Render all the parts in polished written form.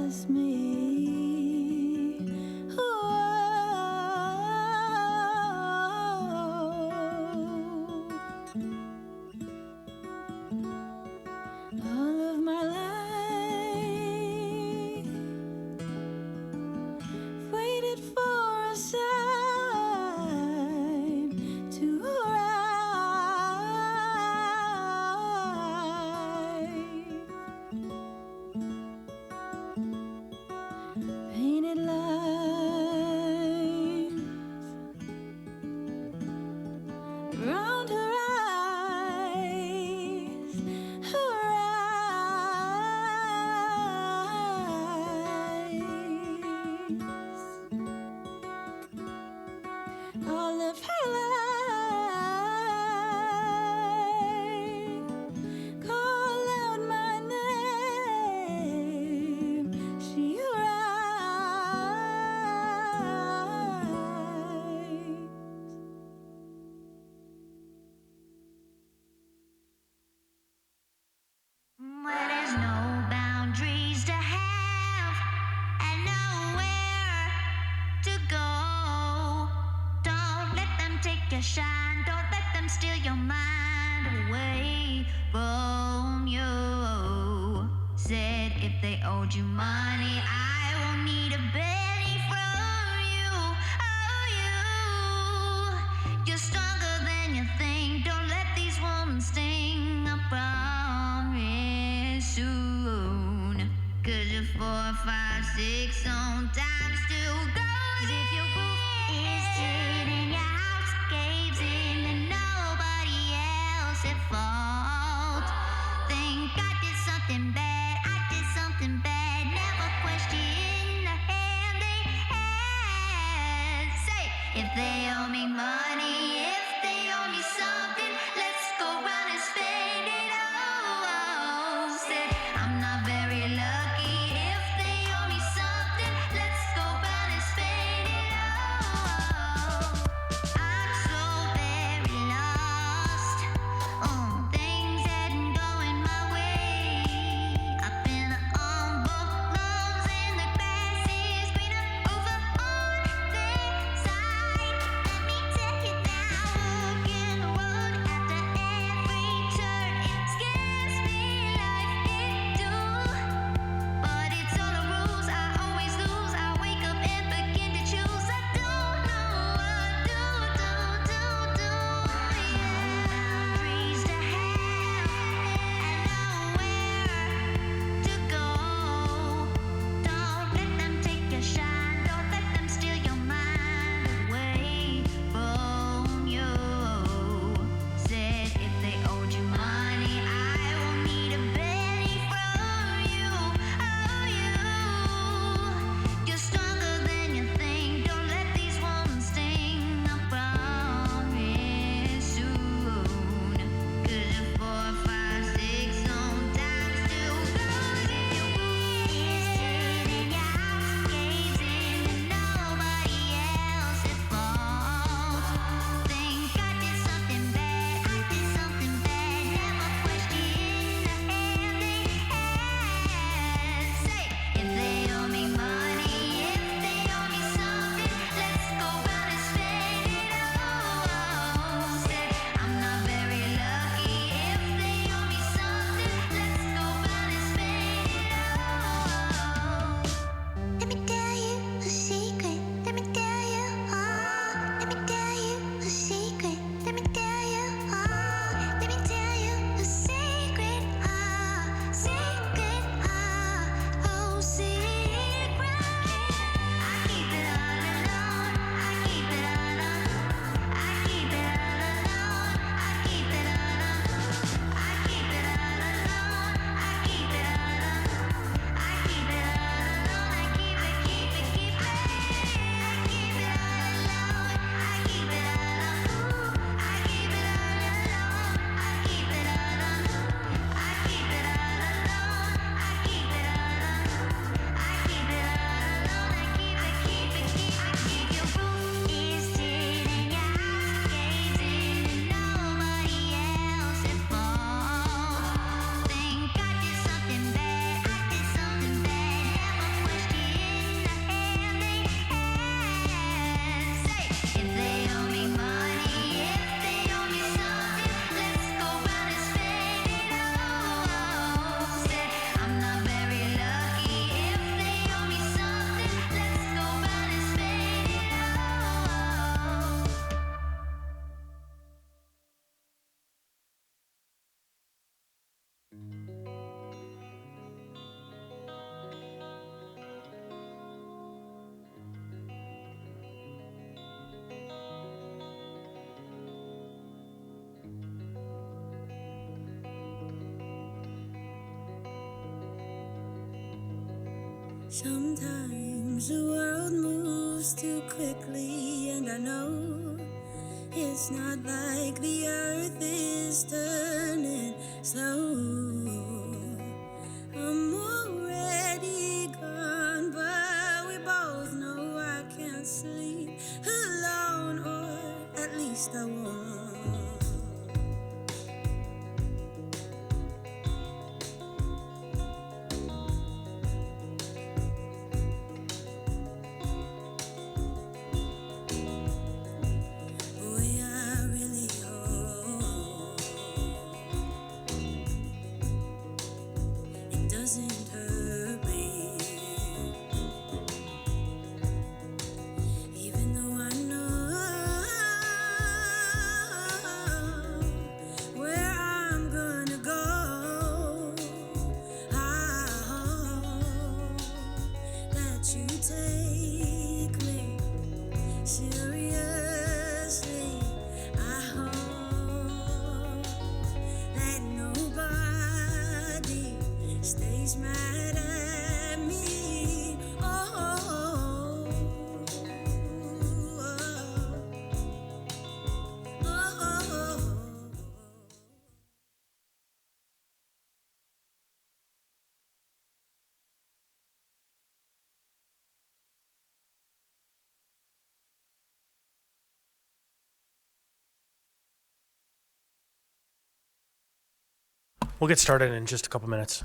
just me. All of my life waited for a sign to arrive. Painted lines around her eyes, her eyes. All of her life, call out my name, she arrives. Where there's no boundaries to have and nowhere to go. Don't let them take your shine. Don't let them steal your mind away from you. Said if they owed you money, I won't need a penny from you. Oh, you're stronger than you think. Don't let these wounds sting. I promise soon. 'Cause you're 4, 5, 6 sometimes still goes. If your roof is tin and your house caves in, and nobody else at fault. Think I did something bad. I did something bad. Never question the hand they had. Say if they owe me money, if they owe me something, let's go round and spend it all. Said I'm not very lucky. If they owe me something, let's go round and spend it all. I'm so very lost. Things hadn't going my way. I've been on both lawns and the grass is greener over on their side. Let me tell Sometimes the world moves too quickly, and I know it's not like the earth is turning slow. I'm already gone, but we both know I can't sleep alone, or at least I won't. Boy, I really hope it doesn't hurt me, even though I know where I'm gonna go. I hope that you take me seriously. I hope that nobody stays mad at me. Oh, We'll get started in just a couple minutes.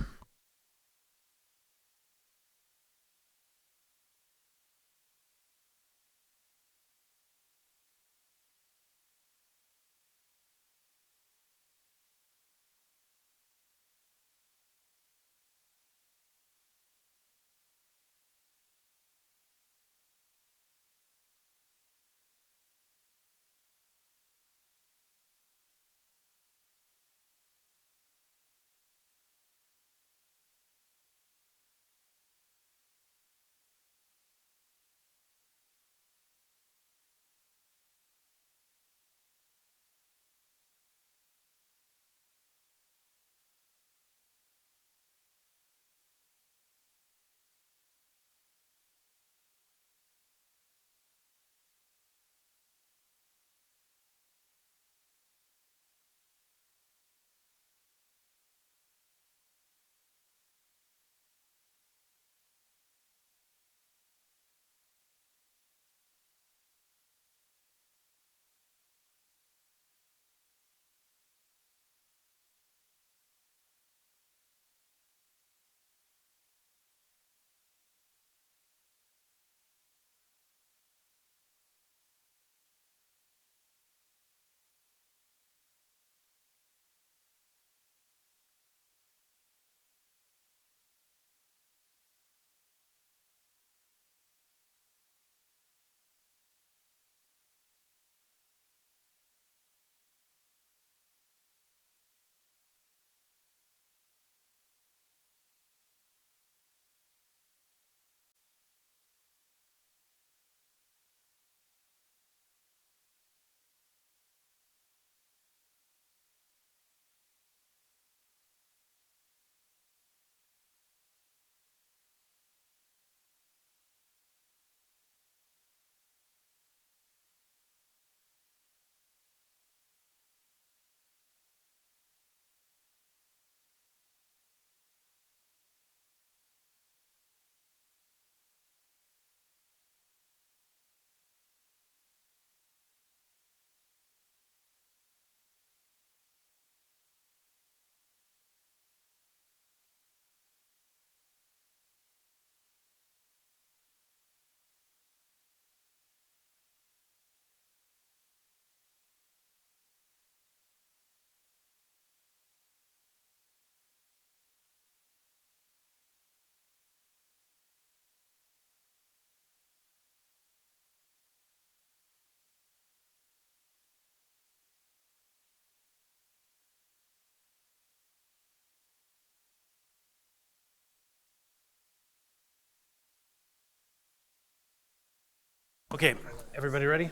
Okay, everybody ready?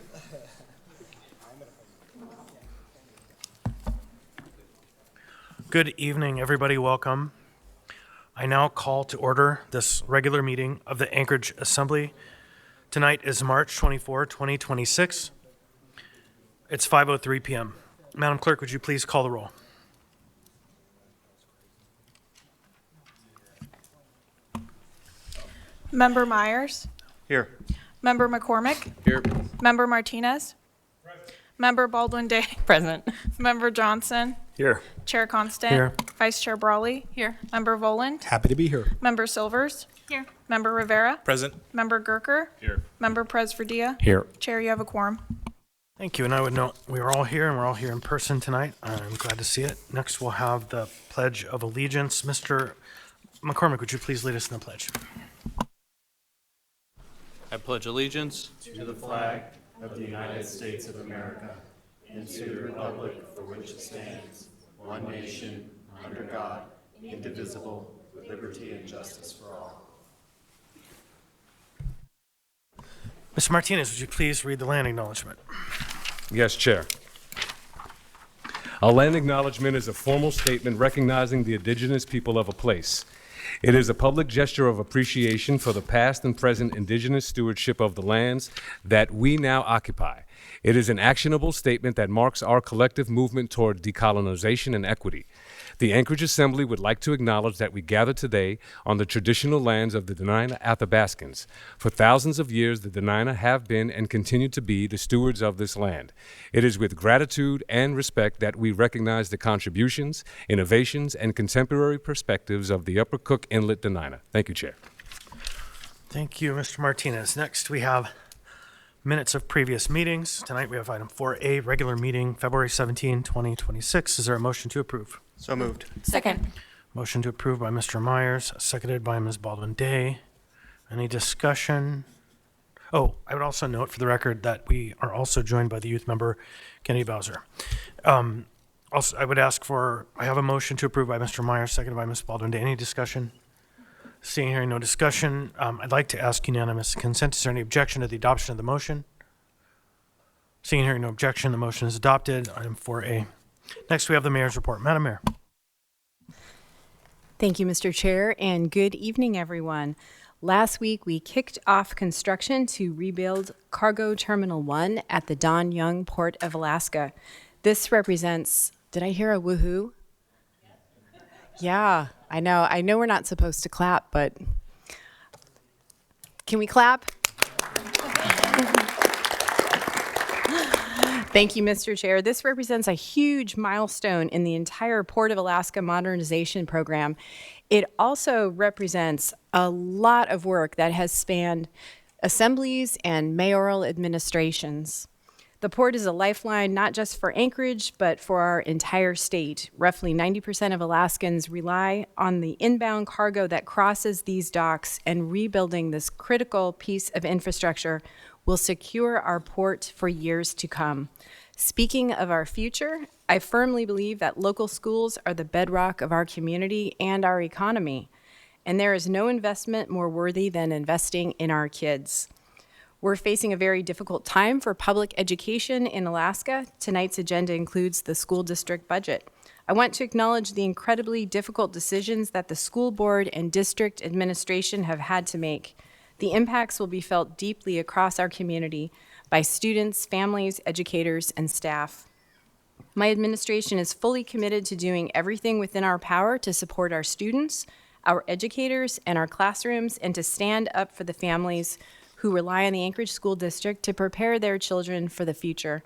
Good evening, everybody. Welcome. I now call to order this regular meeting of the Anchorage Assembly. Tonight is March 24, 2026. It's 5:03 p.m. Madam Clerk, would you please call the roll? Member Myers. Here. Member McCormick. Here. Member Martinez. Member Baldwin Day. Present. Member Johnson. Here. Chair Constant. Here. Vice Chair Brawley. Here. Member Voland. Happy to be here. Member Silvers. Here. Member Rivera. Present. Member Gerker. Here. Member Presverdia. Here. Chair, you have a quorum. Thank you, and I would note we are all here, and we're all here in person tonight. I'm glad to see it. Next, we'll have the Pledge of Allegiance. Mr. McCormick, would you please lead us in the pledge? I pledge allegiance to the flag of the United States of America and to the republic for which it stands, one nation, under God, indivisible, with liberty and justice for all. Mr. Martinez, would you please read the land acknowledgement? Yes, Chair. A land acknowledgement is a formal statement recognizing the indigenous people of a place. It is a public gesture of appreciation for the past and present indigenous stewardship of the lands that we now occupy. It is an actionable statement that marks our collective movement toward decolonization and equity. The Anchorage Assembly would like to acknowledge that we gather today on the traditional lands of the Dena'ina Athabascans. For thousands of years, the Dena'ina have been and continue to be the stewards of this land. It is with gratitude and respect that we recognize the contributions, innovations, and contemporary perspectives of the Upper Cook Inlet Dena'ina. Thank you, Chair. Thank you, Mr. Martinez. Next, we have minutes of previous meetings. Tonight, we have item 4A, regular meeting, February 17, 2026. Is there a motion to approve? So moved. Second. Motion to approve by Mr. Myers, seconded by Ms. Baldwin Day. Any discussion? Oh, I would also note for the record that we are also joined by the youth member, Kennedy Bowser. Also, I would ask I have a motion to approve by Mr. Myers, seconded by Ms. Baldwin Day. Any discussion? Seeing here no discussion, I'd like to ask unanimous consent. Is there any objection to the adoption of the motion? Seeing here no objection, the motion is adopted. Item 4A. Next, we have the mayor's report. Madam Mayor. Thank you, Mr. Chair, and good evening, everyone. Last week, we kicked off construction to rebuild Cargo Terminal 1 at the Don Young Port of Alaska. This represents, did I hear a woohoo? Yeah, I know. I know we're not supposed to clap, but can we clap? Thank you, Mr. Chair. This represents a huge milestone in the entire Port of Alaska modernization program. It also represents a lot of work that has spanned assemblies and mayoral administrations. The port is a lifeline not just for Anchorage, but for our entire state. Roughly 90% of Alaskans rely on the inbound cargo that crosses these docks, and rebuilding this critical piece of infrastructure will secure our port for years to come. Speaking of our future, I firmly believe that local schools are the bedrock of our community and our economy, and there is no investment more worthy than investing in our kids. We're facing a very difficult time for public education in Alaska. Tonight's agenda includes the school district budget. I want to acknowledge the incredibly difficult decisions that the school board and district administration have had to make. The impacts will be felt deeply across our community by students, families, educators, and staff. My administration is fully committed to doing everything within our power to support our students, our educators, and our classrooms, and to stand up for the families who rely on the Anchorage School District to prepare their children for the future.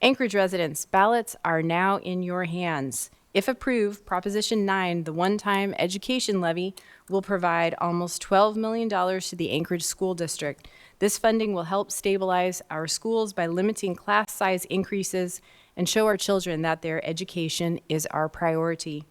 Anchorage residents, ballots are now in your hands. If approved, Proposition 9, the one-time education levy, will provide almost $12 million to the Anchorage School District. This funding will help stabilize our schools by limiting class size increases and show our children that their education is our priority.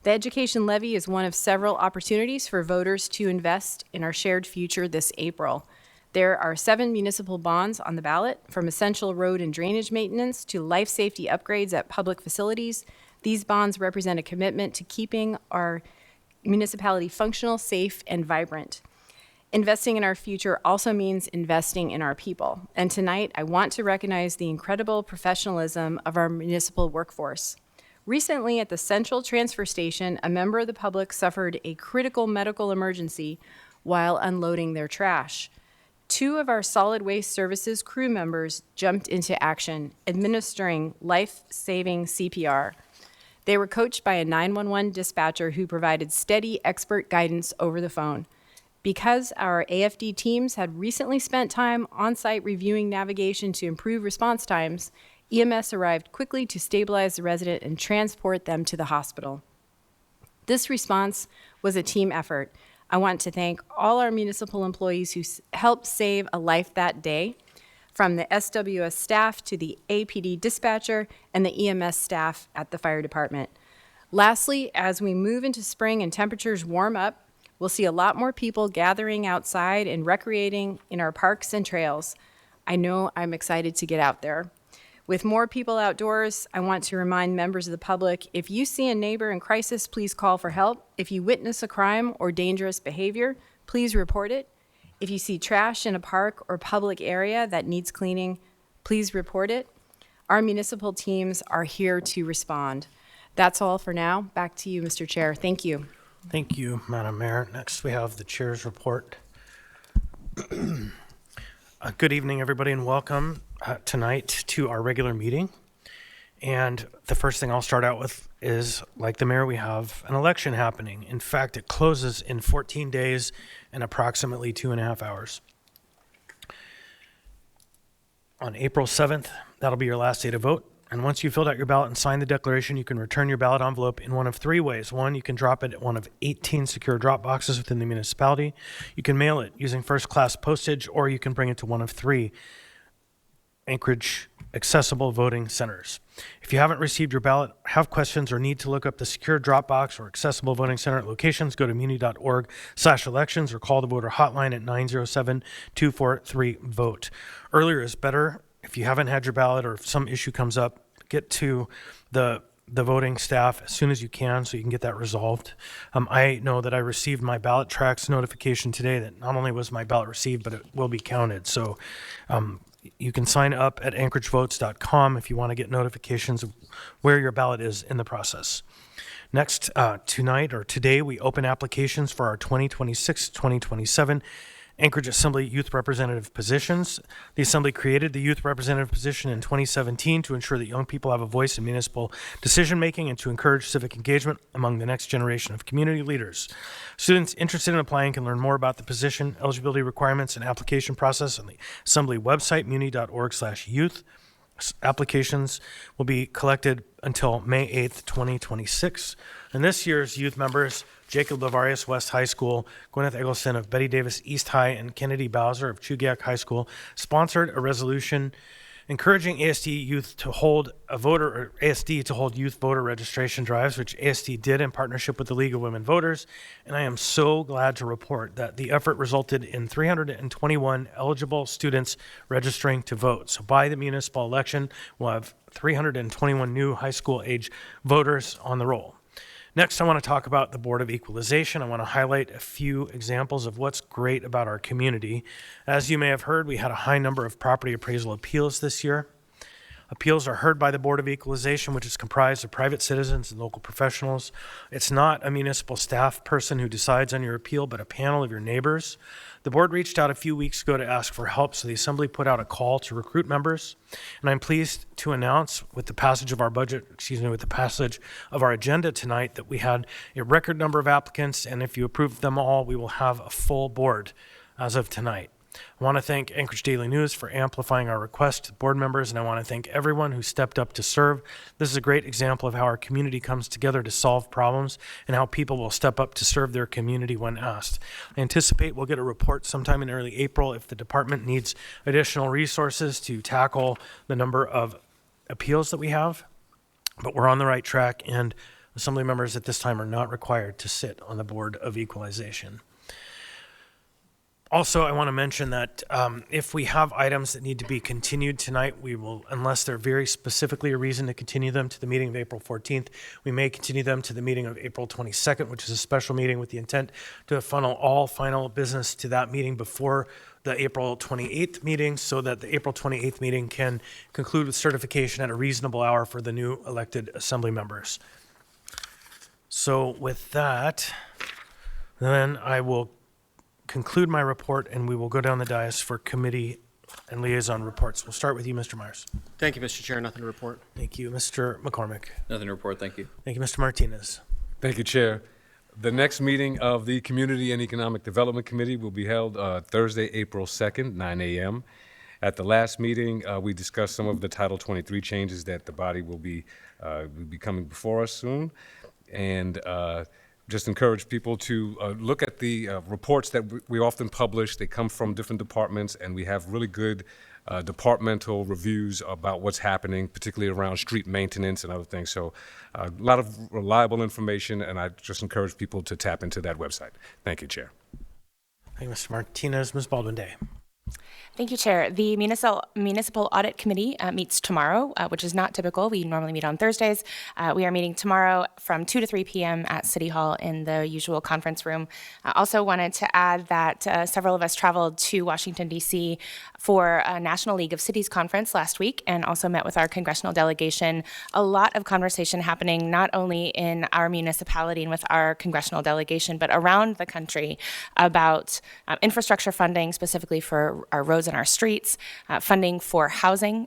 The education levy is one of several opportunities for voters to invest in our shared future this April. There are 7 municipal bonds on the ballot, from essential road and drainage maintenance to life safety upgrades at public facilities. These bonds represent a commitment to keeping our municipality functional, safe, and vibrant. Investing in our future also means investing in our people. And tonight, I want to recognize the incredible professionalism of our municipal workforce. Recently, at the Central Transfer Station, a member of the public suffered a critical medical emergency while unloading their trash. 2 of our Solid Waste Services crew members jumped into action, administering life-saving CPR. They were coached by a 911 dispatcher who provided steady, expert guidance over the phone. Because our AFD teams had recently spent time on-site reviewing navigation to improve response times, EMS arrived quickly to stabilize the resident and transport them to the hospital. This response was a team effort. I want to thank all our municipal employees who helped save a life that day, from the SWS staff to the APD dispatcher and the EMS staff at the fire department. Lastly, as we move into spring and temperatures warm up, we'll see a lot more people gathering outside and recreating in our parks and trails. I know I'm excited to get out there. With more people outdoors, I want to remind members of the public, if you see a neighbor in crisis, please call for help. If you witness a crime or dangerous behavior, please report it. If you see trash in a park or public area that needs cleaning, please report it. Our municipal teams are here to respond. That's all for now. Back to you, Mr. Chair. Thank you. Thank you, Madam Mayor. Next, we have the chair's report. Good evening, everybody, and welcome tonight to our regular meeting. And the first thing I'll start out with is, like the mayor, we have an election happening. In fact, it closes in 14 days and approximately 2.5 hours. On April 7th, that'll be your last day to vote. And once you've filled out your ballot and signed the declaration, you can return your ballot envelope in one of 3 ways. 1, you can drop it at one of 18 secure drop boxes within the municipality. You can mail it using first-class postage, or you can bring it to one of 3 Anchorage accessible voting centers. If you haven't received your ballot, have questions, or need to look up the secure drop box or accessible voting center locations, go to muni.org/elections or call the voter hotline at 907-243-VOTE. Earlier is better. If you haven't had your ballot or if some issue comes up, get to the voting staff as soon as you can so you can get that resolved. I know that I received my ballot tracks notification today that not only was my ballot received, but it will be counted. So you can sign up at anchoragevotes.com if you want to get notifications of where your ballot is in the process. Next, tonight or today, we open applications for our 2026-2027 Anchorage Assembly Youth Representative positions. The Assembly created the Youth Representative position in 2017 to ensure that young people have a voice in municipal decision-making and to encourage civic engagement among the next generation of community leaders. Students interested in applying can learn more about the position, eligibility requirements, and application process on the Assembly website, muni.org/youth. Applications will be collected until May 8th, 2026. And this year's youth members, Jacob Lavarius West High School, Gwyneth Eggleston of Betty Davis East High, and Kennedy Bowser of Chugiak High School, sponsored a resolution encouraging ASD youth to hold youth voter registration drives, which ASD did in partnership with the League of Women Voters. And I am so glad to report that the effort resulted in 321 eligible students registering to vote. So by the municipal election, we'll have 321 new high school age voters on the roll. Next, I want to talk about the Board of Equalization. I want to highlight a few examples of what's great about our community. As you may have heard, we had a high number of property appraisal appeals this year. Appeals are heard by the Board of Equalization, which is comprised of private citizens and local professionals. It's not a municipal staff person who decides on your appeal, but a panel of your neighbors. The board reached out a few weeks ago to ask for help, so the Assembly put out a call to recruit members. And I'm pleased to announce with the passage of our agenda tonight that we had a record number of applicants, and if you approve them all, we will have a full board as of tonight. I want to thank Anchorage Daily News for amplifying our request to board members, and I want to thank everyone who stepped up to serve. This is a great example of how our community comes together to solve problems and how people will step up to serve their community when asked. I anticipate we'll get a report sometime in early April if the department needs additional resources to tackle the number of appeals that we have, but we're on the right track, and Assembly members at this time are not required to sit on the Board of Equalization. Also, I want to mention that if we have items that need to be continued tonight, we will, unless they're very specifically a reason to continue them to the meeting of April 14th, we may continue them to the meeting of April 22nd, which is a special meeting with the intent to funnel all final business to that meeting before the April 28th meeting, so that the April 28th meeting can conclude with certification at a reasonable hour for the new elected assembly members. So with that, then I will conclude my report, and we will go down the dais for committee and liaison reports. We'll start with you, Mr. Myers. Thank you, Mr. Chair. Nothing to report. Thank you, Mr. McCormick. Nothing to report, thank you. Thank you, Mr. Martinez. Thank you, Chair. The next meeting of the Community and Economic Development Committee will be held Thursday, April 2nd, 9 a.m. At the last meeting, we discussed some of the Title 23 changes that the body will be coming before us soon. And just encourage people to look at the reports that we often publish. They come from different departments, and we have really good departmental reviews about what's happening, particularly around street maintenance and other things. So a lot of reliable information, and I just encourage people to tap into that website. Thank you, Chair. Thank you, Mr. Martinez. Ms. Baldwin-Day. Thank you, Chair. The Municipal Audit Committee meets tomorrow, which is not typical. We normally meet on Thursdays. We are meeting tomorrow from 2 to 3 p.m. at City Hall in the usual conference room. I also wanted to add that several of us traveled to Washington, D.C. for a National League of Cities conference last week, and also met with our congressional delegation. A lot of conversation happening not only in our municipality and with our congressional delegation, but around the country about infrastructure funding, specifically for our roads and our streets, funding for housing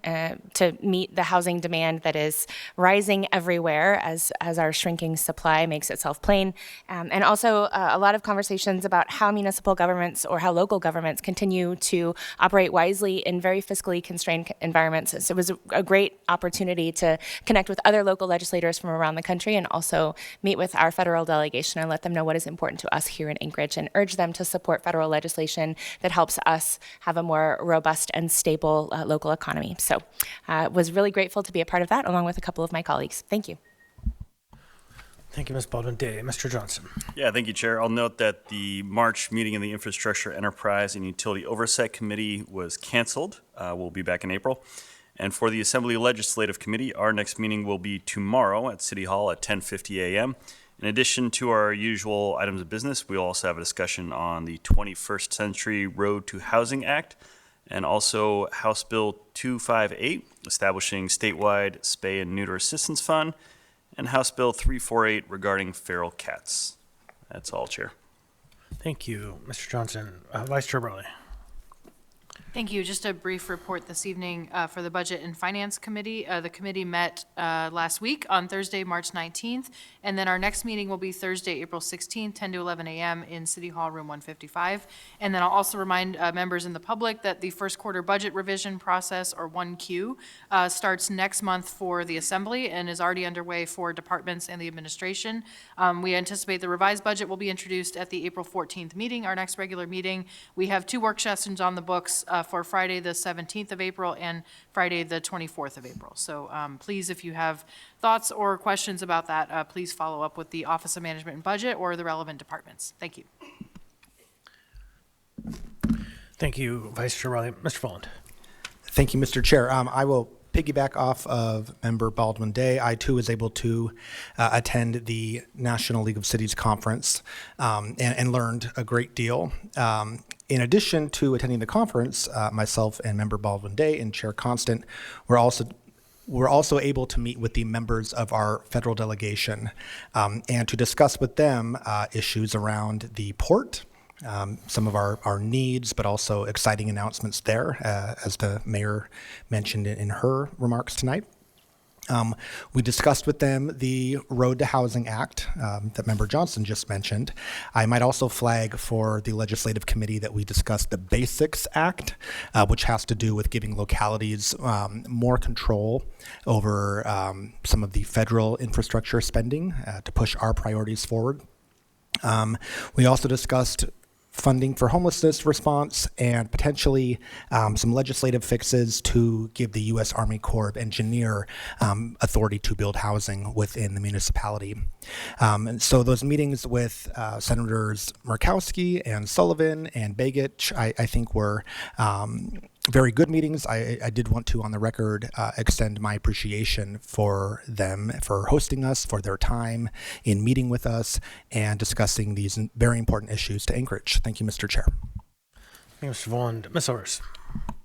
to meet the housing demand that is rising everywhere as our shrinking supply makes itself plain, and also a lot of conversations about how municipal governments or how local governments continue to operate wisely in very fiscally constrained environments. So it was a great opportunity to connect with other local legislators from around the country, and also meet with our federal delegation and let them know what is important to us here in Anchorage, and urge them to support federal legislation that helps us have a more robust and stable local economy. So was really grateful to be a part of that, along with a couple of my colleagues. Thank you. Thank you, Ms. Baldwin-Day. Mr. Johnson. Yeah, thank you, Chair. I'll note that the March meeting of the Infrastructure, Enterprise, and Utility Oversight Committee was canceled. We'll be back in April. And for the Assembly Legislative Committee, our next meeting will be tomorrow at City Hall at 10:50 a.m. In addition to our usual items of business, we'll also have a discussion on the 21st Century Road to Housing Act, and also House Bill 258, establishing statewide spay and neuter assistance fund, and House Bill 348 regarding feral cats. That's all, Chair. Thank you, Mr. Johnson. Vice Chair Barley. Thank you. Just a brief report this evening for the Budget and Finance Committee. The committee met last week on Thursday, March 19th, and then our next meeting will be Thursday, April 16th, 10 to 11 a.m. in City Hall, room 155. And then I'll also remind members in the public that the first quarter budget revision process, or 1Q, starts next month for the Assembly and is already underway for departments and the administration. We anticipate the revised budget will be introduced at the April 14th meeting, our next regular meeting. We have 2 work sessions on the books for Friday the 17th of April and Friday the 24th of April. So please, if you have thoughts or questions about that, please follow up with the Office of Management and Budget or the relevant departments. Thank you. Thank you, Vice Chair Riley. Mr. Folland. Thank you, Mr. Chair. I will piggyback off of Member Baldwin-Day. I, too, was able to attend the National League of Cities conference and learned a great deal. In addition to attending the conference, myself and Member Baldwin-Day and Chair Constant were also able to meet with the members of our federal delegation and to discuss with them issues around the port, some of our needs, but also exciting announcements there, as the mayor mentioned in her remarks tonight. We discussed with them the Road to Housing Act that Member Johnson just mentioned. I might also flag for the Legislative Committee that we discussed the Basics Act, which has to do with giving localities more control over some of the federal infrastructure spending to push our priorities forward. We also discussed funding for homelessness response and potentially some legislative fixes to give the U.S. Army Corps of Engineer authority to build housing within the municipality. And so those meetings with Senators Murkowski and Sullivan and Begich, I think were very good meetings. I did want to, on the record, extend my appreciation for them for hosting us, for their time in meeting with us and discussing these very important issues to Anchorage. Thank you, Mr. Chair. Thank you, Mr. Voland. Ms. Silvers.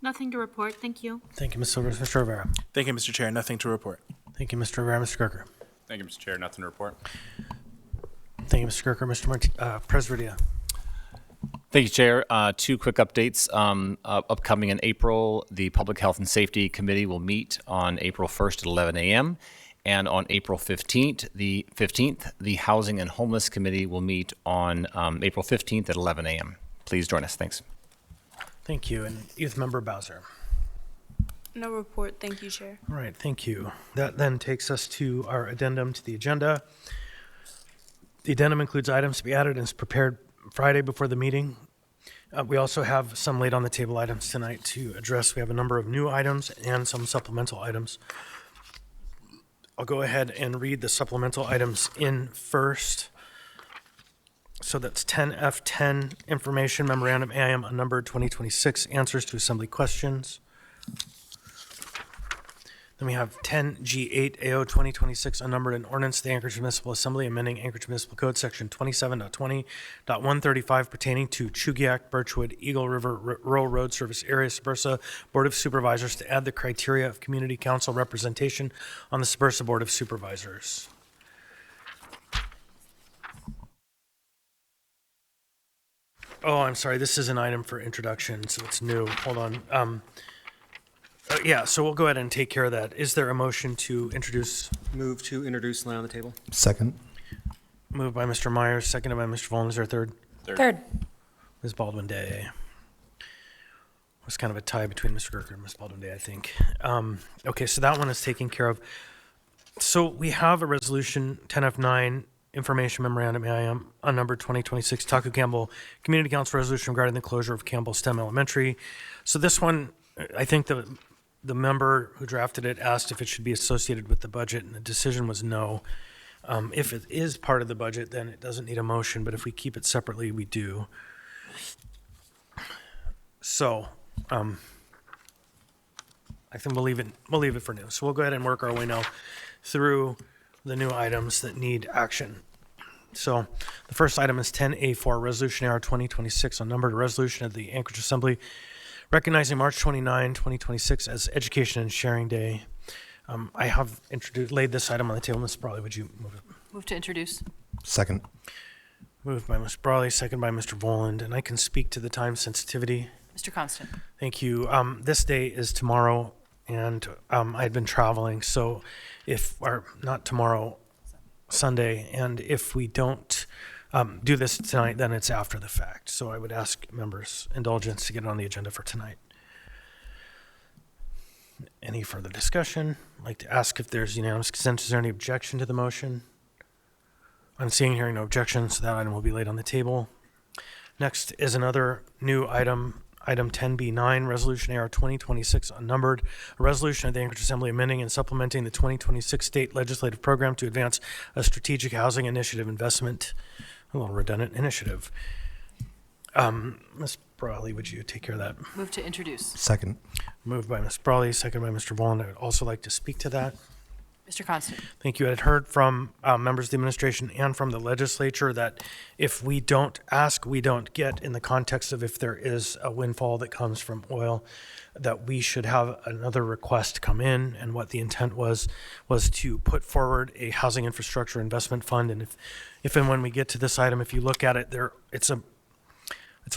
Nothing to report, thank you. Thank you, Ms. Silvers. Mr. Rivera. Thank you, Mr. Chair. Nothing to report. Thank you, Mr. Rivera. Mr. Kirker. Thank you, Mr. Chair. Nothing to report. Thank you, Mr. Kirker. Mr. Presvidia. Thank you, Chair. Two quick updates. Upcoming in April, the Public Health and Safety Committee will meet on April 1st at 11 a.m. And on April 15th, the Housing and Homeless Committee will meet on April 15th at 11 a.m. Please join us. Thanks. Thank you. And Youth Member Bowser. No report, thank you, Chair. All right, thank you. That then takes us to our addendum to the agenda. The addendum includes items to be added and is prepared Friday before the meeting. We also have some laid on the table items tonight to address. We have a number of new items and some supplemental items. I'll go ahead and read the supplemental items in first. So that's 10F10, Information Memorandum AIM unnumbered 2026, Answers to Assembly Questions. Then we have 10G8 AO 2026 unnumbered, an ordinance to the Anchorage Municipal Assembly amending Anchorage Municipal Code Section 27.20.135 pertaining to Chugiak, Birchwood, Eagle River Rural Road Service Area, Subursa Board of Supervisors to add the criteria of community council representation on the Subursa Board of Supervisors. Oh, I'm sorry. This is an item for introduction, so it's new. Hold on. Yeah, so we'll go ahead and take care of that. Is there a motion to introduce? Move to introduce and lay on the table. Second. Moved by Mr. Myers, seconded by Mr. Volin. Is there a third? Third. Ms. Baldwin Day. It was kind of a tie between Mr. Kirker and Ms. Baldwin Day, I think. Okay, so that one is taken care of. So we have a resolution 10F9, Information Memorandum AIM, unnumbered 2026, Taco Campbell Community Council resolution regarding the closure of Campbell STEM Elementary. So this one, I think the member who drafted it asked if it should be associated with the budget, and the decision was no. If it is part of the budget, then it doesn't need a motion, but if we keep it separately, we do. So, I think we'll leave it for now. So we'll go ahead and work our way now through the new items that need action. So the first item is 10A4, Resolution AR 2026, unnumbered, a resolution of the Anchorage Assembly recognizing March 29, 2026 as Education and Sharing Day. I have laid this item on the table. Ms. Brawley, would you move it? Move to introduce. Second. Moved by Ms. Brawley, second by Mr. Voland, and I can speak to the time sensitivity. Mr. Constant. Thank you. This day is tomorrow, and I had been traveling, so not tomorrow, Sunday, and if we don't do this tonight, then it's after the fact. So I would ask members' indulgence to get it on the agenda for tonight. Any further discussion? I'd like to ask if there's unanimous consent. Is there any objection to the motion? I'm seeing and hearing no objections, so that item will be laid on the table. Next is another new item, item 10B9, Resolution AR 2026, unnumbered, a resolution of the Anchorage Assembly amending and supplementing the 2026 state legislative program to advance a strategic housing initiative investment, a little redundant initiative. Ms. Brawley, would you take care of that? Move to introduce. Second. Moved by Ms. Brawley, second by Mr. Voland. I would also like to speak to that. Mr. Constant. Thank you. I had heard from members of the administration and from the legislature that if we don't ask, we don't get, in the context of if there is a windfall that comes from oil, that we should have another request come in. And what the intent was to put forward a housing infrastructure investment fund. And if and when we get to this item, if you look at it, it's a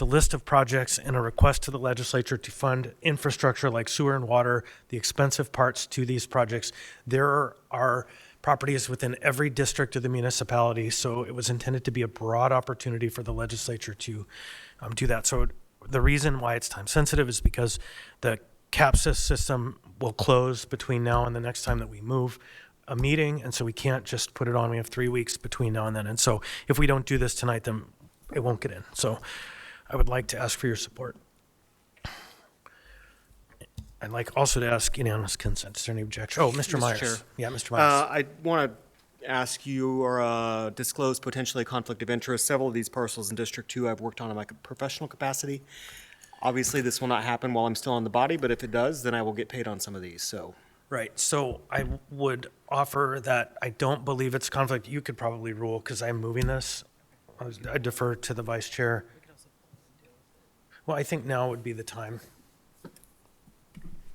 list of projects and a request to the legislature to fund infrastructure like sewer and water, the expensive parts to these projects. There are properties within every district of the municipality, so it was intended to be a broad opportunity for the legislature to do that. So the reason why it's time sensitive is because the CAPSIS system will close between now and the next time that we move a meeting, and so we can't just put it on. We have 3 weeks between now and then, and so if we don't do this tonight, then it won't get in. So I would like to ask for your support. I'd like also to ask unanimous consent. Is there any objection? Oh, Mr. Myers. Chair. Yeah, Mr. Myers. I want to ask you or disclose potentially a conflict of interest. Several of these parcels in District 2 I've worked on in my professional capacity. Obviously, this will not happen while I'm still on the body, but if it does, then I will get paid on some of these, so. Right, so I would offer that I don't believe it's conflict. You could probably rule because I'm moving this. I defer to the vice chair. Well, I think now would be the time.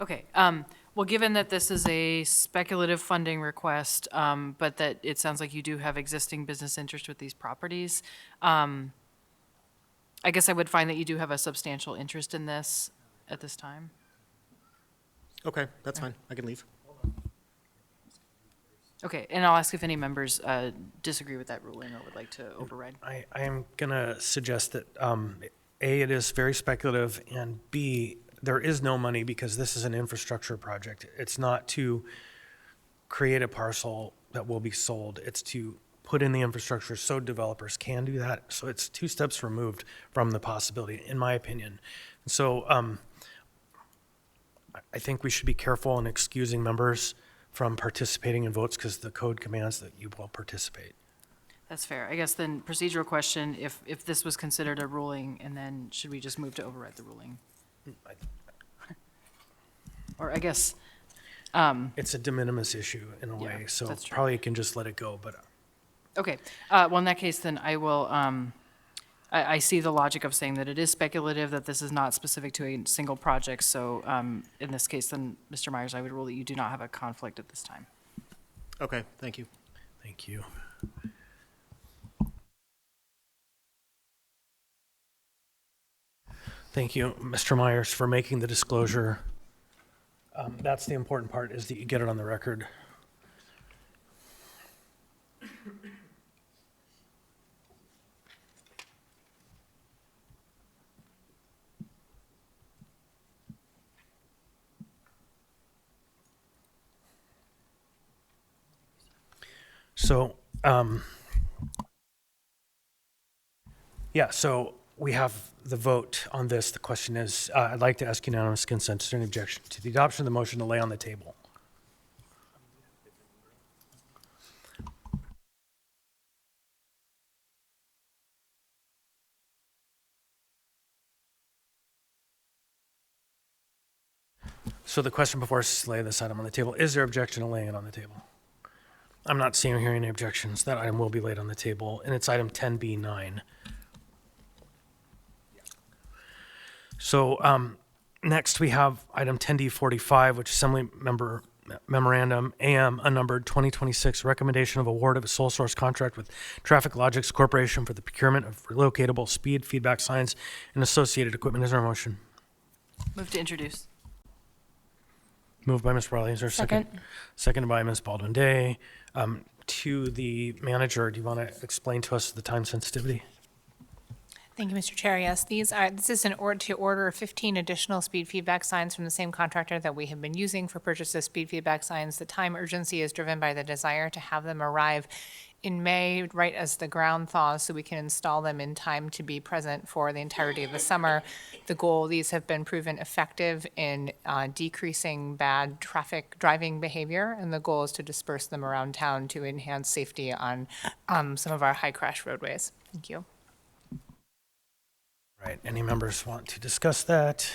Okay, well, given that this is a speculative funding request, but that it sounds like you do have existing business interest with these properties, I guess I would find that you do have a substantial interest in this at this time. Okay, that's fine. I can leave. Okay, and I'll ask if any members disagree with that ruling or would like to override. I am going to suggest that, A, it is very speculative, and B, there is no money because this is an infrastructure project. It's not to create a parcel that will be sold. It's to put in the infrastructure so developers can do that. So it's 2 steps removed from the possibility, in my opinion. So I think we should be careful in excusing members from participating in votes because the code commands that you will participate. That's fair. I guess then procedural question, if this was considered a ruling, and then should we just move to override the ruling? Or I guess. It's a de minimis issue in a way, so that's true. probably you can just let it go, but. Okay, well, in that case, then I will, I see the logic of saying that it is speculative, that this is not specific to a single project, so in this case, then, Mr. Myers, I would rule that you do not have a conflict at this time. Okay, thank you. Thank you. Thank you, Mr. Myers, for making the disclosure. That's the important part, is that you get it on the record. So, yeah, so we have the vote on this. The question is, I'd like to ask unanimous consent. Is there any objection to the adoption of the motion to lay on the table? So the question before us is to lay this item on the table. Is there objection to laying it on the table? I'm not seeing or hearing any objections. That item will be laid on the table, and it's item 10B9. So next we have item 10D45, which is Assembly Member Memorandum AM unnumbered 2026 recommendation of award of a sole source contract with Traffic Logics Corporation for the procurement of relocatable speed feedback signs and associated equipment. Is there a motion? Move to introduce. Moved by Ms. Bradley. Is there a second? Seconded by Ms. Baldwin Day. To the manager, do you want to explain to us the time sensitivity? Thank you, Mr. Chair. Yes, this is an order to order 15 additional speed feedback signs from the same contractor that we have been using for purchase of speed feedback signs. The time urgency is driven by the desire to have them arrive in May, right as the ground thaws, so we can install them in time to be present for the entirety of the summer. The goal, these have been proven effective in decreasing bad traffic driving behavior, and the goal is to disperse them around town to enhance safety on some of our high crash roadways. Thank you. Right. Any members want to discuss that?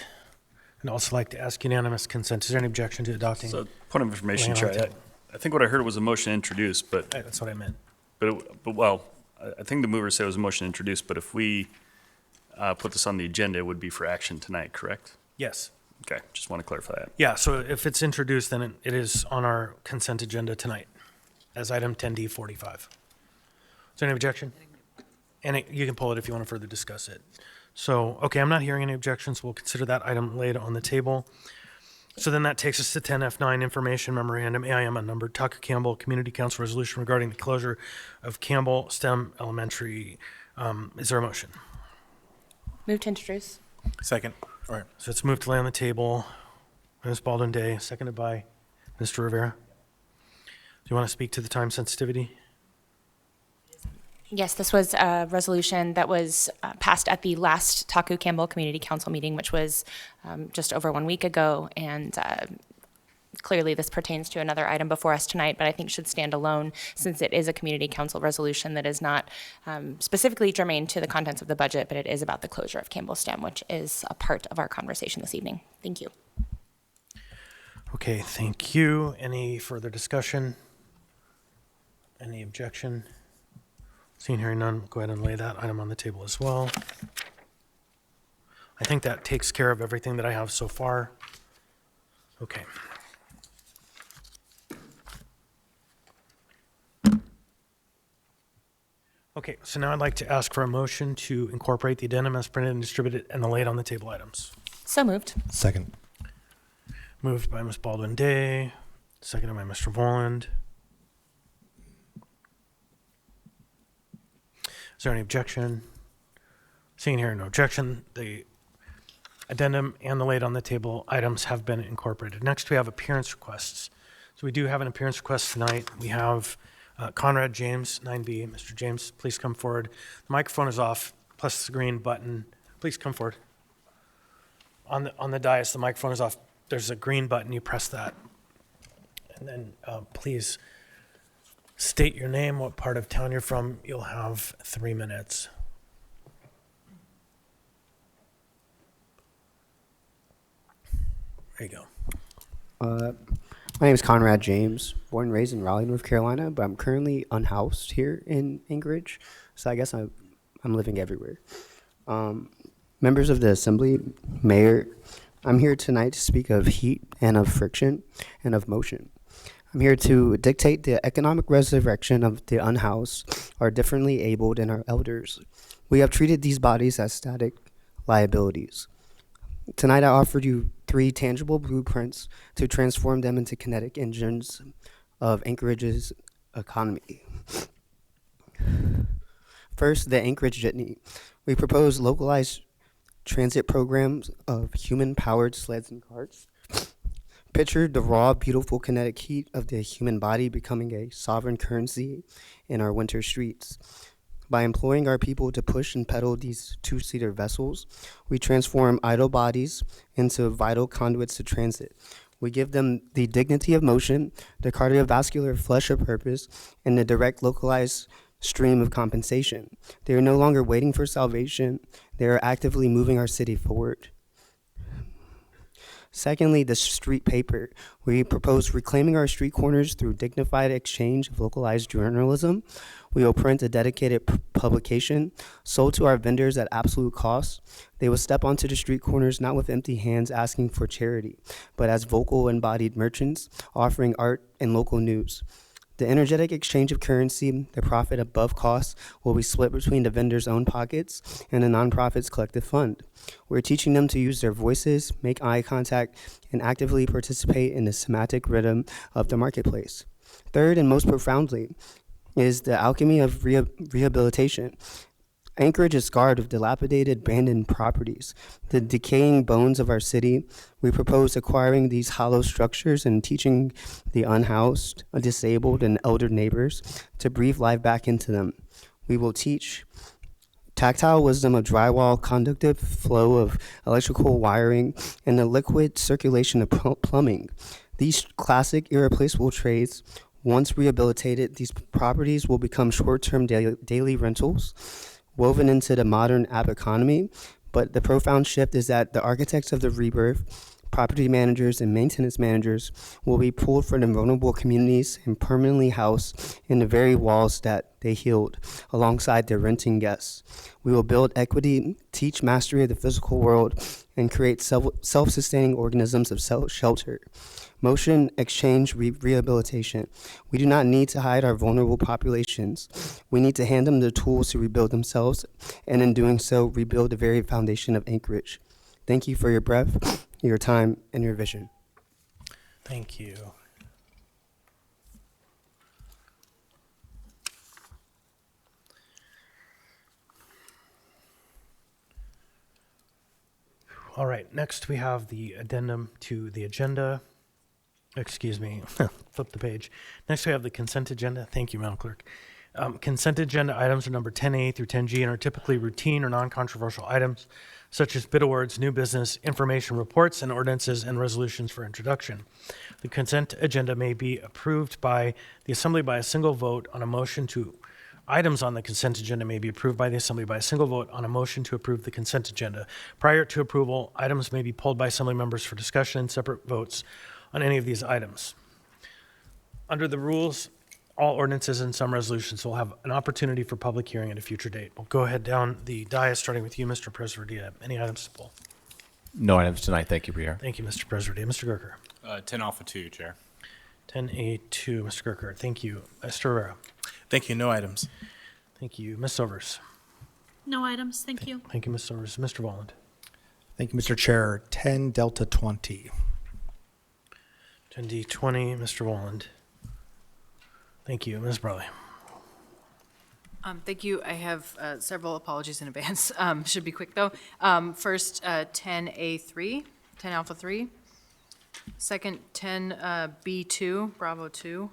And also like to ask unanimous consent. Is there any objection to adopting? So, point of information, laying on the Chair. table? I think what I heard was a motion introduced, but. Right, that's what I meant. But well, I think the mover said it was a motion introduced, but if we put this on the agenda, it would be for action tonight, correct? Yes. Okay, just want to clarify that. Yeah, so if it's introduced, then it is on our consent agenda tonight as item 10D45. Is there any objection? And you can pull it if you want to further discuss it. So, okay, I'm not hearing any objections. We'll consider that item laid on the table. So then that takes us to 10F9, Information Memorandum, AIM unnumbered, Tucker Campbell Community Council Resolution regarding the closure of Campbell STEM Elementary. Is there a motion? Move to introduce. Second. All right. So it's moved to lay on the table. Ms. Baldwin Day, seconded by Mr. Rivera. Do you want to speak to the time sensitivity? Yes, this was a resolution that was passed at the last Taku Campbell Community Council meeting, which was just over 1 week ago. And clearly this pertains to another item before us tonight, but I think should stand alone since it is a community council resolution that is not specifically germane to the contents of the budget, but it is about the closure of Campbell STEM, which is a part of our conversation this evening. Thank you. Okay, thank you. Any further discussion? Any objection? Seeing, hearing none, go ahead and lay that item on the table as well. I think that takes care of everything that I have so far. Okay. Okay, so now I'd like to ask for a motion to incorporate the addendum as printed and distributed and the laid on the table items. So moved. Second. Moved by Ms. Baldwin Day, seconded by Mr. Voland. Is there any objection? Seeing here no objection, the addendum and the laid on the table items have been incorporated. Next, we have appearance requests. So we do have an appearance request tonight. We have Conrad James, 9B. Mr. James, please come forward. The microphone is off, plus the green button. Please come forward. On the dais, the microphone is off. There's a green button. You press that. And then please state your name, what part of town you're from. You'll have 3 minutes. There you go. My name is Conrad James, born and raised in Raleigh, North Carolina, but I'm currently unhoused here in Anchorage, so I guess I'm living everywhere. Members of the Assembly, Mayor, I'm here tonight to speak of heat and of friction and of motion. I'm here to dictate the economic resurrection of the unhoused, our differently abled, and our elders. We have treated these bodies as static liabilities. Tonight I offered you 3 tangible blueprints to transform them into kinetic engines of Anchorage's economy. First, the Anchorage Jitney. We propose localized transit programs of human-powered sleds and carts. Picture the raw, beautiful kinetic heat of the human body becoming a sovereign currency in our winter streets. By employing our people to push and pedal these 2-seater vessels, we transform idle bodies into vital conduits to transit. We give them the dignity of motion, the cardiovascular flesh of purpose, and the direct localized stream of compensation. They are no longer waiting for salvation. They are actively moving our city forward. Secondly, the street paper. We propose reclaiming our street corners through dignified exchange of localized journalism. We will print a dedicated publication sold to our vendors at absolute cost. They will step onto the street corners not with empty hands asking for charity, but as vocal embodied merchants offering art and local news. The energetic exchange of currency, the profit above cost, will be split between the vendors' own pockets and the nonprofit's collective fund. We're teaching them to use their voices, make eye contact, and actively participate in the semantic rhythm of the marketplace. Third, and most profoundly, is the alchemy of rehabilitation. Anchorage is scarred with dilapidated, abandoned properties, the decaying bones of our city. We propose acquiring these hollow structures and teaching the unhoused, disabled, and elder neighbors to breathe life back into them. We will teach tactile wisdom of drywall, conductive flow of electrical wiring, and the liquid circulation of plumbing. These classic, irreplaceable trades, once rehabilitated, these properties will become short-term daily rentals, woven into the modern app economy, but the profound shift is that the architects of the rebirth, property managers and maintenance managers, will be pulled from the vulnerable communities and permanently housed in the very walls that they healed, alongside their renting guests. We will build equity, teach mastery of the physical world, and create self-sustaining organisms of shelter. Motion, exchange, rehabilitation. We do not need to hide our vulnerable populations. We need to hand them the tools to rebuild themselves, and in doing so, rebuild the very foundation of Anchorage. Thank you for your breath, your time, and your vision. Thank you. All right, next we have the addendum to the agenda. Excuse me, flip the page. Next we have the consent agenda. Thank you, Madam Clerk. Consent agenda items are number 10A through 10G and are typically routine or non-controversial items such as bid awards, new business, information reports, and ordinances and resolutions for introduction. The consent agenda may be approved by the Assembly by a single vote on a motion to items on the consent agenda may be approved by the Assembly by a single vote on a motion to approve the consent agenda. Prior to approval, items may be pulled by Assembly members for discussion and separate votes on any of these items. Under the rules, all ordinances and some resolutions will have an opportunity for public hearing at a future date. We'll go ahead down the dais, starting with you, Mr. Presverdia. Any items to pull? No items tonight. Thank you, Pierre. Thank you, Mr. Presverdia. Mr. Gerker. 10 Alpha 2, Chair. 10A2, Mr. Gerker. Thank you. Mr. Rivera. Thank you. No items. Thank you. Ms. Silvers. No items, thank you. Thank you, Ms. Silvers. Mr. Volland. Thank you, Mr. Chair. 10 Delta 20. 10D20, Mr. Volland. Thank you. Ms. Brawley. Thank you. I have several apologies in advance. Should be quick, though. First, 10A3, 10 Alpha 3. Second, 10B2, Bravo 2.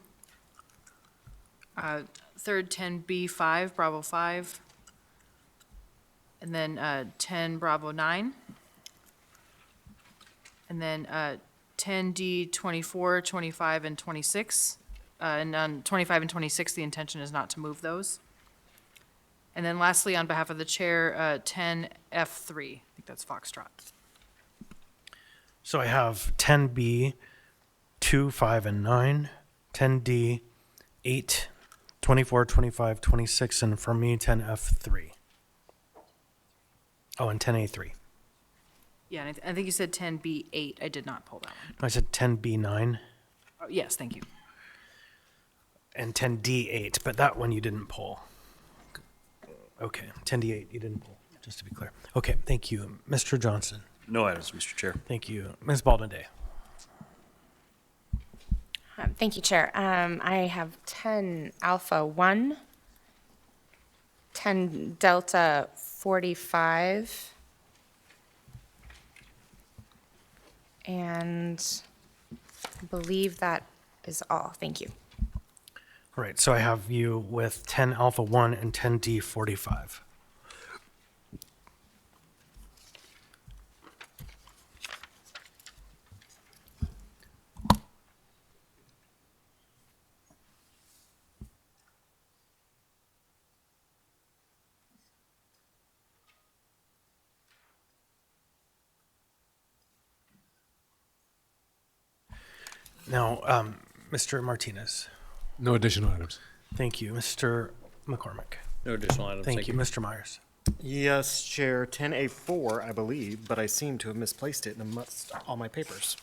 Third, 10B5, Bravo 5. And then 10 Bravo 9. And then 10D24, 25, and 26. And on 25 and 26, the intention is not to move those. And then lastly, on behalf of the chair, 10F3. I think that's Foxtrot. So I have 10B, 2, 5, and 9, 10D, 8, 24, 25, 26, and for me, 10F3. Oh, and 10A3. Yeah, and I think you said 10B8. I did not pull that one. I said 10B9 Oh, yes, thank you. and 10D8, but that one you didn't pull. Okay, 10D8 you didn't pull, just to be clear. Okay, thank you. Mr. Johnson. No items, Mr. Chair. Thank you. Ms. Baldwin Day. Thank you, Chair. I have 10 Alpha 1, 10 Delta 45, and I believe that is all. Thank you. All right, so I have you with 10 Alpha 1 and 10D 45. Now, Mr. Martinez. No additional items. Thank you. Mr. McCormick. No additional items. Thank you. Mr. Myers. Yes, Chair, 10A4, I believe, but I seem to have misplaced it in amongst all my papers.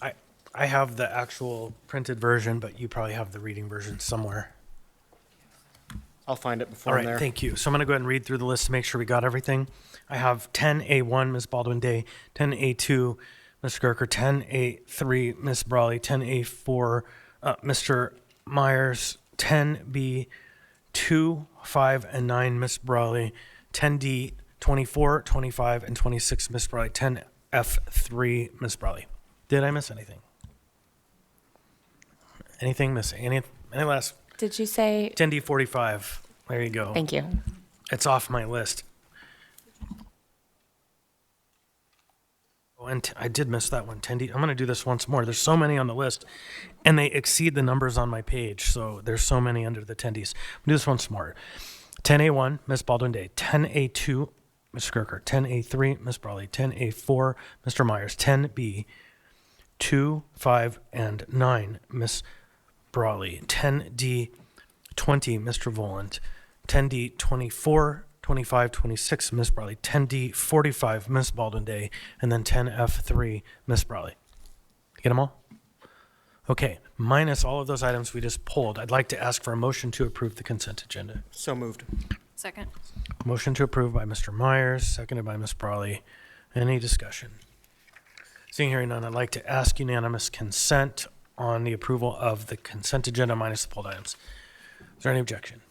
I have the actual printed version, but you probably have the reading version somewhere. I'll find it before All I'm right, there. thank you. So I'm going to go ahead and read through the list to make sure we got everything. I have 10A1, Ms. Baldwin Day, 10A2, Mr. Gerker, 10A3, Ms. Brawley, 10A4, Mr. Myers, 10B, 2, 5, and 9, Ms. Brawley, 10D, 24, 25, and 26, Ms. Brawley, 10F3, Ms. Brawley. Did I miss anything? Anything missing? Any last? Did you say? 10D 45. There you go. Thank you. It's off my list. Oh, and I did miss that one. 10D. I'm going to do this once more. There's so many on the list, and they exceed the numbers on my page. So there's so many under the 10Ds. I'm going to do this once more. 10A1, Ms. Baldwin Day. 10A2, Mr. Gerker. 10A3, Ms. Brawley. 10A4, Mr. Myers. 10B, 2, 5, and 9, Ms. Brawley. 10D 20, Mr. Volant. 10D 24, 25, 26, Ms. Brawley. 10D 45, Ms. Baldwin Day. And then 10F3, Ms. Brawley. Get them all? Okay, minus all of those items we just pulled, I'd like to ask for a motion to approve the consent agenda. So moved. Second. Motion to approve by Mr. Myers, seconded by Ms. Brawley. Any discussion? Seeing hearing none, I'd like to ask unanimous consent on the approval of the consent agenda minus the pulled items. Is there any objection?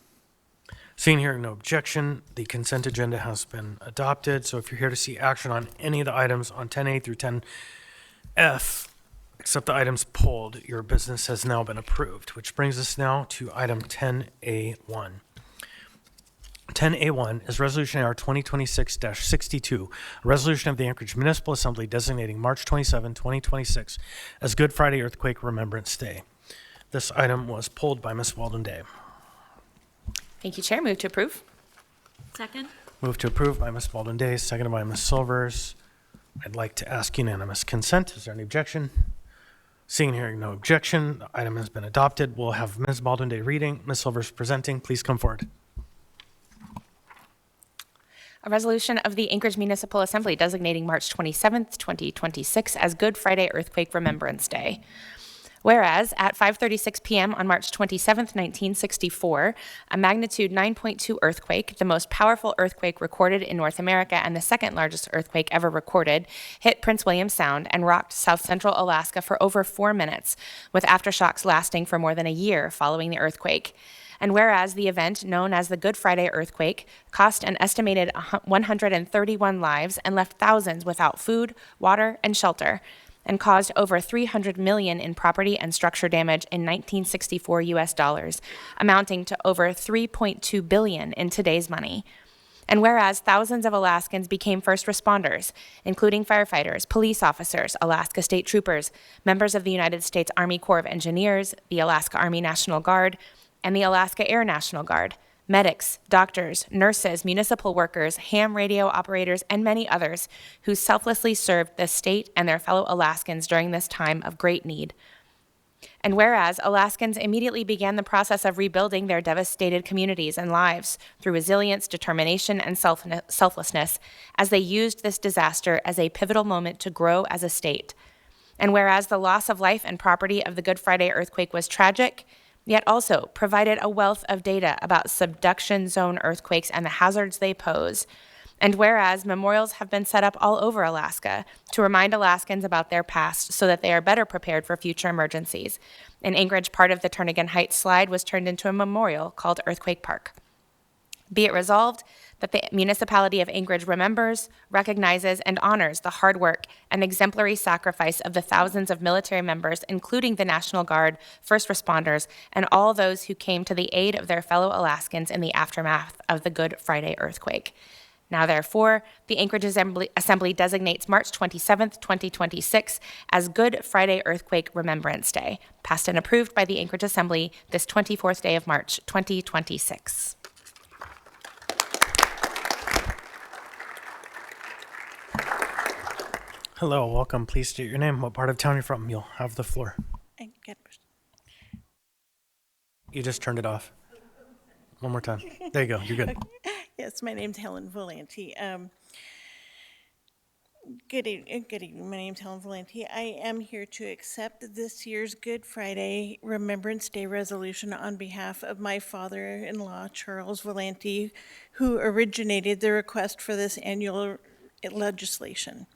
Seeing hearing no objection, the consent agenda has been adopted. So if you're here to see action on any of the items on 10A through 10F, Except the items pulled, your business has now been approved, which brings us now to item 10A1. 10A1 is Resolution AR 2026-62, a resolution of the Anchorage Municipal Assembly designating March 27, 2026 as Good Friday Earthquake Remembrance Day. This item was pulled by Ms. Walden Day. Thank you, Chair. Move to approve. Second. Move to approve by Ms. Walden Day, seconded by Ms. Silvers. I'd like to ask unanimous consent. Is there any objection? Seeing and hearing no objection, the item has been adopted. We'll have Ms. Walden Day reading, Ms. Silvers presenting. Please come forward. A resolution of the Anchorage Municipal Assembly designating March 27th, 2026 as Good Friday Earthquake Remembrance Day. Whereas at 5:36 p.m. on March 27th, 1964, a magnitude 9.2 earthquake, the most powerful earthquake recorded in North America and the second largest earthquake ever recorded, hit Prince William Sound and rocked south central Alaska for over 4 minutes, with aftershocks lasting for more than a year following the earthquake. And whereas the event, known as the Good Friday earthquake, cost an estimated 131 lives and left thousands without food, water, and shelter, and caused over $300 million in property and structure damage in 1964 US dollars, amounting to over $3.2 billion in today's money. And whereas thousands of Alaskans became first responders, including firefighters, police officers, Alaska State Troopers, members of the United States Army Corps of Engineers, the Alaska Army National Guard, and the Alaska Air National Guard, medics, doctors, nurses, municipal workers, ham radio operators, and many others who selflessly served the state and their fellow Alaskans during this time of great need. And whereas Alaskans immediately began the process of rebuilding their devastated communities and lives through resilience, determination, and selflessness as they used this disaster as a pivotal moment to grow as a state. And whereas the loss of life and property of the Good Friday earthquake was tragic, yet also provided a wealth of data about subduction zone earthquakes and the hazards they pose. And whereas memorials have been set up all over Alaska to remind Alaskans about their past so that they are better prepared for future emergencies. In Anchorage, part of the Turnagain Heights slide was turned into a memorial called Earthquake Park. Be it resolved that the municipality of Anchorage remembers, recognizes, and honors the hard work and exemplary sacrifice of the thousands of military members, including the National Guard, first responders, and all those who came to the aid of their fellow Alaskans in the aftermath of the Good Friday earthquake. Now, therefore, the Anchorage Assembly designates March 27th, 2026 as Good Friday Earthquake Remembrance Day, passed and approved by the Anchorage Assembly this 24th day of March, 2026. Hello, welcome. Please state your name, what part of town you're from. You'll have the floor. You just turned it off. One more time. There you go. You're good. Yes, my name's Helen Volante. Good evening. My name's Helen Volante. I am here to accept this year's Good Friday Remembrance Day resolution on behalf of my father-in-law, Charles Volante, who originated the request for this annual legislation.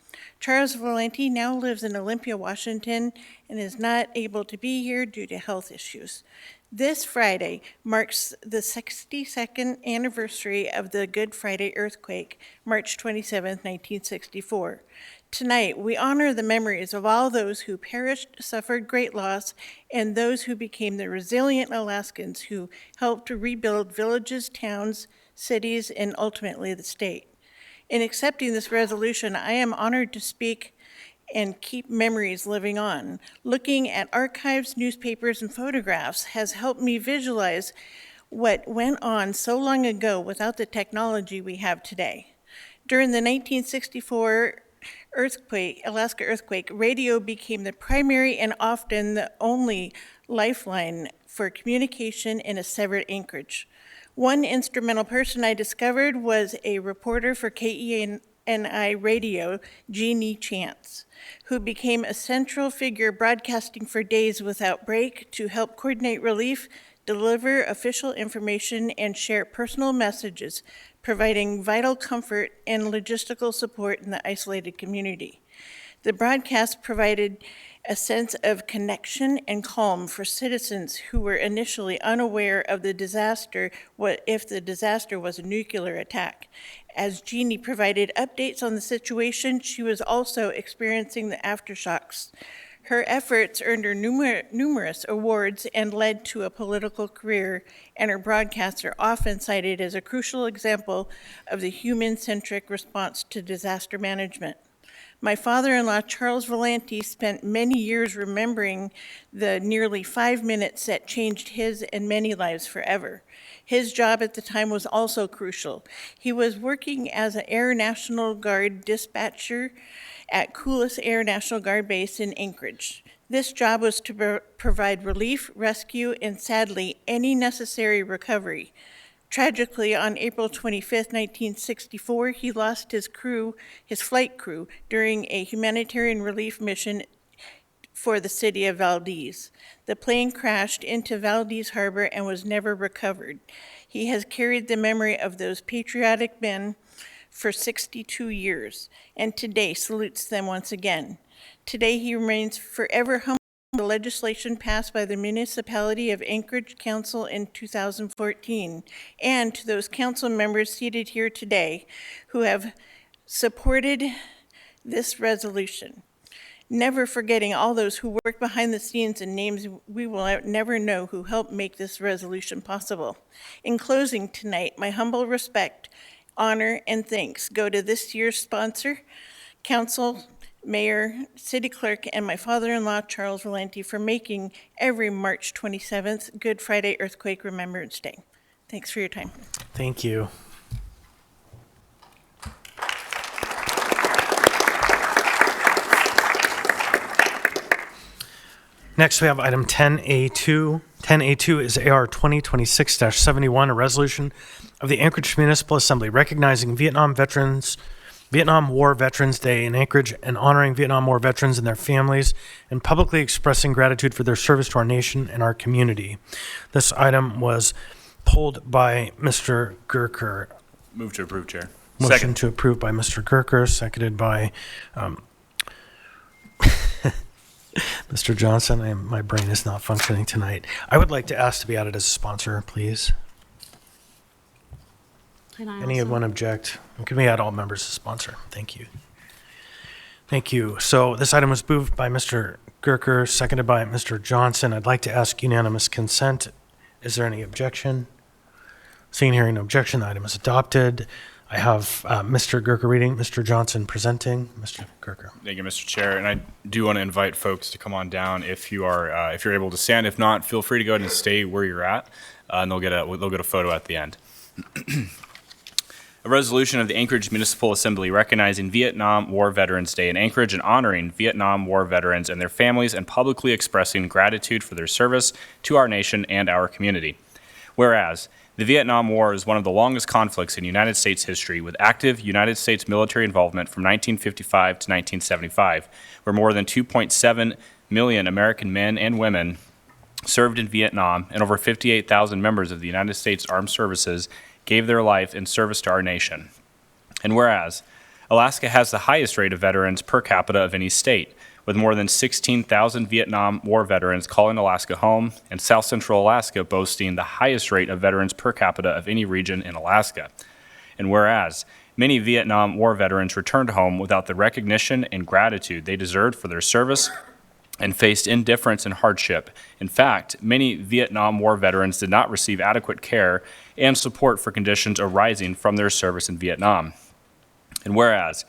Charles Volante now lives in Olympia, Washington, and is not able to be here due to health issues. This Friday marks the 62nd anniversary of the Good Friday earthquake, March 27, 1964. Tonight, we honor the memories of all those who perished, suffered great loss, and those who became the resilient Alaskans who helped to rebuild villages, towns, cities, and ultimately the state. In accepting this resolution, I am honored to speak and keep memories living on. Looking at archives, newspapers, and photographs has helped me visualize what went on so long ago without the technology we have today. During the 1964 Alaska earthquake, radio became the primary and often the only lifeline for communication in a severed Anchorage. One instrumental person I discovered was a reporter for KENI Radio, Jeannie Chance, who became a central figure broadcasting for days without break to help coordinate relief, deliver official information, and share personal messages, providing vital comfort and logistical support in the isolated community. The broadcast provided a sense of connection and calm for citizens who were initially unaware of the disaster, what if the disaster was a nuclear attack. As Jeannie provided updates on the situation, she was also experiencing the aftershocks. Her efforts earned her numerous awards and led to a political career, and her broadcasts are often cited as a crucial example of the human-centric response to disaster management. My father-in-law, Charles Valenti, spent many years remembering the nearly 5 minutes that changed his and many lives forever. His job at the time was also crucial. He was working as an Air National Guard dispatcher at Coolis Air National Guard Base in Anchorage. This job was to provide relief, rescue, and sadly, any necessary recovery. Tragically, on April 25, 1964, he lost his flight crew, during a humanitarian relief mission for the city of Valdez. The plane crashed into Valdez Harbor and was never recovered. He has carried the memory of those patriotic men for 62 years, and today salutes them once again. Today he remains forever humble. The legislation passed by the Municipality of Anchorage Council in 2014, and to those council members seated here today who have supported this resolution. Never forgetting all those who work behind the scenes and names we will never know who helped make this resolution possible. In closing tonight, my humble respect, honor, and thanks go to this year's sponsor, Council, Mayor, City Clerk, and my father-in-law, Charles Valenti, for making every March 27th Good Friday Earthquake Remembrance Day. Thanks for your time. Thank you. Next, we have item 10A2. 10A2 is AR 2026-71, a resolution of the Anchorage Municipal Assembly recognizing Vietnam War Veterans Day in Anchorage and honoring Vietnam War veterans and their families and publicly expressing gratitude for their service to our nation and our community. This item was pulled by Mr. Gerker. Move to approve, Chair. Motion to approve by Mr. Gerker, seconded by Mr. Johnson. My brain is not functioning tonight. I would like to ask to be added as a sponsor, please. Anyone object? Can we add all members as sponsor? Thank you. Thank you. So this item was moved by Mr. Gerker, seconded by Mr. Johnson. I'd like to ask unanimous consent. Is there any objection? Seeing hearing no objection, the item is adopted. I have Mr. Gerker reading, Mr. Johnson presenting. Mr. Gerker. Thank you, Mr. Chair. And I do want to invite folks to come on down if you are, if you're able to stand. If not, feel free to go ahead and stay where you're at, and they'll get a photo at the end. A resolution of the Anchorage Municipal Assembly recognizing Vietnam War Veterans Day in Anchorage and honoring Vietnam War veterans and their families and publicly expressing gratitude for their service to our nation and our community. Whereas, the Vietnam War is one of the longest conflicts in United States history, with active United States military involvement from 1955 to 1975, where more than 2.7 million American men and women served in Vietnam, and over 58,000 members of the United States Armed Services gave their life in service to our nation. And whereas, Alaska has the highest rate of veterans per capita of any state, with more than 16,000 Vietnam War veterans calling Alaska home, and South Central Alaska boasting the highest rate of veterans per capita of any region in Alaska. And whereas, many Vietnam War veterans returned home without the recognition and gratitude they deserved for their service and faced indifference and hardship. In fact, many Vietnam War veterans did not receive adequate care and support for conditions arising from their service in Vietnam. And whereas,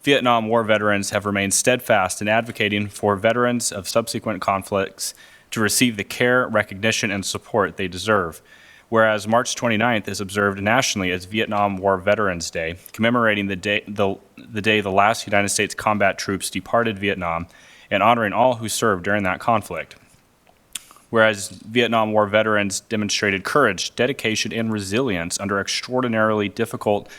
Vietnam War veterans have remained steadfast in advocating for veterans of subsequent conflicts to receive the care, recognition, and support they deserve. Whereas March 29th is observed nationally as Vietnam War Veterans Day, commemorating the day the last United States combat troops departed Vietnam and honoring all who served during that conflict. Whereas Vietnam War veterans demonstrated courage, dedication, and resilience under extraordinarily difficult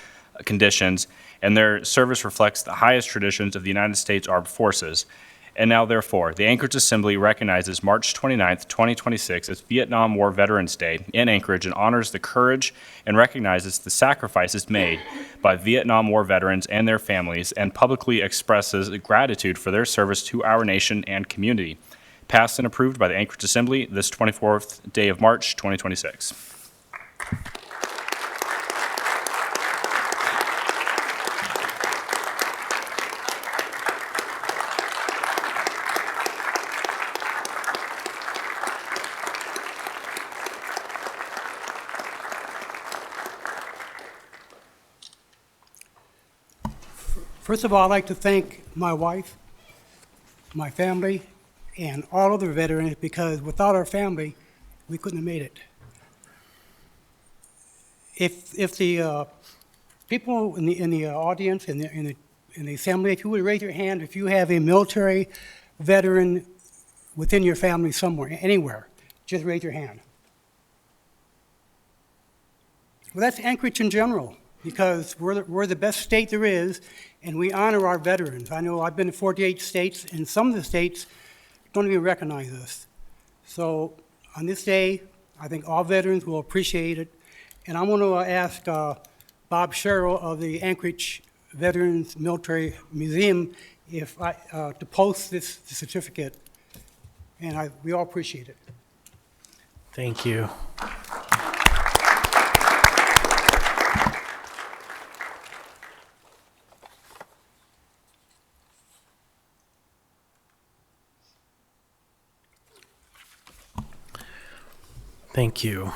conditions, and their service reflects the highest traditions of the United States Armed Forces. And now, therefore, the Anchorage Assembly recognizes March 29th, 2026 as Vietnam War Veterans Day in Anchorage and honors the courage and recognizes the sacrifices made by Vietnam War veterans and their families and publicly expresses gratitude for their service to our nation and community. Passed and approved by the Anchorage Assembly this 24th day of March, 2026. First of all, I'd like to thank my wife, my family, and all other veterans, because without our family, we couldn't have made it. If the people in the audience, in the assembly, if you would raise your hand, if you have a military veteran within your family somewhere, anywhere, just raise your hand. Well, that's Anchorage in general, because we're the best state there is, and we honor our veterans. I know I've been to 48 states, and some of the states don't even recognize us. So on this day, I think all veterans will appreciate it. And I want to ask Bob Sherrill of the Anchorage Veterans Military Museum to post this certificate, and we all appreciate it. Thank you. Thank you.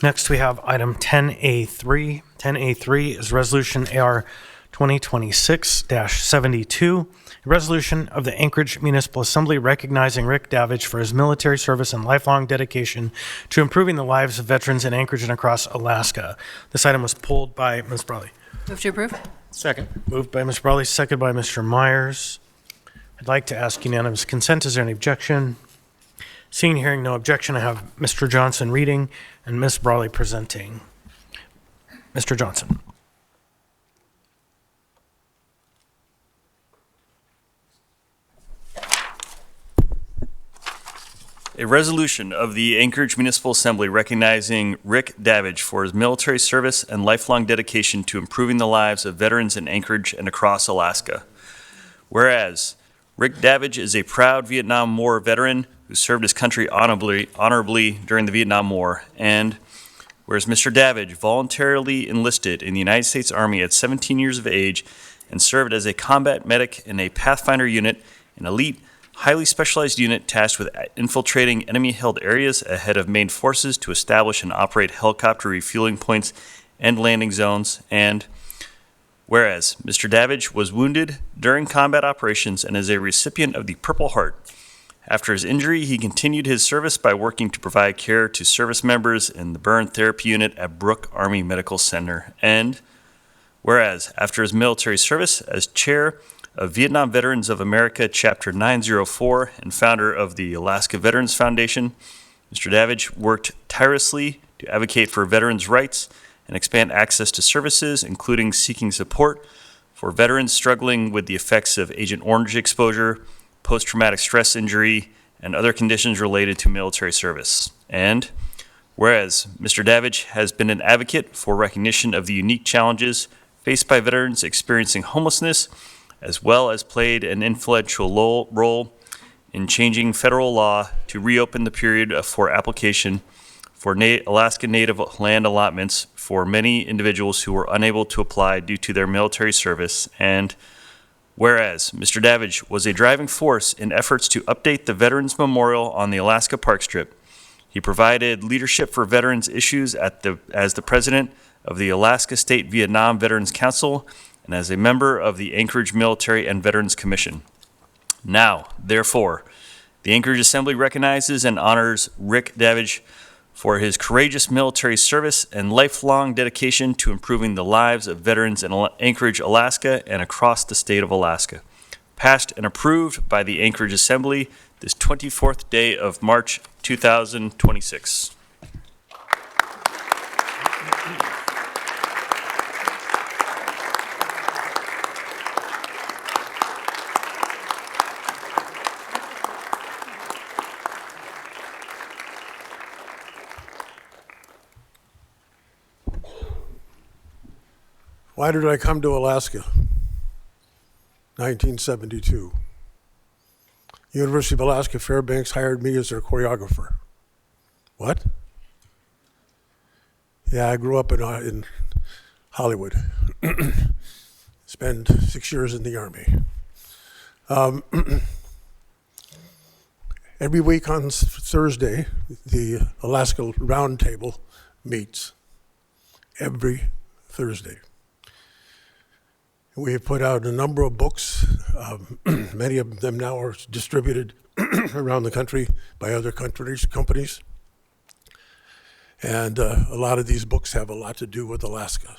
Next, we have item 10A3. 10A3 is Resolution AR 2026-72, a resolution of the Anchorage Municipal Assembly recognizing Rick Davidge for his military service and lifelong dedication to improving the lives of veterans in Anchorage and across Alaska. This item was pulled by Ms. Brawley. Move to approve. Second. Moved by Ms. Brawley, seconded by Mr. Myers. I'd like to ask unanimous consent. Is there any objection? Seeing and hearing no objection, I have Mr. Johnson reading and Ms. Brawley presenting. Mr. Johnson. A resolution of the Anchorage Municipal Assembly recognizing Rick Davidge for his military service and lifelong dedication to improving the lives of veterans in Anchorage and across Alaska. Whereas Rick Davidge is a proud Vietnam War veteran who served his country honorably during the Vietnam War, and whereas Mr. Davidge voluntarily enlisted in the United States Army at 17 years of age and served as a combat medic in a Pathfinder unit, an elite, highly specialized unit tasked with infiltrating enemy-held areas ahead of main forces to establish and operate helicopter refueling points and landing zones, and whereas Mr. Davidge was wounded during combat operations and is a recipient of the Purple Heart. After his injury, he continued his service by working to provide care to service members in the burn therapy unit at Brooke Army Medical Center. And whereas after his military service as chair of Vietnam Veterans of America, Chapter 904, and founder of the Alaska Veterans Foundation, Mr. Davidge worked tirelessly to advocate for veterans' rights and expand access to services, including seeking support for veterans struggling with the effects of Agent Orange exposure, post-traumatic stress injury, and other conditions related to military service. And whereas Mr. Davidge has been an advocate for recognition of the unique challenges faced by veterans experiencing homelessness, as well as played an influential role in changing federal law to reopen the period for application for Alaska Native land allotments for many individuals who were unable to apply due to their military service. And whereas Mr. Davidge was a driving force in efforts to update the Veterans Memorial on the Alaska Park Strip, he provided leadership for veterans issues as the president of the Alaska State Vietnam Veterans Council and as a member of the Anchorage Military and Veterans Commission. Now, therefore, the Anchorage Assembly recognizes and honors Rick Davidge for his courageous military service and lifelong dedication to improving the lives of veterans in Anchorage, Alaska, and across the state of Alaska. Passed and approved by the Anchorage Assembly this 24th day of March 2026. Why did I come to Alaska? 1972. University of Alaska Fairbanks hired me as their choreographer. What? Yeah, I grew up in Hollywood. Spent 6 years in the Army. Every week on Thursday, the Alaska Roundtable meets. Every Thursday. We have put out a number of books. Many of them now are distributed around the country by other companies. And a lot of these books have a lot to do with Alaska.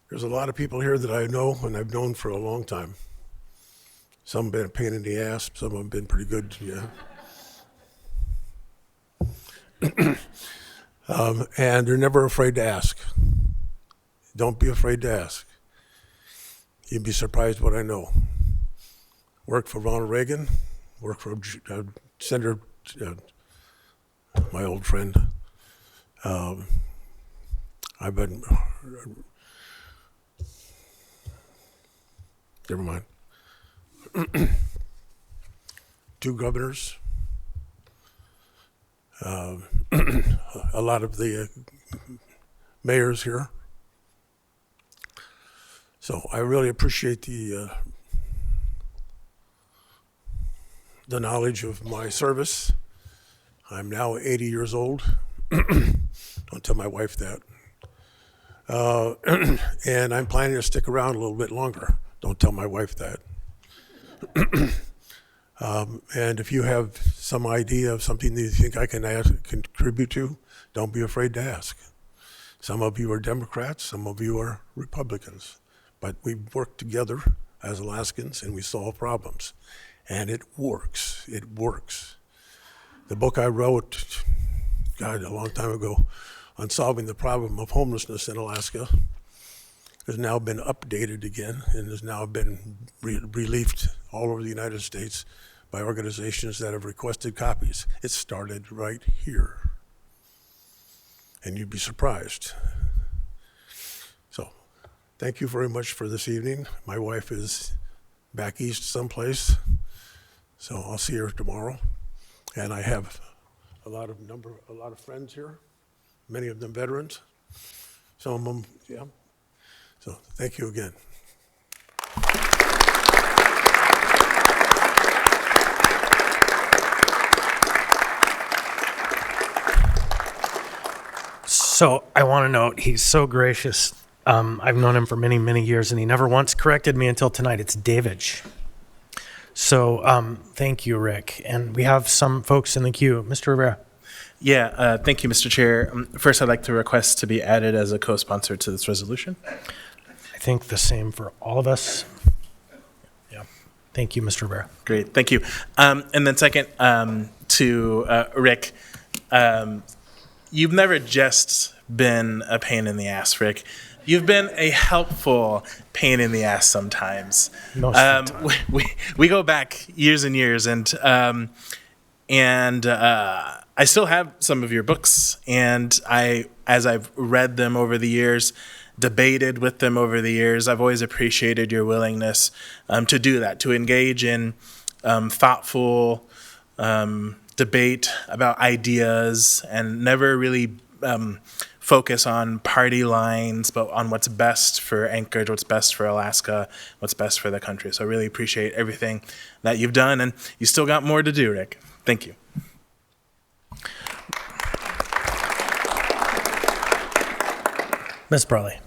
There's a lot of people here that I know and I've known for a long time. Some have been a pain in the ass, some have been pretty good, yeah. And they're never afraid to ask. Don't be afraid to ask. You'd be surprised what I know. Worked for Ronald Reagan, worked for Senator, my old friend. I've been, never mind. 2 governors. A lot of the mayors here. So I really appreciate the knowledge of my service. I'm now 80 years old. Don't tell my wife that. And I'm planning to stick around a little bit longer. Don't tell my wife that. And if you have some idea of something that you think I can contribute to, don't be afraid to ask. Some of you are Democrats, some of you are Republicans, but we work together as Alaskans and we solve problems. And it works, it works. The book I wrote, God, a long time ago, on solving the problem of homelessness in Alaska has now been updated again and has now been released all over the United States by organizations that have requested copies. It started right here. And you'd be surprised. So, thank you very much for this evening. My wife is back east someplace, so I'll see her tomorrow. And I have a lot of friends here, many of them veterans, some of them, yeah. So, thank you again. So I want to note, he's so gracious. I've known him for many, many years, and he never once corrected me until tonight. It's Davidge. So thank you, Rick. And we have some folks in the queue. Mr. Rivera. Yeah, thank you, Mr. Chair. First, I'd like to request to be added as a co-sponsor to this resolution. I think the same for all of us. Yeah. Thank you, Mr. Rivera. Great, thank you. And then second, to Rick, you've never just been a pain in the ass, Rick. You've been a helpful pain in the ass sometimes. Most of the time. We go back years and years, and I still have some of your books, and as I've read them over the years, debated with them over the years, I've always appreciated your willingness to do that, to engage in thoughtful debate about ideas and never really focus on party lines, but on what's best for Anchorage, what's best for Alaska, what's best for the country. So I really appreciate everything that you've done, and you still got more to do, Rick. Thank you. Ms. Brawley.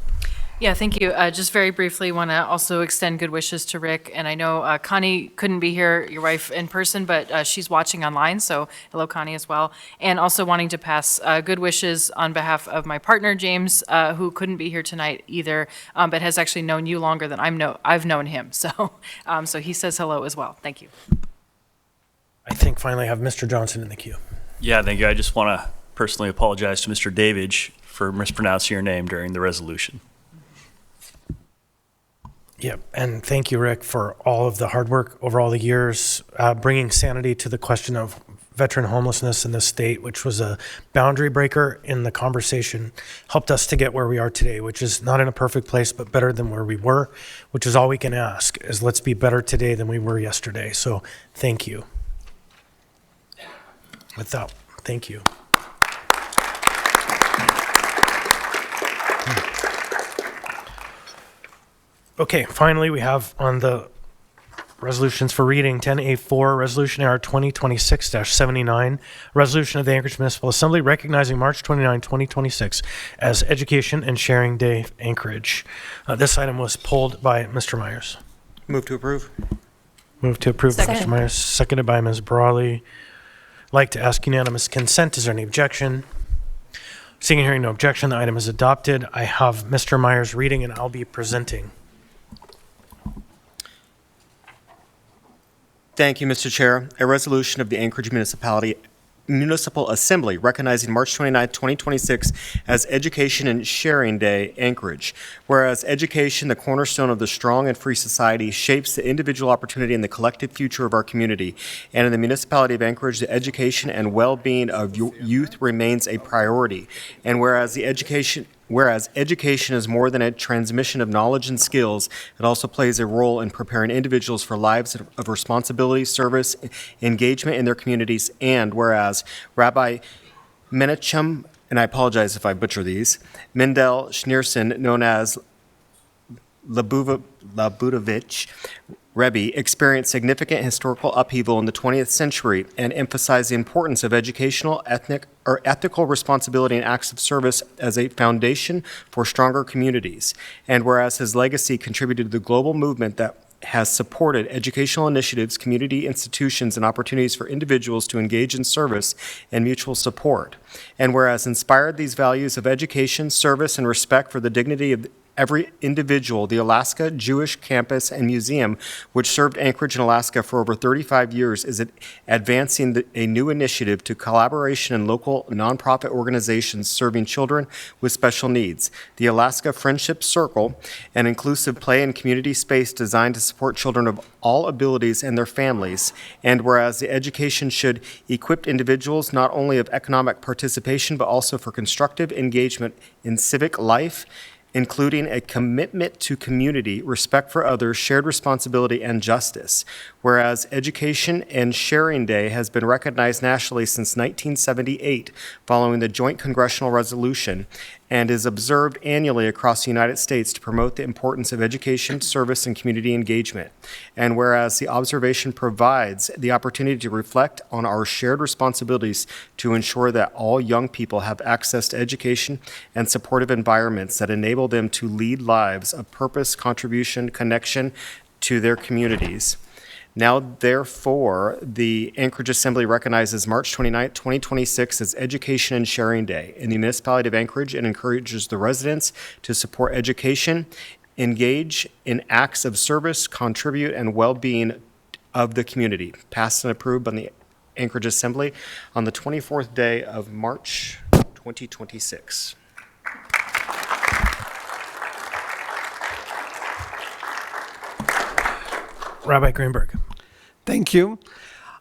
Yeah, thank you. Just very briefly, want to also extend good wishes to Rick. And I know Connie couldn't be here, your wife, in person, but she's watching online. So hello, Connie, as well. And also wanting to pass good wishes on behalf of my partner, James, who couldn't be here tonight either, but has actually known you longer than I've known him. So, so he says hello as well. Thank you. I think finally I have Mr. Johnson in the queue. Yeah, thank you. I just want to personally apologize to Mr. Davidge for mispronouncing your name during the resolution. Yeah, and thank you, Rick, for all of the hard work over all the years, bringing sanity to the question of veteran homelessness in this state, which was a boundary breaker in the conversation, helped us to get where we are today, which is not in a perfect place, but better than where we were, which is all we can ask, is let's be better today than we were yesterday. So thank you. With that, thank you. Okay, finally, we have on the Resolutions for reading 10A4, Resolution AR 2026-79, Resolution of the Anchorage Municipal Assembly recognizing March 29, 2026 as Education and Sharing Day Anchorage. This item was pulled by Mr. Myers. Move to approve. Move to approve by Second. Mr. Myers, seconded by Ms. Brawley. Like to ask unanimous consent. Is there any objection? Seeing and hearing no objection, the item is adopted. I have Mr. Myers reading and I'll be presenting. Thank you, Mr. Chair. A resolution of the Anchorage Municipal Assembly recognizing March 29, 2026 as Education and Sharing Day, Anchorage. Whereas education, the cornerstone of the strong and free society, shapes the individual opportunity and the collective future of our community. And in the municipality of Anchorage, the education and well-being of youth remains a priority. And whereas education is more than a transmission of knowledge and skills, it also plays a role in preparing individuals for lives of responsibility, service, engagement in their communities. And whereas Rabbi Menachem, and I apologize if I butcher these, Mendel Schneerson, known as Labudovich Rebbe, experienced significant historical upheaval in the 20th century and emphasized the importance of educational, ethical responsibility and acts of service as a foundation for stronger communities. And whereas his legacy contributed to the global movement that has supported educational initiatives, community institutions, and opportunities for individuals to engage in service and mutual support. And whereas inspired these values of education, service, and respect for the dignity of every individual, the Alaska Jewish Campus and Museum, which served Anchorage and Alaska for over 35 years, is advancing a new initiative to collaboration in local nonprofit organizations serving children with special needs. The Alaska Friendship Circle, an inclusive play and community space designed to support children of all abilities and their families. And whereas the education should equip individuals not only of economic participation, but also for constructive engagement in civic life, including a commitment to community, respect for others, shared responsibility, and justice. Whereas Education and Sharing Day has been recognized nationally since 1978, following the joint congressional resolution, and is observed annually across the United States to promote the importance of education, service, and community engagement. And whereas the observation provides the opportunity to reflect on our shared responsibilities to ensure that all young people have access to education and supportive environments that enable them to lead lives of purpose, contribution, connection to their communities. Now, therefore, the Anchorage Assembly recognizes March 29, 2026 as Education and Sharing Day in the municipality of Anchorage and encourages the residents to support education, engage in acts of service, contribute, and well-being of the community. Passed and approved by the Anchorage Assembly on the 24th day of March 2026. Rabbi Greenberg. Thank you.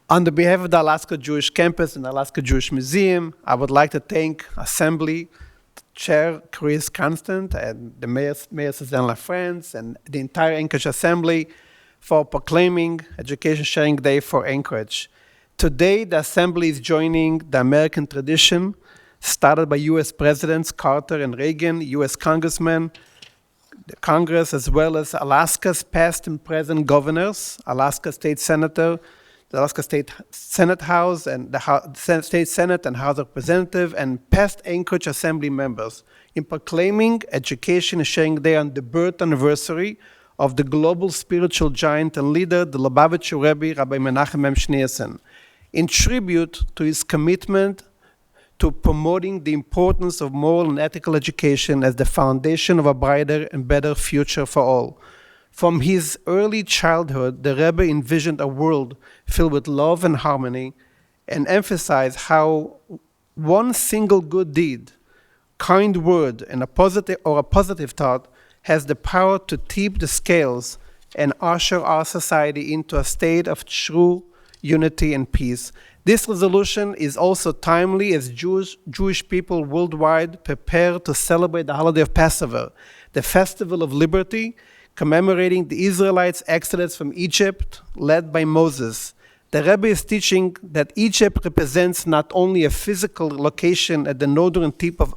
On the behalf of the Alaska Jewish Campus and the Alaska Jewish Museum, I would like to thank Assembly Chair Chris Constant and the Mayor Suzanne LaFrance and the entire Anchorage Assembly for proclaiming Education Sharing Day for Anchorage. Today, the Assembly is joining the American tradition started by U.S. Presidents Carter and Reagan, U.S. Congressmen, the Congress, as well as Alaska's past and present governors, Alaska State Senator, the Alaska State Senate House, and the State Senate and House of Representatives, and past Anchorage Assembly members in proclaiming Education and Sharing Day on the birth anniversary of the global spiritual giant and leader, the Lubavitcher Rebbe, Rabbi Menachem M. Schneerson, in tribute to his commitment to promoting the importance of moral and ethical education as the foundation of a brighter and better future for all. From his early childhood, the Rebbe envisioned a world filled with love and harmony and emphasized how one single good deed, kind word, and a positive thought has the power to tip the scales and usher our society into a state of true unity and peace. This resolution is also timely as Jewish people worldwide prepare to celebrate the holiday of Passover, the festival of liberty, commemorating the Israelites' exodus from Egypt, led by Moses. The Rebbe is teaching that Egypt represents not only a physical location at the northern tip of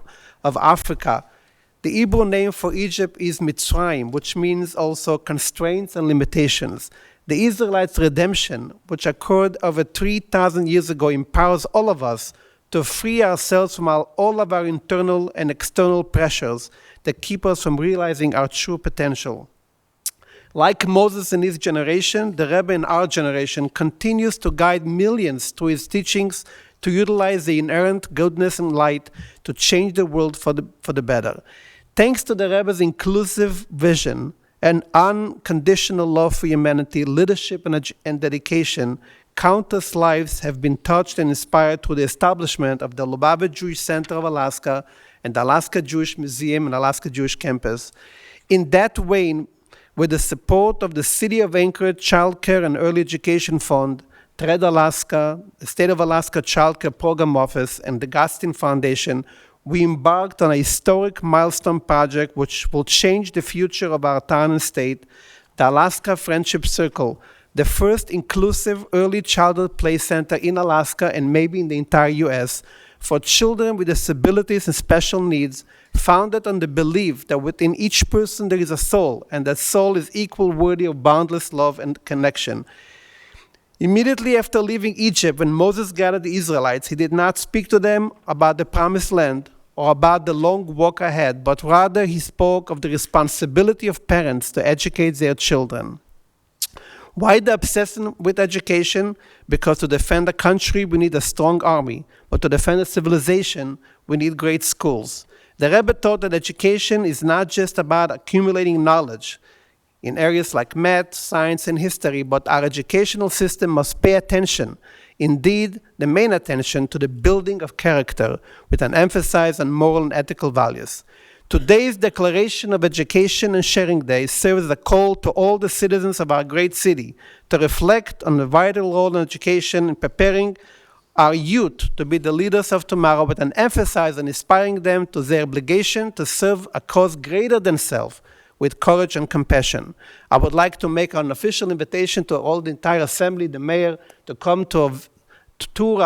Africa. The Hebrew name for Egypt is Mitzrayim, which means also constraints and limitations. The Israelites' redemption, which occurred over 3,000 years ago, empowers all of us to free ourselves from all of our internal and external pressures that keep us from realizing our true potential. Like Moses in his generation, the Rebbe in our generation continues to guide millions through his teachings to utilize the inherent goodness and light to change the world for the better. Thanks to the Rebbe's inclusive vision and unconditional love for humanity, leadership, and dedication, countless lives have been touched and inspired through the establishment of the Lubavitch Jewish Center of Alaska and the Alaska Jewish Museum and Alaska Jewish Campus. In that way, with the support of the City of Anchorage Child Care and Early Education Fund, TRED Alaska, the State of Alaska Child Care Program Office, and the Gaston Foundation, we embarked on a historic milestone project which will change the future of our town and state, the Alaska Friendship Circle, the first inclusive early childhood play center in Alaska and maybe in the entire U.S. for children with disabilities and special needs, founded on the belief that within each person there is a soul, and that soul is equal worthy of boundless love and connection. Immediately after leaving Egypt, when Moses gathered the Israelites, he did not speak to them about the promised land or about the long walk ahead, but rather he spoke of the responsibility of parents to educate their children. Why the obsession with education? Because to defend a country, we need a strong army, but to defend a civilization, we need great schools. The Rebbe taught that education is not just about accumulating knowledge in areas like math, science, and history, but our educational system must pay attention, indeed, the main attention to the building of character, with an emphasis on moral and ethical values. Today's Declaration of Education and Sharing Day serves as a call to all the citizens of our great city to reflect on the vital role in education in preparing our youth to be the leaders of tomorrow, with an emphasis on inspiring them to their obligation to serve a cause greater than self, with courage and compassion. I would like to make an official invitation to all the entire assembly, the mayor, to come to tour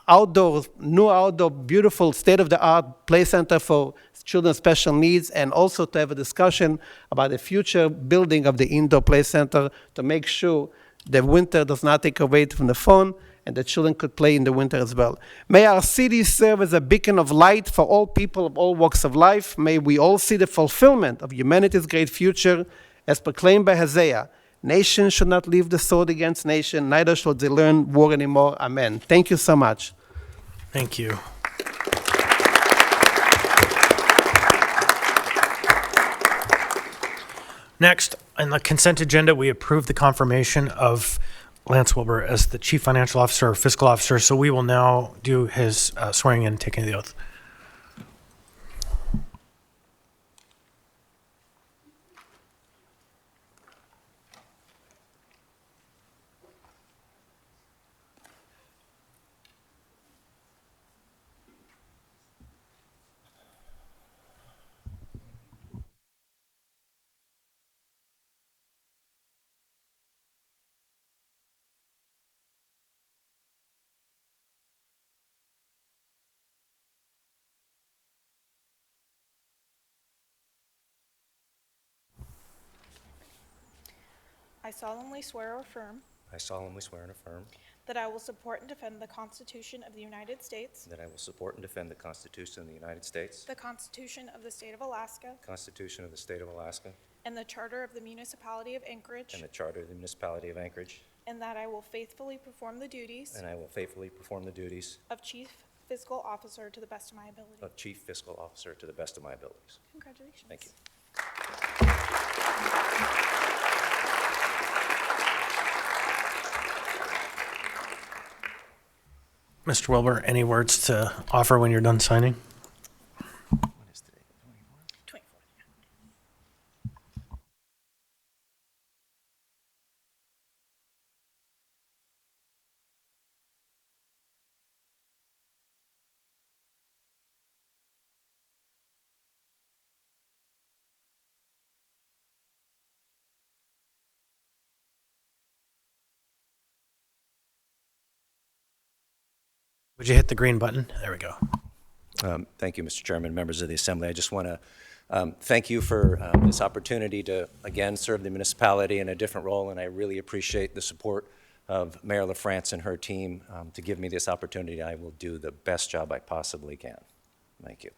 our new outdoor, beautiful, state-of-the-art play center for children with special needs, and also to have a discussion about the future building of the indoor play center to make sure the winter does not take away from the fun, and the children could play in the winter as well. May our city serve as a beacon of light for all people of all walks of life. May we all see the fulfillment of humanity's great future, as proclaimed by Hosea. Nation should not leave the sword against nation, neither should they learn war anymore. Amen. Thank you so much. Thank you. Next, on the consent agenda, we approve the confirmation of Lance Wilbur as the Chief Financial Officer or Fiscal Officer. So we will now do his swearing in and taking the oath. I solemnly swear or affirm I solemnly swear and affirm that I will support and defend the Constitution of the United States, that I will support and defend the Constitution of the United States, the Constitution of the State of Alaska, the Constitution of the State of Alaska, and the Charter of the Municipality of Anchorage, and the Charter of the Municipality of Anchorage, and that I will faithfully perform the duties and I will faithfully perform the duties of Chief Fiscal Officer to the best of my ability. of Chief Fiscal Officer to the best of my abilities. Congratulations. Thank you. Mr. Wilbur, any words to offer when you're done signing? Would you hit the green button? There we go. Thank you, Mr. Chairman, members of the Assembly. I just want to Thank you for this opportunity to, again, serve the municipality in a different role, and I really appreciate the support of Mayor LaFrance and her team to give me this opportunity. I will do the best job I possibly can. Thank you.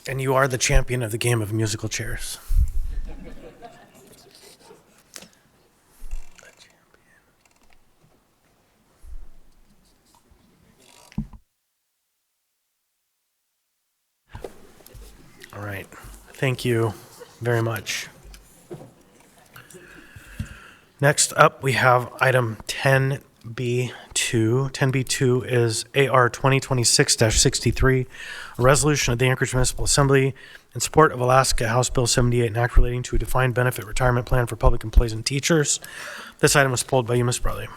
And you are the champion of the game of musical chairs. All right. Thank you very much. Next up, we have item 10B2. 10B2 is AR 2026-63, a resolution of the Anchorage Municipal Assembly in support of Alaska House Bill 78, an act relating to a defined benefit retirement plan for public employees and teachers. This item was pulled by you, Ms. Bradley.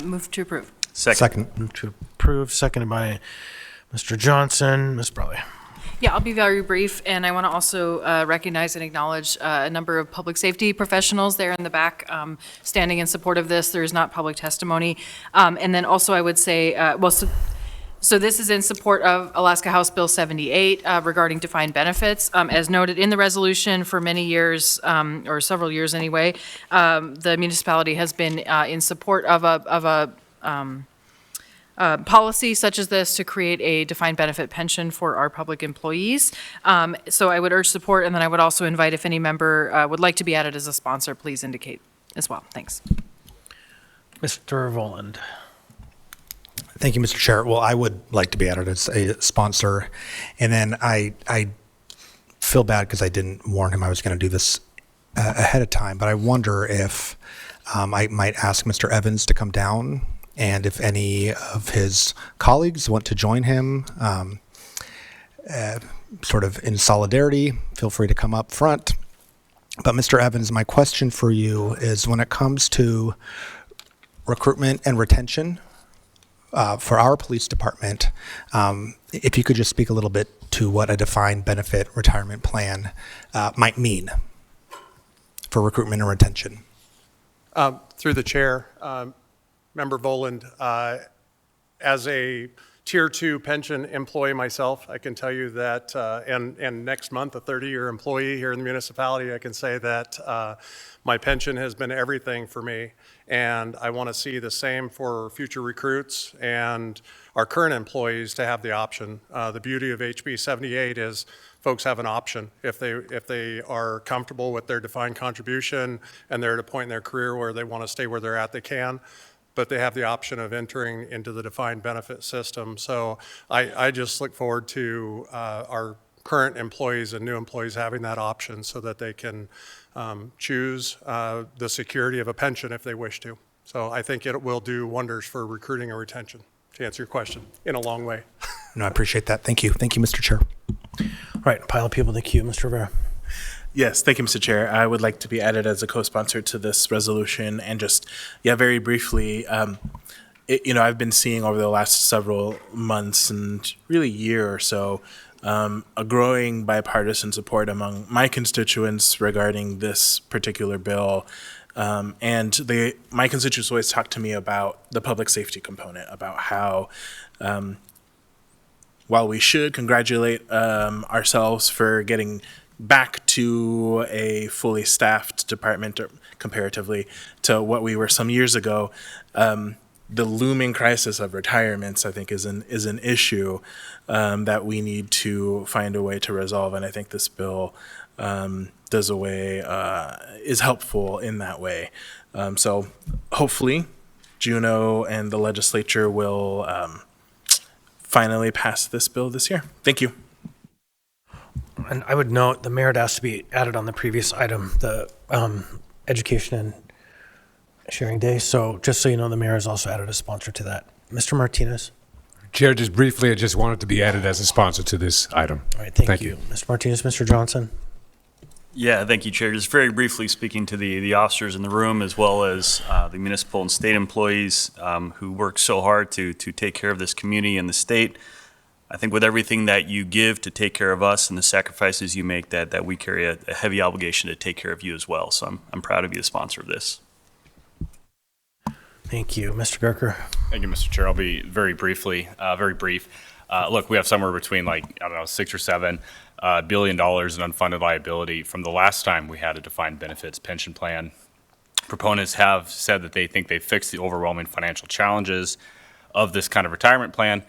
Move to approve. Second. Move to approve, seconded by Mr. Johnson. Ms. Bradley. Yeah, I'll be very brief, and I want to also recognize and acknowledge a number of public safety professionals there in the back standing in support of this. There is not public testimony. And then also I would say, so this is in support of Alaska House Bill 78 regarding defined benefits. As noted in the resolution, for many years, or several years anyway, the municipality has been in support of a policy such as this to create a defined benefit pension for our public employees. So I would urge support, and then I would also invite if any member would like to be added as a sponsor, please indicate as well. Thanks. Mr. Voland. Thank you, Mr. Chair. Well, I would like to be added as a sponsor. And then I feel bad because I didn't warn him I was going to do this ahead of time, but I wonder if I might ask Mr. Evans to come down, and if any of his colleagues want to join him sort of in solidarity, feel free to come up front. But Mr. Evans, my question for you is, when it comes to recruitment and retention for our police department, if you could just speak a little bit to what a defined benefit retirement plan might mean for recruitment and retention. Through the chair, Member Voland, as a Tier 2 pension employee myself, I can tell you that, and next month, a 30-year employee here in the municipality, I can say that my pension has been everything for me, and I want to see the same for future recruits and our current employees to have the option. The beauty of HB 78 is folks have an option. If they are comfortable with their defined contribution and they're at a point in their career where they want to stay where they're at, they can. But they have the option of entering into the defined benefit system. So I just look forward to our current employees and new employees having that option so that they can choose the security of a pension if they wish to. So I think it will do wonders for recruiting and retention, to answer your question in a long way. No, I appreciate that. Thank you. Thank you, Mr. Chair. All right, pile of people in the queue. Mr. Rivera. Yes, thank you, Mr. Chair. I would like to be added as a co-sponsor to this resolution, and just, very briefly, I've been seeing over the last several months and really year or so a growing bipartisan support among my constituents regarding this particular bill. And my constituents always talk to me about the public safety component, about how while we should congratulate ourselves for getting back to a fully staffed department comparatively to what we were some years ago, the looming crisis of retirements, I think, is an issue that we need to find a way to resolve. And I think this bill is helpful in that way. So hopefully Juneau and the legislature will finally pass this bill this year. Thank you. And I would note the merit has to be added on the previous item, the education and sharing day. So just so you know, the mayor has also added a sponsor to that. Mr. Martinez. Chair, just briefly, I just wanted to be added as a sponsor to this item. All right, thank you. Mr. Martinez. Mr. Johnson. Yeah, thank you, Chair. Just very briefly speaking to the officers in the room, as well as the municipal and state employees who work so hard to take care of this community and the state. I think with everything that you give to take care of us and the sacrifices you make, that we carry a heavy obligation to take care of you as well. So I'm proud to be the sponsor of this. Thank you. Mr. Gerker. Thank you, Mr. Chair. I'll be very brief. Look, we have somewhere between like, I don't know, $6 or $7 billion in unfunded liability from the last time we had a defined benefits pension plan. Proponents have said that they think they fixed the overwhelming financial challenges of this kind of retirement plan.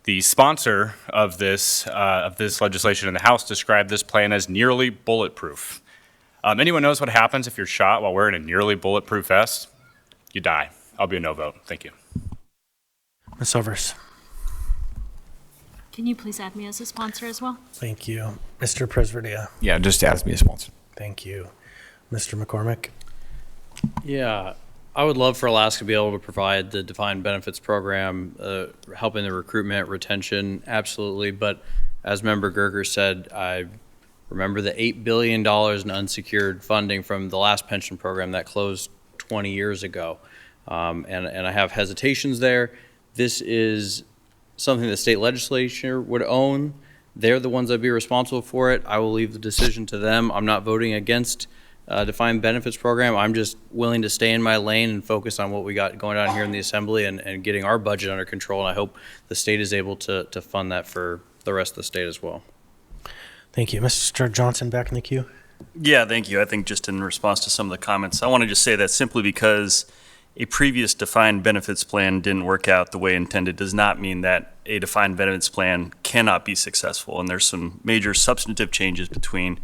The sponsor of this legislation in the House described this plan as nearly bulletproof. Anyone knows what happens if you're shot while wearing a nearly bulletproof vest? You die. I'll be a no vote. Thank you. Ms. Overs. Can you please add me as a sponsor as well? Thank you. Mr. Presverdia. Yeah, just ask me a sponsor. Thank you. Mr. McCormick. Yeah, I would love for Alaska to be able to provide the defined benefits program, helping the recruitment, retention, absolutely. But as Member Gerger said, I remember the $8 billion in unsecured funding from the last pension program that closed 20 years ago. And I have hesitations there. This is something the state legislature would own. They're the ones that'd be responsible for it. I will leave the decision to them. I'm not voting against defined benefits program. I'm just willing to stay in my lane and focus on what we got going on here in the Assembly and getting our budget under control. And I hope the state is able to fund that for the rest of the state as well. Thank you. Mr. Johnson, back in the queue. Yeah, thank you. I think just in response to some of the comments, I want to just say that simply because a previous defined benefits plan didn't work out the way intended does not mean that a defined benefits plan cannot be successful. And there's some major substantive changes between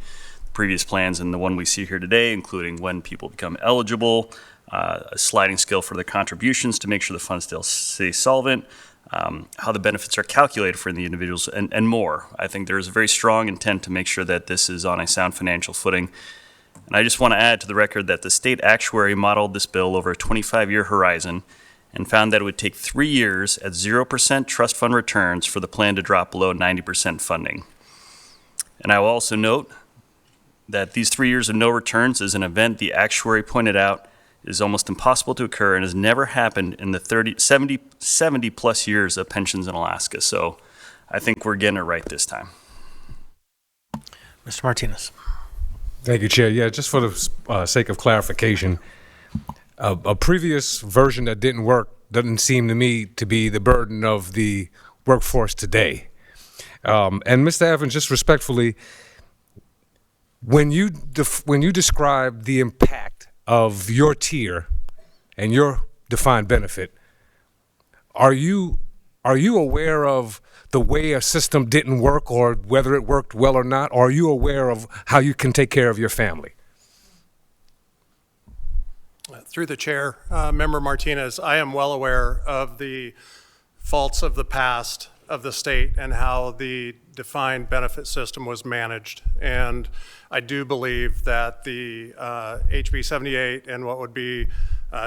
previous plans and the one we see here today, including when people become eligible, a sliding scale for the contributions to make sure the funds still stay solvent, how the benefits are calculated for the individuals, and more. I think there is a very strong intent to make sure that this is on a sound financial footing. And I just want to add to the record that the state actuary modeled this bill over a 25-year horizon and found that it would take 3 years at 0% trust fund returns for the plan to drop below 90% funding. And I will also note that these 3 years of no returns is an event the actuary pointed out is almost impossible to occur and has never happened in the 70 plus years of pensions in Alaska. So I think we're getting it right this time. Mr. Martinez. Thank you, Chair. Yeah, just for the sake of clarification, a previous version that didn't work doesn't seem to me to be the burden of the workforce today. And Mr. Evans, just respectfully, when you describe the impact of your tier and your defined benefit, are you aware of the way a system didn't work or whether it worked well or not? Or are you aware of how you can take care of your family? Through the chair, Member Martinez, I am well aware of the faults of the past of the state and how the defined benefit system was managed. And I do believe that the HB 78 and what would be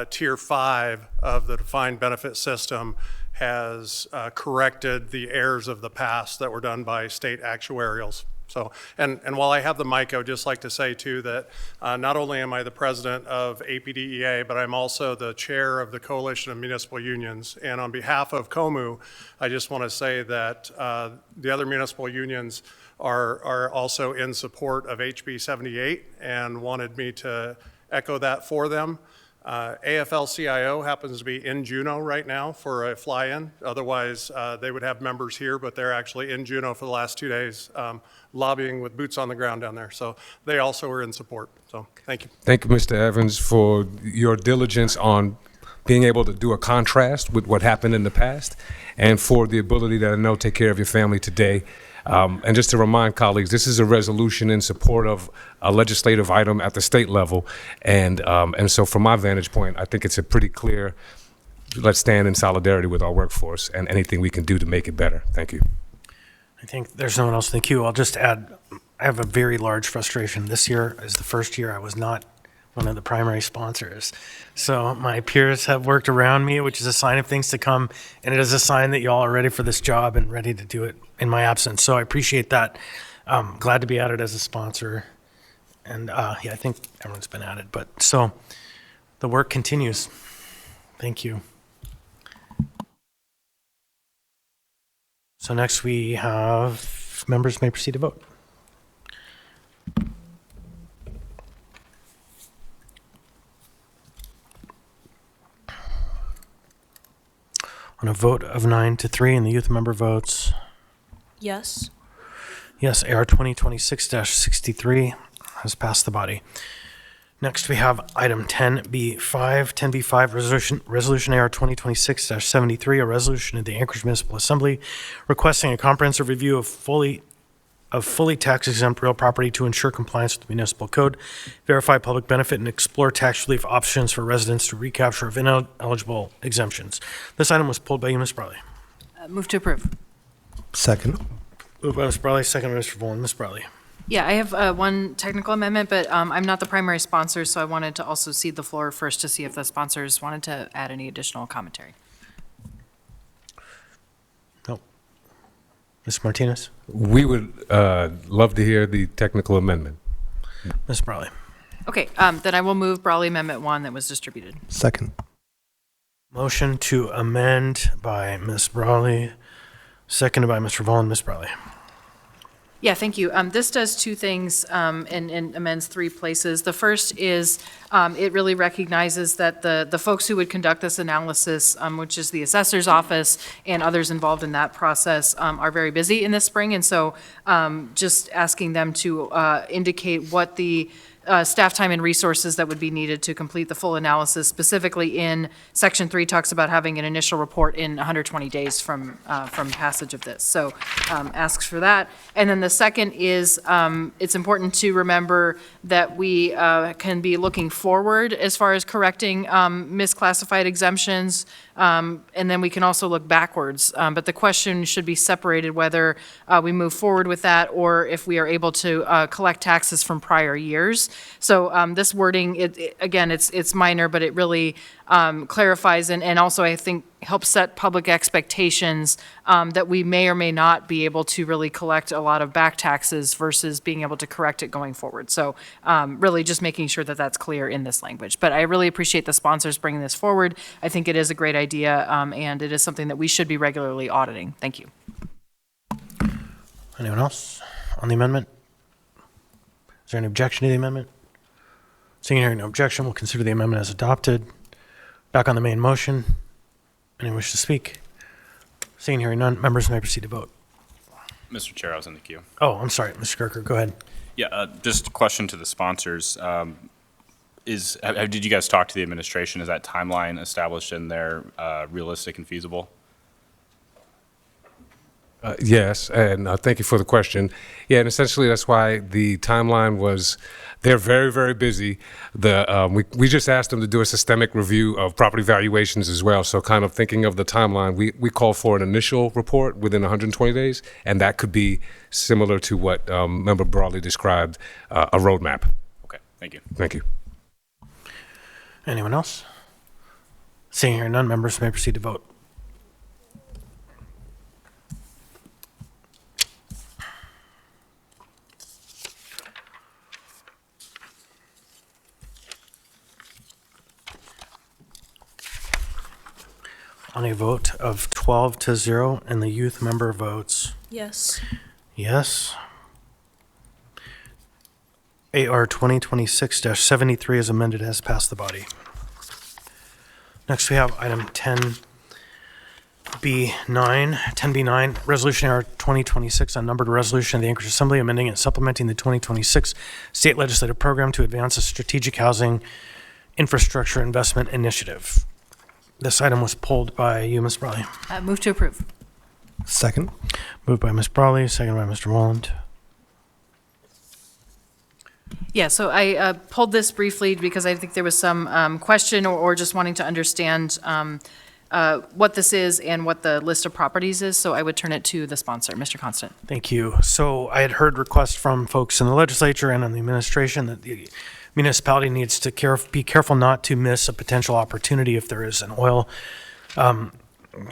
Tier 5 of the defined benefit system has corrected the errors of the past that were done by state actuarials. So, and while I have the mic, I would just like to say too that not only am I the president of APDEA, but I'm also the chair of the Coalition of Municipal Unions. And on behalf of COMU, I just want to say that the other municipal unions are also in support of HB 78 and wanted me to echo that for them. AFL-CIO happens to be in Juneau right now for a fly-in. Otherwise, they would have members here, but they're actually in Juneau for the last 2 days lobbying with boots on the ground down there. So they also are in support. So thank you. Thank you, Mr. Evans, for your diligence on being able to do a contrast with what happened in the past and for the ability to know take care of your family today. And just to remind colleagues, this is a resolution in support of a legislative item at the state level. And so from my vantage point, I think it's a pretty clear, let's stand in solidarity with our workforce and anything we can do to make it better. Thank you. I think there's no one else in the queue. I'll just add, I have a very large frustration. This year is the first year I was not one of the primary sponsors. So my peers have worked around me, which is a sign of things to come. And it is a sign that y'all are ready for this job and ready to do it in my absence. So I appreciate that. Glad to be added as a sponsor. And yeah, I think everyone's been added. But so the work continues. Thank you. So next we have members may proceed to vote. On a vote of 9-3 and the youth member votes Yes. Yes, AR 2026-63 has passed the body. Next, we have item 10B5. 10B5, resolution AR 2026-73, a resolution of the Anchorage Municipal Assembly requesting a comprehensive review of fully tax-exempt real property to ensure compliance with the municipal code, verify public benefit, and explore tax relief options for residents to recapture of ineligible exemptions. This item was pulled by you, Ms. Bradley. Move to approve. Second. Moved by Ms. Bradley, second by Mr. Volin. Ms. Bradley. Yeah, I have one technical amendment, but I'm not the primary sponsor, so I wanted to also cede the floor first to see if the sponsors wanted to add any additional commentary. No. Ms. Martinez. We would love to hear the technical amendment. Ms. Bradley. Okay, then I will move Brawley Amendment 1 that was distributed. Second. Motion to amend by Ms. Brawley, seconded by Mr. Volin. Ms. Brawley. Yeah, thank you. This does two things and amends three places. The first is it really recognizes that the folks who would conduct this analysis, which is the assessor's office and others involved in that process, are very busy in this spring. And so just asking them to indicate what the staff time and resources that would be needed to complete the full analysis. Specifically in Section 3 talks about having an initial report in 120 days from passage of this. So asks for that. And then the second is it's important to remember that we can be looking forward as far as correcting misclassified exemptions. And then we can also look backwards. But the question should be separated whether we move forward with that or if we are able to collect taxes from prior years. So this wording, again, it's minor, but it really clarifies and also I think helps set public expectations that we may or may not be able to really collect a lot of back taxes versus being able to correct it going forward. So really just making sure that that's clear in this language. But I really appreciate the sponsors bringing this forward. I think it is a great idea and it is something that we should be regularly auditing. Thank you. Anyone else on the amendment? Is there any objection to the amendment? Seeing and hearing no objection, we'll consider the amendment as adopted. Back on the main motion. Anyone wish to speak? Seeing and hearing none, members may proceed to vote. Mr. Chair, I was in the queue. Oh, I'm sorry, Mr. Kirker, go ahead. Yeah, just a question to the sponsors. Did you guys talk to the administration? Is that timeline established in there realistic and feasible? Yes, and thank you for the question. Yeah, and essentially that's why the timeline was, they're very, very busy. We just asked them to do a systemic review of property valuations as well. So kind of thinking of the timeline, we call for an initial report within 120 days, and that could be similar to what Member Brawley described, a roadmap. Okay, thank you. Thank you. Anyone else? Seeing and hearing none, members may proceed to vote. On a vote of 12-0 and the youth member votes Yes. yes. AR 2026-73 as amended has passed the body. Next we have item 10B9, resolution AR 2026, unnumbered resolution of the Anchorage Assembly amending and supplementing the 2026 state legislative program to advance a strategic housing infrastructure investment initiative. This item was pulled by you, Ms. Brawley. Move to approve. Second. Moved by Ms. Brawley, second by Mr. Walland. Yeah, so I pulled this briefly because I think there was some question or just wanting to understand what this is and what the list of properties is. So I would turn it to the sponsor, Mr. Constant. Thank you. So I had heard requests from folks in the legislature and in the administration that the municipality needs to be careful not to miss a potential opportunity if there is an oil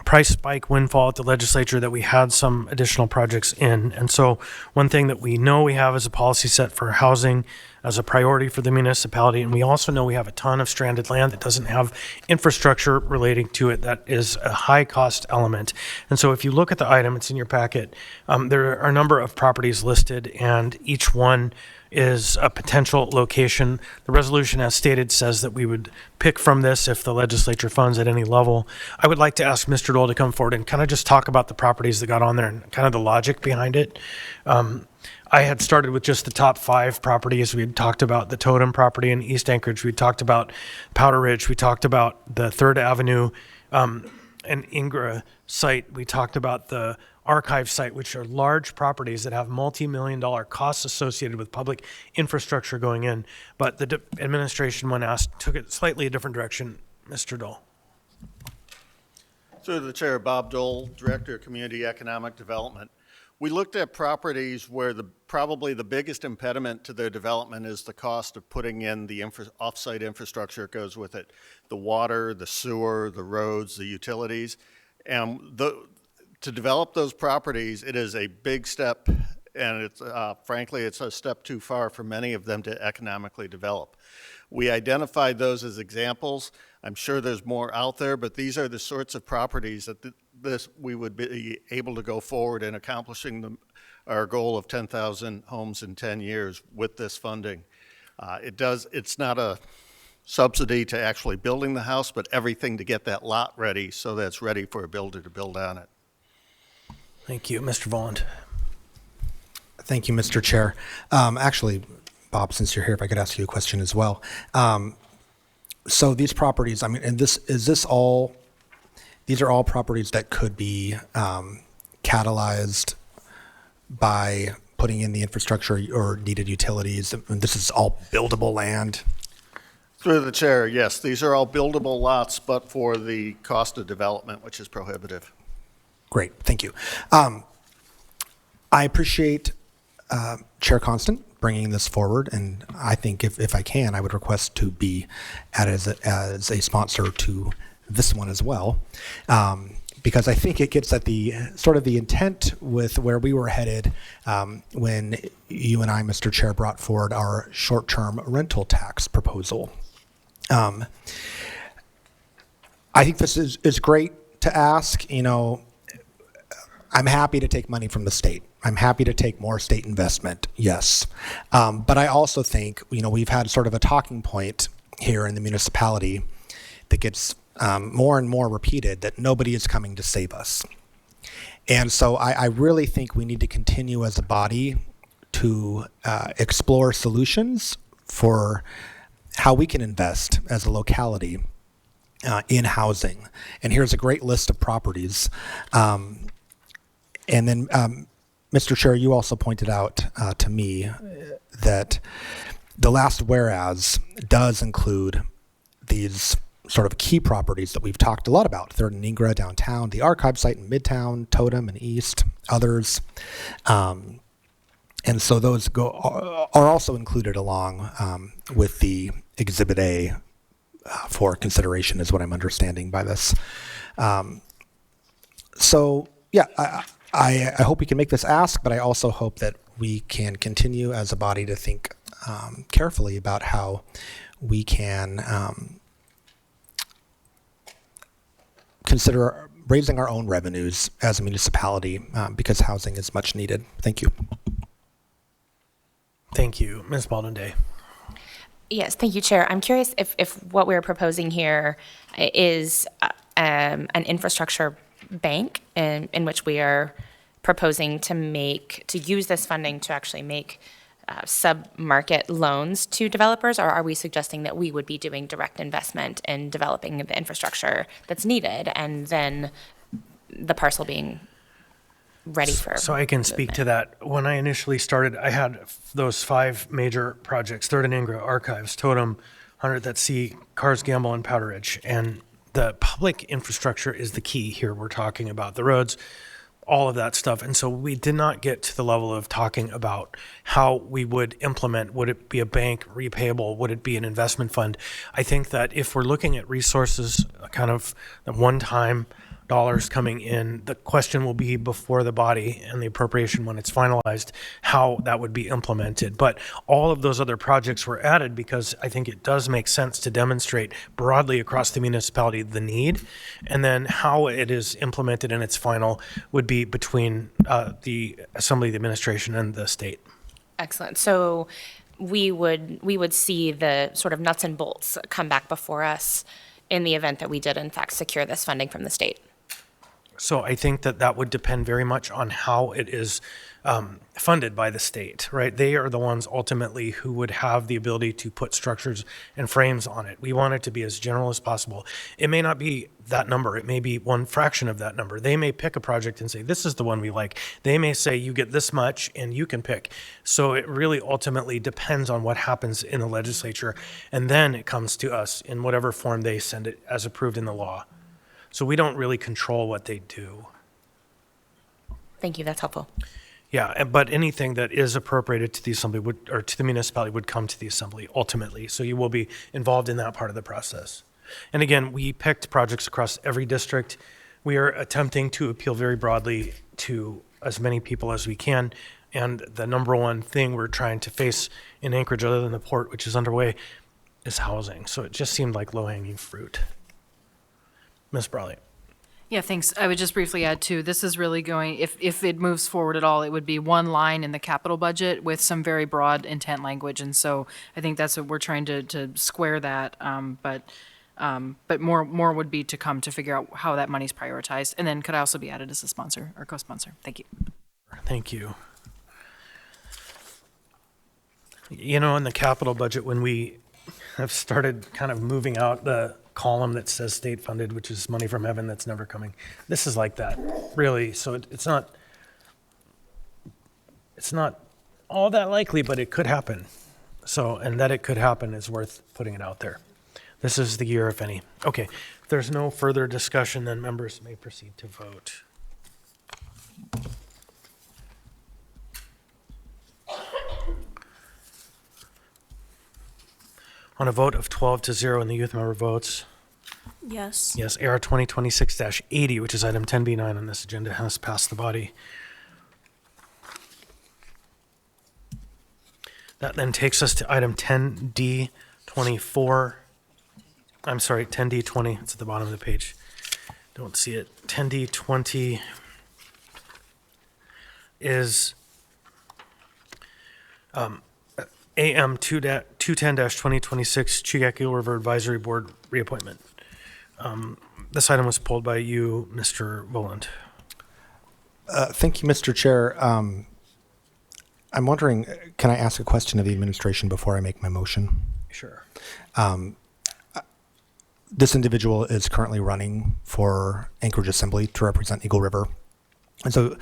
price spike windfall at the legislature that we had some additional projects in. And so one thing that we know we have is a policy set for housing as a priority for the municipality. And we also know we have a ton of stranded land that doesn't have infrastructure relating to it that is a high cost element. And so if you look at the item, it's in your packet, there are a number of properties listed and each one is a potential location. The resolution, as stated, says that we would pick from this if the legislature funds at any level. I would like to ask Mr. Dole to come forward and kind of just talk about the properties that got on there and kind of the logic behind it. I had started with just the top 5 properties. We had talked about the Totem property in East Anchorage. We talked about Powder Ridge. We talked about the 3rd Avenue and Ingra site. We talked about the Archive site, which are large properties that have multi-million-dollar costs associated with public infrastructure going in. But the administration, when asked, took it slightly a different direction. Mr. Dole. Through the chair, Bob Dole, Director of Community Economic Development. We looked at properties where probably the biggest impediment to their development is the cost of putting in the off-site infrastructure that goes with it. The water, the sewer, the roads, the utilities. And to develop those properties, it is a big step, and it's frankly, it's a step too far for many of them to economically develop. We identified those as examples. I'm sure there's more out there, but these are the sorts of properties that we would be able to go forward in accomplishing our goal of 10,000 homes in 10 years with this funding. It's not a subsidy to actually building the house, but everything to get that lot ready so that it's ready for a builder to build on it. Thank you. Mr. Voland. Thank you, Mr. Chair. Actually, Bob, since you're here, if I could ask you a question as well. So these properties, I mean, and these are all properties that could be catalyzed by putting in the infrastructure or needed utilities. And this is all buildable land. Through the chair, yes, these are all buildable lots, but for the cost of development, which is prohibitive. Great, thank you. I appreciate Chair Constant bringing this forward, and I think if I can, I would request to be added as a sponsor to this one as well, because I think it gets at the sort of the intent with where we were headed when you and I, Mr. Chair, brought forward our short-term rental tax proposal. I think this is great to ask. You know, I'm happy to take money from the state. I'm happy to take more state investment, yes. But I also think, you know, we've had sort of a talking point here in the municipality that gets more and more repeated, that nobody is coming to save us. And so I really think we need to continue as a body to explore solutions for how we can invest as a locality in housing. And here's a great list of properties. And then, Mr. Chair, you also pointed out to me that the last whereas does include these sort of key properties that we've talked a lot about: 3rd and Ingra downtown, the Archive site in Midtown, Totem and East, others. And so those are also included along with the Exhibit A for consideration, is what I'm understanding by this. So, yeah, I hope we can make this ask, but I also hope that we can continue as a body to think carefully about how we can consider raising our own revenues as a municipality because housing is much needed. Thank you. Thank you. Ms. Baldwin-Day. Yes, thank you, Chair. I'm curious if what we're proposing here is an infrastructure bank in which we are proposing to use this funding to actually make sub-market loans to developers, or are we suggesting that we would be doing direct investment in developing the infrastructure that's needed and then the parcel being ready for So I can speak to that. When I initially started, I had those 5 major projects: 3rd and Ingra, Archives, Totem, 100th at Sea, Cars Gamble, and Powder Ridge. And the public infrastructure is the key here. We're talking about the roads, all of that stuff. And so we did not get to the level of talking about how we would implement. Would it be a bank, repayable? Would it be an investment fund? I think that if we're looking at resources, kind of the one-time dollars coming in, the question will be before the body and the appropriation when it's finalized, how that would be implemented. But all of those other projects were added because I think it does make sense to demonstrate broadly across the municipality the need, and then how it is implemented in its final would be between the Assembly, the administration, and the state. Excellent. So we would see the sort of nuts and bolts come back before us in the event that we did in fact secure this funding from the state. So I think that that would depend very much on how it is funded by the state, right? They are the ones ultimately who would have the ability to put structures and frames on it. We want it to be as general as possible. It may not be that number. It may be one fraction of that number. They may pick a project and say, this is the one we like. They may say, you get this much and you can pick. So it really ultimately depends on what happens in the legislature. And then it comes to us in whatever form they send it as approved in the law. So we don't really control what they do. Thank you, that's helpful. Yeah, but anything that is appropriated to the assembly would, or to the municipality would come to the assembly ultimately. So you will be involved in that part of the process. And again, we picked projects across every district. We are attempting to appeal very broadly to as many people as we can. And the number one thing we're trying to face in Anchorage, other than the port, which is underway, is housing. So it just seemed like low-hanging fruit. Ms. Brawley. Yeah, thanks. I would just briefly add too, this is really going, if it moves forward at all, it would be one line in the capital budget with some very broad intent language. And so I think that's what we're trying to square that. But more would be to come to figure out how that money's prioritized. And then could also be added as a sponsor or co-sponsor. Thank you. Thank you. You know, in the capital budget, when we have started kind of moving out the column that says state funded, which is money from heaven that's never coming. This is like that, really. So it's not all that likely, but it could happen. So, and that it could happen is worth putting it out there. This is the year, if any. Okay, if there's no further discussion, then members may proceed to vote. On a vote of 12-0 and the youth member votes. Yes. Yes, AR 2026-80, which is item 10B9 on this agenda, has passed the body. That then takes us to item 10D24. I'm sorry, 10D20. It's at the bottom of the page. Don't see it. 10D20 is AM 210-2026 Chugach Eagle River Advisory Board reappointment. This item was pulled by you, Mr. Voland. Thank you, Mr. Chair. I'm wondering, can I ask a question of the administration before I make my motion? Sure. This individual is currently running for Anchorage Assembly to represent Eagle River. And so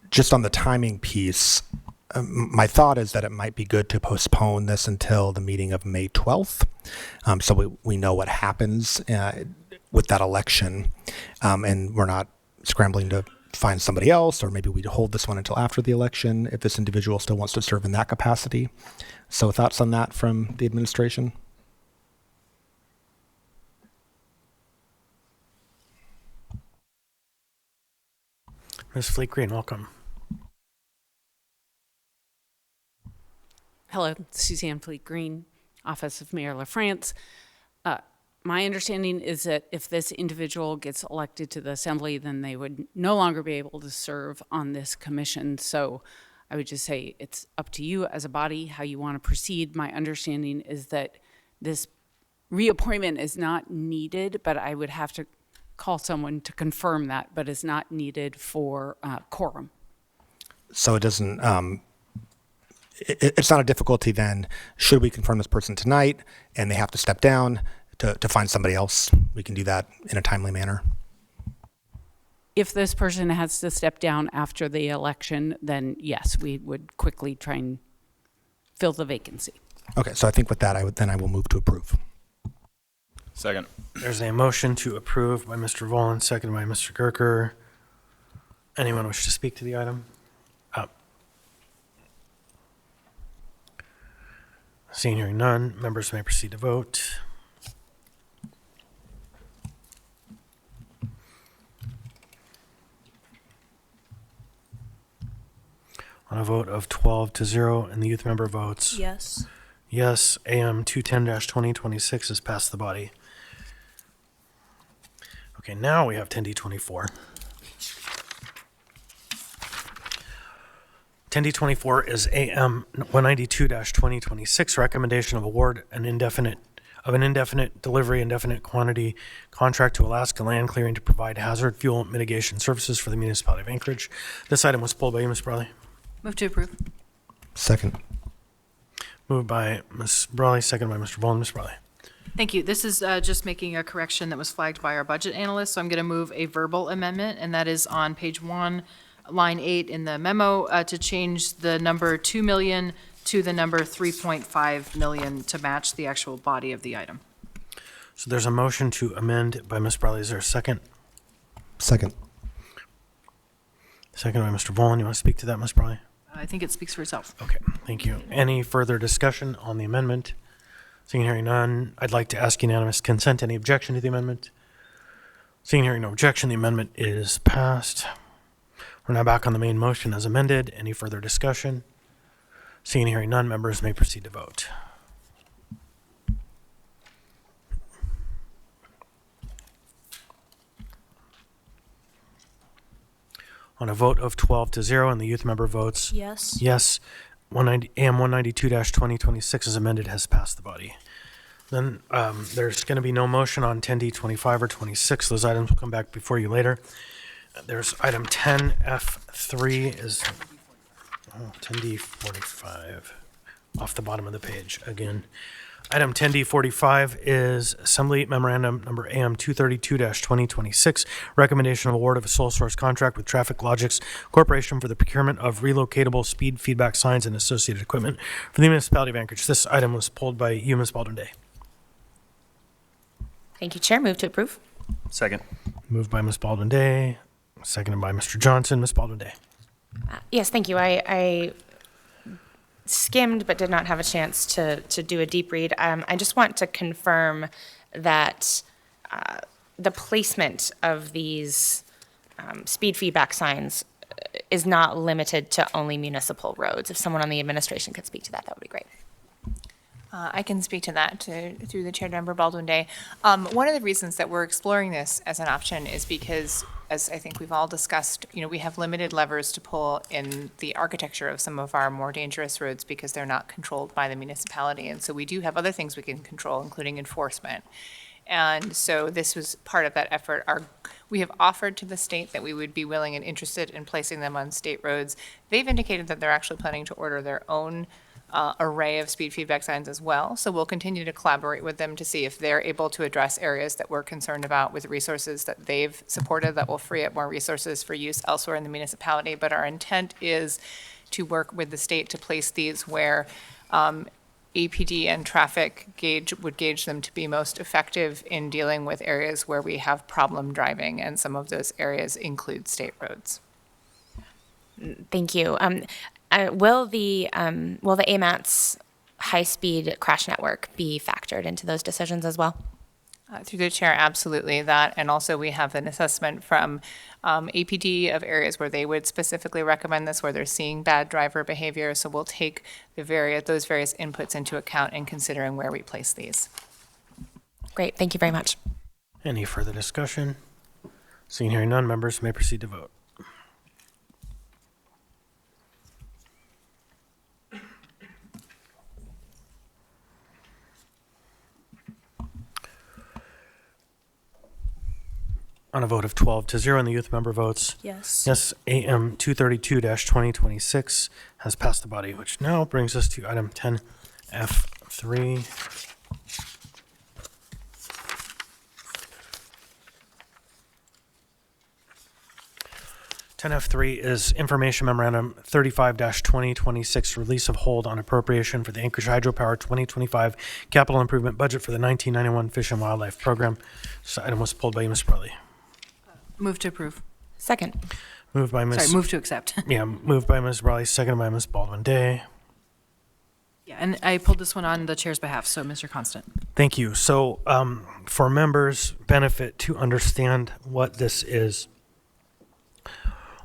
just on the timing piece, my thought is that it might be good to postpone this until the meeting of May 12th, so we know what happens with that election, and we're not scrambling to find somebody else, or maybe we hold this one until after the election if this individual still wants to serve in that capacity. So thoughts on that from the administration? Ms. Fleet Green, welcome. Hello, Suzanne Fleet Green, Office of Mayor LaFrance. My understanding is that if this individual gets elected to the assembly, then they would no longer be able to serve on this commission. So I would just say it's up to you as a body how you want to proceed. My understanding is that this reappointment is not needed, but I would have to call someone to confirm that, but is not needed for quorum. So it doesn't, it's not a difficulty then, should we confirm this person tonight and they have to step down to find somebody else? We can do that in a timely manner. If this person has to step down after the election, then yes, we would quickly try and fill the vacancy. Okay, so I think with that, I will move to approve. Second. There's a motion to approve by Mr. Voland, seconded by Mr. Gerker. Anyone wish to speak to the item? Seeing hearing none, members may proceed to vote. On a vote of 12-0 and the youth member votes. Yes. Yes, AM 210-2026 has passed the body. Okay, now we have 10D24. 10D24 is AM 192-2026, recommendation of award an indefinite delivery, indefinite quantity contract to Alaska Land Clearing to provide hazard fuel mitigation services for the municipality of Anchorage. This item was pulled by you, Ms. Brawley. Move to approve. Second. Moved by Ms. Brawley, second by Mr. Volin. Ms. Brawley. Thank you. This is just making a correction that was flagged by our budget analyst, so I'm going to move a verbal amendment, and that is on page 1, line 8 in the memo, to change the number 2 million to the number 3.5 million to match the actual body of the item. So there's a motion to amend by Ms. Brawley. Is there a second? Second. Second by Mr. Volin. You want to speak to that, Ms. Brawley? I think it speaks for itself. Okay, thank you. Any further discussion on the amendment? Seeing and hearing none, I'd like to ask unanimous consent. Any objection to the amendment? Seeing and hearing no objection, the amendment is passed. We're now back on the main motion as amended. Any further discussion? Seeing and hearing none, members may proceed to vote. On a vote of 12-0, and the youth member votes Yes. yes, AM 192-2026 as amended has passed the body. Then there's going to be no motion on 10D25 or 26. Those items will come back before you later. There's item 10F3 is 10D45 off the bottom of the page again. Item 10D45 is Assembly Memorandum Number AM 232-2026, recommendation of award of a sole source contract with Traffic Logics Corporation for the procurement of relocatable speed feedback signs and associated equipment for the municipality of Anchorage. This item was pulled by you, Ms. Baldwin Day. Thank you, Chair. Move to approve. Second. Moved by Ms. Baldwin Day, seconded by Mr. Johnson. Ms. Baldwin Day. Yes, thank you. I skimmed but did not have a chance to do a deep read. I just want to confirm that the placement of these speed feedback signs is not limited to only municipal roads. If someone on the administration could speak to that, that would be great. I can speak to that through the Chair, Member Baldwin Day. One of the reasons that we're exploring this as an option is because, as I think we've all discussed, we have limited levers to pull in the architecture of some of our more dangerous roads because they're not controlled by the municipality. And so we do have other things we can control, including enforcement. And so this was part of that effort. We have offered to the state that we would be willing and interested in placing them on state roads. They've indicated that they're actually planning to order their own array of speed feedback signs as well. So we'll continue to collaborate with them to see if they're able to address areas that we're concerned about with resources that they've supported that will free up more resources for use elsewhere in the municipality. But our intent is to work with the state to place these where APD and traffic would gauge them to be most effective in dealing with areas where we have problem driving, and some of those areas include state roads. Thank you. Will the AMAT's high-speed crash network be factored into those decisions as well? Through the Chair, absolutely that. And also we have an assessment from APD of areas where they would specifically recommend this, where they're seeing bad driver behavior. So we'll take those various inputs into account in considering where we place these. Great. Thank you very much. Any further discussion? Seeing hearing none, members may proceed to vote. On a vote of 12-0, and the youth member votes Yes. yes, AM 232-2026 has passed the body, which now brings us to item 10F3. F3 is Information Memorandum 35-2026, release of hold on appropriation for the Anchorage Hydropower 2025 capital improvement budget for the 1991 Fish and Wildlife Program. This item was pulled by you, Ms. Bradley. Move to approve. Second. Moved by Ms. Sorry, move to accept. Yeah, moved by Ms. Bradley, seconded by Ms. Baldwin Day. Yeah, and I pulled this one on the Chair's behalf, so Mr. Constant. Thank you. So for members' benefit to understand what this is,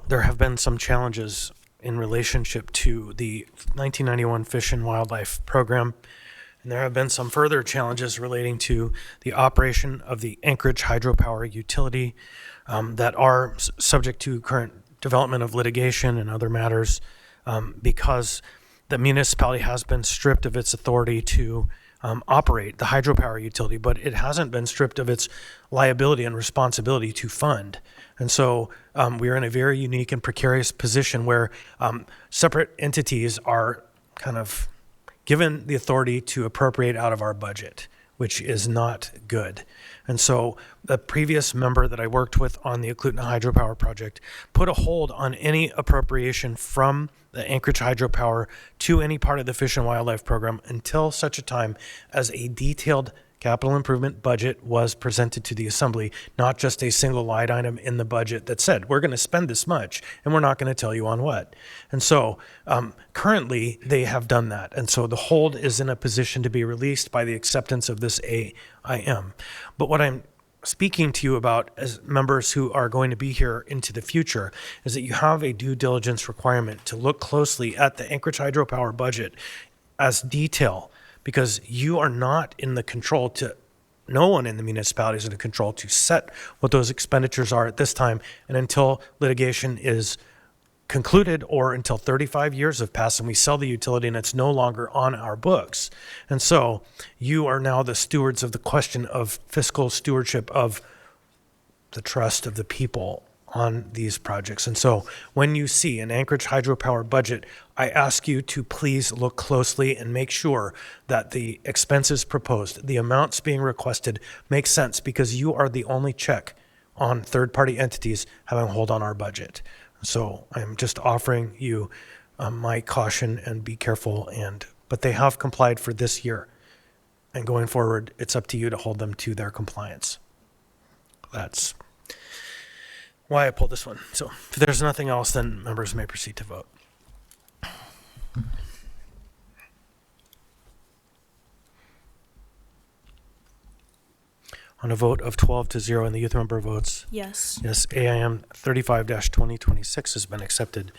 there have been some challenges in relationship to the 1991 Fish and Wildlife Program, and there have been some further challenges relating to the operation of the Anchorage Hydropower Utility that are subject to current development of litigation and other matters. because the municipality has been stripped of its authority to operate the hydropower utility, but it hasn't been stripped of its liability and responsibility to fund. And so we are in a very unique and precarious position where separate entities are kind of given the authority to appropriate out of our budget, which is not good. And so the previous member that I worked with on the Eklutna hydropower project put a hold on any appropriation from the Anchorage hydropower to any part of the Fish and Wildlife program until such a time as a detailed capital improvement budget was presented to the assembly, not just a single line item in the budget that said, we're going to spend this much and we're not going to tell you on what. And so currently they have done that. And so the hold is in a position to be released by the acceptance of this AIM. But what I'm speaking to you about as members who are going to be here into the future is that you have a due diligence requirement to look closely at the Anchorage hydropower budget as detail, because you are not in the control to, no one in the municipality is in the control to set what those expenditures are at this time and until litigation is concluded or until 35 years have passed and we sell the utility and it's no longer on our books. And so you are now the stewards of the question of fiscal stewardship of the trust of the people on these projects. And so when you see an Anchorage hydropower budget, I ask you to please look closely and make sure that the expenses proposed, the amounts being requested make sense, because you are the only check on third-party entities having a hold on our budget. So I'm just offering you my caution and be careful. But they have complied for this year. And going forward, it's up to you to hold them to their compliance. That's why I pulled this one. So if there's nothing else, then members may proceed to vote. On a vote of 12-0 and the youth member votes Yes. yes, AIM 35-2026 has been accepted.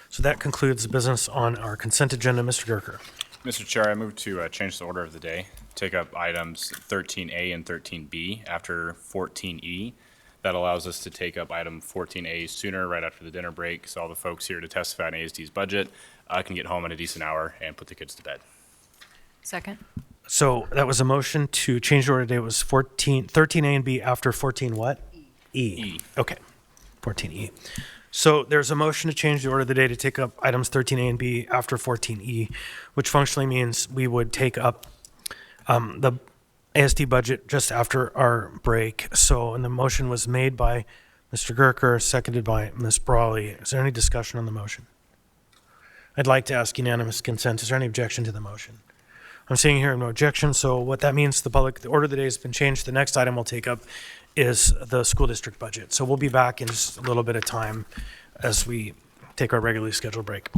So that concludes the business on our consent agenda. Mr. Gerker. Mr. Chair, I move to change the order of the day, take up items 13A and 13B after 14E. That allows us to take up item 14A sooner, right after the dinner break, so all the folks here to testify on ASD's budget can get home in a decent hour and put the kids to bed. Second. So that was a motion to change the order today. It was 13A and B after 14 what? E. Okay, 14E. So there's a motion to change the order of the day to take up items 13A and B after 14E, which functionally means we would take up the ASD budget just after our break. So, and the motion was made by Mr. Gerker, seconded by Ms. Brawley. Is there any discussion on the motion? I'd like to ask unanimous consent. Is there any objection to the motion? I'm seeing here no objection, so what that means, the order of the day has been changed. The next item we'll take up is the school district budget. So we'll be back in just a little bit of time as we take our regularly scheduled break.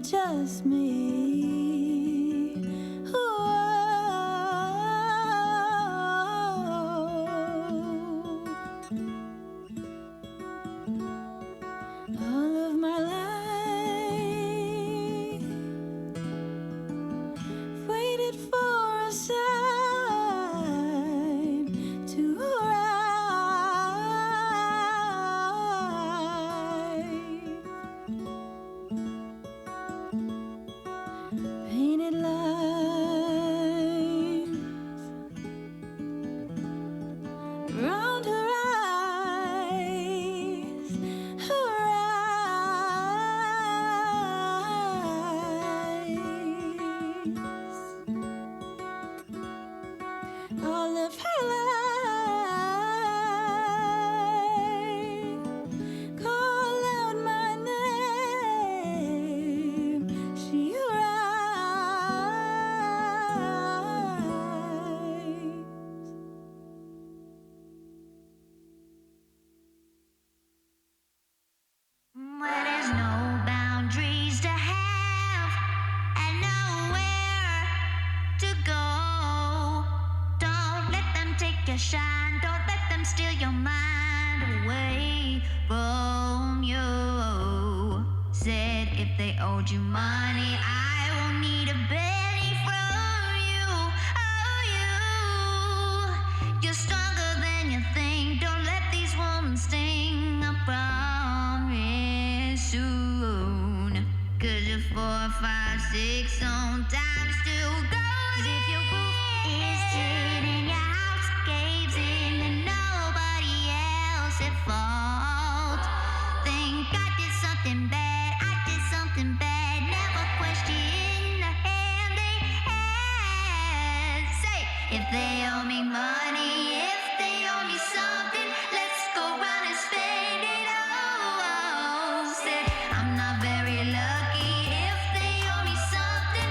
just me. All of my life waited for a sign to arrive. Painted lines around her eyes, her eyes. All of her life, call out my name. She arrives. Where there's no boundaries to have and nowhere to go. Don't let them take your shine. Don't let them steal your mind away from you. Said if they owed you money, I won't need a penny from you. Oh, you're stronger than you think. Don't let these wounds sting. I promise soon. 'Cause you're 4, 5, 6, sometimes still goes. If your roof is tin and your house caves in, then nobody else at fault. Think I did something bad, I did something bad. Never question the hand they had. Say, if they owe me money, if they owe me something, let's go round and spend it all. Said, I'm not very lucky. If they owe me something,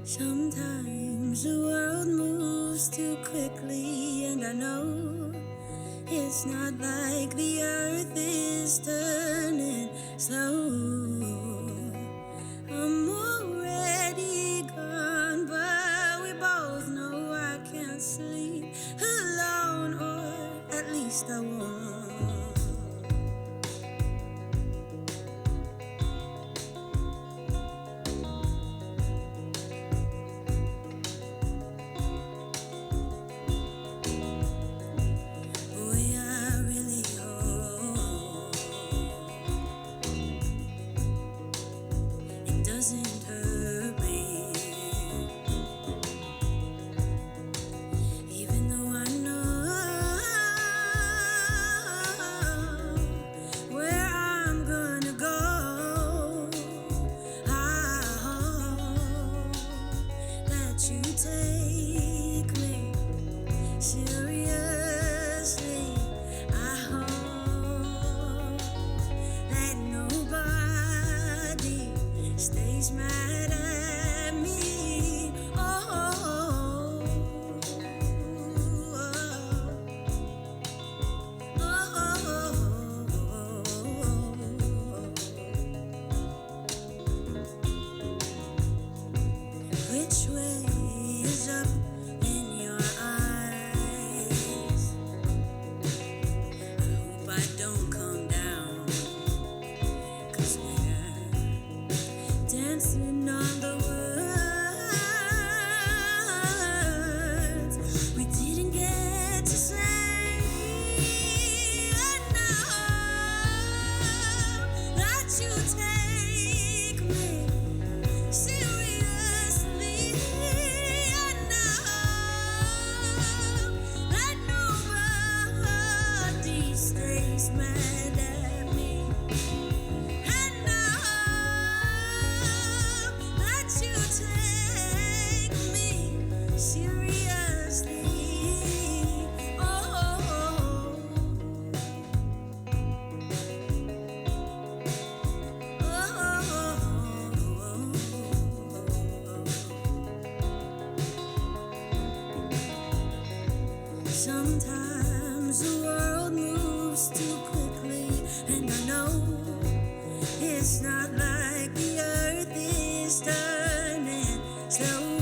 Sometimes the world moves too quickly, and I know it's not like the earth is turning slow. I'm already gone, but we both know I can't sleep alone, or at least I won't. Boy, I really hope it doesn't hurt me, even though I know where I'm gonna go. I hope that you take me seriously. I hope that nobody stays mad at me. Which way is up in your eyes? I hope I don't come down, 'cause we're dancing on the words we didn't get to say. And now that you take me seriously, and now that nobody stays mad at me, and now that you take me seriously. Sometimes the world moves too quickly, and I know it's not like the earth is turning slow.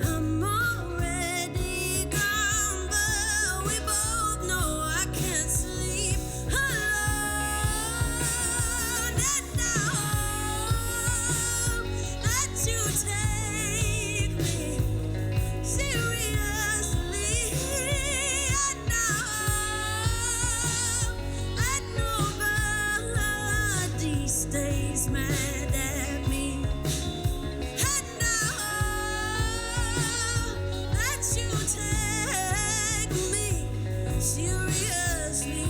I'm already gone, but we both know I can't sleep alone. And now that you take me seriously, and now that nobody stays mad at me, and now that you take me seriously.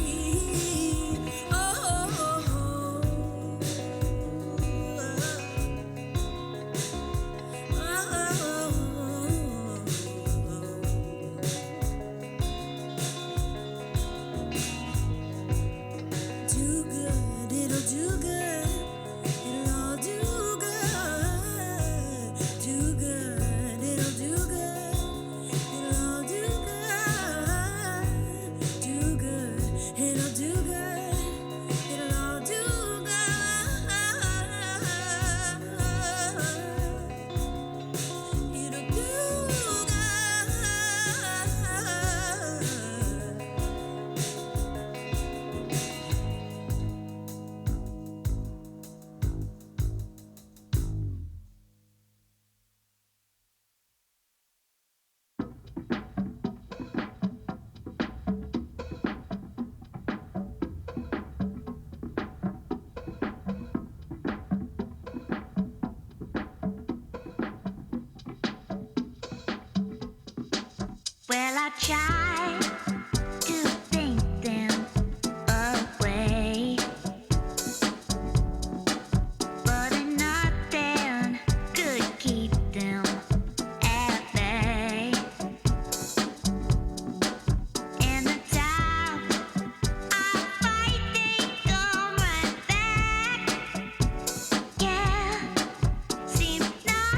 Do good, it'll do good. It'll all do good. Do good, it'll do good. It'll all do good. Do good, it'll do good. It'll all do good. It'll do Well, I try to think them away, but nothing could keep them at bay. And the time I fight, they come right back. Yeah, seems no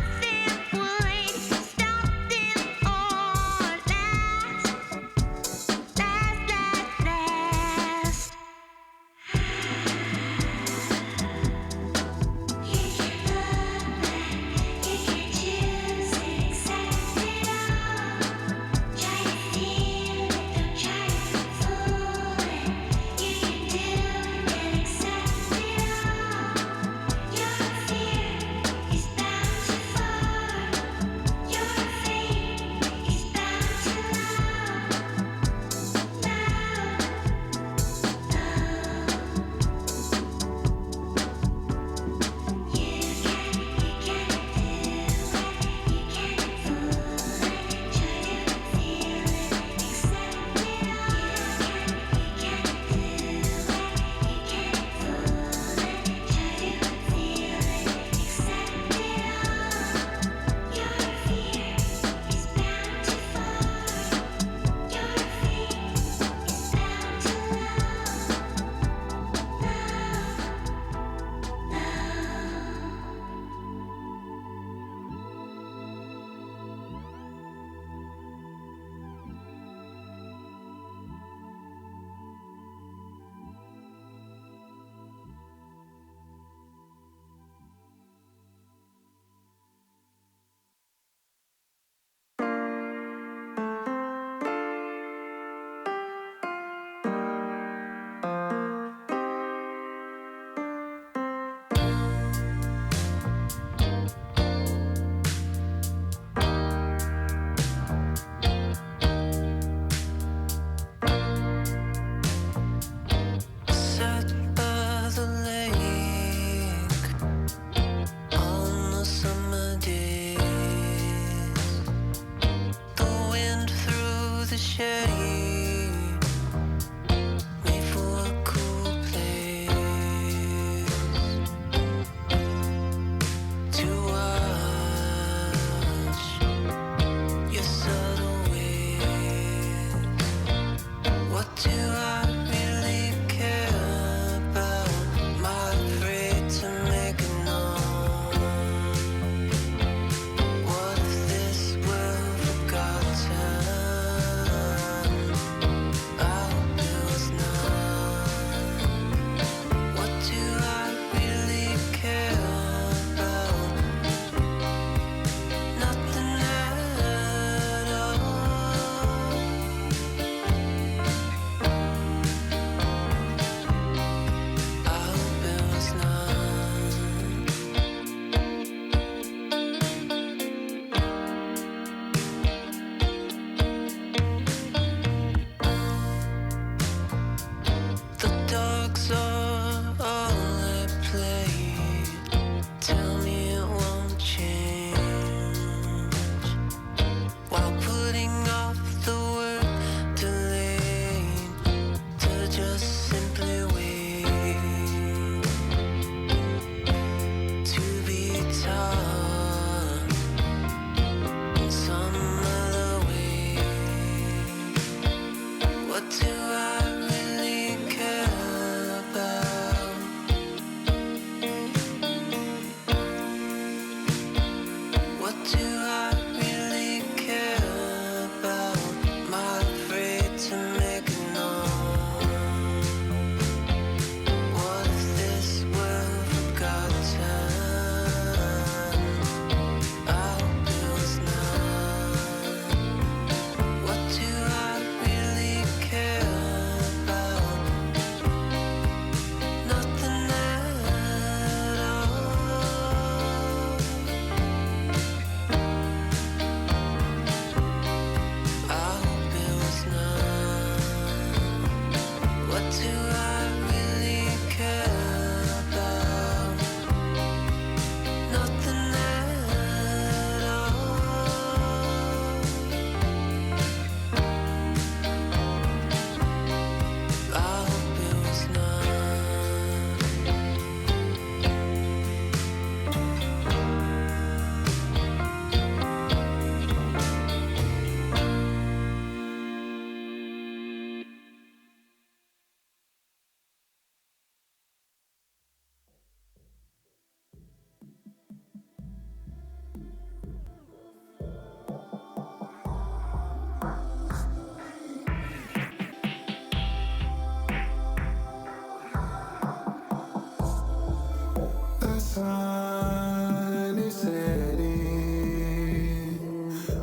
sun is setting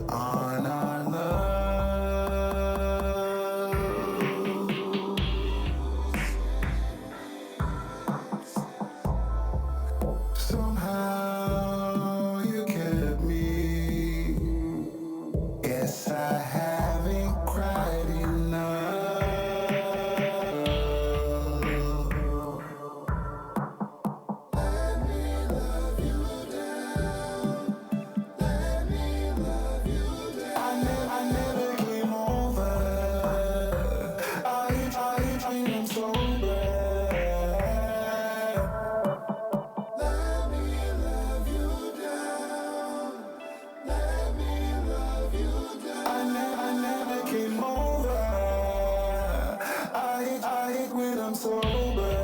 on our love. Somehow you kept me. Yes, I haven't cried enough. I never came over. I'm sober. Let me love you down. Let me love you down. I never came over. I hate when I'm sober.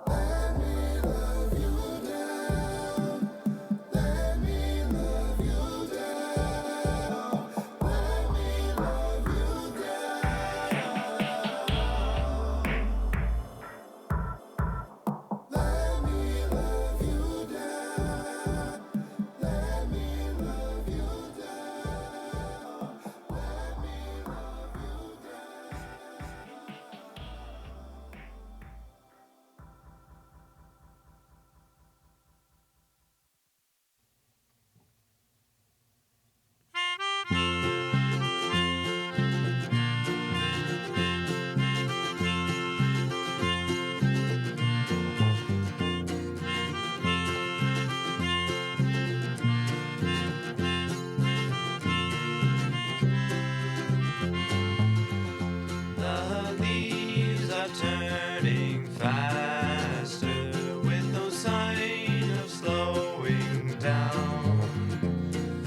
Let me love you down. Let me love you down. Let me love you down. Let me love you down. Let me love you down. Let me love you The leaves are turning faster with no sign of slowing down.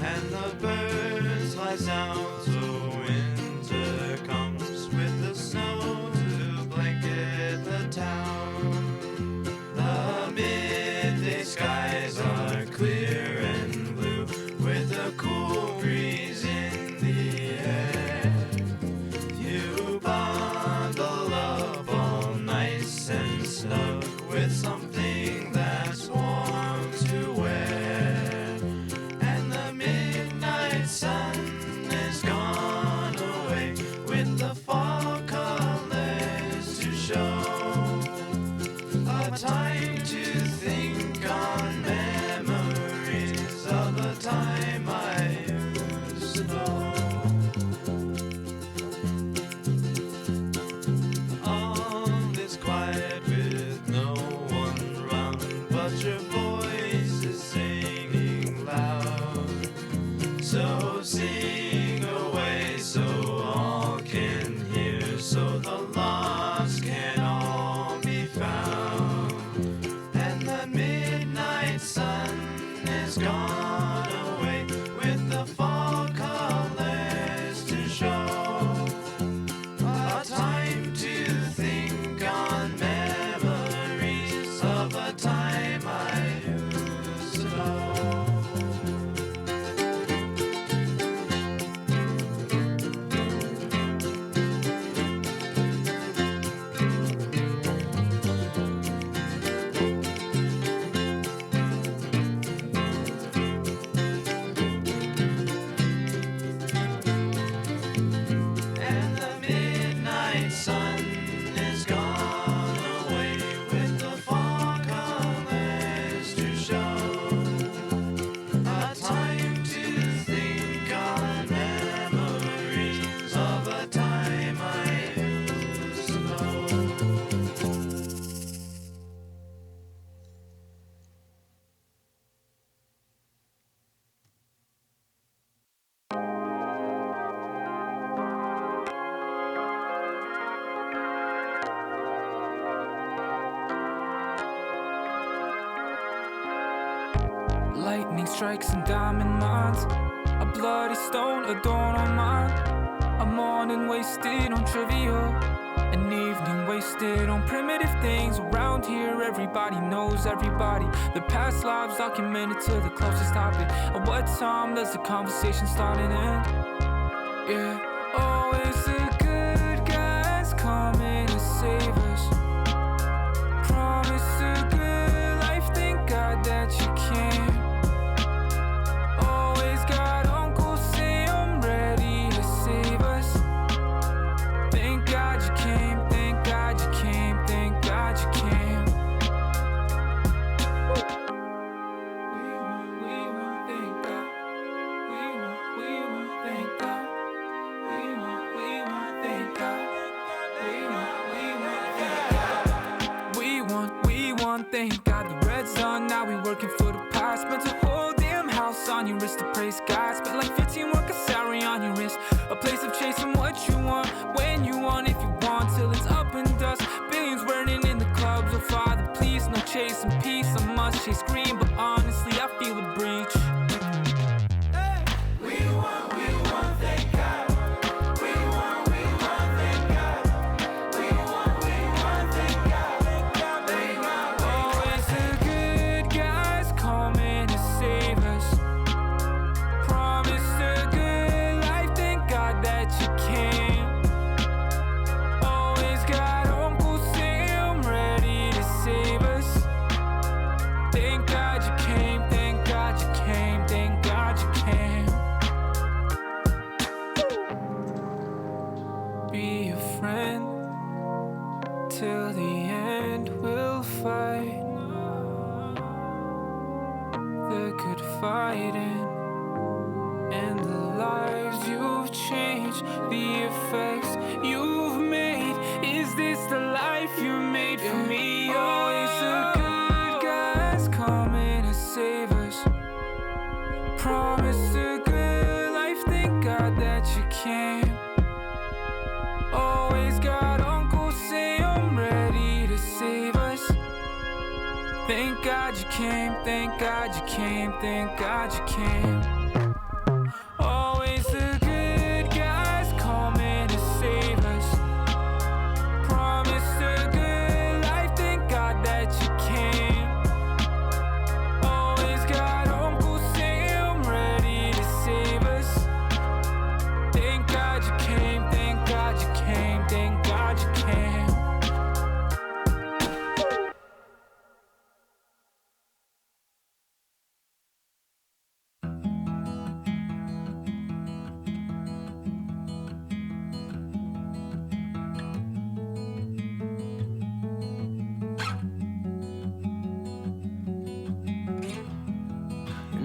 And the birds fly south, so winter comes with the snow to blanket the town. The midday skies are clear and blue with a cool breeze in the air. You bundle up all nice and snug with something that's warm to wear. And the midnight sun is gone away with the fall colors to show. A time to think on memories of the time I used to know. All is quiet with no one round, but your voice is singing loud. So sing away so all can hear, so the lost can all be found. And the midnight sun is gone away with the fall colors to show. A time to think on memories of a time I used to know. And the midnight sun is gone away with the fall colors to show. A time to think on memories of a time I used to know. Lightning strikes and diamond mines. A bloody stone adorned on mine. A morning wasted on trivial. An evening wasted on primitive things. Around here everybody knows everybody. Their past lives documented to the closest topic. At what time does the conversation start and end? Yeah, always the good guys coming to save us. Promise D1, thank God the Red's done. Now we working for the past. Spent a whole damn house on your wrist to praise God. Spent like 15 work a salary on your wrist. A place of chasing what you want, when you want, if you want, till it's up in dust. Billions burning in the clubs. Oh Father, please, no chasing peace. I must chase green, but honestly, I feel a breach. Be a friend till the end. We'll fight the good fighting, and the lives you've changed, the effects you've made. Is this the life you made for me? Always the good guys coming to save us. Promise a good life, thank God that you came. Always got Uncle Sam ready to save us. Thank God you came, thank God you came, thank God you came. Always the good guys coming to save us. Promised a good life, thank God that you came. Always got Uncle Sam ready to save us. Thank God you came, thank God you came, thank God you came.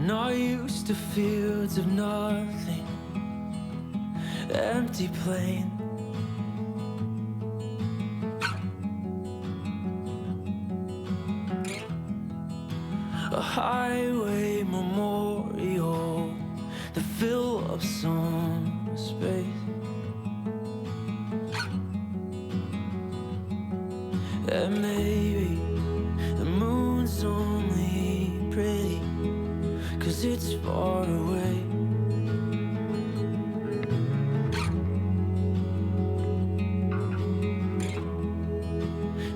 Not used to fields of nothing, empty plain. A highway memorial to fill up some space. And maybe the moon's only pretty 'cause it's far away.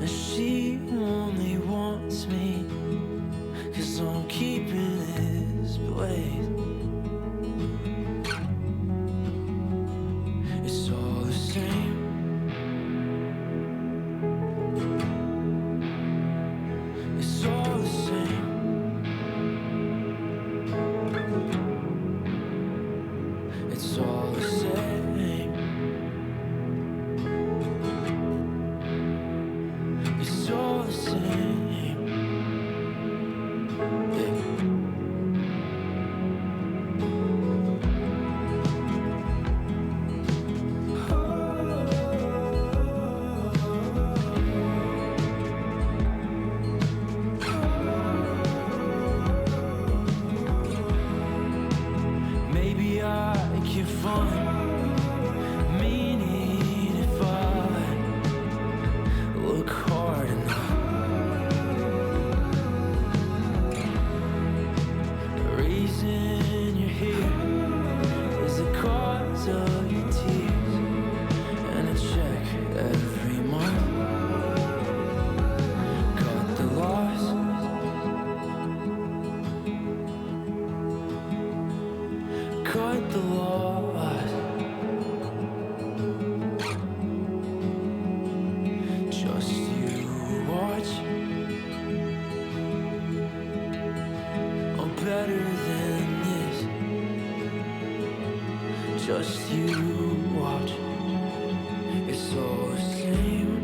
And she only wants me 'cause I'm keeping this place. It's all the same. It's all the same. It's all the same. It's all the same. Maybe I can find meaning if I look hard enough. The reason you're here is the cause of your tears, and a check every month. Cut the loss. Cut the loss. Just you watch. I'm better than this. Just you watch. It's all the same.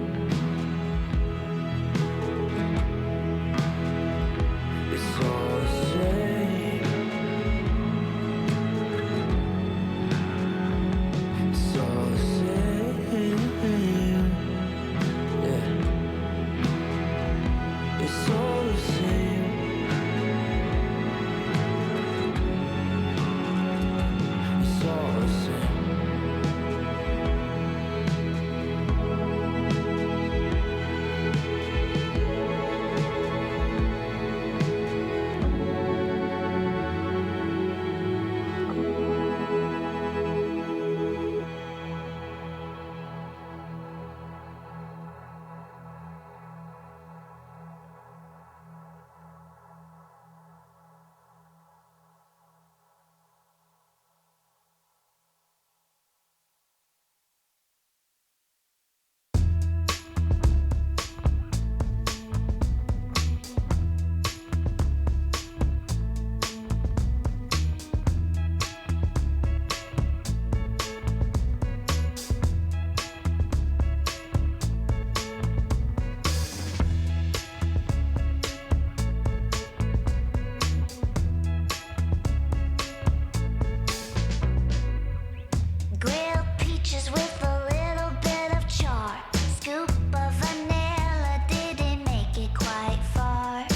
It's all the same. It's all the same. Yeah. It's It's all the same. It's all the same. Grilled peaches with a little bit of char. Scoop of vanilla didn't make it quite far.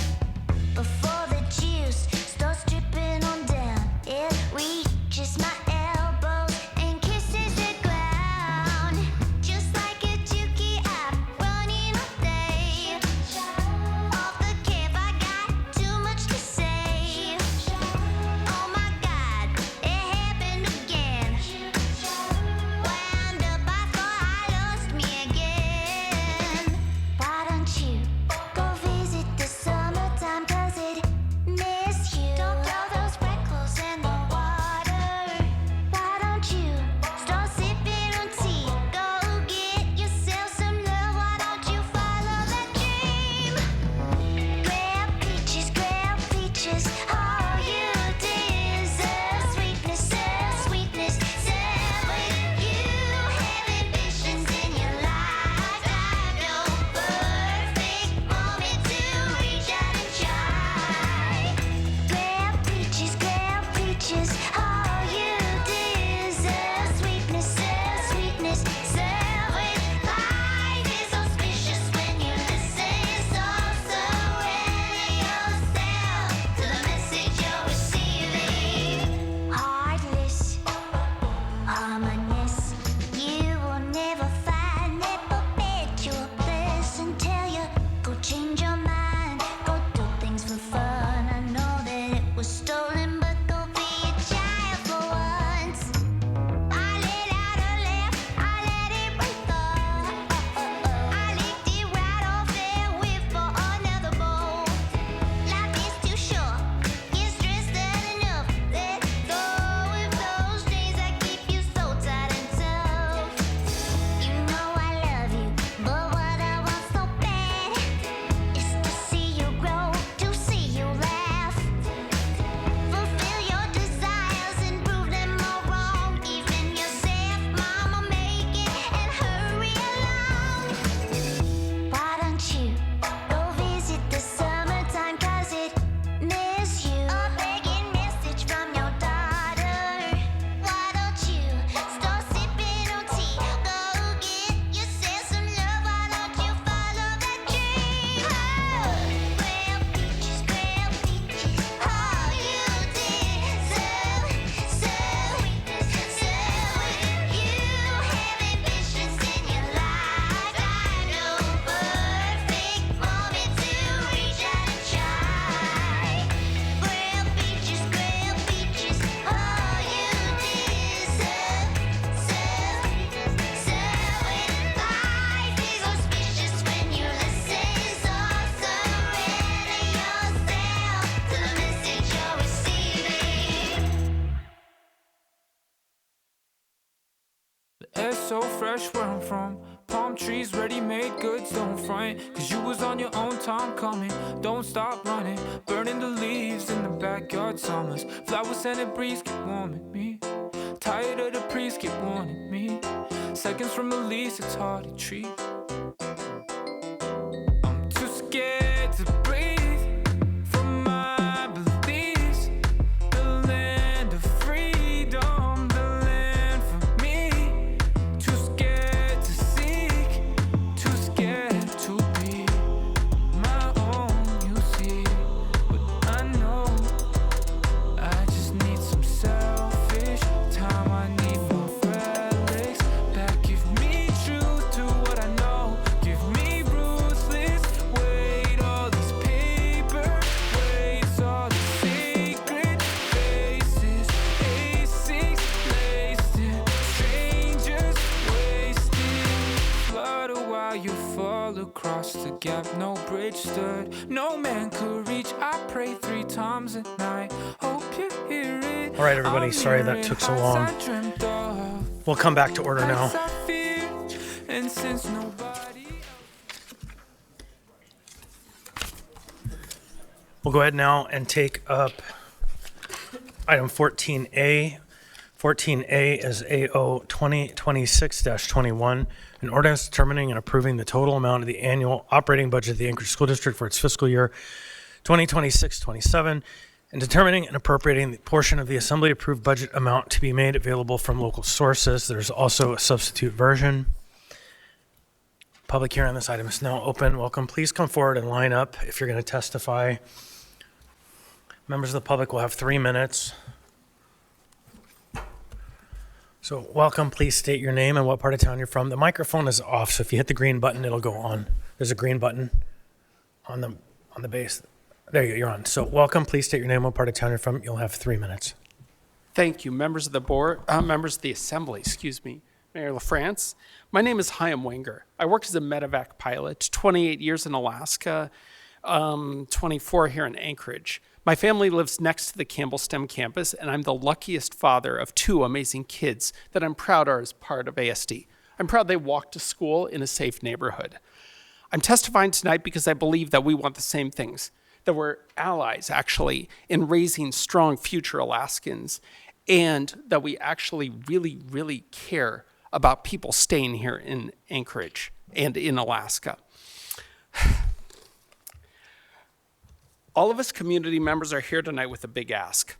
Before the juice starts dripping on down, it reaches my elbows and kisses the ground. Just like a dookie, I'm running all day. Off the cave, I got too much to say. Oh my God, it happened again. Wound up, I thought I lost me again. Why don't you go visit the summertime, 'cause it miss you. Don't throw those wet clothes in the water. Why don't you start sipping on tea? Go get yourself some love. Why don't you follow that dream? Grab peaches, all you deserve. Sweetness, sweetness, with you. Have ambitions in your lifetime. No perfect moment to reach out and try. Grab peaches, all you deserve. Sweetness, sweetness, with life is auspicious when you listen. So surrender yourself to the message you're receiving. Heartless, harmonious, you will never find that perpetual bliss until you go change your mind, go do things for fun. I know that it was stolen, but go be a child for once. I let out a laugh, I let it break off. I licked it right off there, wait for another bowl. Life is too short, get stressed out enough. Let go of those days that keep you so tight and tough. You know I love you, but what I want so bad is to see you grow, to see you laugh. Fulfill your desires and prove them all wrong. Even yourself, mama, make it and hurry along. Why don't you go visit the summertime, 'cause it miss you. A begging message from your daughter. Why don't you start sipping on tea? Go get yourself some love. Why don't you follow that dream? Grilled peaches, all you deserve. Sweetness, with you. Have ambitions in your lifetime. No perfect moment to reach out and try. Grilled peaches, all you deserve. Life is auspicious when you listen. So surrender yourself to the message you're receiving. The air's so fresh where I'm from. Palm trees, ready-made goods, don't front. 'Cause you was on your own time coming. Don't stop running. Burning the leaves in the backyard summers. Flowers and a breeze keep warming me. Tired of the priest keep warning me. Seconds from release, it's hard to treat. I'm too scared to breathe from my beliefs. The land of freedom, the land for me. Too scared to seek, too scared to be my own understood. No man could reach. I pray 3 times a night. Hope you hear it. All right, everybody, sorry that took so long. We'll come back to order now. And since nobody We'll go ahead now and take up item 14A. 14A is AO 2026-21, an ordinance determining and approving the total amount of the annual operating budget of the Anchorage School District for its fiscal year 2026-27, and determining and appropriating the portion of the assembly-approved budget amount to be made available from local sources. There's also a substitute version. Public hearing on this item is now open. Welcome. Please come forward and line up if you're going to testify. Members of the public will have 3 minutes. So welcome, please state your name and what part of town you're from. The microphone is off, so if you hit the green button, it'll go on. There's a green button on the base. There you go, you're on. So welcome, please state your name, what part of town you're from. You'll have 3 minutes. Thank you, members of the board, members of the assembly, excuse me, Mayor LaFrance. My name is Chaim Wenger. I worked as a medevac pilot, 28 years in Alaska, 24 here in Anchorage. My family lives next to the Campbell STEM campus, and I'm the luckiest father of 2 amazing kids that I'm proud are as part of ASD. I'm proud they walk to school in a safe neighborhood. I'm testifying tonight because I believe that we want the same things, that we're allies, actually, in raising strong future Alaskans, and that we actually really, really care about people staying here in Anchorage and in Alaska. All of us community members are here tonight with a big ask.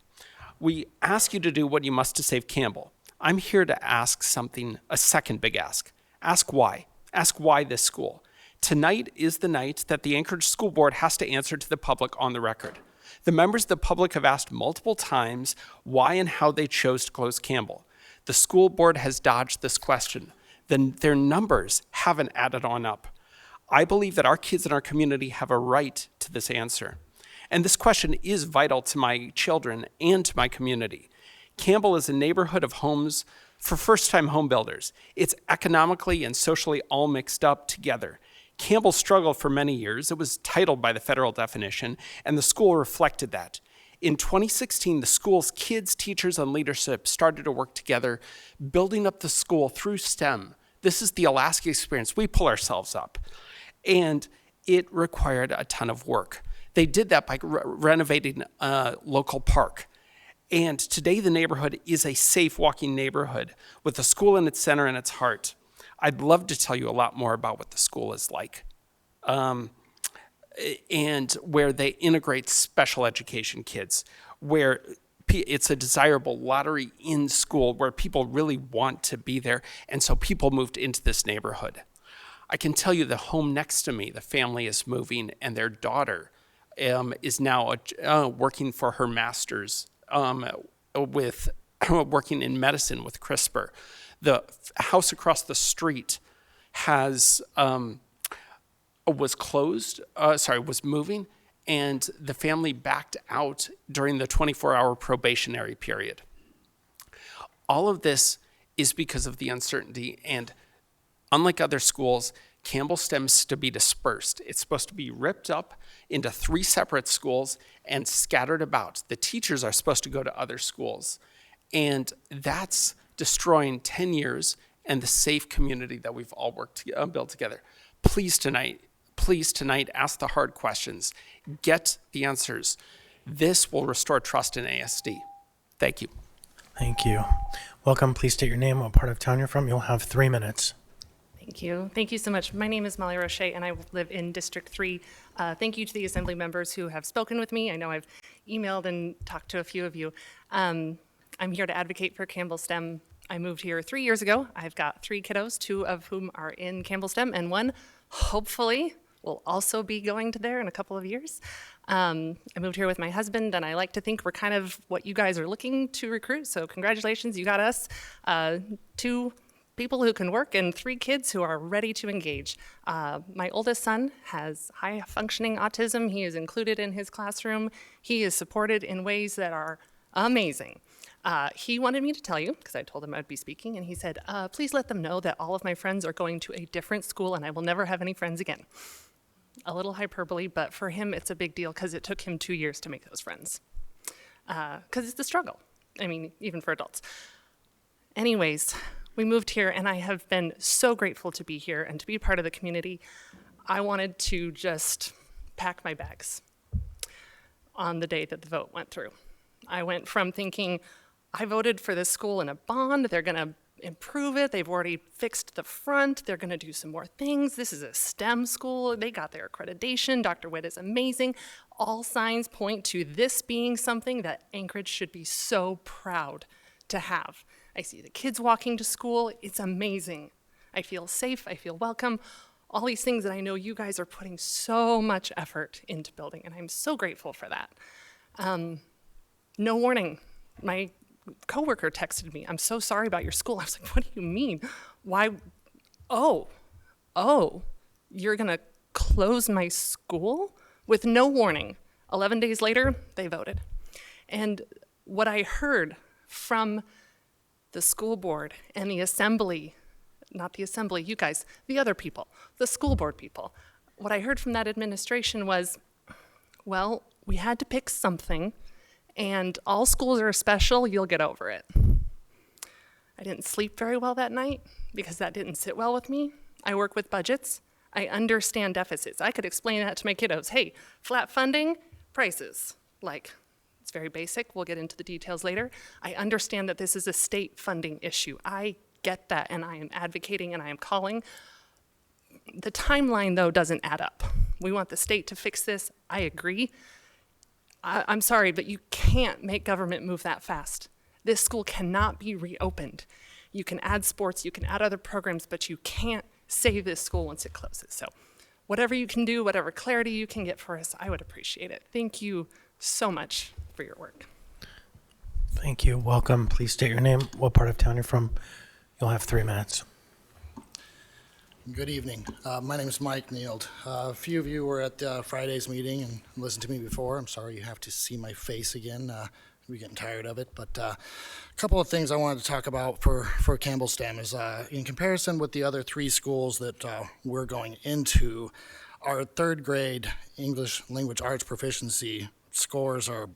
We ask you to do what you must to save Campbell. I'm here to ask something, a second big ask. Ask why. Ask why this school. Tonight is the night that the Anchorage School Board has to answer to the public on the record. The members of the public have asked multiple times why and how they chose to close Campbell. The school board has dodged this question. Then their numbers haven't added on up. I believe that our kids in our community have a right to this answer. And this question is vital to my children and to my community. Campbell is a neighborhood of homes for first-time home builders. It's economically and socially all mixed up together. Campbell struggled for many years. It was titled by the federal definition, and the school reflected that. In 2016, the school's kids, teachers, and leadership started to work together, building up the school through STEM. This is the Alaska experience. We pull ourselves up. And it required a ton of work. They did that by renovating a local park. And today the neighborhood is a safe walking neighborhood with the school in its center and its heart. I'd love to tell you a lot more about what the school is like and where they integrate special education kids, where it's a desirable lottery in school where people really want to be there. And so people moved into this neighborhood. I can tell you the home next to me, the family is moving and their daughter is now working for her master's with working in medicine with CRISPR. The house across the street was moving, and the family backed out during the 24-hour probationary period. All of this is because of the uncertainty, and unlike other schools, Campbell STEM's to be dispersed. It's supposed to be ripped up into 3 separate schools and scattered about. The teachers are supposed to go to other schools. And that's destroying 10 years and the safe community that we've all worked to build together. Please tonight, ask the hard questions. Get the answers. This will restore trust in ASD. Thank you. Thank you. Welcome. Please state your name, what part of town you're from. You'll have 3 minutes. Thank you. Thank you so much. My name is Molly Roche, and I live in District 3. Thank you to the assembly members who have spoken with me. I know I've emailed and talked to a few of you. I'm here to advocate for Campbell STEM. I moved here 3 years ago. I've got 3 kiddos, 2 of whom are in Campbell STEM, and 1, hopefully, will also be going to there in a couple of years. I moved here with my husband, and I like to think we're kind of what you guys are looking to recruit, so congratulations, you got us. 2 people who can work and 3 kids who are ready to engage. My oldest son has high-functioning autism. He is included in his classroom. He is supported in ways that are amazing. He wanted me to tell you, because I told him I'd be speaking, and he said, please let them know that all of my friends are going to a different school and I will never have any friends again. a little hyperbole, but for him, it's a big deal because it took him 2 years to make those friends. Because it's a struggle. I mean, even for adults. Anyways, we moved here, and I have been so grateful to be here and to be part of the community. I wanted to just pack my bags on the day that the vote went through. I went from thinking, I voted for this school in a bond, they're gonna improve it, they've already fixed the front, they're gonna do some more things, this is a STEM school, they got their accreditation, Dr. Witt is amazing. All signs point to this being something that Anchorage should be so proud to have. I see the kids walking to school, it's amazing. I feel safe, I feel welcome, all these things that I know you guys are putting so much effort into building, and I'm so grateful for that. No warning, my coworker texted me, I'm so sorry about your school. I was like, what do you mean? Why? Oh, you're gonna close my school? With no warning. 11 days later, they voted. And what I heard from the school board and the assembly, not the assembly, you guys, the other people, the school board people, what I heard from that administration was, well, we had to pick something, and all schools are special, you'll get over it. I didn't sleep very well that night because that didn't sit well with me. I work with budgets. I understand deficits. I could explain that to my kiddos. Hey, flat funding, prices. Like, it's very basic. We'll get into the details later. I understand that this is a state funding issue. I get that, and I am advocating and I am calling. The timeline, though, doesn't add up. We want the state to fix this. I agree. I'm sorry, but you can't make government move that fast. This school cannot be reopened. You can add sports, you can add other programs, but you can't save this school once it closes. So whatever you can do, whatever clarity you can get for us, I would appreciate it. Thank you so much for your work. Thank you. Welcome. Please state your name, what part of town you're from. You'll have 3 minutes. Good evening. My name is Mike Neild. A few of you were at Friday's meeting and listened to me before. I'm sorry you have to see my face again. We're getting tired of it. But a couple of things I wanted to talk about for Campbell STEM is in comparison with the other 3 schools that we're going into, our 3rd grade English language arts proficiency scores are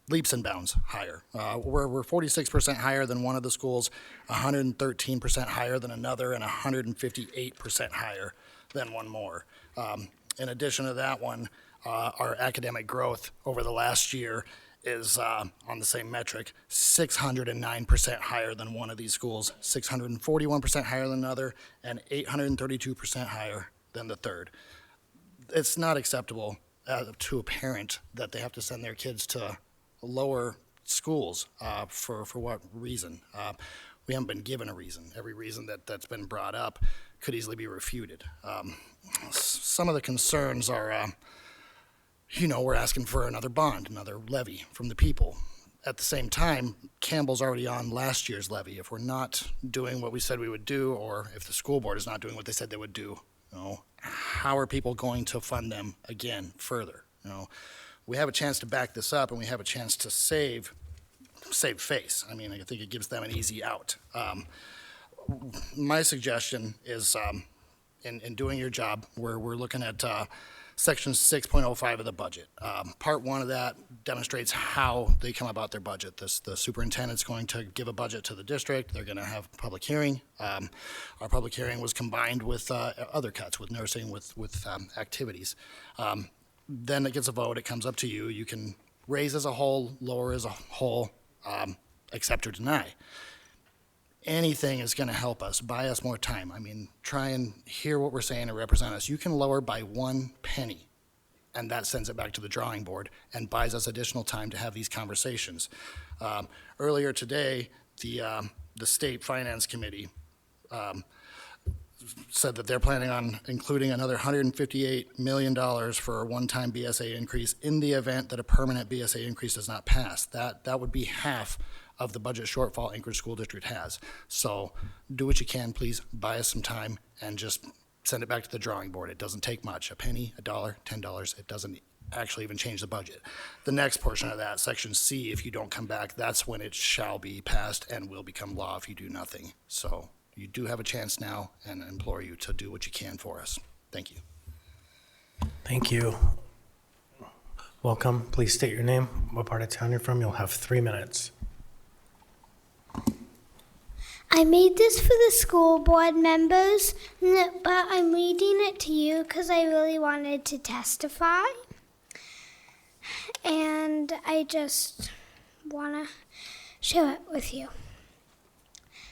leaps and bounds higher. We're 46% higher than one of the schools, 113% higher than another, and 158% higher than one more. In addition to that one, our academic growth over the last year is on the same metric, 609% higher than one of these schools, 641% higher than another, and 832% higher than the third. It's not acceptable to a parent that they have to send their kids to lower schools for what reason. We haven't been given a reason. Every reason that's been brought up could easily be refuted. Some of the concerns are, we're asking for another bond, another levy from the people. At the same time, Campbell's already on last year's levy. If we're not doing what we said we would do, or if the school board is not doing what they said they would do, how are people going to fund them again further? We have a chance to back this up, and we have a chance to save face. I mean, I think it gives them an easy out. My suggestion is, in doing your job, we're looking at Section 6.05 of the budget. Part 1 of that demonstrates how they come about their budget. The superintendent's going to give a budget to the district. They're going to have a public hearing. Our public hearing was combined with other cuts, with nursing, with activities. Then it gets a vote. It comes up to you. You can raise as a whole, lower as a whole, accept or deny. Anything is going to help us, buy us more time. I mean, try and hear what we're saying and represent us. You can lower by 1 penny, and that sends it back to the drawing board and buys us additional time to have these conversations. Earlier today, the State Finance Committee said that they're planning on including another $158 million for a one-time BSA increase in the event that a permanent BSA increase does not pass. That would be half of the budget shortfall Anchorage School District has. So do what you can, please, buy us some time, and just send it back to the drawing board. It doesn't take much, a penny, $1, $10, it doesn't actually even change the budget. The next portion of that, Section C, if you don't come back, that's when it shall be passed and will become law if you do nothing. So you do have a chance now, and I implore you to do what you can for us. Thank you. Thank you. Welcome. Please state your name, what part of town you're from. You'll have 3 minutes. I made this for the school board members, but I'm reading it to you because I really wanted to testify. And I just want to share it with you.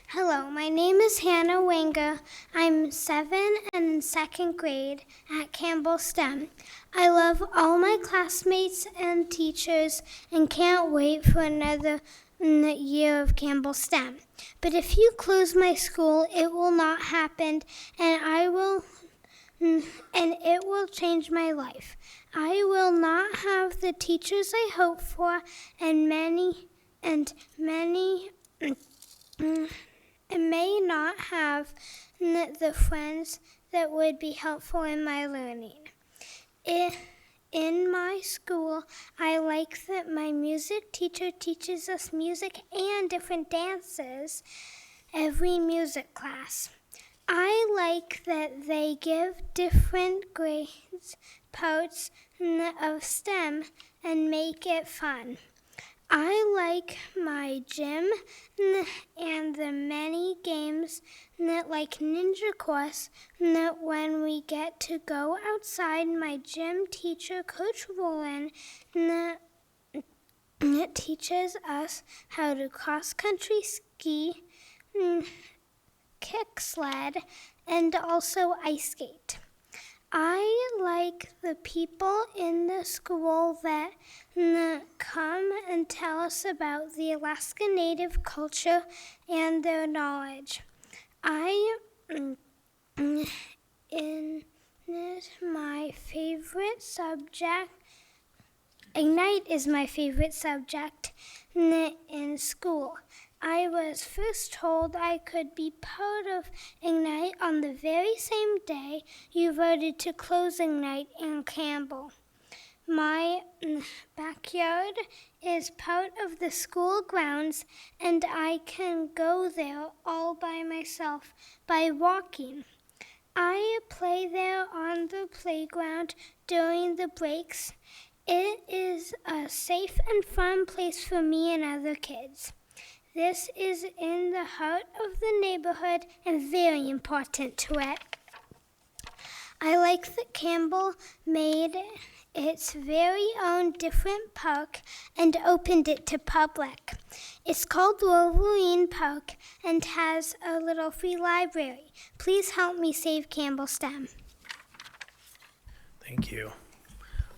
Hello, my name is Hannah Wenger. I'm 7 and in 2nd grade at Campbell STEM. I love all my classmates and teachers and can't wait for another year of Campbell STEM. But if you close my school, it will not happen, and it will change my life. I will not have the teachers I hope for, and may not have the friends that would be helpful in my learning. In my school, I like that my music teacher teaches us music and different dances every music class. I like that they give different grades parts of STEM and make it fun. I like my gym and the many games like Ninja Course. When we get to go outside, my gym teacher, Coach Roland, teaches us how to cross-country ski, kick sled, and also ice skate. I like the people in the school that come and tell us about the Alaska Native culture and their knowledge. My favorite subject. Ignite is my favorite subject in school. I was first told I could be part of Ignite on the very same day you voted to close Ignite in Campbell. My backyard is part of the school grounds, and I can go there all by myself by walking. I play there on the playground during the breaks. It is a safe and fun place for me and other kids. This is in the heart of the neighborhood and very important to it. I like that Campbell made its very own different park and opened it to public. It's called Wolverine Park and has a little free library. Please help me save Campbell STEM. Thank you.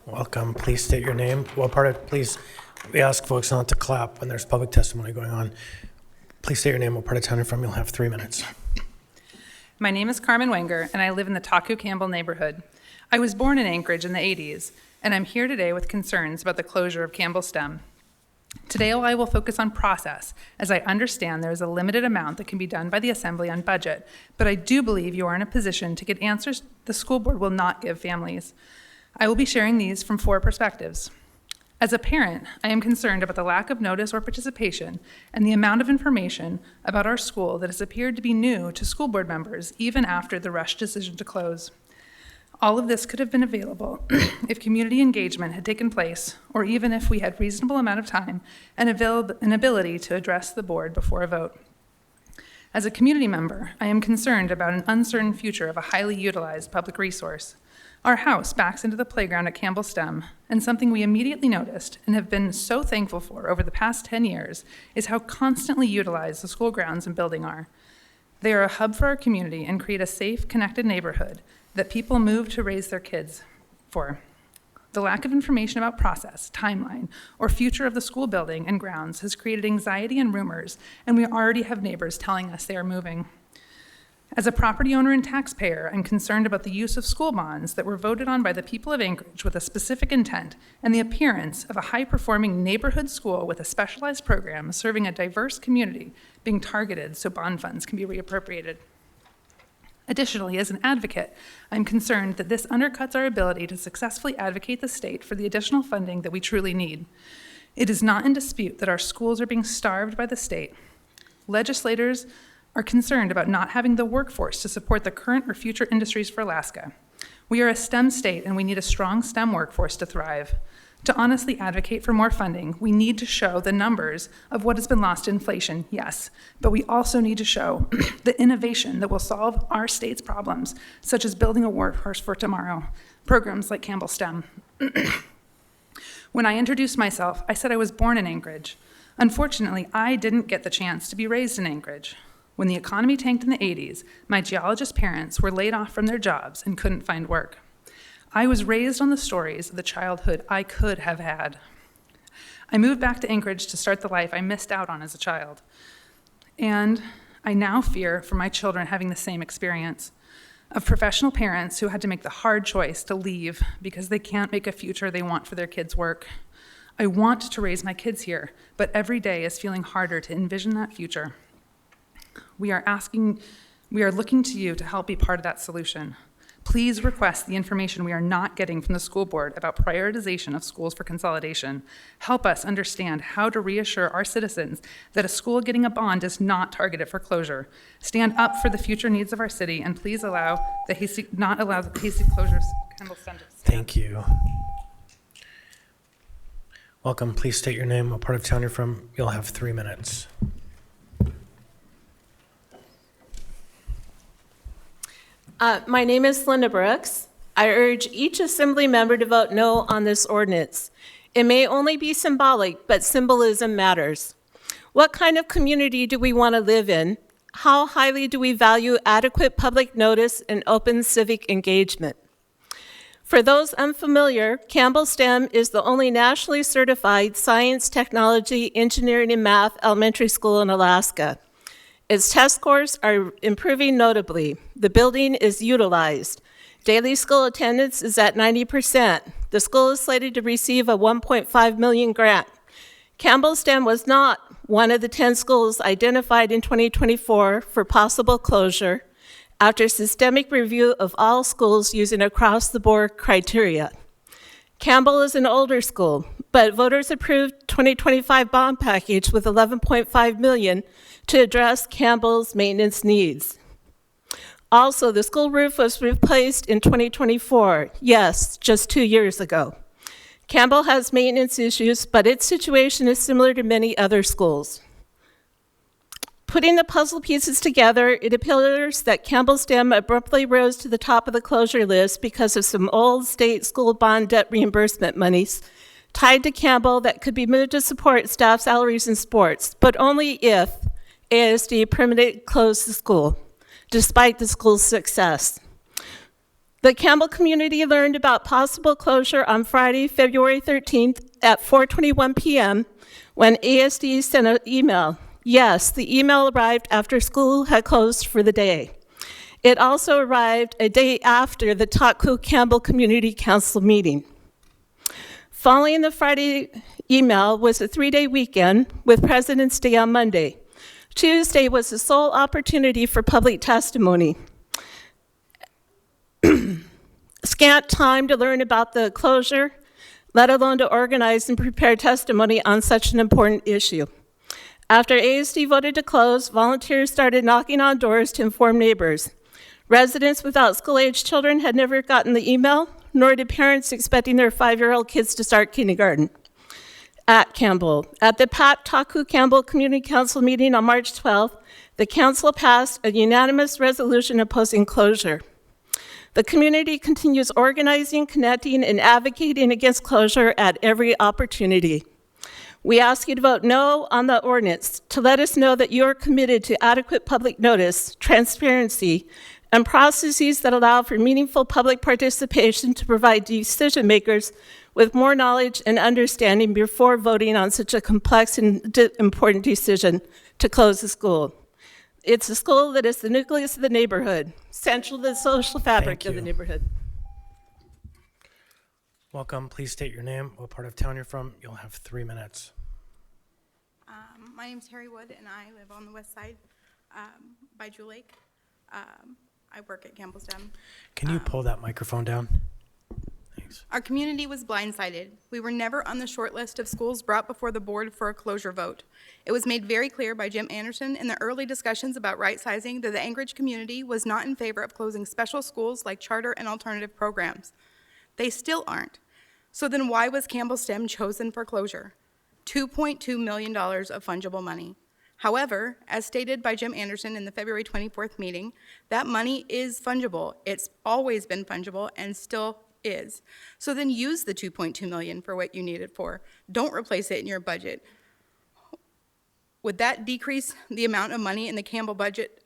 Welcome. Please state your name. Please, we ask folks not to clap when there's public testimony going on. Please state your name, what part of town you're from. You'll have 3 minutes. My name is Carmen Wenger, and I live in the Taku Campbell neighborhood. I was born in Anchorage in the 80s, and I'm here today with concerns about the closure of Campbell STEM. Today, I will focus on process, as I understand there is a limited amount that can be done by the Assembly on budget, but I do believe you are in a position to get answers the school board will not give families. I will be sharing these from 4 perspectives. As a parent, I am concerned about the lack of notice or participation and the amount of information about our school that has appeared to be new to school board members even after the rushed decision to close. All of this could have been available if community engagement had taken place, or even if we had reasonable amount of time and an ability to address the board before a vote. As a community member, I am concerned about an uncertain future of a highly utilized public resource. Our house backs into the playground at Campbell STEM, and something we immediately noticed and have been so thankful for over the past 10 years is how constantly utilized the school grounds and building are. They are a hub for our community and create a safe, connected neighborhood that people move to raise their kids for. The lack of information about process, timeline, or future of the school building and grounds has created anxiety and rumors, and we already have neighbors telling us they are moving. As a property owner and taxpayer, I'm concerned about the use of school bonds that were voted on by the people of Anchorage with a specific intent and the appearance of a high-performing neighborhood school with a specialized program serving a diverse community being targeted so bond funds can be reappropriated. Additionally, as an advocate, I'm concerned that this undercuts our ability to successfully advocate the state for the additional funding that we truly need. It is not in dispute that our schools are being starved by the state. Legislators are concerned about not having the workforce to support the current or future industries for Alaska. We are a STEM state, and we need a strong STEM workforce to thrive. To honestly advocate for more funding, we need to show the numbers of what has been lost to inflation, yes, but we also need to show the innovation that will solve our state's problems, such as building a workforce for tomorrow, programs like Campbell STEM. When I introduced myself, I said I was born in Anchorage. Unfortunately, I didn't get the chance to be raised in Anchorage. When the economy tanked in the 80s, my geologist parents were laid off from their jobs and couldn't find work. I was raised on the stories of the childhood I could have had. I moved back to Anchorage to start the life I missed out on as a child. And I now fear for my children having the same experience, of professional parents who had to make the hard choice to leave because they can't make a future they want for their kids' work. I want to raise my kids here, but every day is feeling harder to envision that future. We are looking to you to help be part of that solution. Please request the information we are not getting from the school board about prioritization of schools for consolidation. Help us understand how to reassure our citizens that a school getting a bond is not targeted for closure. Stand up for the future needs of our city, and please not allow the hasty closures. Thank you. Welcome. Please state your name, what part of town you're from. You'll have 3 minutes. My name is Linda Brooks. I urge each assembly member to vote no on this ordinance. It may only be symbolic, but symbolism matters. What kind of community do we want to live in? How highly do we value adequate public notice and open civic engagement? For those unfamiliar, Campbell STEM is the only nationally certified science, technology, engineering, and math elementary school in Alaska. Its test scores are improving notably. The building is utilized. Daily school attendance is at 90%. The school is slated to receive a $1.5 million grant. Campbell STEM was not one of the 10 schools identified in 2024 for possible closure after systemic review of all schools using across-the-board criteria. Campbell is an older school, but voters approved 2025 bond package with $11.5 million to address Campbell's maintenance needs. Also, the school roof was replaced in 2024. Yes, just 2 years ago. Campbell has maintenance issues, but its situation is similar to many other schools. Putting the puzzle pieces together, it appears that Campbell STEM abruptly rose to the top of the closure list because of some old state school bond debt reimbursement monies tied to Campbell that could be moved to support staff salaries and sports, but only if ASD permitted closed the school, despite the school's success. The Campbell community learned about possible closure on Friday, February 13th at 4:21 p.m. when ASD sent an email. Yes, the email arrived after school had closed for the day. It also arrived a day after the Taku Campbell Community Council meeting. Following the Friday email was a 3-day weekend with President's Day on Monday. Tuesday was the sole opportunity for public testimony. Scant time to learn about the closure, let alone to organize and prepare testimony on such an important issue. After ASD voted to close, volunteers started knocking on doors to inform neighbors. Residents without school-age children had never gotten the email, nor did parents expecting their 5-year-old kids to start kindergarten. At Campbell. At the Pat Taku Campbell Community Council meeting on March 12th, the council passed a unanimous resolution opposing closure. The community continues organizing, connecting, and advocating against closure at every opportunity. We ask you to vote no on the ordinance to let us know that you are committed to adequate public notice, transparency, and processes that allow for meaningful public participation to provide decision makers with more knowledge and understanding before voting on such a complex and important decision to close the school. It's a school that is the nucleus of the neighborhood, central to the social fabric of the neighborhood. Welcome. Please state your name, what part of town you're from. You'll have 3 minutes. My name's Harry Wood, and I live on the west side by Jewel Lake. I work at Campbell STEM. Can you pull that microphone down? Thanks. Thanks. Our community was blindsided. We were never on the short list of schools brought before the board for a closure vote. It was made very clear by Jim Anderson in the early discussions about right-sizing that the Anchorage community was not in favor of closing special schools like charter and alternative programs. They still aren't. So then why was Campbell STEM chosen for closure? $2.2 million of fungible money. However, as stated by Jim Anderson in the February 24th meeting, that money is fungible. It's always been fungible and still is. So then use the $2.2 million for what you need it for. Don't replace it in your budget. Would that decrease the amount of money in the Campbell budget,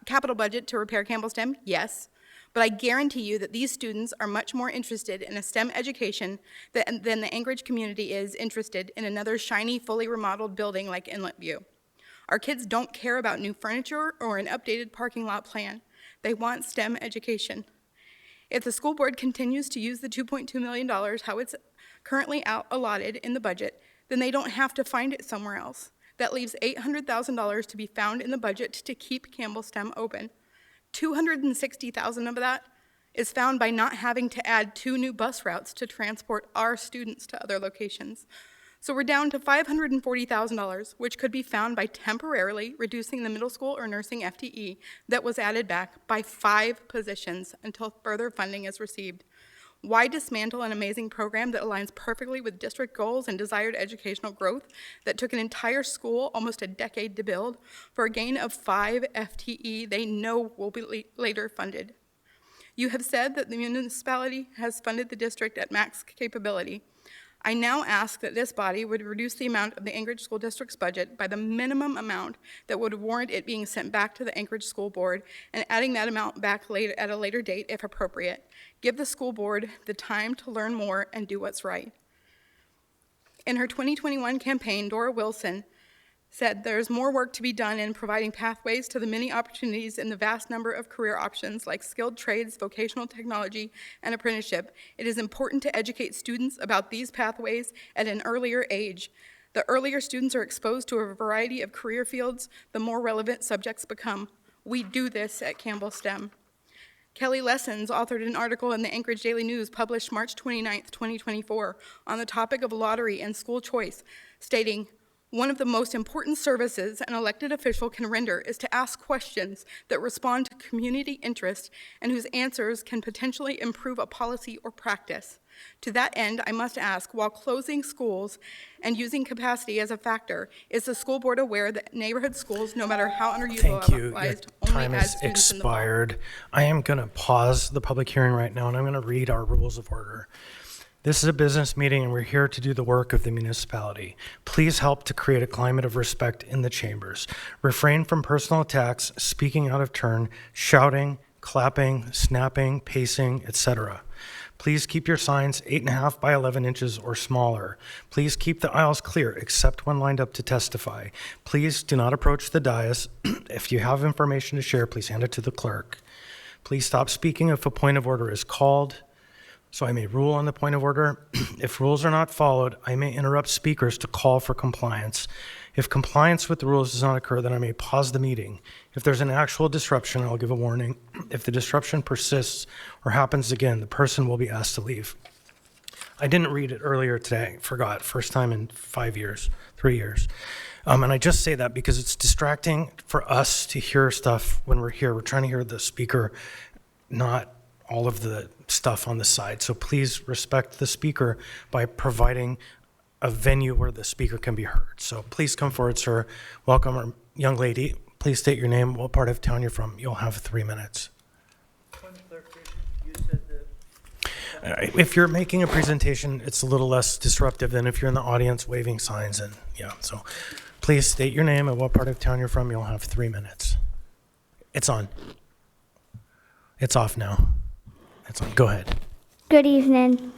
capital budget to repair Campbell STEM? Yes. But I guarantee you that these students are much more interested in a STEM education than the Anchorage community is interested in another shiny, fully remodeled building like Inlet View. Our kids don't care about new furniture or an updated parking lot plan. They want STEM education. If the school board continues to use the $2.2 million how it's currently allotted in the budget, then they don't have to find it somewhere else. That leaves $800,000 to be found in the budget to keep Campbell STEM open. $260,000 of that is found by not having to add 2 new bus routes to transport our students to other locations. So we're down to $540,000, which could be found by temporarily reducing the middle school or nursing FTE that was added back by 5 positions until further funding is received. Why dismantle an amazing program that aligns perfectly with district goals and desired educational growth that took an entire school almost a decade to build for a gain of 5 FTE they know will be later funded? You have said that the municipality has funded the district at max capability. I now ask that this body would reduce the amount of the Anchorage School District's budget by the minimum amount that would warrant it being sent back to the Anchorage School Board and adding that amount back at a later date if appropriate. Give the school board the time to learn more and do what's right. In her 2021 campaign, Dora Wilson said there's more work to be done in providing pathways to the many opportunities in the vast number of career options like skilled trades, vocational technology, and apprenticeship. It is important to educate students about these pathways at an earlier age. The earlier students are exposed to a variety of career fields, the more relevant subjects become. We do this at Campbell STEM. Kelly Lessons authored an article in the Anchorage Daily News published March 29, 2024, on the topic of lottery and school choice, stating, "One of the most important services an elected official can render is to ask questions that respond to community interest and whose answers can potentially improve a policy or practice. To that end, I must ask, while closing schools and using capacity as a factor, is the school board aware that neighborhood schools, no matter how Thank you. Your underutilized, only time add has students in the fall?" expired. I am going to pause the public hearing right now, and I'm going to read our rules of order. This is a business meeting, and we're here to do the work of the municipality. Please help to create a climate of respect in the chambers. Refrain from personal attacks, speaking out of turn, shouting, clapping, snapping, pacing, etc. Please keep your signs 8.5 by 11 inches or smaller. Please keep the aisles clear, except when lined up to testify. Please do not approach the dais. If you have information to share, please hand it to the clerk. Please stop speaking if a point of order is called. So I may rule on the point of order. If rules are not followed, I may interrupt speakers to call for compliance. If compliance with the rules does not occur, then I may pause the meeting. If there's an actual disruption, I'll give a warning. If the disruption persists or happens again, the person will be asked to leave. I didn't read it earlier today, forgot, first time in 3 years. And I just say that because it's distracting for us to hear stuff when we're here. We're trying to hear the speaker, not all of the stuff on the side. So please respect the speaker by providing a venue where the speaker can be heard. So please come forward, sir. Welcome, our young lady. Please state your name, what part of town you're from. You'll have 3 minutes. If you're making a presentation, it's a little less disruptive than if you're in the audience waving signs and yeah. So please state your name and what part of town you're from. You'll have 3 minutes. It's on. It's off now. It's on. Go ahead. Good evening.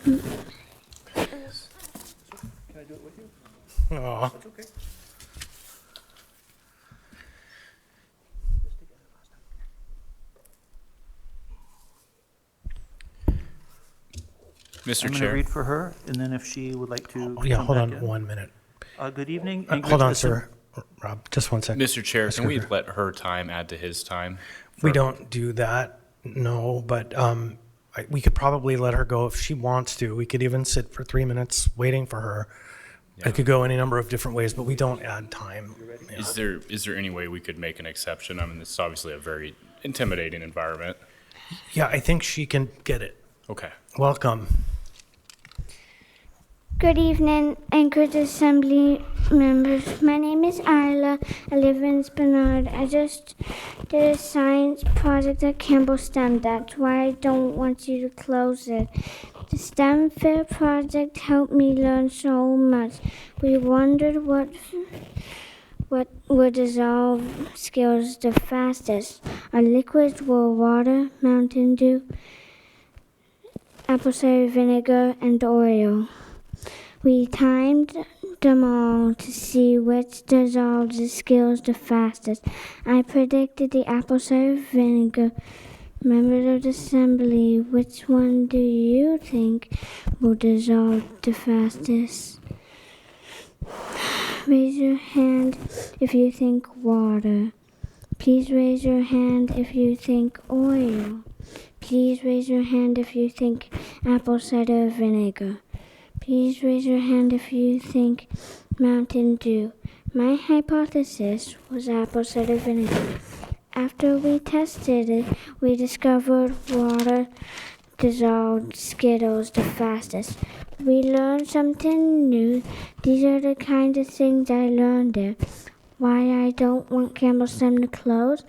Aw. Mr. I'm going Chair. to read for her, and then if she would like to. Yeah, come hold back on in. 1 minute. Good evening. Hold on, sir. Rob, just 1 second. Mr. Chair, can we Kruger. let her time add to his time? We don't do that, no, but we could probably let her go if she wants to. We could even sit for 3 minutes waiting for her. It could go any number of different ways, but we don't add time. Is there any way we could make an exception? I mean, this is obviously a very intimidating environment. Yeah, I think she can get it. Okay. Welcome. Good evening, Anchorage Assembly members. My name is Isla. I live in Spenard. I just did a science project at Campbell STEM. That's why I don't want you to close it. The STEM Fair project helped me learn so much. We wondered what would dissolve skills the fastest. Our liquids were water, Mountain Dew, apple cider vinegar, and Oreo. We timed them all to see which dissolved the skills the fastest. I predicted the apple cider vinegar. Members of the assembly, which one do you think will dissolve the fastest? Raise your hand if you think water. Please raise your hand if you think oil. Please raise your hand if you think apple cider vinegar. Please raise your hand if you think Mountain Dew. My hypothesis was apple cider vinegar. After we tested it, we discovered water dissolved Skittles the fastest. We learned something new. These are the kind of things I learned there. Why I don't want Campbell STEM to close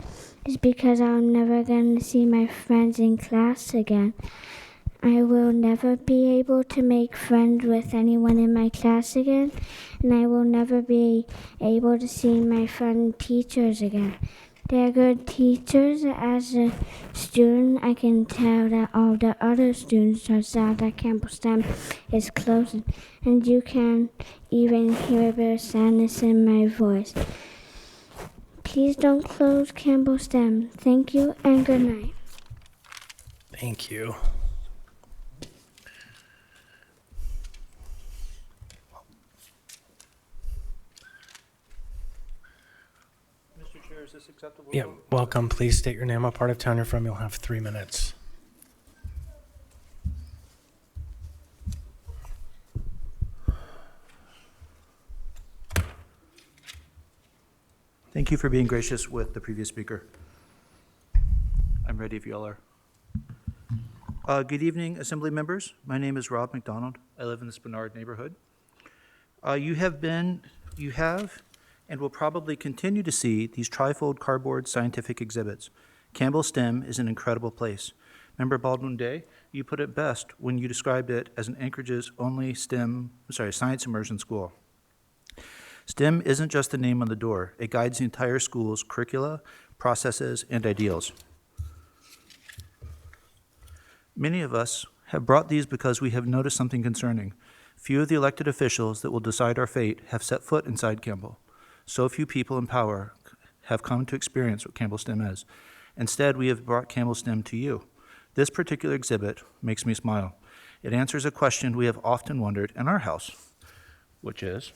is because I'm never going to see my friends in class again. I will never be able to make friends with anyone in my class again, and I will never be able to see my friend teachers again. They're good teachers. As a student, I can tell that all the other students are sad that Campbell STEM is closing, and you can even hear a bit of sadness in my voice. Please don't close Campbell STEM. Thank you and good night. Thank you. Mr. Chair, is this acceptable? Yeah, welcome. Please state your name, what part of town you're from. You'll have 3 minutes. Thank you for being gracious with the previous speaker. I'm ready if you all are. Good evening, Assembly members. My name is Rob McDonald. I live in the Spenard neighborhood. You have, and will probably continue to see these trifold cardboard scientific exhibits. Campbell STEM is an incredible place. Member Baldwin Day, you put it best when you described it as an Anchorage's only science immersion school. STEM isn't just the name on the door. It guides the entire school's curricula, processes, and ideals. Many of us have brought these because we have noticed something concerning. Few of the elected officials that will decide our fate have set foot inside Campbell. So few people in power have come to experience what Campbell STEM is. Instead, we have brought Campbell STEM to you. This particular exhibit makes me smile. It answers a question we have often wondered in our house, which is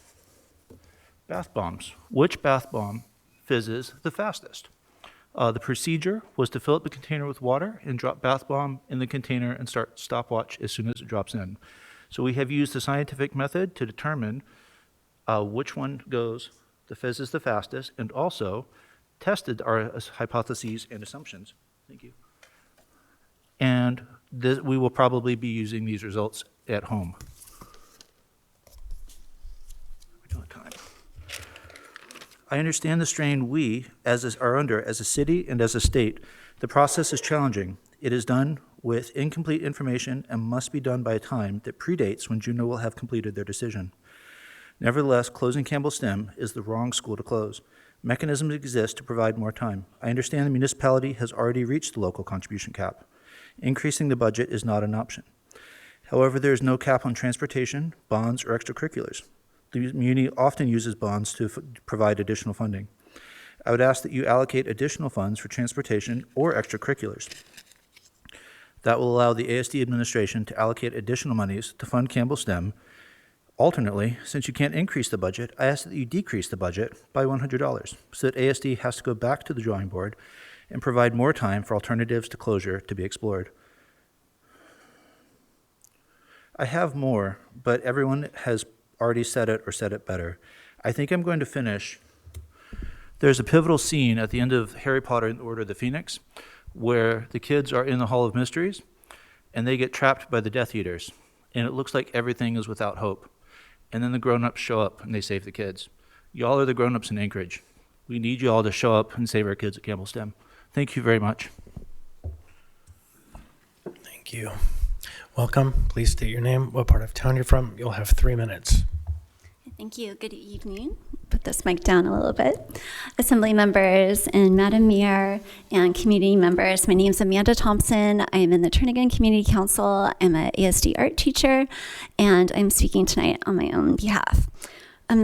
bath bombs. Which bath bomb fizzes the fastest? The procedure was to fill up the container with water and drop bath bomb in the container and start stopwatch as soon as it drops in. So we have used the scientific method to determine which one fizzes the fastest, and also tested our hypotheses and assumptions. Thank you. And we will probably be using these results at home. I understand the strain we are under as a city and as a state. The process is challenging. It is done with incomplete information and must be done by a time that predates when Juneau will have completed their decision. Nevertheless, closing Campbell STEM is the wrong school to close. Mechanisms exist to provide more time. I understand the municipality has already reached the local contribution cap. Increasing the budget is not an option. However, there is no cap on transportation, bonds, or extracurriculars. The Muni often uses bonds to provide additional funding. I would ask that you allocate additional funds for transportation or extracurriculars. That will allow the ASD administration to allocate additional monies to fund Campbell STEM. Alternately, since you can't increase the budget, I ask that you decrease the budget by $100 so that ASD has to go back to the drawing board and provide more time for alternatives to closure to be explored. I have more, but everyone has already said it or said it better. I think I'm going to finish. There's a pivotal scene at the end of Harry Potter and the Order of the Phoenix where the kids are in the Hall of Mysteries and they get trapped by the Death Eaters. And it looks like everything is without hope. And then the grown-ups show up and they save the kids. Y'all are the grown-ups in Anchorage. We need you all to show up and save our kids at Campbell STEM. Thank you very much. Thank you. Welcome. Please state your name, what part of town you're from. You'll have 3 minutes. Thank you. Good evening. Put this mic down a little bit. Assembly members and Madam Mayor and community members, my name is Amanda Thompson. I am in the Turnagain Community Council. I'm an ASD art teacher, and I'm speaking tonight on my own behalf.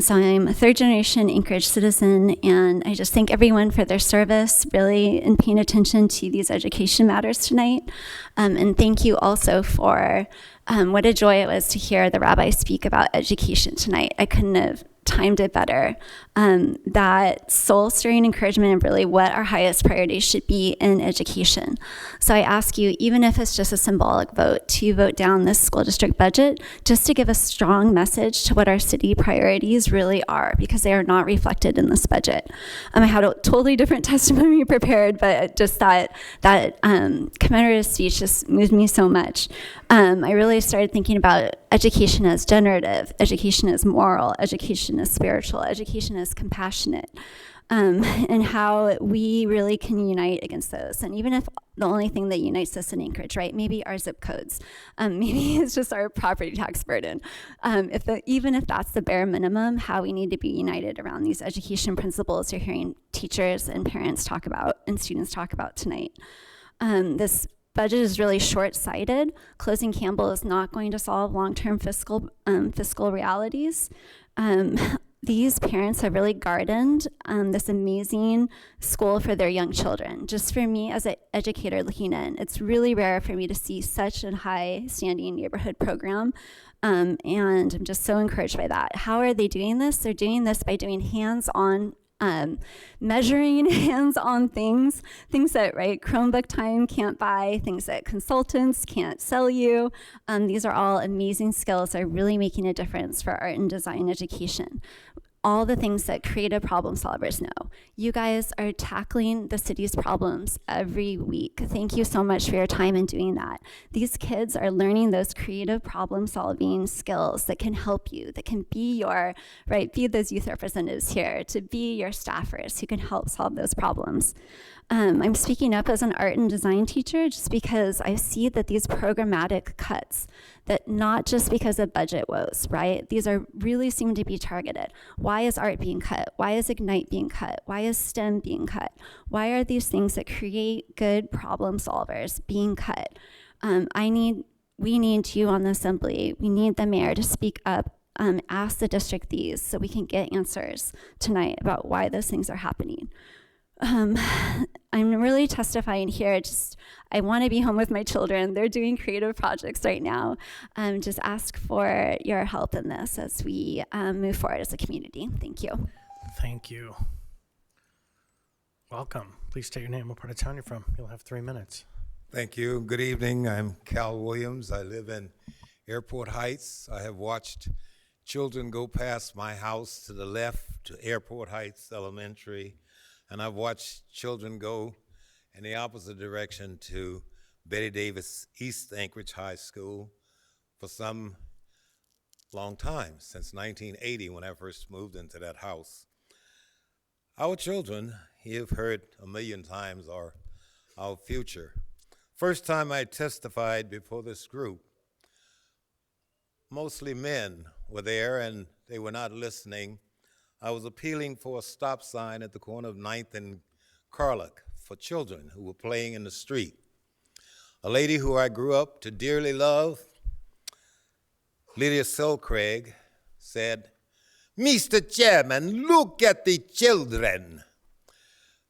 So I'm a third-generation Anchorage citizen, and I just thank everyone for their service, really, in paying attention to these education matters tonight. And thank you also for what a joy it was to hear the rabbi speak about education tonight. I couldn't have timed it better. That soul-stirring encouragement of really what our highest priorities should be in education. So I ask you, even if it's just a symbolic vote, to vote down this school district budget, just to give a strong message to what our city priorities really are, because they are not reflected in this budget. I had a totally different testimony prepared, but just that commemorative speech just moved me so much. I really started thinking about education as generative, education as moral, education as spiritual, education as compassionate, and how we really can unite against those. And even if the only thing that unites us in Anchorage, right, maybe our zip codes, maybe it's just our property tax burden. Even if that's the bare minimum, how we need to be united around these education principles you're hearing teachers and parents talk about and students talk about tonight. This budget is really short-sighted. Closing Campbell is not going to solve long-term fiscal realities. These parents have really gardened this amazing school for their young children. Just for me as an educator looking in, it's really rare for me to see such a high-standing neighborhood program, and I'm just so encouraged by that. How are they doing this? They're doing this by doing hands-on measuring, hands-on things that, right, Chromebook time can't buy, things that consultants can't sell you. These are all amazing skills that are really making a difference for art and design education. All the things that creative problem solvers know. You guys are tackling the city's problems every week. Thank you so much for your time in doing that. These kids are learning those creative problem solving skills that can help you, that can be your, right, be those youth representatives here, to be your staffers who can help solve those problems. I'm speaking up as an art and design teacher just because I see that these programmatic cuts, that not just because of budget woes, right? These are really seem to be targeted. Why is art being cut? Why is Ignite being cut? Why is STEM being cut? Why are these things that create good problem solvers being cut? We need you on the assembly. We need the mayor to speak up, ask the district these so we can get answers tonight about why those things are happening. I'm really testifying here. I want to be home with my children. They're doing creative projects right now. Just ask for your help in this as we move forward as a community. Thank you. Thank you. Welcome. Please state your name, what part of town you're from. You'll have 3 minutes. Thank you. Good evening. I'm Cal Williams. I live in Airport Heights. I have watched children go past my house to the left to Airport Heights Elementary, and I've watched children go in the opposite direction to Betty Davis East Anchorage High School for some long time, since 1980 when I first moved into that house. Our children, you've heard a million times, are our future. First time I testified before this group, mostly men were there and they were not listening. I was appealing for a stop sign at the corner of 9th and Carlock for children who were playing in the street. A lady who I grew up to dearly love, Lydia Selcraig, said, "Mr. Chairman, look at the children."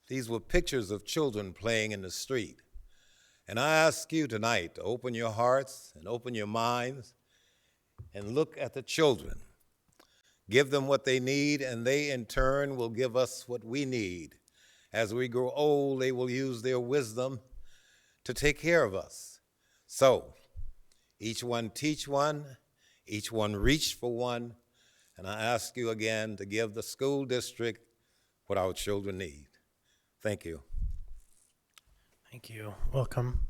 These were pictures of children playing in the street. And I ask you tonight to open your hearts and open your minds and look at the children. Give them what they need, and they in turn will give us what we need. As we grow old, they will use their wisdom to take care of us. So, Each one teach one, each one reach for one, and I ask you again to give the school district what our children need. Thank you. Thank you. Welcome.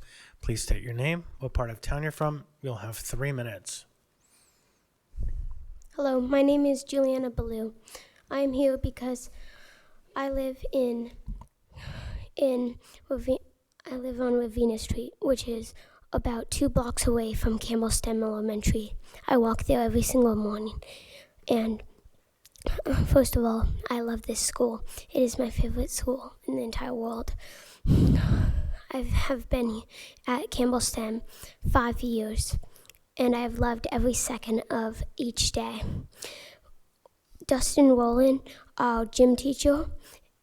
Please state your name, what part of town you're from. You'll have 3 minutes. Hello, my name is Juliana Ballou. I am here because I live on Ravenna Street, which is about 2 blocks away from Campbell STEM Elementary. I walk there every single morning. And first of all, I love this school. It is my favorite school in the entire world. I have been at Campbell STEM 5 years, and I have loved every second of each day. Dustin Rowland, our gym teacher,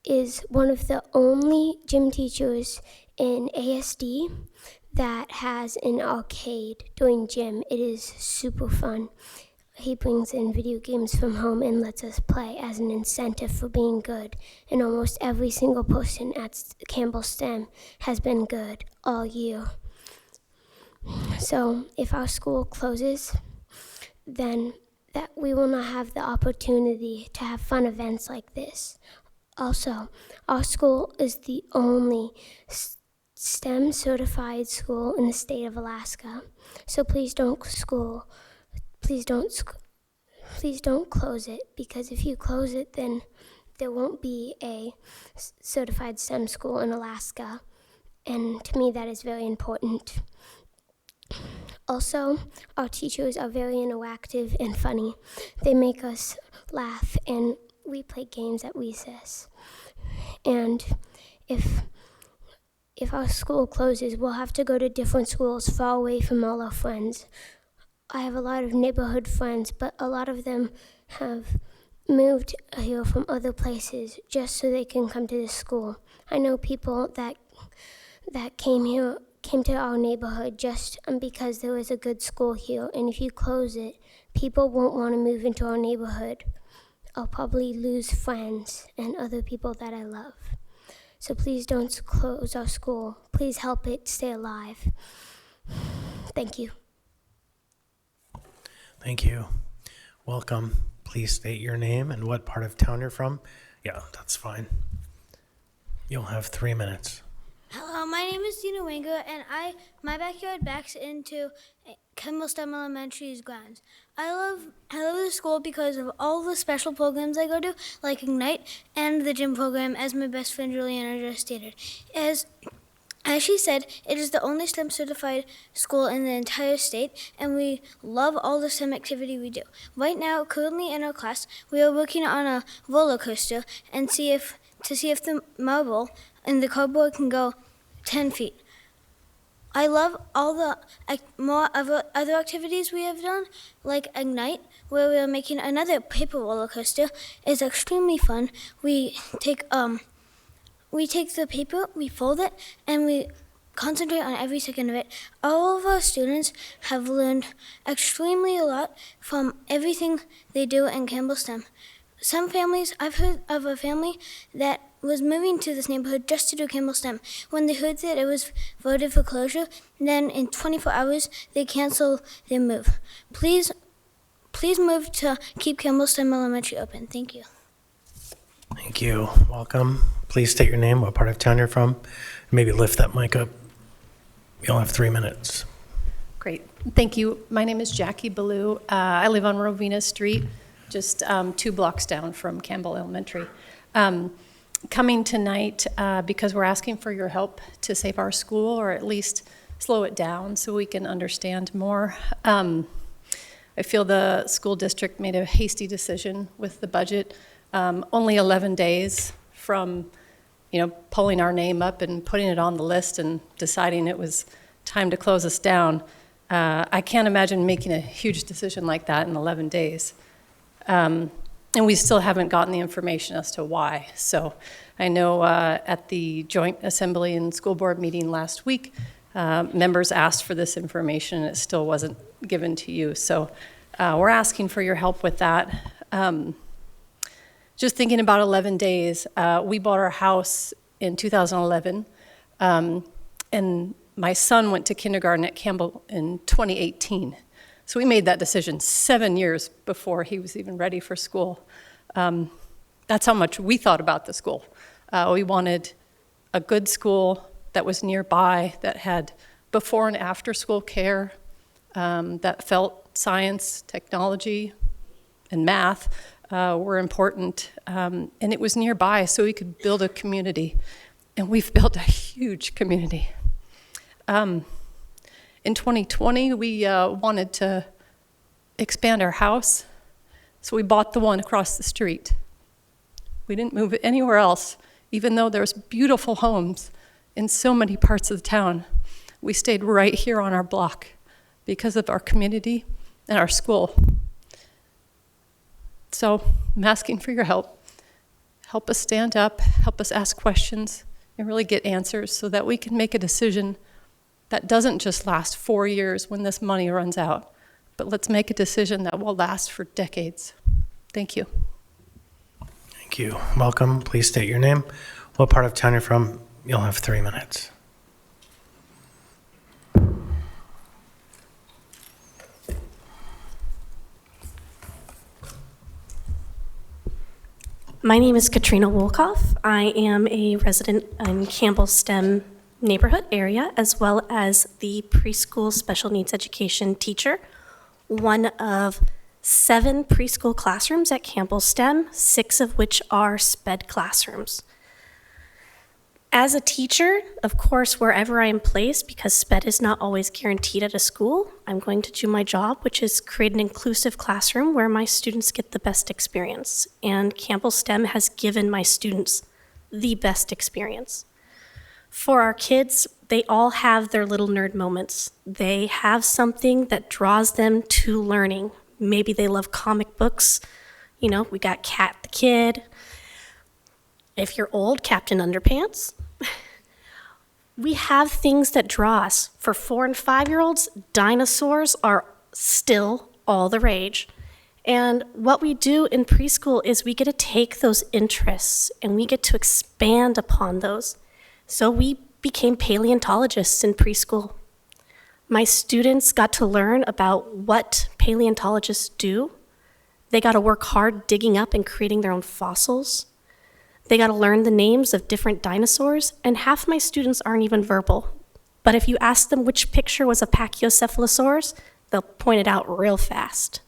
is one of the only gym teachers in ASD that has an arcade during gym. It is super fun. He brings in video games from home and lets us play as an incentive for being good. And almost every single person at Campbell STEM has been good all year. So if our school closes, then that we will not have the opportunity to have fun events like this. Also, our school is the only STEM certified school in the state of Alaska. So please don't close it, because if you close it, then there won't be a certified STEM school in Alaska. And to me, that is very important. Also, our teachers are very interactive and funny. They make us laugh, and we play games at recess. And if our school closes, we'll have to go to different schools far away from all our friends. I have a lot of neighborhood friends, but a lot of them have moved here from other places just so they can come to this school. I know people that came to our neighborhood just because there was a good school here, and if you close it, people won't want to move into our neighborhood. I'll probably lose friends and other people that I love. So please don't close our school. Please help it stay alive. Thank you. Thank you. Welcome. Please state your name and what part of town you're from. Yeah, that's fine. You'll have 3 minutes. Hello, my name is Dina Wenger, and my backyard backs into Campbell STEM Elementary's grounds. I love the school because of all the special programs I go to, like Ignite and the gym program, as my best friend Juliana just stated. As she said, it is the only STEM certified school in the entire state, and we love all the STEM activity we do. Right now, currently in our class, we are working on a roller coaster and to see if the marble and the cardboard can go 10 feet. I love all the other activities we have done, like Ignite, where we are making another paper roller coaster. It's extremely fun. We take the paper, we fold it, and we concentrate on every second of it. All of our students have learned extremely a lot from everything they do in Campbell STEM. Some families, I've heard of a family that was moving to this neighborhood just to do Campbell STEM. When they heard that it was voted for closure, then in 24 hours, they canceled their move. Please move to keep Campbell STEM Elementary open. Thank you. Thank you. Welcome. Please state your name, what part of town you're from. Maybe lift that mic up. You'll have 3 minutes. Great. Thank you. My name is Jackie Ballou. I live on Ravenna Street, just 2 blocks down from Campbell Elementary. Coming tonight because we're asking for your help to save our school, or at least slow it down so we can understand more. I feel the school district made a hasty decision with the budget. Only 11 days from, pulling our name up and putting it on the list and deciding it was time to close us down. I can't imagine making a huge decision like that in 11 days. And we still haven't gotten the information as to why. So I know at the joint assembly and school board meeting last week, members asked for this information and it still wasn't given to you. So we're asking for your help with that. Just thinking about 11 days, we bought our house in 2011, and My son went to kindergarten at Campbell in 2018. So we made that decision 7 years before he was even ready for school. That's how much we thought about the school. We wanted a good school that was nearby, that had before and after school care, that felt science, technology, and math were important. And it was nearby so we could build a community. And we've built a huge community. In 2020, we wanted to expand our house, so we bought the one across the street. We didn't move it anywhere else, even though there's beautiful homes in so many parts of the town. We stayed right here on our block because of our community and our school. So I'm asking for your help. Help us stand up, help us ask questions, and really get answers so that we can make a decision that doesn't just last 4 years when this money runs out, but let's make a decision that will last for decades. Thank you. Thank you. Welcome. Please state your name. What part of town you're from? You'll have 3 minutes. My name is Katrina Wolkoff. I am a resident in Campbell STEM neighborhood area, as well as the preschool special needs education teacher, one of 7 preschool classrooms at Campbell STEM, 6 of which are SPED classrooms. As a teacher, of course, wherever I am placed, because SPED is not always guaranteed at a school, I'm going to do my job, which is create an inclusive classroom where my students get the best experience. And Campbell STEM has given my students the best experience. For our kids, they all have their little nerd moments. They have something that draws them to learning. Maybe they love comic books. You know, we got Cat the Kid. If you're old, Captain Underpants. We have things that draw us. For 4 and 5-year-olds, dinosaurs are still all the rage. And what we do in preschool is we get to take those interests and we get to expand upon those. So we became paleontologists in preschool. My students got to learn about what paleontologists do. They got to work hard digging up and creating their own fossils. They got to learn the names of different dinosaurs, and half my students aren't even verbal. But if you ask them which picture was a Pachycephalosaurus, they'll point it out real fast.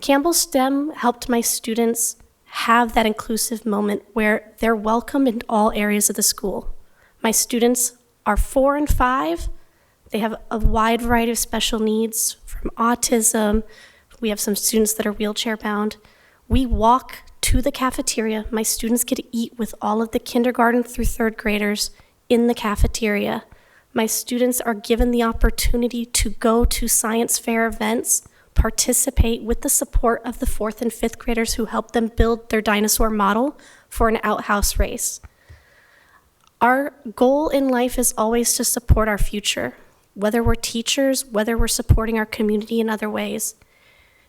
Campbell STEM helped my students have that inclusive moment where they're welcome in all areas of the school. My students are 4 and 5. They have a wide variety of special needs, from autism. We have some students that are wheelchair bound. We walk to the cafeteria. My students get to eat with all of the kindergarten through 3rd graders in the cafeteria. My students are given the opportunity to go to science fair events, participate with the support of the 4th and 5th graders who help them build their dinosaur model for an outhouse race. Our goal in life is always to support our future, whether we're teachers, whether we're supporting our community in other ways.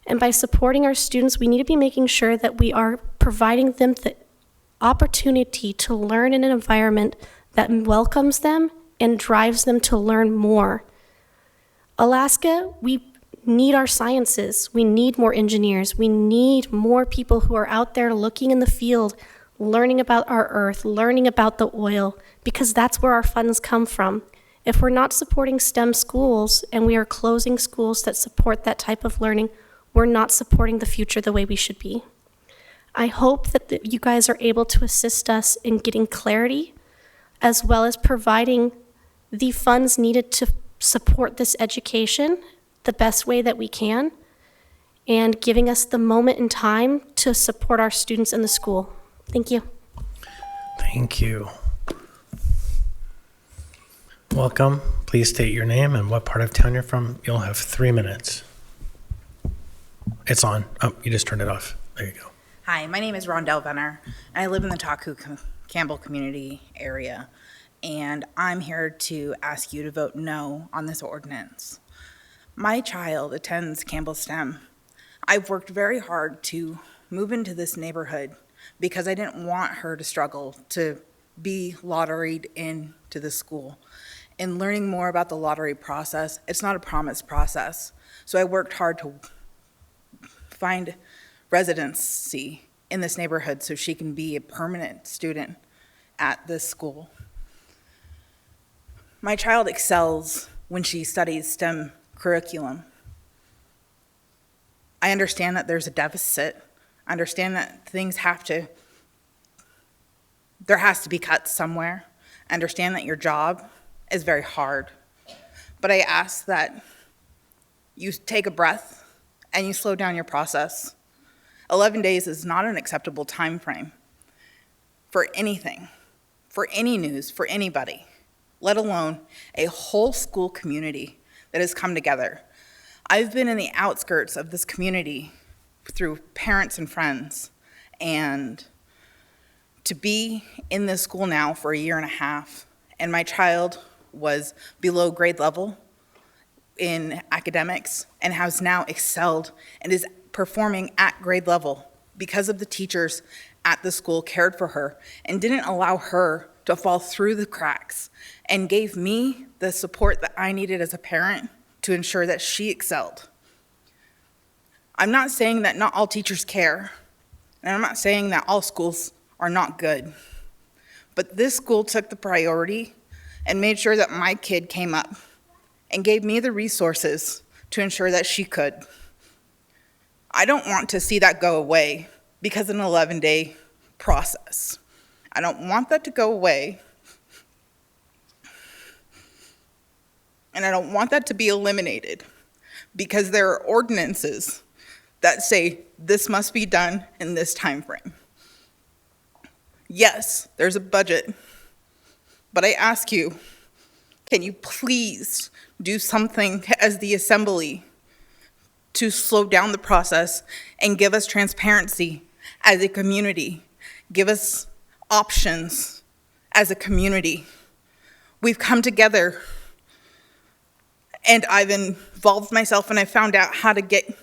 And by supporting our students, we need to be making sure that we are providing them the opportunity to learn in an environment that welcomes them and drives them to learn more. Alaska, we need our sciences. We need more engineers. We need more people who are out there looking in the field, learning about our earth, learning about the oil, because that's where our funds come from. If we're not supporting STEM schools and we are closing schools that support that type of learning, we're not supporting the future the way we should be. I hope that you guys are able to assist us in getting clarity, as well as providing the funds needed to support this education the best way that we can, and giving us the moment in time to support our students in the school. Thank you. Thank you. Welcome. Please state your name and what part of town you're from. You'll have 3 minutes. It's on. Oh, you just turned it off. There you go. Hi, my name is Rondell Venner, and I live in the Taku Campbell community area, and I'm here to ask you to vote no on this ordinance. My child attends Campbell STEM. I've worked very hard to move into this neighborhood because I didn't want her to struggle to be lotteried into the school. in learning more about the lottery process. It's not a promised process. So I worked hard to find residency in this neighborhood so she can be a permanent student at this school. My child excels when she studies STEM curriculum. I understand that there's a deficit. I understand that there has to be cuts somewhere. I understand that your job is very hard. But I ask that you take a breath and you slow down your process. 11 days is not an acceptable time frame for anything, for any news, for anybody, let alone a whole school community that has come together. I've been in the outskirts of this community through parents and friends, and to be in this school now for a year and a half, and my child was below grade level in academics and has now excelled and is performing at grade level because of the teachers at the school cared for her and didn't allow her to fall through the cracks and gave me the support that I needed as a parent to ensure that she excelled. I'm not saying that not all teachers care, and I'm not saying that all schools are not good, but this school took the priority and made sure that my kid came up and gave me the resources to ensure that she could. I don't want to see that go away because of an 11-day process. I don't want that to go away. And I don't want that to be eliminated because there are ordinances that say this must be done in this time frame. Yes, there's a budget, but I ask you, can you please do something as the assembly to slow down the process and give us transparency as a community? Give us options as a community. We've come together, and I've involved myself, and I found out how to get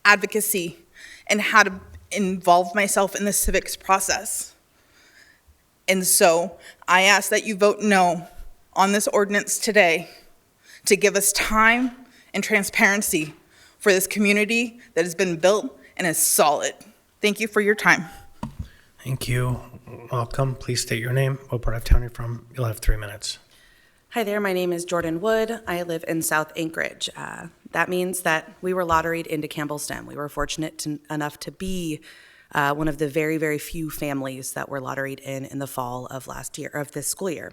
advocacy and how to involve myself in the civics process. And so I ask that you vote no on this ordinance today to give us time and transparency for this community that has been built and is solid. Thank you for your time. Thank you. Welcome. Please state your name, what part of town you're from. You'll have 3 minutes. Hi there, my name is Jordan Wood. I live in South Anchorage. That means that we were lotteried into Campbell STEM. We were fortunate enough to be one of the very, very few families that were lotteried in the fall of this school year.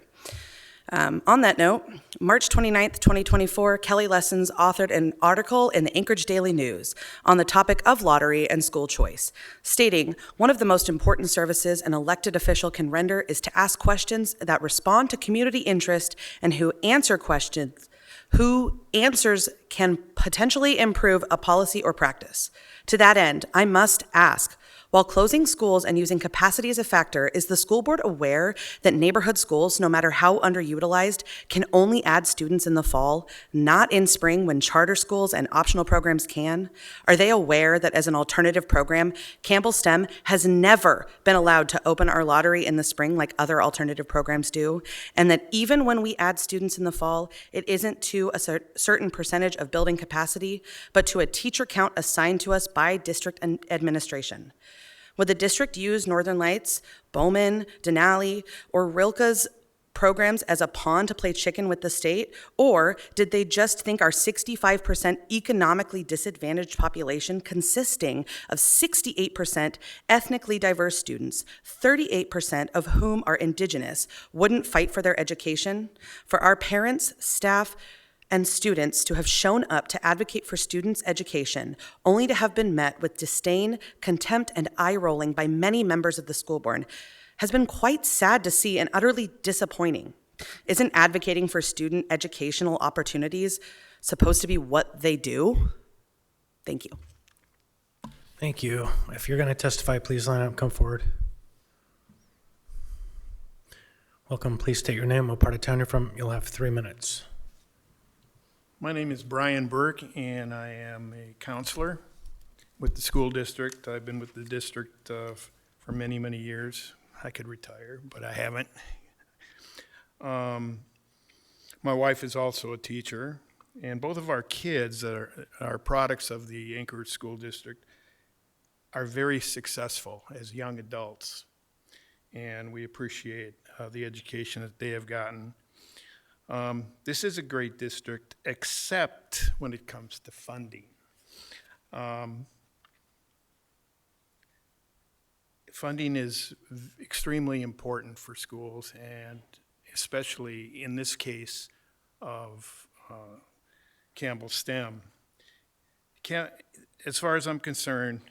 On that note, March 29th, 2024, Kelly Lessons authored an article in the Anchorage Daily News on the topic of lottery and school choice, stating, "One of the most important services an elected official can render is to ask questions that respond to community interest and whose answers can potentially improve a policy or practice. To that end, I must ask, while closing schools and using capacity as a factor, is the school board aware that neighborhood schools, no matter how underutilized, can only add students in the fall, not in spring when charter schools and optional programs can? Are they aware that as an alternative program, Campbell STEM has never been allowed to open our lottery in the spring like other alternative programs do? And that even when we add students in the fall, it isn't to a certain percentage of building capacity, but to a teacher count assigned to us by district administration? Would the district use Northern Lights, Bowman, Denali, or Rilke's programs as a pawn to play chicken with the state? Or did they just think our 65% economically disadvantaged population, consisting of 68% ethnically diverse students, 38% of whom are indigenous, wouldn't fight for their education? For our parents, staff, and students to have shown up to advocate for students' education, only to have been met with disdain, contempt, and eye-rolling by many members of the school board, has been quite sad to see and utterly disappointing. Isn't advocating for student educational opportunities supposed to be what they do? Thank you. Thank you. If you're going to testify, please line up, come forward. Welcome. Please state your name, what part of town you're from. You'll have 3 minutes. My name is Brian Burke, and I am a counselor with the school district. I've been with the district for many, many years. I could retire, but I haven't. My wife is also a teacher, and both of our kids that are products of the Anchorage School District are very successful as young adults, and we appreciate the education that they have gotten. This is a great district, except when it comes to funding. Funding is extremely important for schools, and especially in this case of Campbell STEM. As far as I'm concerned,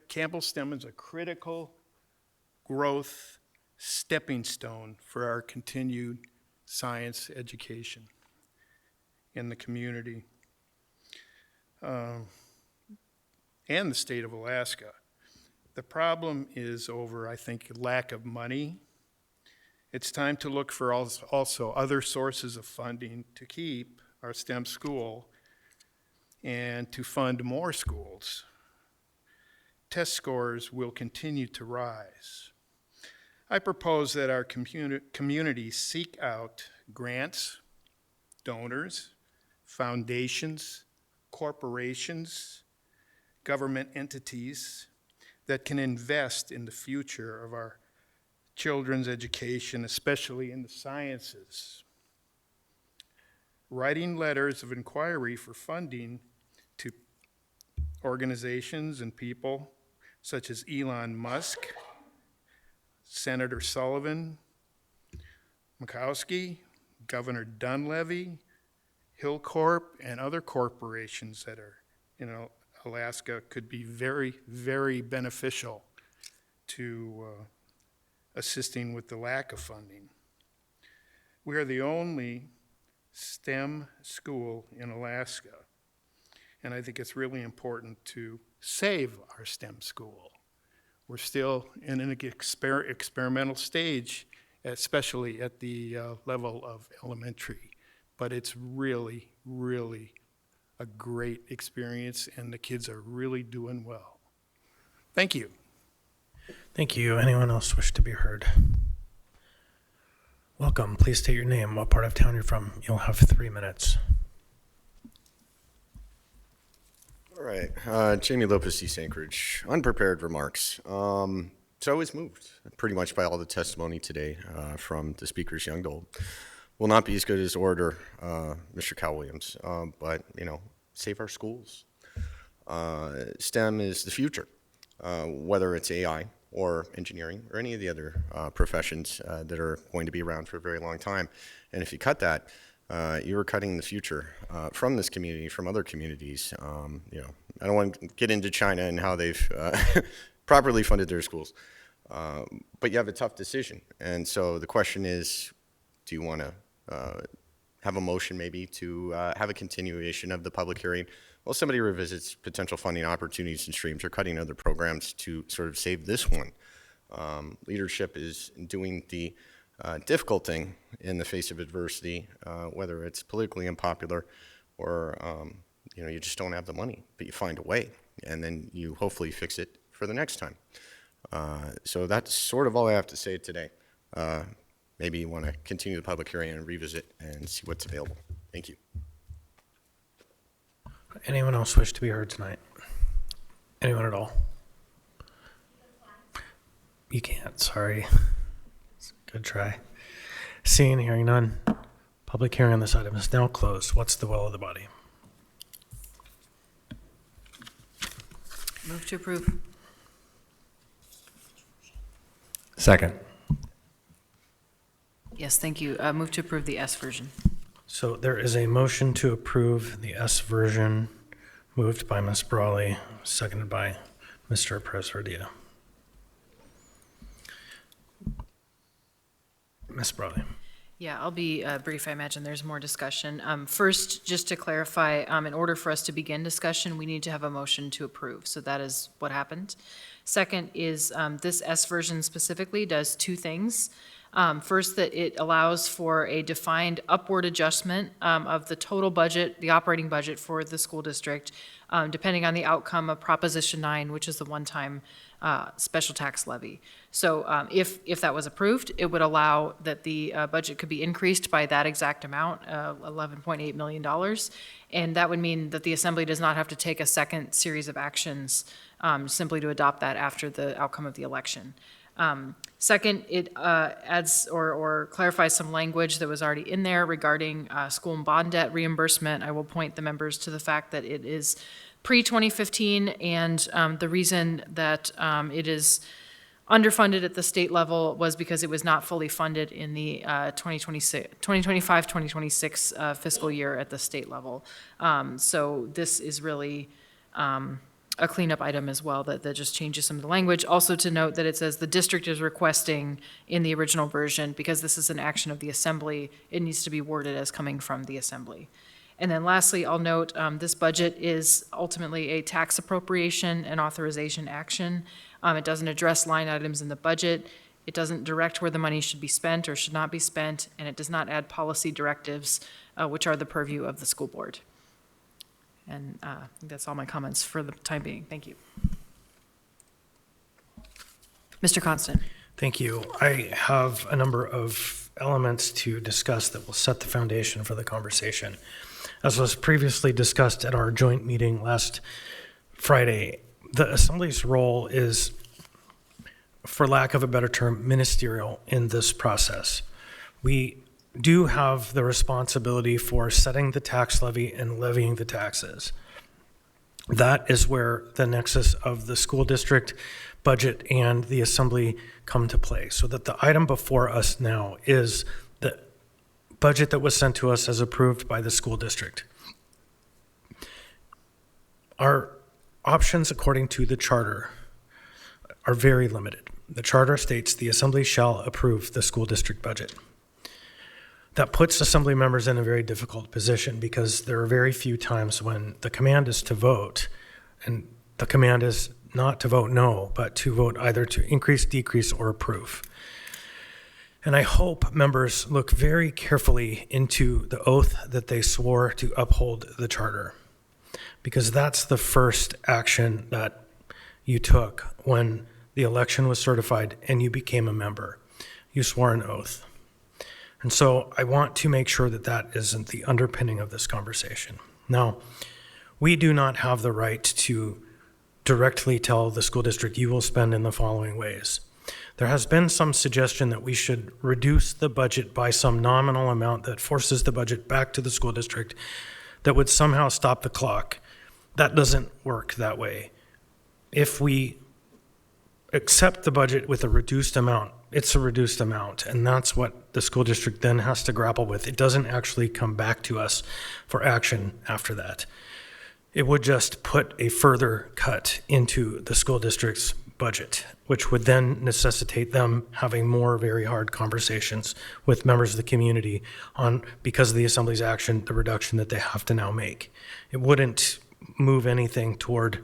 Campbell STEM is a critical growth stepping stone for our continued science education in the community and the state of Alaska. The problem is over, I think, lack of money. It's time to look for also other sources of funding to keep our STEM school and to fund more schools. Test scores will continue to rise. I propose that our community seek out grants, donors, foundations, corporations, government entities that can invest in the future of our children's education, especially in the sciences. Writing letters of inquiry for funding to organizations and people such as Elon Musk, Senator Sullivan, Murkowski, Governor Dunleavy, Hillcorp, and other corporations that are in Alaska could be very, very beneficial to assisting with the lack of funding. We are the only STEM school in Alaska, and I think it's really important to save our STEM school. We're still in an experimental stage, especially at the level of elementary, but it's really, really a great experience, and the kids are really doing well. Thank you. Thank you. Anyone else wish to be heard? Welcome. Please state your name, what part of town you're from. You'll have 3 minutes. All right, Jamie Lopez, East Anchorage. Unprepared remarks. So I was moved pretty much by all the testimony today from the speakers, young to old. Will not be as good as orator, Mr. Cal Williams, but save our schools. STEM is the future, whether it's AI or engineering or any of the other professions that are going to be around for a very long time. And if you cut that, you are cutting the future from this community, from other communities. I don't want to get into China and how they've properly funded their schools, but you have a tough decision. And so the question is, do you want to have a motion maybe to have a continuation of the public hearing while somebody revisits potential funding opportunities and streams, or cutting other programs to sort of save this one? Leadership is doing the difficult thing in the face of adversity, whether it's politically unpopular or you just don't have the money, but you find a way, and then you hopefully fix it for the next time. So that's sort of all I have to say today. Maybe you want to continue the public hearing and revisit and see what's available. Thank you. Anyone else wish to be heard tonight? Anyone at all? You can't, sorry. Good try. Seeing and hearing none, public hearing on this item is now closed. What's the will of the body? Move to approve. Second. Yes, thank you. Move to approve the S version. So there is a motion to approve the S version, moved by Ms. Brawley, seconded by Mr. Perez-Verdia. Ms. Brawley. Yeah, I'll be brief. I imagine there's more discussion. First, just to clarify, in order for us to begin discussion, we need to have a motion to approve. So that is what happened. Second is this S version specifically does two things. First, that it allows for a defined upward adjustment of the total budget, the operating budget for the school district, depending on the outcome of Proposition 9, which is the one-time special tax levy. So if that was approved, it would allow that the budget could be increased by that exact amount, $11.8 million. And that would mean that the Assembly does not have to take a second series of actions simply to adopt that after the outcome of the election. Second, it adds or clarifies some language that was already in there regarding school and bond debt reimbursement. I will point the members to the fact that it is pre-2015, and the reason that it is underfunded at the state level was because it was not fully funded in the 2025-2026 fiscal year at the state level. So this is really a cleanup item as well that just changes some of the language. Also to note that it says the district is requesting in the original version, because this is an action of the Assembly, it needs to be worded as coming from the Assembly. And then lastly, I'll note this budget is ultimately a tax appropriation and authorization action. It doesn't address line items in the budget. It doesn't direct where the money should be spent or should not be spent, and it does not add policy directives, which are the purview of the school board. And that's all my comments for the time being. Thank you. Mr. Constant. Thank you. I have a number of elements to discuss that will set the foundation for the conversation. As was previously discussed at our joint meeting last Friday, the Assembly's role is, for lack of a better term, ministerial in this process. We do have the responsibility for setting the tax levy and levying the taxes. That is where the nexus of the school district budget and the Assembly come to play. So that the item before us now is the budget that was sent to us as approved by the school district. Our options according to the charter are very limited. The charter states the Assembly shall approve the school district budget. That puts Assembly members in a very difficult position, because there are very few times when the command is to vote, and the command is not to vote no, but to vote either to increase, decrease, or approve. And I hope members look very carefully into the oath that they swore to uphold the charter, because that's the first action that you took when the election was certified and you became a member. You swore an oath. And so I want to make sure that that isn't the underpinning of this conversation. Now, we do not have the right to directly tell the school district you will spend in the following ways. There has been some suggestion that we should reduce the budget by some nominal amount that forces the budget back to the school district that would somehow stop the clock. That doesn't work that way. If we accept the budget with a reduced amount, it's a reduced amount, and that's what the school district then has to grapple with. It doesn't actually come back to us for action after that. It would just put a further cut into the school district's budget, which would then necessitate them having more very hard conversations with members of the community on, because of the Assembly's action, the reduction that they have to now make. It wouldn't move anything toward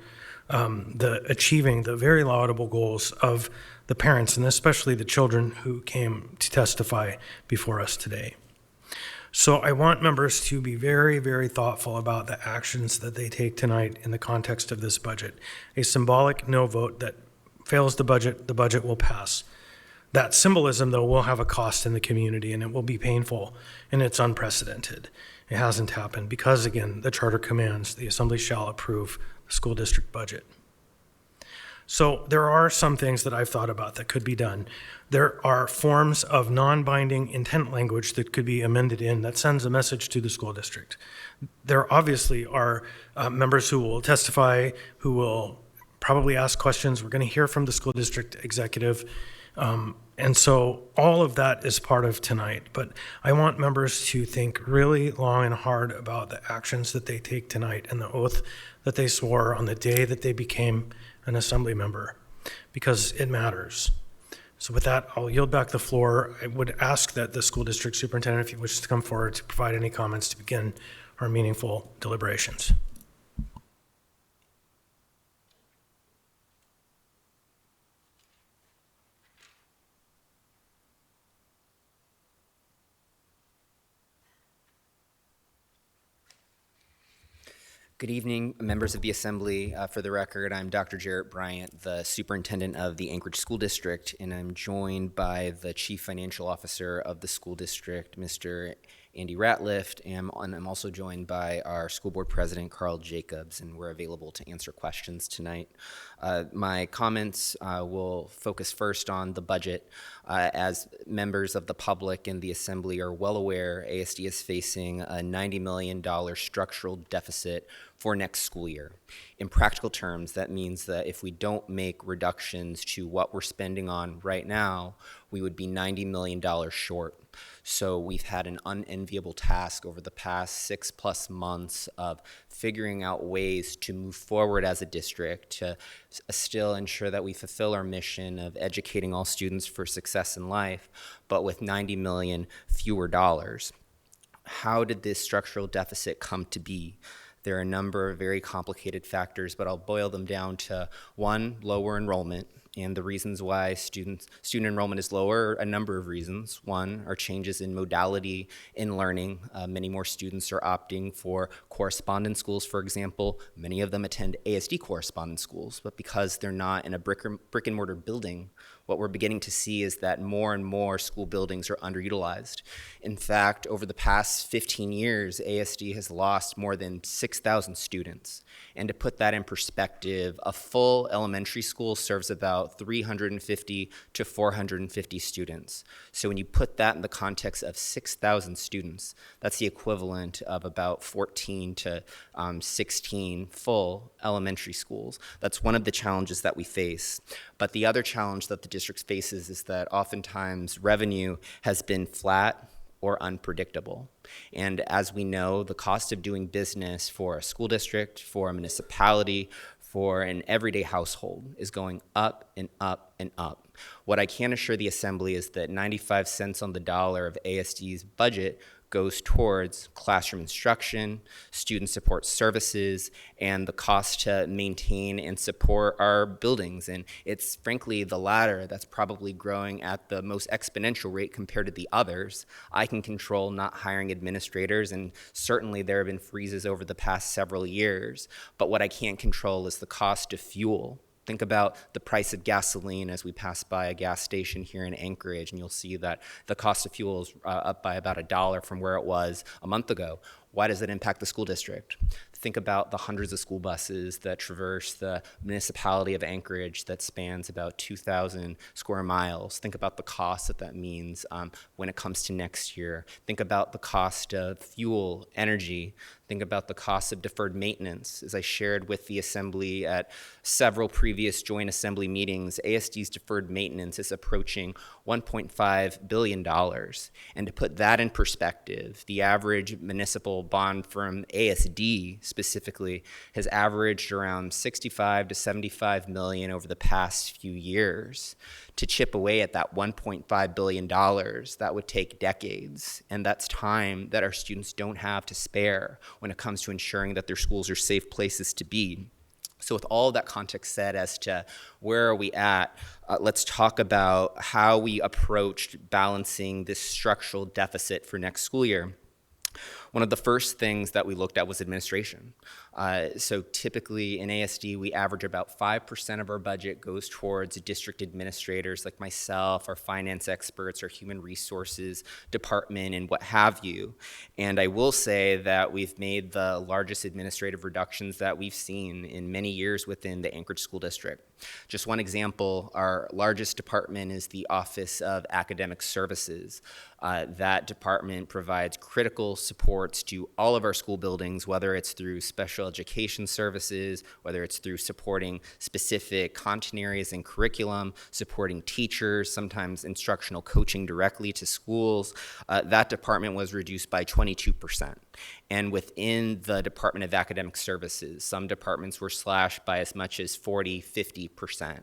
the achieving the very laudable goals of the parents, and especially the children who came to testify before us today. So I want members to be very, very thoughtful about the actions that they take tonight in the context of this budget. A symbolic no vote that fails the budget will pass. That symbolism, though, will have a cost in the community, and it will be painful, and it's unprecedented. It hasn't happened because, again, the charter commands the Assembly shall approve the school district budget. So there are some things that I've thought about that could be done. There are forms of non-binding intent language that could be amended in that sends a message to the school district. There obviously are members who will testify, who will probably ask questions. We're going to hear from the school district executive. And so all of that is part of tonight. But I want members to think really long and hard about the actions that they take tonight and the oath that they swore on the day that they became an Assembly member, because it matters. So with that, I'll yield back the floor. I would ask that the school district superintendent, if he wishes to come forward, to provide any comments to begin our meaningful deliberations. Good evening, members of the Assembly. For the record, I'm Dr. Jarrett Bryant, the Superintendent of the Anchorage School District, and I'm joined by the Chief Financial Officer of the school district, Mr. Andy Ratliff, and I'm also joined by our School Board President, Carl Jacobs, and we're available to answer questions tonight. My comments will focus first on the budget. As members of the public and the Assembly are well aware, ASD is facing a $90 million structural deficit for next school year. In practical terms, that means that if we don't make reductions to what we're spending on right now, we would be $90 million short. So we've had an unenviable task over the past 6+ months of figuring out ways to move forward as a district to still ensure that we fulfill our mission of educating all students for success in life, but with $90 million fewer dollars. How did this structural deficit come to be? There are a number of very complicated factors, but I'll boil them down to one, lower enrollment. And the reasons why student enrollment is lower are a number of reasons. One are changes in modality in learning. Many more students are opting for correspondence schools, for example. Many of them attend ASD correspondence schools, but because they're not in a brick and mortar building, what we're beginning to see is that more and more school buildings are underutilized. In fact, over the past 15 years, ASD has lost more than 6,000 students. And to put that in perspective, a full elementary school serves about 350 to 450 students. So when you put that in the context of 6,000 students, that's the equivalent of about 14 to 16 full elementary schools. That's one of the challenges that we face. But the other challenge that the district faces is that oftentimes revenue has been flat or unpredictable. And as we know, the cost of doing business for a school district, for a municipality, for an everyday household is going up and up and up. What I can assure the Assembly is that 95 cents on the dollar of ASD's budget goes towards classroom instruction, student support services, and the cost to maintain and support our buildings. And it's frankly the latter that's probably growing at the most exponential rate compared to the others. I can control not hiring administrators, and certainly there have been freezes over the past several years. But what I can't control is the cost of fuel. Think about the price of gasoline as we pass by a gas station here in Anchorage, and you'll see that the cost of fuel is up by about $1 from where it was a month ago. Why does it impact the school district? Think about the hundreds of school buses that traverse the municipality of Anchorage that spans about 2,000 square miles. Think about the cost that means when it comes to next year. Think about the cost of fuel, energy. Think about the cost of deferred maintenance. As I shared with the Assembly at several previous joint Assembly meetings, ASD's deferred maintenance is approaching $1.5 billion. And to put that in perspective, the average municipal bond from ASD specifically has averaged around 65 to 75 million over the past few years. To chip away at that $1.5 billion, that would take decades, and that's time that our students don't have to spare when it comes to ensuring that their schools are safe places to be. So with all of that context set as to where are we at, let's talk about how we approached balancing this structural deficit for next school year. One of the first things that we looked at was administration. So typically in ASD, we average about 5% of our budget goes towards district administrators like myself, our finance experts, our human resources department, and what have you. And I will say that we've made the largest administrative reductions that we've seen in many years within the Anchorage School District. Just one example, our largest department is the Office of Academic Services. That department provides critical supports to all of our school buildings, whether it's through special education services, whether it's through supporting specific content areas and curriculum, supporting teachers, sometimes instructional coaching directly to schools. That department was reduced by 22%. And within the Department of Academic Services, some departments were slashed by as much as 40, 50%.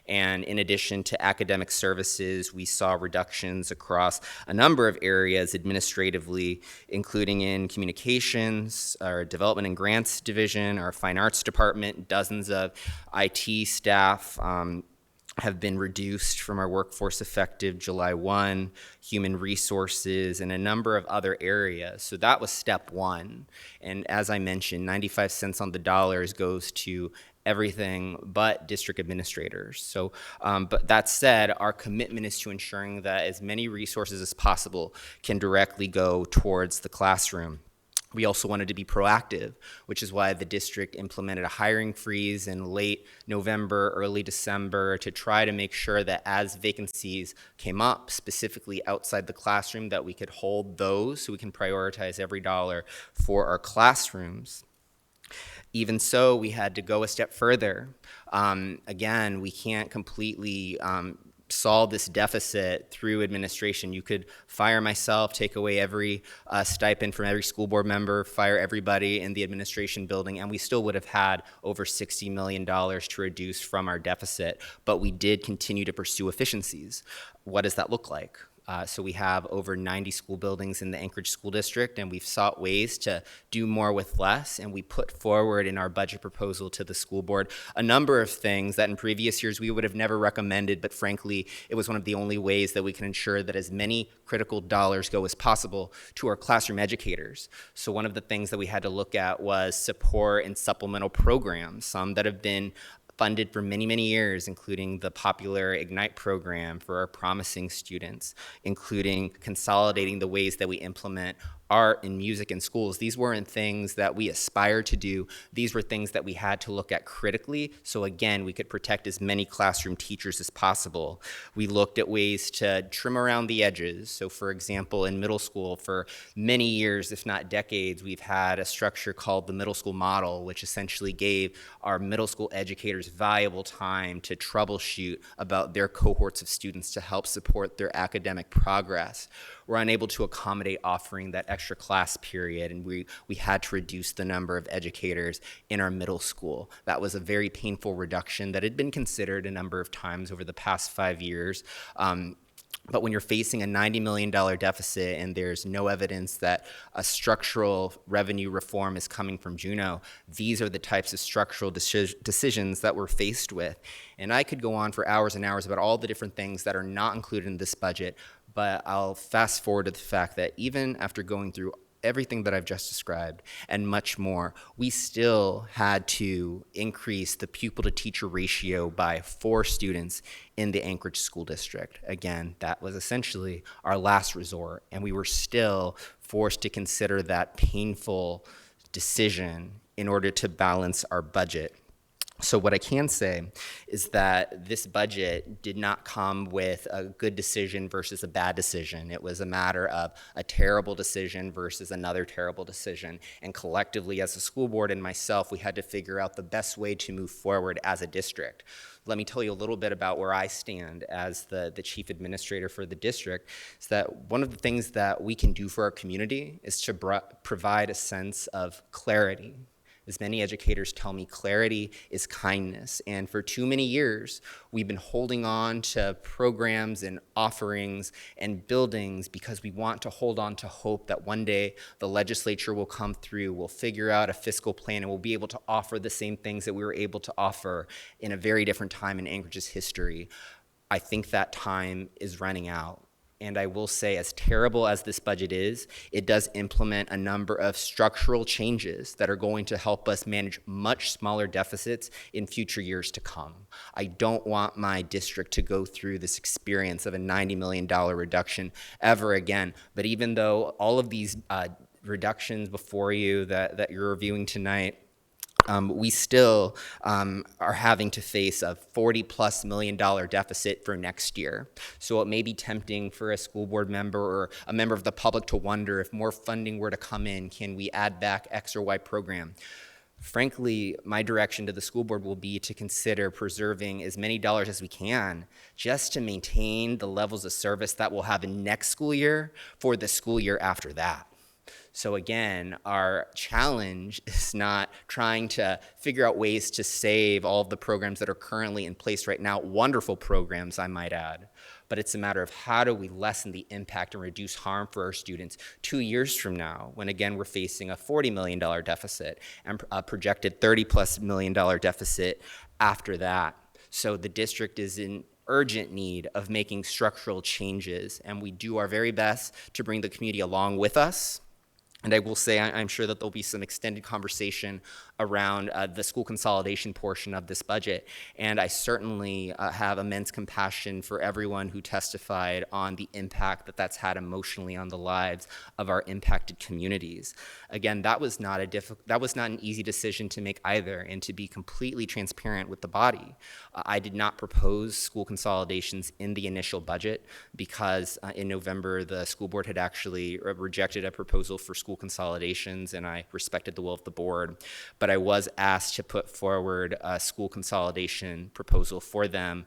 And in addition to academic services, we saw reductions across a number of areas administratively, including in communications, our development and grants division, our fine arts department, dozens of IT staff, have been reduced from our workforce effective July 1, human resources, and a number of other areas. So that was step one. And as I mentioned, 95 cents on the dollars goes to everything but district administrators. So, but that said, our commitment is to ensuring that as many resources as possible can directly go towards the classroom. We also wanted to be proactive, which is why the district implemented a hiring freeze in late November, early December, to try to make sure that as vacancies came up, specifically outside the classroom, that we could hold those so we can prioritize every dollar for our classrooms. Even so, we had to go a step further. Again, we can't completely solve this deficit through administration. You could fire myself, take away every stipend from every school board member, fire everybody in the administration building, and we still would have had over $60 million to reduce from our deficit. But we did continue to pursue efficiencies. What does that look like? So we have over 90 school buildings in the Anchorage School District, and we've sought ways to do more with less, and we put forward in our budget proposal to the school board a number of things that in previous years we would have never recommended, but frankly, it was one of the only ways that we can ensure that as many critical dollars go as possible to our classroom educators. So one of the things that we had to look at was support and supplemental programs, some that have been funded for many, many years, including the popular Ignite program for our promising students, including consolidating the ways that we implement art and music in schools. These weren't things that we aspired to do. These were things that we had to look at critically, so again, we could protect as many classroom teachers as possible. We looked at ways to trim around the edges. So for example, in middle school, for many years, if not decades, we've had a structure called the middle school model, which essentially gave our middle school educators valuable time to troubleshoot about their cohorts of students to help support their academic progress. We're unable to accommodate offering that extra class period, and we had to reduce the number of educators in our middle school. That was a very painful reduction that had been considered a number of times over the past 5 years. But when you're facing a $90 million deficit and there's no evidence that a structural revenue reform is coming from Juneau, these are the types of structural decisions that we're faced with. And I could go on for hours and hours about all the different things that are not included in this budget, but I'll fast forward to the fact that even after going through everything that I've just described and much more, we still had to increase the pupil to teacher ratio by 4 students in the Anchorage School District. Again, that was essentially our last resort, and we were still forced to consider that painful decision in order to balance our budget. So what I can say is that this budget did not come with a good decision versus a bad decision. It was a matter of a terrible decision versus another terrible decision. And collectively, as a school board and myself, we had to figure out the best way to move forward as a district. Let me tell you a little bit about where I stand as the chief administrator for the district. Is that one of the things that we can do for our community is to provide a sense of clarity. As many educators tell me, clarity is kindness. And for too many years, we've been holding on to programs and offerings and buildings because we want to hold on to hope that one day the legislature will come through, will figure out a fiscal plan, and will be able to offer the same things that we were able to offer in a very different time in Anchorage's history. I think that time is running out. And I will say, as terrible as this budget is, it does implement a number of structural changes that are going to help us manage much smaller deficits in future years to come. I don't want my district to go through this experience of a $90 million reduction ever again. But even though all of these reductions before you that you're reviewing tonight, we still are having to face a $40+ million deficit for next year. So it may be tempting for a school board member or a member of the public to wonder if more funding were to come in, can we add back X or Y program? Frankly, my direction to the school board will be to consider preserving as many dollars as we can just to maintain the levels of service that we'll have in next school year for the school year after that. So again, our challenge is not trying to figure out ways to save all of the programs that are currently in place right now, wonderful programs, I might add, but it's a matter of how do we lessen the impact and reduce harm for our students 2 years from now, when again we're facing a $40 million deficit and a projected $30+ million deficit after that. So the district is in urgent need of making structural changes, and we do our very best to bring the community along with us. And I will say, I'm sure that there'll be some extended conversation around the school consolidation portion of this budget. And I certainly have immense compassion for everyone who testified on the impact that that's had emotionally on the lives of our impacted communities. Again, that was not an easy decision to make either. And to be completely transparent with the body, I did not propose school consolidations in the initial budget because in November the school board had actually rejected a proposal for school consolidations, and I respected the will of the board. But I was asked to put forward a school consolidation proposal for them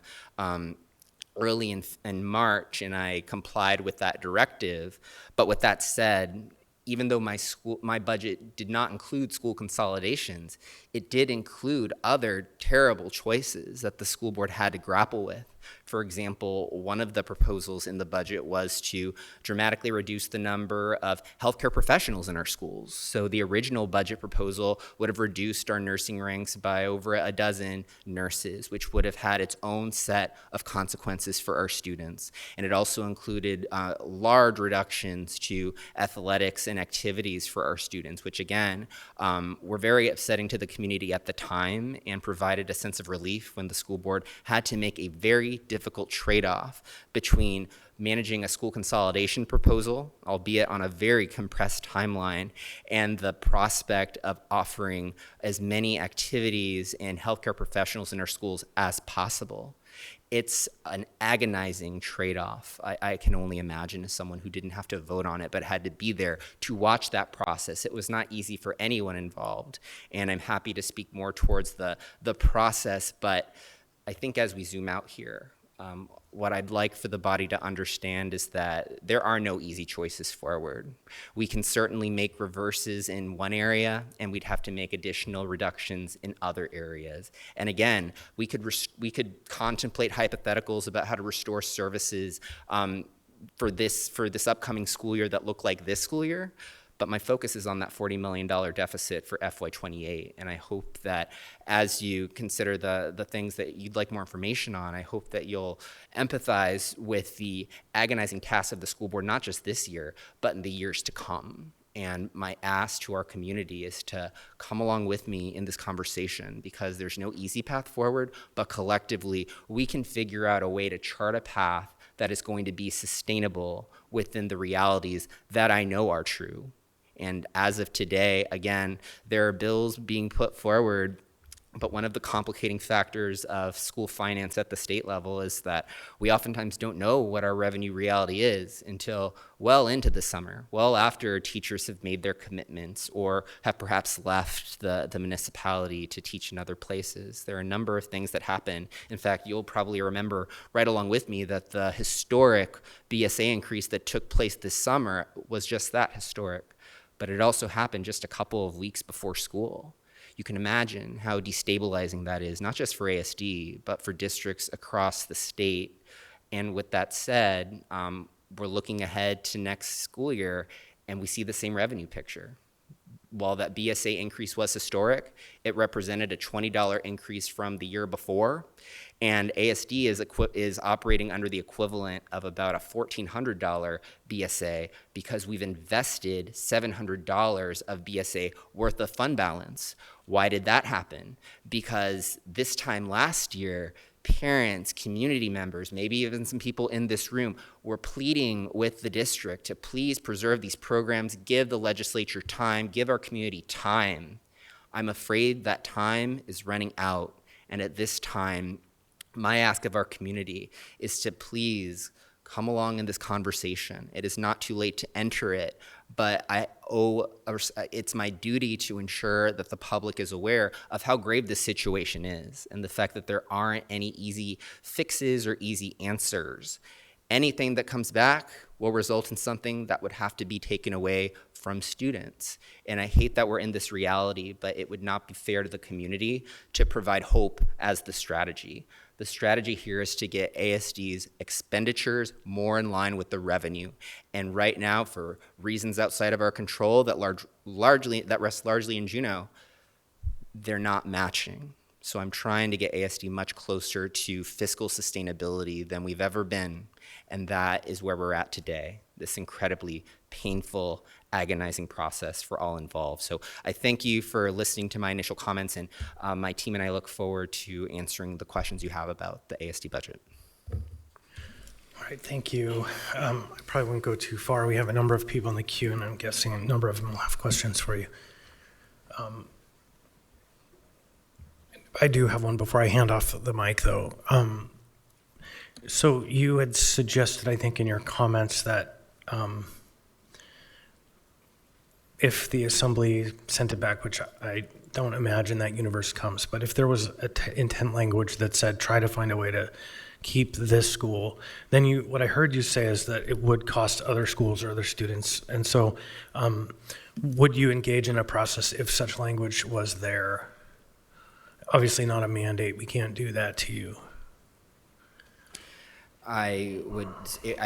early in March, and I complied with that directive. But with that said, even though my budget did not include school consolidations, it did include other terrible choices that the school board had to grapple with. For example, one of the proposals in the budget was to dramatically reduce the number of healthcare professionals in our schools. So the original budget proposal would have reduced our nursing ranks by over a dozen nurses, which would have had its own set of consequences for our students. And it also included large reductions to athletics and activities for our students, which again, were very upsetting to the community at the time and provided a sense of relief when the school board had to make a very difficult trade-off between managing a school consolidation proposal, albeit on a very compressed timeline, and the prospect of offering as many activities and healthcare professionals in our schools as possible. It's an agonizing trade-off. I can only imagine as someone who didn't have to vote on it but had to be there to watch that process. It was not easy for anyone involved, and I'm happy to speak more towards the process, but I think as we zoom out here, what I'd like for the body to understand is that there are no easy choices forward. We can certainly make reverses in one area, and we'd have to make additional reductions in other areas. And again, we could contemplate hypotheticals about how to restore services for this upcoming school year that look like this school year. But my focus is on that $40 million deficit for FY28. And I hope that as you consider the things that you'd like more information on, I hope that you'll empathize with the agonizing tasks of the school board, not just this year, but in the years to come. And my ask to our community is to come along with me in this conversation, because there's no easy path forward, but collectively we can figure out a way to chart a path that is going to be sustainable within the realities that I know are true. And as of today, again, there are bills being put forward, but one of the complicating factors of school finance at the state level is that we oftentimes don't know what our revenue reality is until well into the summer, well after teachers have made their commitments or have perhaps left the municipality to teach in other places. There are a number of things that happen. In fact, you'll probably remember right along with me that the historic BSA increase that took place this summer was just that, historic. But it also happened just a couple of weeks before school. You can imagine how destabilizing that is, not just for ASD, but for districts across the state. And with that said, we're looking ahead to next school year, and we see the same revenue picture. While that BSA increase was historic, it represented a $20 increase from the year before, and ASD is operating under the equivalent of about a $1,400 BSA because we've invested $700 of BSA worth of fund balance. Why did that happen? Because this time last year, parents, community members, maybe even some people in this room were pleading with the district to please preserve these programs, give the legislature time, give our community time. I'm afraid that time is running out, and at this time, my ask of our community is to please come along in this conversation. It is not too late to enter it, but it's my duty to ensure that the public is aware of how grave this situation is and the fact that there aren't any easy fixes or easy answers. Anything that comes back will result in something that would have to be taken away from students. And I hate that we're in this reality, but it would not be fair to the community to provide hope as the strategy. The strategy here is to get ASD's expenditures more in line with the revenue. And right now, for reasons outside of our control that rest largely in Juneau, they're not matching. So I'm trying to get ASD much closer to fiscal sustainability than we've ever been, and that is where we're at today, this incredibly painful, agonizing process for all involved. So I thank you for listening to my initial comments, and my team and I look forward to answering the questions you have about the ASD budget. All right, thank you. I probably won't go too far. We have a number of people in the queue, and I'm guessing a number of them will have questions for you. I do have one before I hand off the mic, though. So you had suggested, I think, in your comments that if the assembly sent it back, which I don't imagine that universe comes, but if there was intent language that said, try to find a way to keep this school, then what I heard you say is that it would cost other schools or other students. And so would you engage in a process if such language was there? Obviously not a mandate. We can't do that to you. I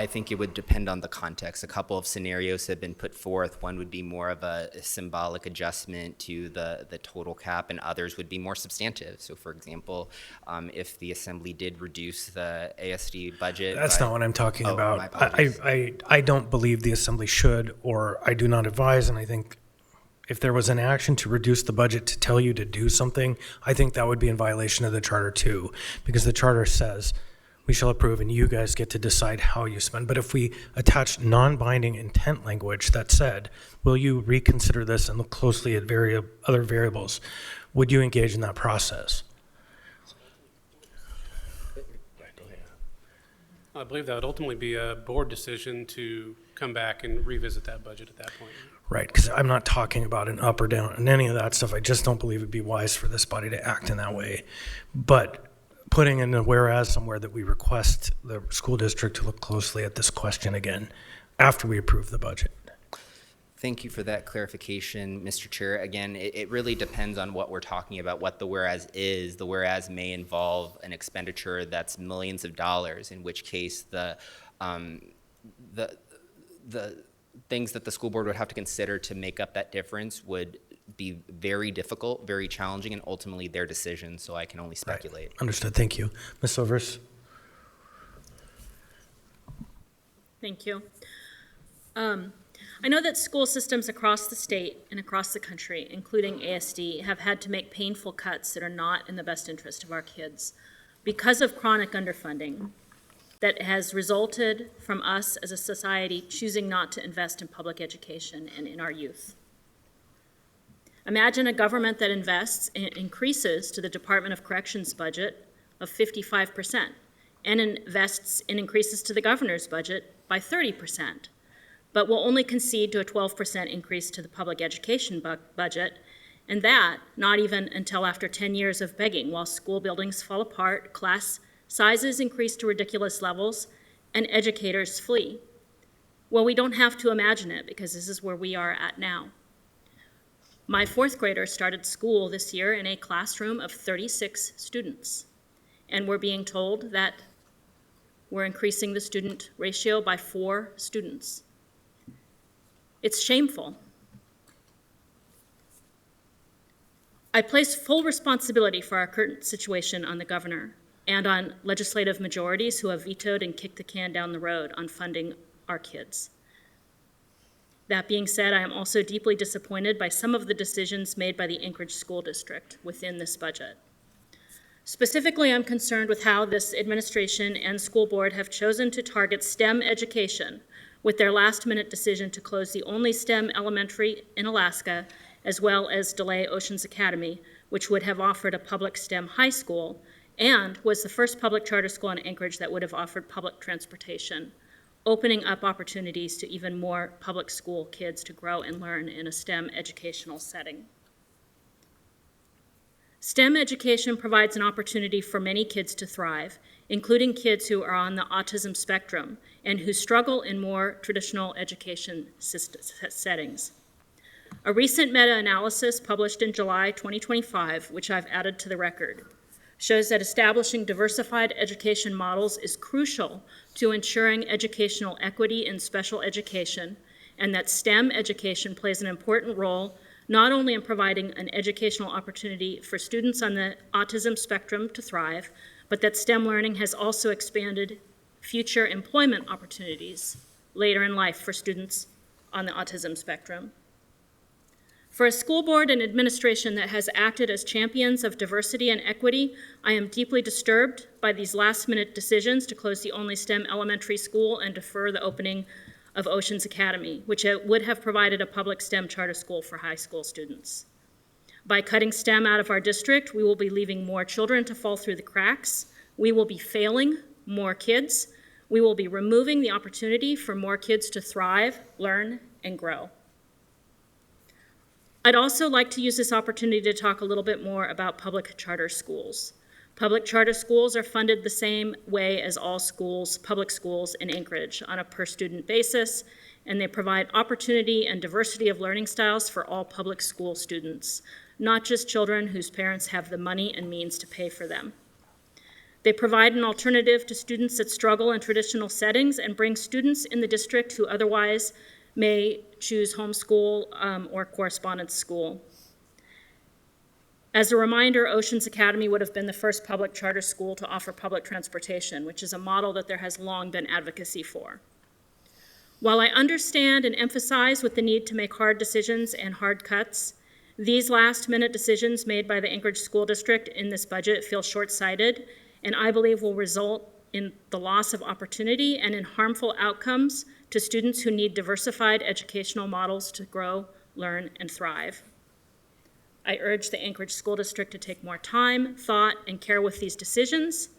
think it would depend on the context. A couple of scenarios have been put forth. One would be more of a symbolic adjustment to the total cap, and others would be more substantive. So for example, if the assembly did reduce the ASD budget. That's not what I'm talking about. My apologies. I don't believe the assembly should, or I do not advise, and I think if there was an action to reduce the budget to tell you to do something, I think that would be in violation of the charter too, because the charter says we shall approve and you guys get to decide how you spend. But if we attach non-binding intent language that said, will you reconsider this and look closely at other variables, would you engage in that process? I believe that would ultimately be a board decision to come back and revisit that budget at that point. Right, because I'm not talking about an up or down and any of that stuff. I just don't believe it'd be wise for this body to act in that way. But putting in a whereas somewhere that we request the school district to look closely at this question again after we approve the budget. Thank you for that clarification, Mr. Chair. Again, it really depends on what we're talking about, what the whereas is. The whereas may involve an expenditure that's millions of dollars, in which case the things that the school board would have to consider to make up that difference would be very difficult, very challenging, and ultimately their decision, so I can only speculate. Right. Understood. Thank you. Ms. Silvers? Thank you. I know that school systems across the state and across the country, including ASD, have had to make painful cuts that are not in the best interest of our kids because of chronic underfunding that has resulted from us as a society choosing not to invest in public education and in our youth. Imagine a government that invests and increases to the Department of Corrections budget of 55% and invests and increases to the governor's budget by 30%, but will only concede to a 12% increase to the public education budget, and that not even until after 10 years of begging while school buildings fall apart, class sizes increase to ridiculous levels, and educators flee. Well, we don't have to imagine it because this is where we are at now. My fourth grader started school this year in a classroom of 36 students, and we're being told that we're increasing the student ratio by 4 students. It's shameful. I place full responsibility for our current situation on the governor and on legislative majorities who have vetoed and kicked the can down the road on funding our kids. That being said, I am also deeply disappointed by some of the decisions made by the Anchorage School District within this budget. Specifically, I'm concerned with how this administration and school board have chosen to target STEM education with their last-minute decision to close the only STEM elementary in Alaska, as well as delay Oceans Academy, which would have offered a public STEM high school and was the first public charter school in Anchorage that would have offered public transportation, opening up opportunities to even more public school kids to grow and learn in a STEM educational setting. STEM education provides an opportunity for many kids to thrive, including kids who are on the autism spectrum and who struggle in more traditional education settings. A recent meta-analysis published in July 2025, which I've added to the record, shows that establishing diversified education models is crucial to ensuring educational equity in special education, and that STEM education plays an important role not only in providing an educational opportunity for students on the autism spectrum to thrive, but that STEM learning has also expanded future employment opportunities later in life for students on the autism spectrum. For a school board and administration that has acted as champions of diversity and equity, I am deeply disturbed by these last-minute decisions to close the only STEM elementary school and defer the opening of Oceans Academy, which would have provided a public STEM charter school for high school students. By cutting STEM out of our district, we will be leaving more children to fall through the cracks. We will be failing more kids. We will be removing the opportunity for more kids to thrive, learn, and grow. I'd also like to use this opportunity to talk a little bit more about public charter schools. Public charter schools are funded the same way as all schools, public schools in Anchorage, on a per-student basis, and they provide opportunity and diversity of learning styles for all public school students, not just children whose parents have the money and means to pay for them. They provide an alternative to students that struggle in traditional settings and bring students in the district who otherwise may choose homeschool or correspondence school. As a reminder, Oceans Academy would have been the first public charter school to offer public transportation, which is a model that there has long been advocacy for. While I understand and emphasize with the need to make hard decisions and hard cuts, these last-minute decisions made by the Anchorage School District in this budget feel short-sighted, and I believe will result in the loss of opportunity and in harmful outcomes to students who need diversified educational models to grow, learn, and thrive. I urge the Anchorage School District to take more time, thought, and care with these decisions,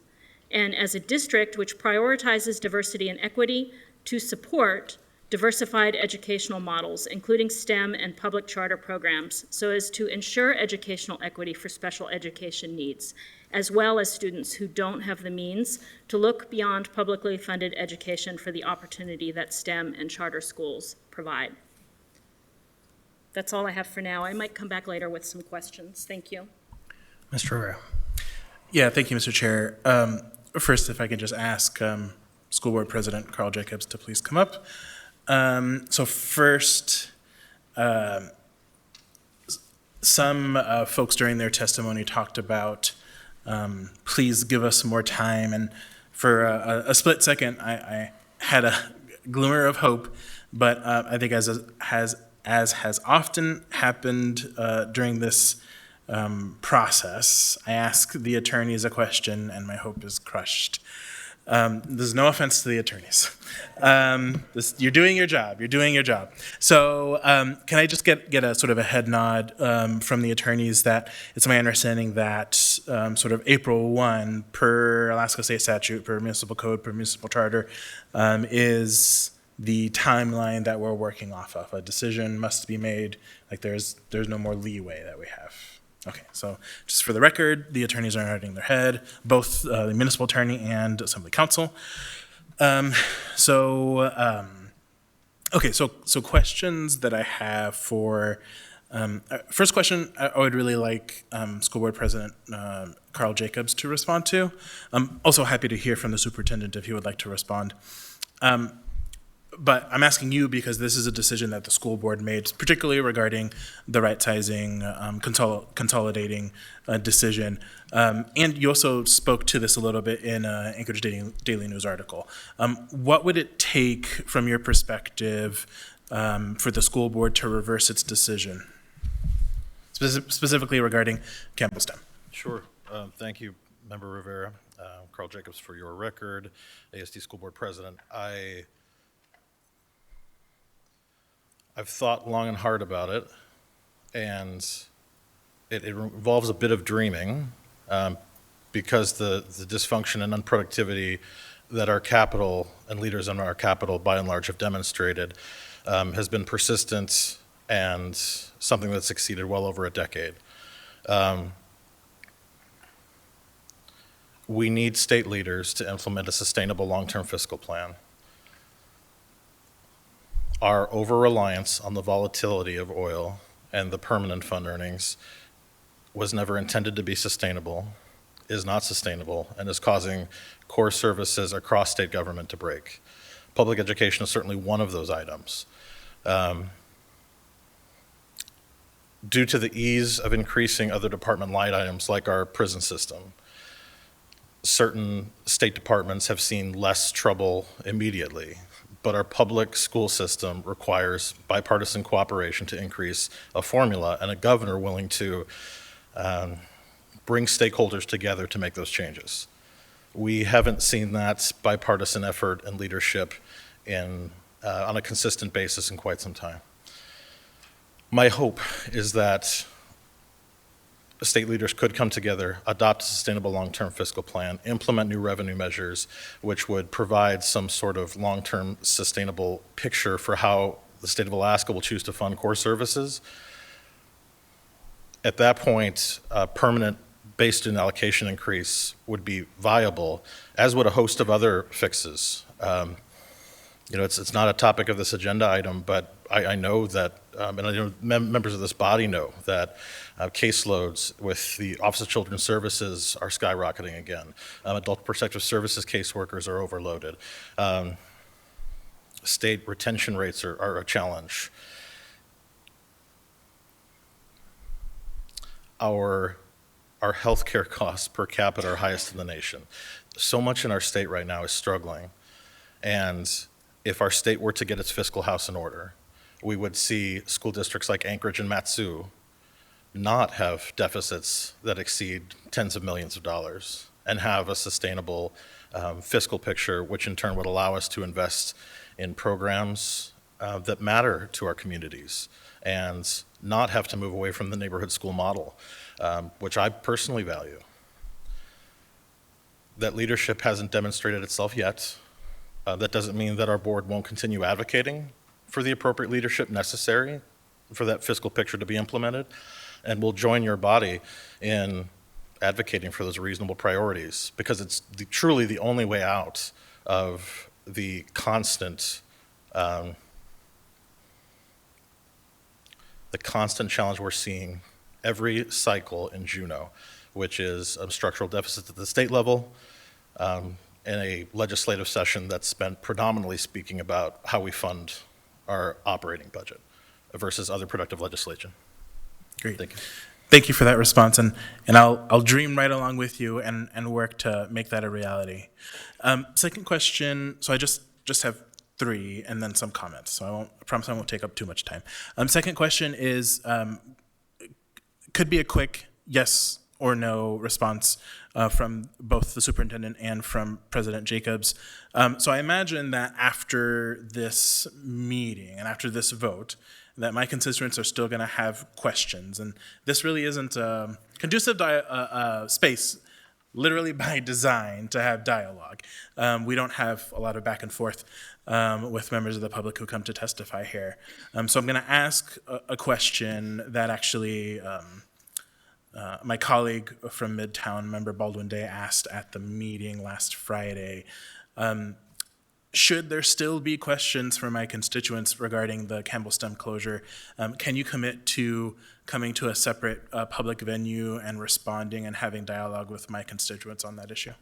and as a district which prioritizes diversity and equity, to support diversified educational models, including STEM and public charter programs, so as to ensure educational equity for special education needs, as well as students who don't have the means to look beyond publicly funded education for the opportunity that STEM and charter schools provide. That's all I have for now. I might come back later with some questions. Thank you. Mr. Rivera. Yeah, thank you, Mr. Chair. First, if I could just ask School Board President Carl Jacobs to please come up. So first, some folks during their testimony talked about please give us more time, and for a split second I had a glimmer of hope, but I think as has often happened during this process, I ask the attorneys a question and my hope is crushed. There's no offense to the attorneys. You're doing your job. You're doing your job. So can I just get a sort of a head nod from the attorneys that it's my understanding that sort of April 1, per Alaska State statute, per municipal code, per municipal charter, is the timeline that we're working off of. A decision must be made. Like there's no more leeway that we have. Okay, so just for the record, the attorneys are nodding their head, both the municipal attorney and assembly counsel. Okay, so questions that I have for, first question, I would really like School Board President Carl Jacobs to respond to. I'm also happy to hear from the superintendent if he would like to respond. But I'm asking you because this is a decision that the school board made, particularly regarding the right sizing, consolidating decision. And you also spoke to this a little bit in an Anchorage Daily News article. What would it take from your perspective for the school board to reverse its decision, specifically regarding Campbell STEM? Sure. Thank you, Member Rivera. Carl Jacobs for your record, ASD School Board President. I've thought long and hard about it, and it involves a bit of dreaming because the dysfunction and unproductivity that our capital and leaders in our capital by and large have demonstrated has been persistent and something that's succeeded well over a decade. We need state leaders to implement a sustainable long-term fiscal plan. Our over-reliance on the volatility of oil and the permanent fund earnings was never intended to be sustainable, is not sustainable, and is causing core services across state government to break. Public education is certainly one of those items. due to the ease of increasing other department line items like our prison system, certain state departments have seen less trouble immediately, but our public school system requires bipartisan cooperation to increase a formula and a governor willing to bring stakeholders together to make those changes. We haven't seen that bipartisan effort and leadership on a consistent basis in quite some time. My hope is that state leaders could come together, adopt a sustainable long-term fiscal plan, implement new revenue measures, which would provide some sort of long-term sustainable picture for how the state of Alaska will choose to fund core services. At that point, a permanent base student allocation increase would be viable, as would a host of other fixes. It's not a topic of this agenda item, but I know that, and I know members of this body know that caseloads with the Office of Children's Services are skyrocketing again. Adult Protective Services caseworkers are overloaded. State retention rates are a challenge. Our healthcare costs per capita are highest in the nation. So much in our state right now is struggling. And if our state were to get its fiscal house in order, we would see school districts like Anchorage and Matsu not have deficits that exceed tens of millions of dollars and have a sustainable fiscal picture, which in turn would allow us to invest in programs that matter to our communities and not have to move away from the neighborhood school model, which I personally value. That leadership hasn't demonstrated itself yet. That doesn't mean that our board won't continue advocating for the appropriate leadership necessary for that fiscal picture to be implemented. And we'll join your body in advocating for those reasonable priorities, because it's truly the only way out of the constant challenge we're seeing every cycle in Juneau, which is structural deficits at the state level, in a legislative session that's spent predominantly speaking about how we fund our operating budget versus other productive legislation. Great. Thank you. Thank you for that response, and I'll dream right along with you and work to make that a reality. Second question, so I just have 3 and then some comments, so I promise I won't take up too much time. Second question is, could be a quick yes or no response from both the superintendent and from President Jacobs. So I imagine that after this meeting and after this vote, that my constituents are still going to have questions. And this really isn't a conducive space, literally by design, to have dialogue. We don't have a lot of back and forth with members of the public who come to testify here. So I'm going to ask a question that actually my colleague from Midtown, Member Baldwin Day, asked at the meeting last Friday. Should there still be questions from my constituents regarding the Campbell STEM closure, can you commit to coming to a separate public venue and responding and having dialogue with my constituents on that issue?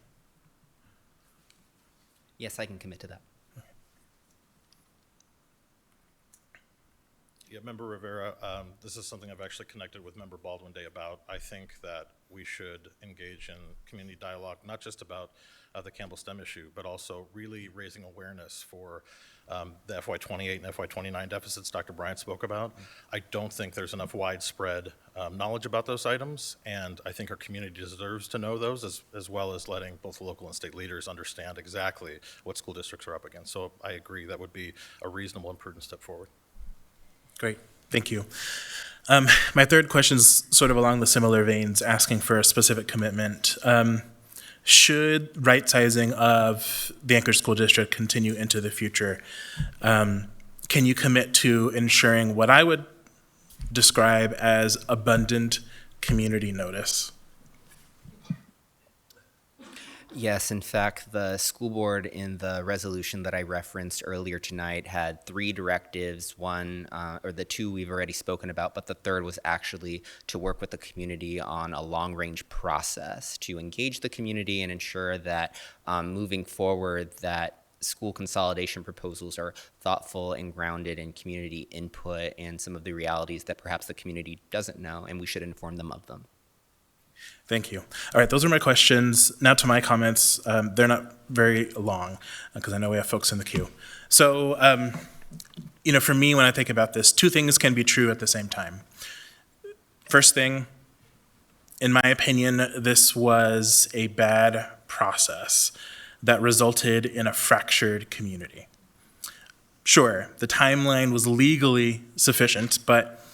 Yes, I can commit to that. Yeah, Member Rivera, this is something I've actually connected with Member Baldwin Day about. I think that we should engage in community dialogue, not just about the Campbell STEM issue, but also really raising awareness for the FY28 and FY29 deficits Dr. Bryant spoke about. I don't think there's enough widespread knowledge about those items, and I think our community deserves to know those, as well as letting both local and state leaders understand exactly what school districts are up against. So I agree that would be a reasonable and prudent step forward. Great, thank you. My third question is sort of along the similar veins, asking for a specific commitment. Should right sizing of the Anchorage School District continue into the future, can you commit to ensuring what I would describe as abundant community notice? Yes, in fact, the school board in the resolution that I referenced earlier tonight had 3 directives. One, or the 2 we've already spoken about, but the third was actually to work with the community on a long-range process to engage the community and ensure that moving forward that school consolidation proposals are thoughtful and grounded in community input and some of the realities that perhaps the community doesn't know, and we should inform them of them. Thank you. All right, those are my questions. Now to my comments. They're not very long because I know we have folks in the queue. So, for me, when I think about this, two things can be true at the same time. First thing, in my opinion, this was a bad process that resulted in a fractured community. Sure, the timeline was legally sufficient, but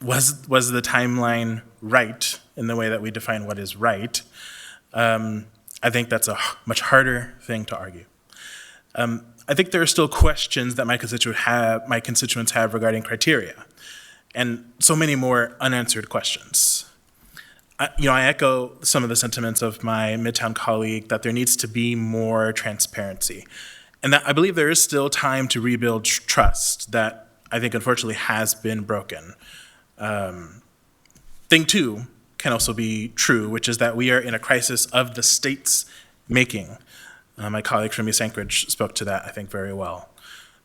was the timeline right in the way that we define what is right? I think that's a much harder thing to argue. I think there are still questions that my constituents have regarding criteria, and so many more unanswered questions. I echo some of the sentiments of my Midtown colleague that there needs to be more transparency, and that I believe there is still time to rebuild trust that I think unfortunately has been broken. Thing two can also be true, which is that we are in a crisis of the state's making. My colleague from East Anchorage spoke to that, I think, very well.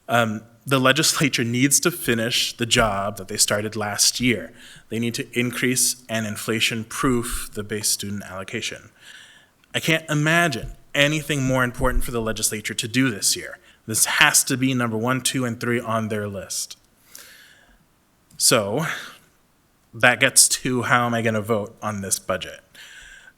The legislature needs to finish the job that they started last year. They need to increase and inflation-proof the base student allocation. I can't imagine anything more important for the legislature to do this year. This has to be number 1, 2, and 3 on their list. So that gets to how am I going to vote on this budget?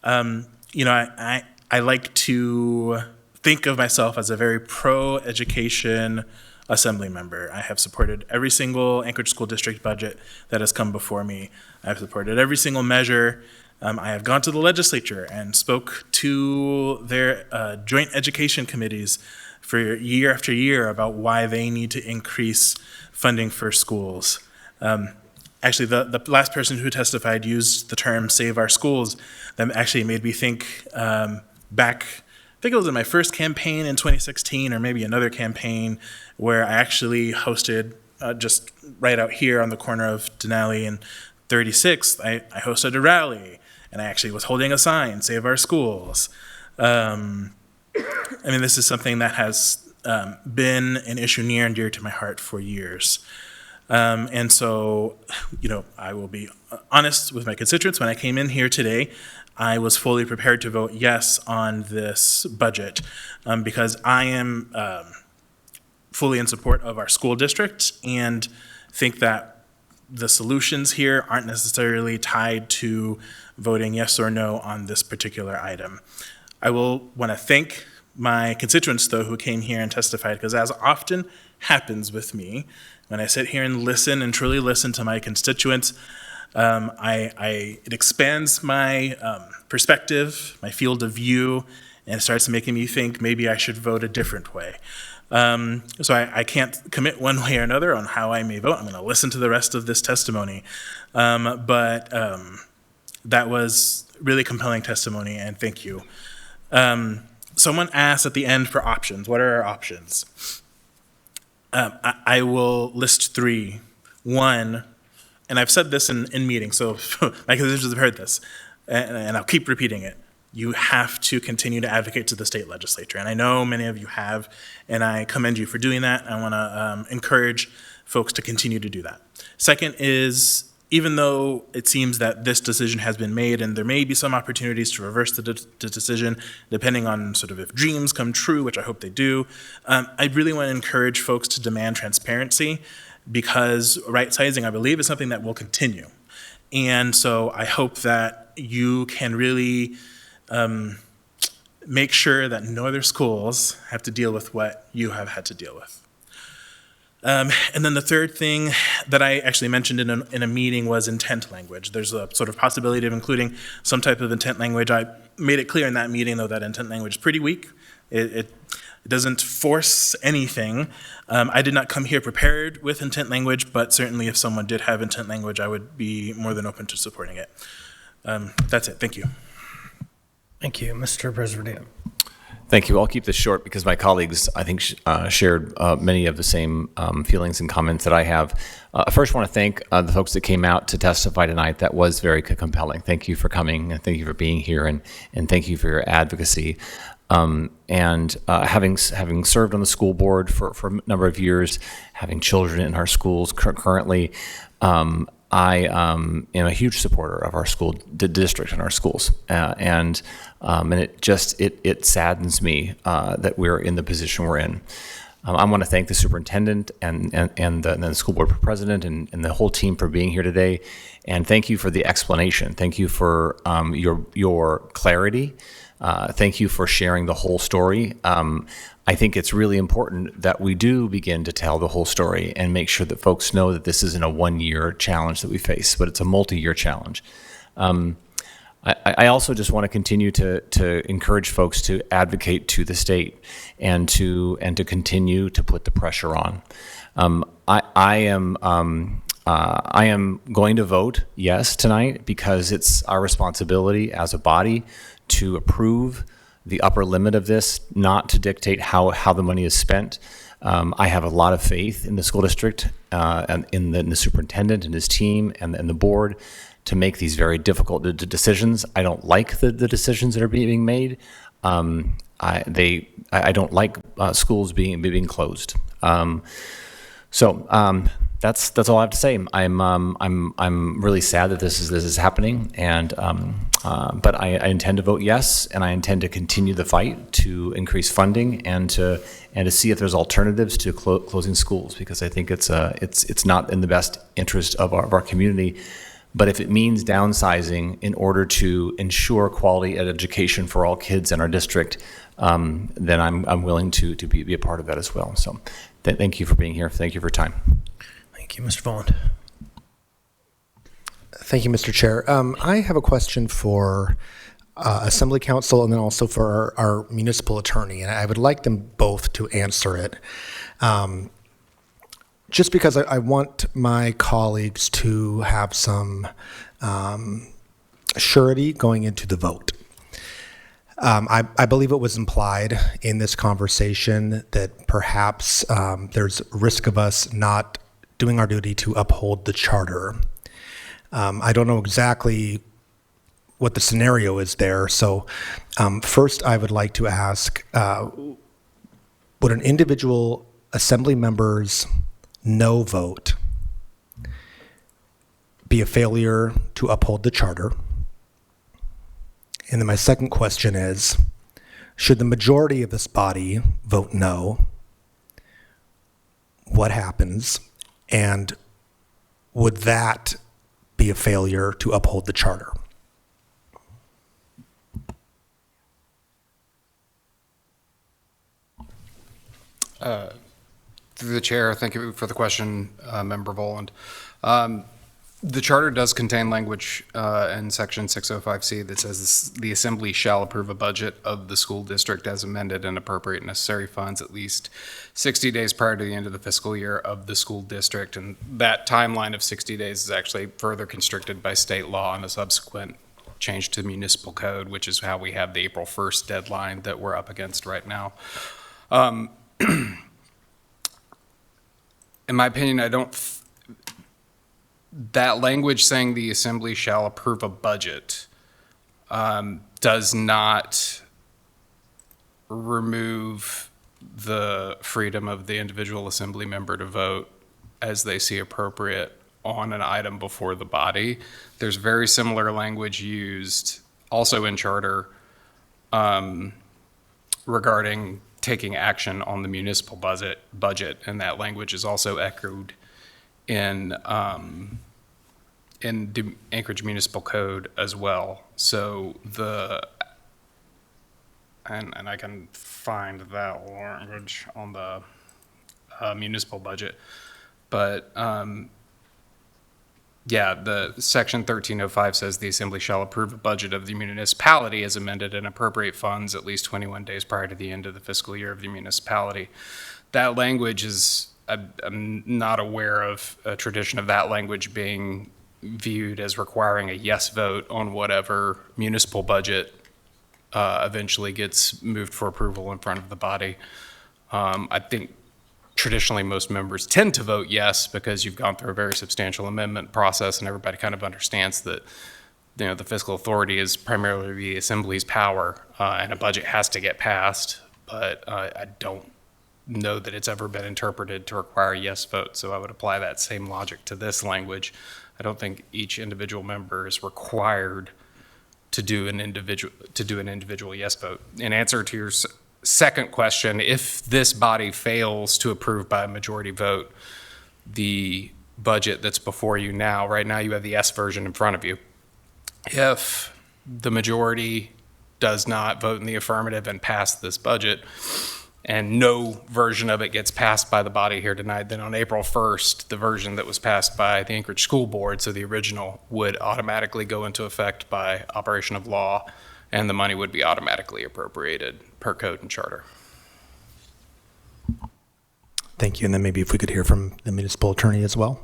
I like to think of myself as a very pro-education assembly member. I have supported every single Anchorage School District budget that has come before me. I've supported every single measure. I have gone to the legislature and spoke to their joint education committees for year after year about why they need to increase funding for schools. Actually, the last person who testified used the term "save our schools." That actually made me think back, I think it was in my first campaign in 2016 or maybe another campaign where I actually hosted just right out here on the corner of Denali and 36th, I hosted a rally and I actually was holding a sign, "Save our schools." This is something that has been an issue near and dear to my heart for years. And so, I will be honest with my constituents. When I came in here today, I was fully prepared to vote yes on this budget because I am fully in support of our school district and think that the solutions here aren't necessarily tied to voting yes or no on this particular item. I will want to thank my constituents, though, who came here and testified, because as often happens with me, when I sit here and listen and truly listen to my constituents, it expands my perspective, my field of view, and it starts making me think maybe I should vote a different way. So I can't commit one way or another on how I may vote. I'm going to listen to the rest of this testimony. But that was really compelling testimony, and thank you. Someone asked at the end for options. What are our options? I will list 3. 1, and I've said this in meetings, so my constituents have heard this, and I'll keep repeating it. You have to continue to advocate to the state legislature, and I know many of you have, and I commend you for doing that. I want to encourage folks to continue to do that. Second is, even though it seems that this decision has been made, and there may be some opportunities to reverse the decision, depending on sort of if dreams come true, which I hope they do, I really want to encourage folks to demand transparency, because right-sizing, I believe, is something that will continue. And so I hope that you can really make sure that no other schools have to deal with what you have had to deal with. And then the third thing that I actually mentioned in a meeting was intent language. There's a sort of possibility of including some type of intent language. I made it clear in that meeting, though, that intent language is pretty weak. It doesn't force anything. I did not come here prepared with intent language, but certainly if someone did have intent language, I would be more than open to supporting it. That's it. Thank you. Thank you. Mr. President. Thank you. I'll keep this short because my colleagues, I think, shared many of the same feelings and comments that I have. I first want to thank the folks that came out to testify tonight. That was very compelling. Thank you for coming, and thank you for being here, and thank you for your advocacy. Having served on the school board for a number of years, having children in our schools currently, I am a huge supporter of our school district and our schools, and it saddens me that we're in the position we're in. I want to thank the superintendent and the school board president and the whole team for being here today, and thank you for the explanation. Thank you for your clarity. Thank you for sharing the whole story. I think it's really important that we do begin to tell the whole story and make sure that folks know that this isn't a one-year challenge that we face, but it's a multi-year challenge. I also just want to continue to encourage folks to advocate to the state and to continue to put the pressure on. I am going to vote yes tonight because it's our responsibility as a body to approve the upper limit of this, not to dictate how the money is spent. I have a lot of faith in the school district and in the superintendent and his team and the board to make these very difficult decisions. I don't like the decisions that are being made. I don't like schools being closed. That's all I have to say. I'm really sad that this is happening, but I intend to vote yes, and I intend to continue the fight to increase funding and to see if there's alternatives to closing schools, because I think it's not in the best interest of our community. But if it means downsizing in order to ensure quality education for all kids in our district, then I'm willing to be a part of that as well. So thank you for being here. Thank you for your time. Thank you, Mr. Volland. Thank you, Mr. Chair. I have a question for Assembly Council and then also for our municipal attorney, and I would like them both to answer it. Just because I want my colleagues to have some surety going into the vote. I believe it was implied in this conversation that perhaps there's risk of us not doing our duty to uphold the charter. I don't know exactly what the scenario is there. So first I would like to ask, would an individual assembly member's no vote be a failure to uphold the charter? And then my second question is, should the majority of this body vote no, what happens? And would that be a failure to uphold the charter? Through the chair, thank you for the question, Member Volland. The charter does contain language in section 605C that says the assembly shall approve a budget of the school district as amended and appropriate necessary funds at least 60 days prior to the end of the fiscal year of the school district. And that timeline of 60 days is actually further constricted by state law and a subsequent change to the municipal code, which is how we have the April 1st deadline that we're up against right now. In my opinion, that language saying the assembly shall approve a budget does not remove the freedom of the individual assembly member to vote as they see appropriate on an item before the body. There's very similar language used also in charter regarding taking action on the municipal budget, and that language is also echoed in the Anchorage Municipal Code as well. So and I can find that language on the municipal budget, but yeah, the section 1305 says the assembly shall approve a budget of the municipality as amended and appropriate funds at least 21 days prior to the end of the fiscal year of the municipality. That language is, I'm not aware of a tradition of that language being viewed as requiring a yes vote on whatever municipal budget eventually gets moved for approval in front of the body. I think traditionally most members tend to vote yes because you've gone through a very substantial amendment process and everybody kind of understands that the fiscal authority is primarily the Assembly's power, and a budget has to get passed, but I don't know that it's ever been interpreted to require a yes vote, so I would apply that same logic to this language. I don't think each individual member is required to do an individual yes vote. In answer to your second question, if this body fails to approve by a majority vote the budget that's before you now, right now you have the yes version in front of you. If the majority does not vote in the affirmative and pass this budget, and no version of it gets passed by the body here tonight, then on April 1st, the version that was passed by the Anchorage School Board, so the original, would automatically go into effect by operation of law, and the money would be automatically appropriated per code and charter. Thank you. And then maybe if we could hear from the municipal attorney as well.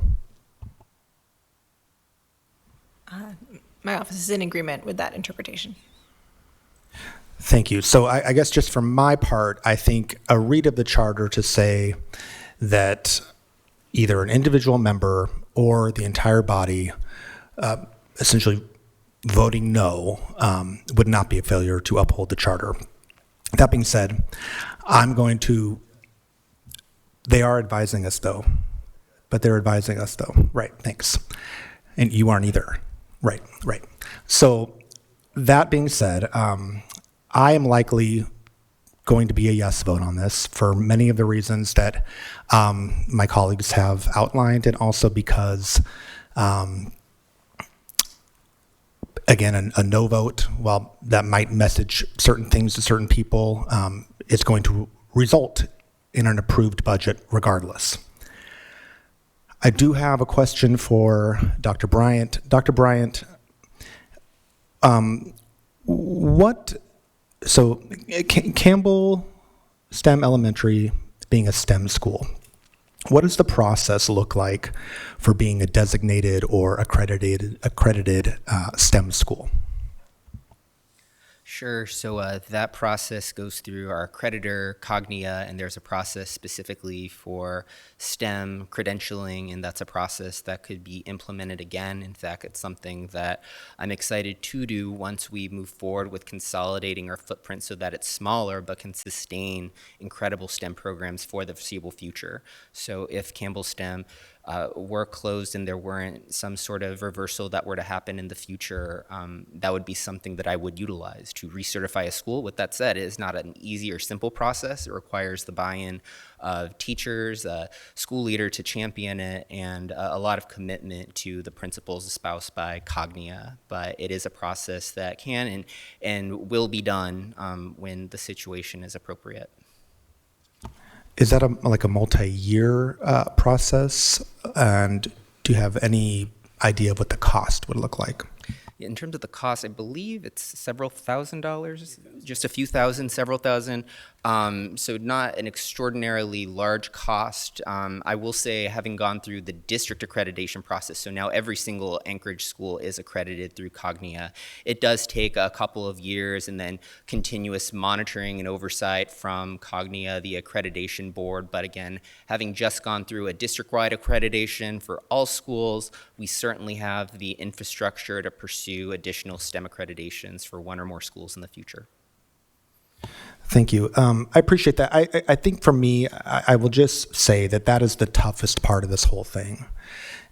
My office is in agreement with that interpretation. Thank you. So I guess just from my part, I think a read of the charter to say that either an individual member or the entire body essentially voting no would not be a failure to uphold the charter. That being said, they are advising us though, but they're advising us though. Right, thanks. And you aren't either. Right. So that being said, I am likely going to be a yes vote on this for many of the reasons that my colleagues have outlined, and also because, again, a no vote, while that might message certain things to certain people, it's going to result in an approved budget regardless. I do have a question for Dr. Bryant. Dr. Bryant, Campbell STEM Elementary being a STEM school, what does the process look like for being a designated or accredited STEM school? Sure. So that process goes through our accreditor, Cognia, and there's a process specifically for STEM credentialing, and that's a process that could be implemented again. In fact, it's something that I'm excited to do once we move forward with consolidating our footprint so that it's smaller but can sustain incredible STEM programs for the foreseeable future. So if Campbell STEM were closed and there weren't some sort of reversal that were to happen in the future, that would be something that I would utilize to recertify a school. With that said, it is not an easy or simple process. It requires the buy-in of teachers, school leader to champion it, and a lot of commitment to the principles espoused by Cognia. But it is a process that can and will be done when the situation is appropriate. Is that like a multi-year process? And do you have any idea of what the cost would look like? In terms of the cost, I believe it's several $1,000s, just a few thousand, several thousand. So not an extraordinarily large cost. I will say, having gone through the district accreditation process, so now every single Anchorage school is accredited through Cognia. It does take a couple of years and then continuous monitoring and oversight from Cognia, the accreditation board. But again, having just gone through a district-wide accreditation for all schools, we certainly have the infrastructure to pursue additional STEM accreditations for one or more schools in the future. Thank you. I appreciate that. I think for me, I will just say that is the toughest part of this whole thing,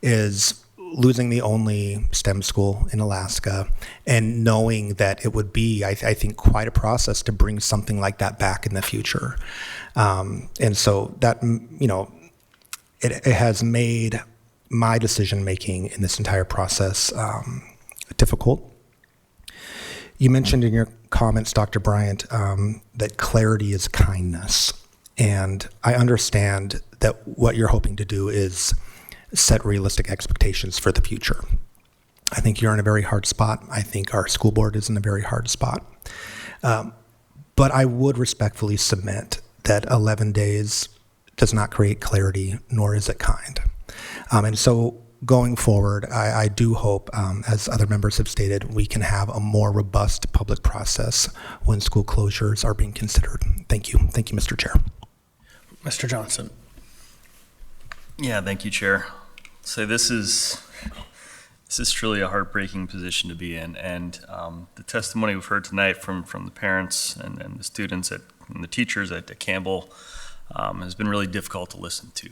is losing the only STEM school in Alaska and knowing that it would be, I think, quite a process to bring something like that back in the future. And so that, it has made my decision-making in this entire process difficult. You mentioned in your comments, Dr. Bryant, that clarity is kindness. And I understand that what you're hoping to do is set realistic expectations for the future. I think you're in a very hard spot. I think our school board is in a very hard spot. But I would respectfully submit that 11 days does not create clarity, nor is it kind. And so going forward, I do hope, as other members have stated, we can have a more robust public process when school closures are being considered. Thank you. Thank you, Mr. Chair. Mr. Johnson. Yeah, thank you, Chair. So this is This is truly a heartbreaking position to be in, and the testimony we've heard tonight from the parents and the students and the teachers at Campbell has been really difficult to listen to.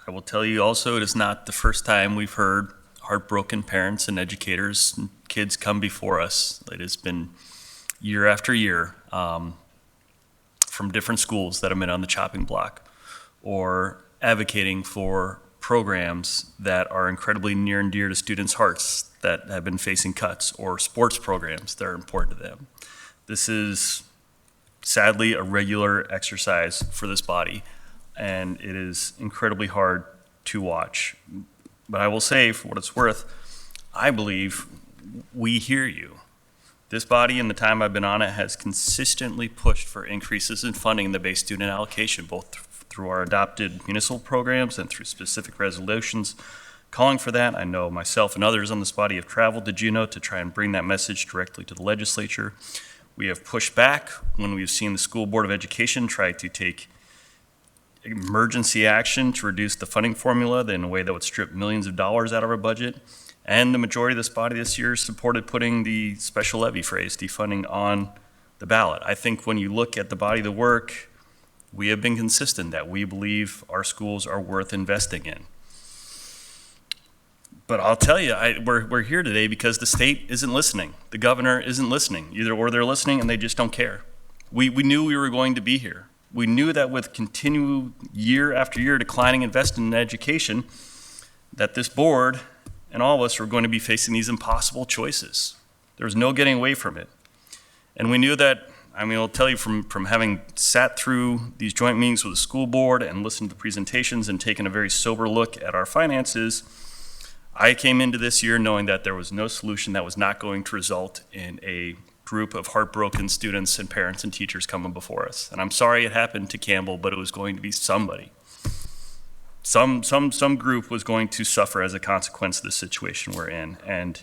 I will tell you also, it is not the first time we've heard heartbroken parents and educators and kids come before us. It has been year after year from different schools that have been on the chopping block or advocating for programs that are incredibly near and dear to students' hearts that have been facing cuts, or sports programs that are important to them. This is sadly a regular exercise for this body, and it is incredibly hard to watch. But I will say, for what it's worth, I believe we hear you. This body, in the time I've been on it, has consistently pushed for increases in funding in the base student allocation, both through our adopted municipal programs and through specific resolutions calling for that. I know myself and others on this body have traveled to Juneau to try and bring that message directly to the legislature. We have pushed back when we've seen the School Board of Education try to take emergency action to reduce the funding formula in a way that would strip millions of dollars out of our budget. And the majority of this body this year supported putting the special levy phrase, defunding, on the ballot. I think when you look at the body of the work, we have been consistent that we believe our schools are worth investing in. But I'll tell you, we're here today because the state isn't listening. The governor isn't listening. Either or they're listening and they just don't care. We knew we were going to be here. We knew that with continued year after year declining investment in education, that this board and all of us were going to be facing these impossible choices. There was no getting away from it. And we knew that, I'll tell you from having sat through these joint meetings with the school board and listened to the presentations and taken a very sober look at our finances, I came into this year knowing that there was no solution that was not going to result in a group of heartbroken students and parents and teachers coming before us. And I'm sorry it happened to Campbell, but it was going to be somebody. Some group was going to suffer as a consequence of the situation we're in, and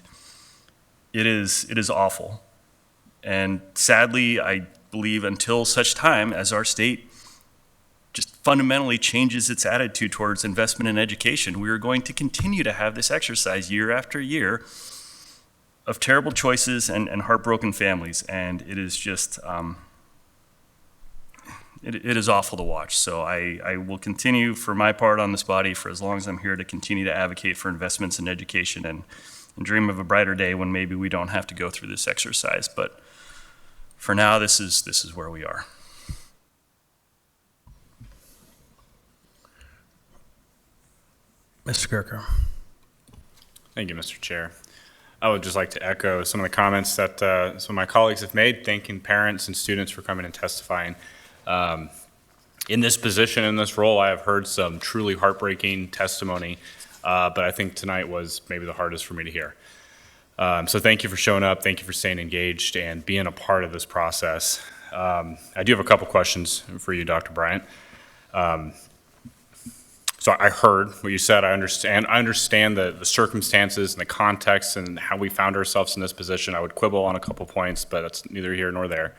it is awful. And sadly, I believe until such time as our state just fundamentally changes its attitude towards investment in education, we are going to continue to have this exercise year after year of terrible choices and heartbroken families. And it is just, it is awful to watch. So I will continue for my part on this body for as long as I'm here to continue to advocate for investments in education and dream of a brighter day when maybe we don't have to go through this exercise. But for now, this is where we are. Mr. Gerker. Thank you, Mr. Chair. I would just like to echo some of the comments that some of my colleagues have made, thanking parents and students for coming and testifying. In this position, in this role, I have heard some truly heartbreaking testimony, but I think tonight was maybe the hardest for me to hear. So thank you for showing up. Thank you for staying engaged and being a part of this process. I do have a couple questions for you, Dr. Bryant. So I heard what you said. I understand the circumstances and the context and how we found ourselves in this position. I would quibble on a couple points, but that's neither here nor there.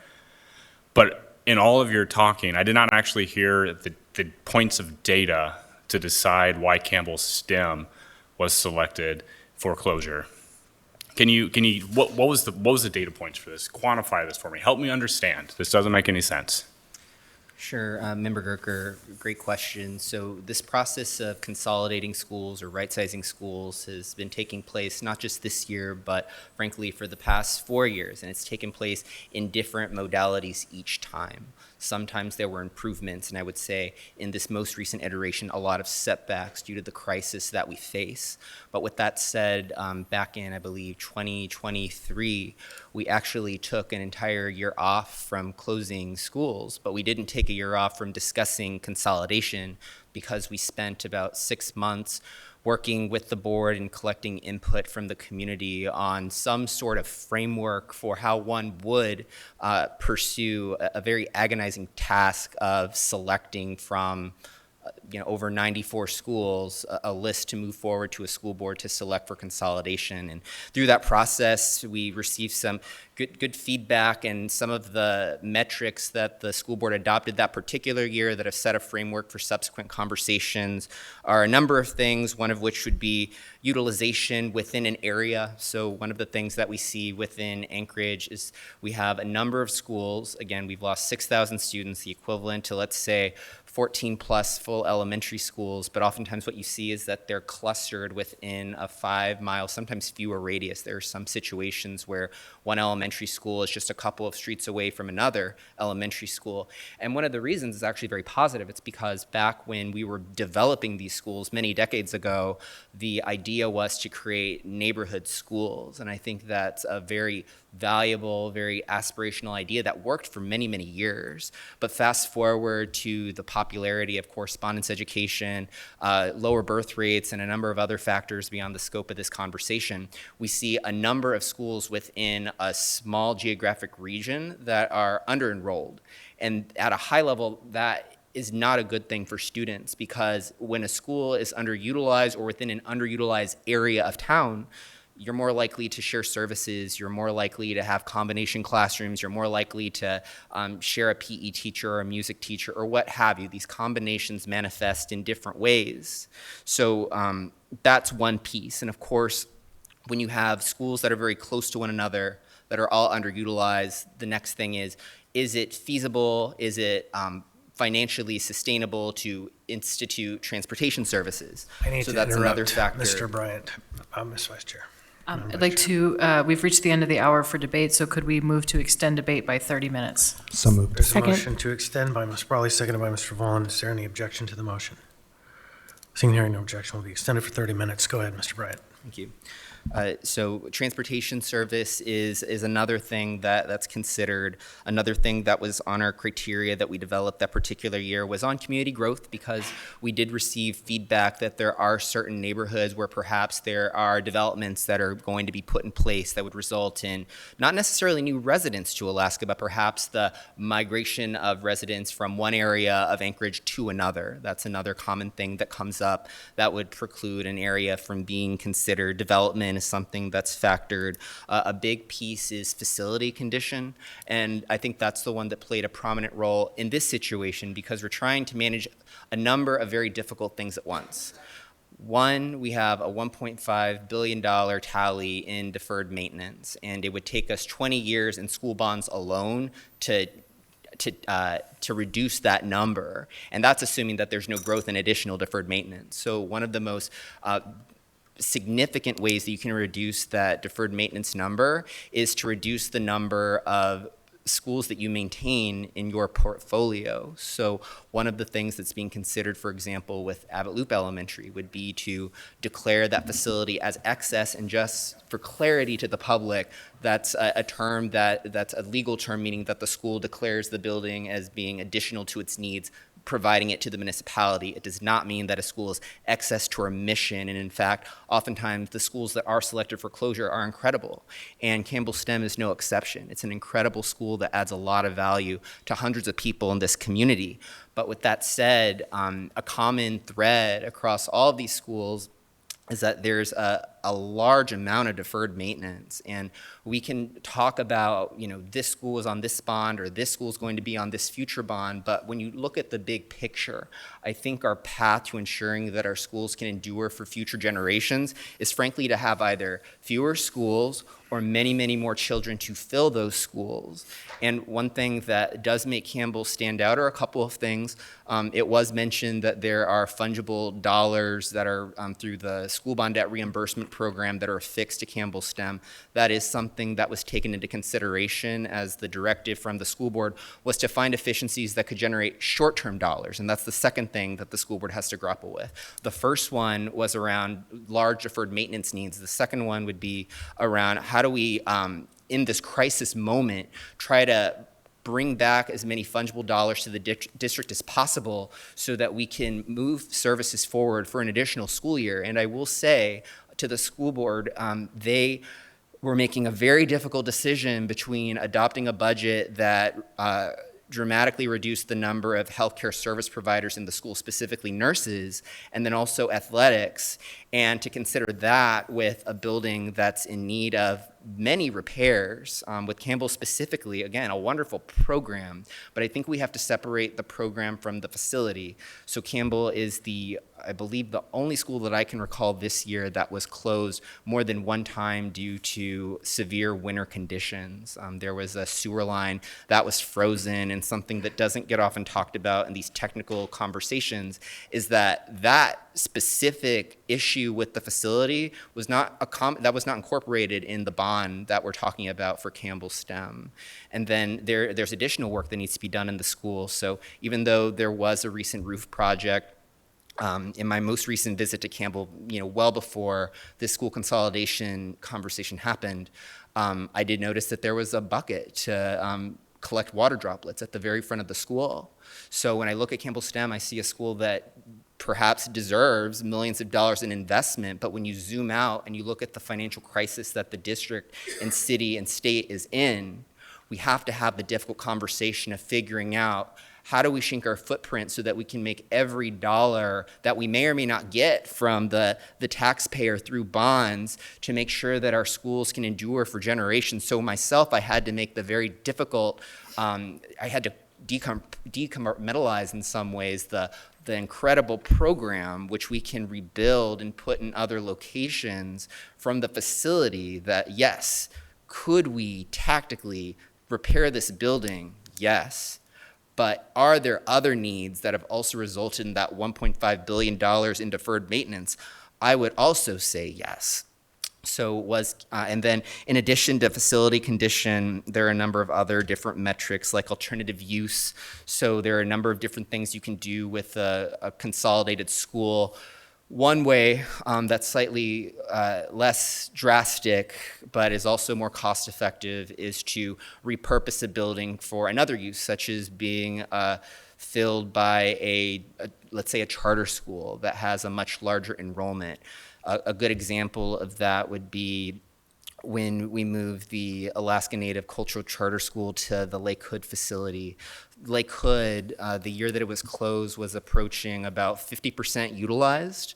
But in all of your talking, I did not actually hear the points of data to decide why Campbell STEM was selected for closure. What was the data points for this? Quantify this for me. Help me understand. This doesn't make any sense. Sure, Member Gerker, great question. So this process of consolidating schools or right-sizing schools has been taking place not just this year, but frankly for the past 4 years, and it's taken place in different modalities each time. Sometimes there were improvements, and I would say in this most recent iteration, a lot of setbacks due to the crisis that we face. But with that said, back in, I believe, 2023, we actually took an entire year off from closing schools, but we didn't take a year off from discussing consolidation because we spent about 6 months working with the board and collecting input from the community on some sort of framework for how one would pursue a very agonizing task of selecting from over 94 schools, a list to move forward to a school board to select for consolidation. And through that process, we received some good feedback, and some of the metrics that the school board adopted that particular year that have set a framework for subsequent conversations are a number of things, one of which would be utilization within an area. So one of the things that we see within Anchorage is we have a number of schools. Again, we've lost 6,000 students, the equivalent to, let's say, 14 plus full elementary schools, but oftentimes what you see is that they're clustered within a 5 mile, sometimes fewer radius. There are some situations where one elementary school is just a couple of streets away from another elementary school. And one of the reasons is actually very positive. It's because back when we were developing these schools many decades ago, the idea was to create neighborhood schools. And I think that's a very valuable, very aspirational idea that worked for many, many years. But fast forward to the popularity of correspondence education, lower birth rates, and a number of other factors beyond the scope of this conversation, we see a number of schools within a small geographic region that are under-enrolled. And at a high level, that is not a good thing for students, because when a school is underutilized or within an underutilized area of town, you're more likely to share services, you're more likely to have combination classrooms, you're more likely to share a PE teacher or a music teacher or what have you. These combinations manifest in different ways. So that's one piece. And of course, when you have schools that are very close to one another, that are all underutilized, the next thing is it feasible? Is it financially sustainable to institute transportation services? I need so to that's interrupt another factor. Mr. Bryant, Ms. Vice Chair. I'd like to, we've reached the end of the hour for debate, so could we move to extend debate by 30 minutes? So moved. There's a motion to extend by Ms. Brawley, seconded by Mr. Volland. Is there any objection to the motion? Seeing and hearing no objection, will be extended for 30 minutes. Go ahead, Mr. Bryant. Thank you. So transportation service is another thing that's considered. Another thing that was on our criteria that we developed that particular year was on community growth, because we did receive feedback that there are certain neighborhoods where perhaps there are developments that are going to be put in place that would result in not necessarily new residents to Alaska, but perhaps the migration of residents from one area of Anchorage to another. That's another common thing that comes up that would preclude an area from being considered development is something that's factored. A big piece is facility condition, and I think that's the one that played a prominent role in this situation, because we're trying to manage a number of very difficult things at once. One, we have a $1.5 billion tally in deferred maintenance, and it would take us 20 years in school bonds alone to reduce that number, and that's assuming that there's no growth in additional deferred maintenance. So one of the most significant ways that you can reduce that deferred maintenance number is to reduce the number of schools that you maintain in your portfolio. So one of the things that's being considered, for example, with Abbott Loop Elementary would be to declare that facility as excess, and just for clarity to the public, that's a term that's a legal term, meaning that the school declares the building as being additional to its needs, providing it to the municipality. It does not mean that a school is excess to our mission. And in fact, oftentimes the schools that are selected for closure are incredible. And Campbell STEM is no exception. It's an incredible school that adds a lot of value to hundreds of people in this community. But with that said, a common thread across all of these schools is that there's a large amount of deferred maintenance. And we can talk about, this school is on this bond, or this school is going to be on this future bond, but when you look at the big picture, I think our path to ensuring that our schools can endure for future generations is frankly to have either fewer schools or many, many more children to fill those schools. And one thing that does make Campbell stand out are a couple of things. It was mentioned that there are fungible dollars that are through the school bond debt reimbursement program that are affixed to Campbell STEM. That is something that was taken into consideration as the directive from the school board was to find efficiencies that could generate short-term dollars. And that's the second thing that the school board has to grapple with. The first one was around large deferred maintenance needs. The second one would be around how do we, in this crisis moment, try to bring back as many fungible dollars to the district as possible so that we can move services forward for an additional school year. And I will say to the school board, they were making a very difficult decision between adopting a budget that dramatically reduce the number of healthcare service providers in the school, specifically nurses, and then also athletics, and to consider that with a building that's in need of many repairs, with Campbell specifically, again, a wonderful program, but I think we have to separate the program from the facility. So Campbell is I believe the only school that I can recall this year that was closed more than one time due to severe winter conditions. There was a sewer line that was frozen, and something that doesn't get often talked about in these technical conversations is that specific issue with the facility was not incorporated in the bond that we're talking about for Campbell STEM. And then there's additional work that needs to be done in the school. So even though there was a recent roof project, in my most recent visit to Campbell, well before this school consolidation conversation happened, I did notice that there was a bucket to collect water droplets at the very front of the school. So when I look at Campbell STEM, I see a school that perhaps deserves millions of dollars in investment, but when you zoom out and you look at the financial crisis that the district and city and state is in, we have to have the difficult conversation of figuring out how do we shrink our footprint so that we can make every dollar that we may or may not get from the taxpayer through bonds to make sure that our schools can endure for generations. So myself, I had to make the very difficult, I had to decompartmentalize in some ways the incredible program which we can rebuild and put in other locations from the facility that, yes, could we tactically repair this building? Yes. But are there other needs that have also resulted in that $1.5 billion in deferred maintenance? I would also say yes. So and then in addition to facility condition, there are a number of other different metrics like alternative use. So there are a number of different things you can do with a consolidated school. One way that's slightly less drastic, but is also more cost effective, is to repurpose a building for another use, such as being filled by let's say a charter school that has a much larger enrollment. A good example of that would be when we moved the Alaska Native Cultural Charter School to the Lake Hood facility. Lake Hood, the year that it was closed, was approaching about 50% utilized,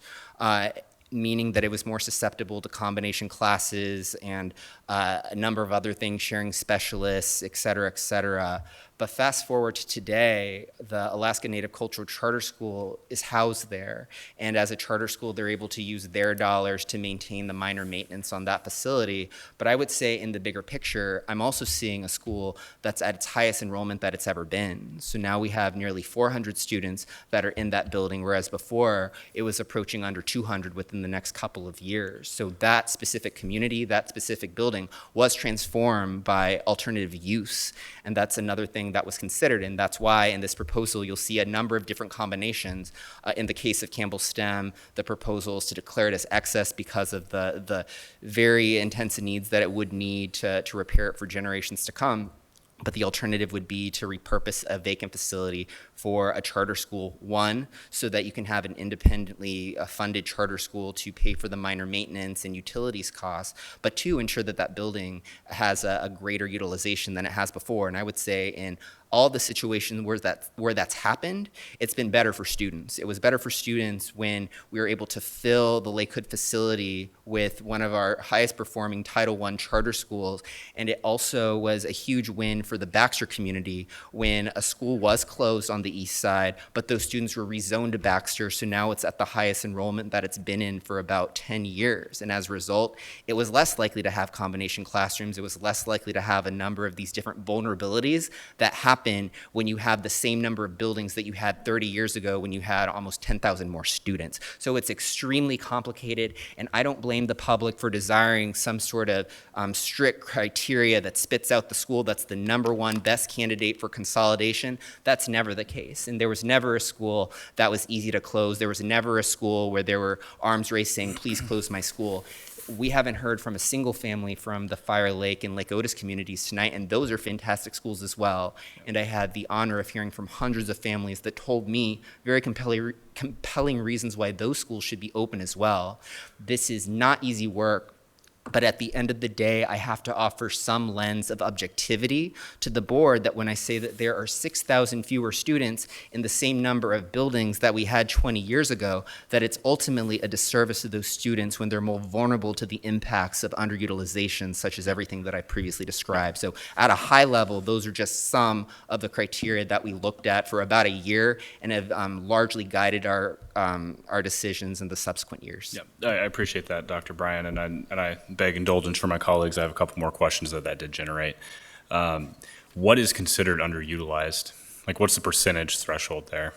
meaning that it was more susceptible to combination classes and a number of other things, sharing specialists, et cetera, et cetera. But fast forward to today, the Alaska Native Cultural Charter School is housed there. And as a charter school, they're able to use their dollars to maintain the minor maintenance on that facility. But I would say in the bigger picture, I'm also seeing a school that's at its highest enrollment that it's ever been. So now we have nearly 400 students that are in that building, whereas before it was approaching under 200 within the next couple of years. So that specific community, that specific building was transformed by alternative use. And that's another thing that was considered, and that's why in this proposal you'll see a number of different combinations. In the case of Campbell STEM, the proposal is to declare it as excess because of the very intense needs that it would need to repair it for generations to come. But the alternative would be to repurpose a vacant facility for a charter school, one, so that you can have an independently funded charter school to pay for the minor maintenance and utilities costs, but two, ensure that that building has a greater utilization than it has before. And I would say in all the situations where that's happened, it's been better for students. It was better for students when we were able to fill the Lake Hood facility with one of our highest performing Title I charter schools. And it also was a huge win for the Baxter community when a school was closed on the east side, but those students were rezoned to Baxter. So now it's at the highest enrollment that it's been in for about 10 years. And as a result, it was less likely to have combination classrooms. It was less likely to have a number of these different vulnerabilities that happen when you have the same number of buildings that you had 30 years ago when you had almost 10,000 more students. So it's extremely complicated, and I don't blame the public for desiring some sort of strict criteria that spits out the school that's the number one best candidate for consolidation. That's never the case. And there was never a school that was easy to close. There was never a school where there were arms racing, please close my school. We haven't heard from a single family from the Fire Lake and Lake Otis communities tonight, and those are fantastic schools as well. And I had the honor of hearing from hundreds of families that told me very compelling reasons why those schools should be open as well. This is not easy work. But at the end of the day, I have to offer some lens of objectivity to the board that when I say that there are 6,000 fewer students in the same number of buildings that we had 20 years ago, that it's ultimately a disservice to those students when they're more vulnerable to the impacts of underutilization, such as everything that I previously described. So at a high level, those are just some of the criteria that we looked at for about a year and have largely guided our decisions in the subsequent years. Yeah, I appreciate that, Dr. Bryan, and I beg indulgence for my colleagues. I have a couple more questions that did generate. What is considered underutilized? Like, what's the percentage threshold there?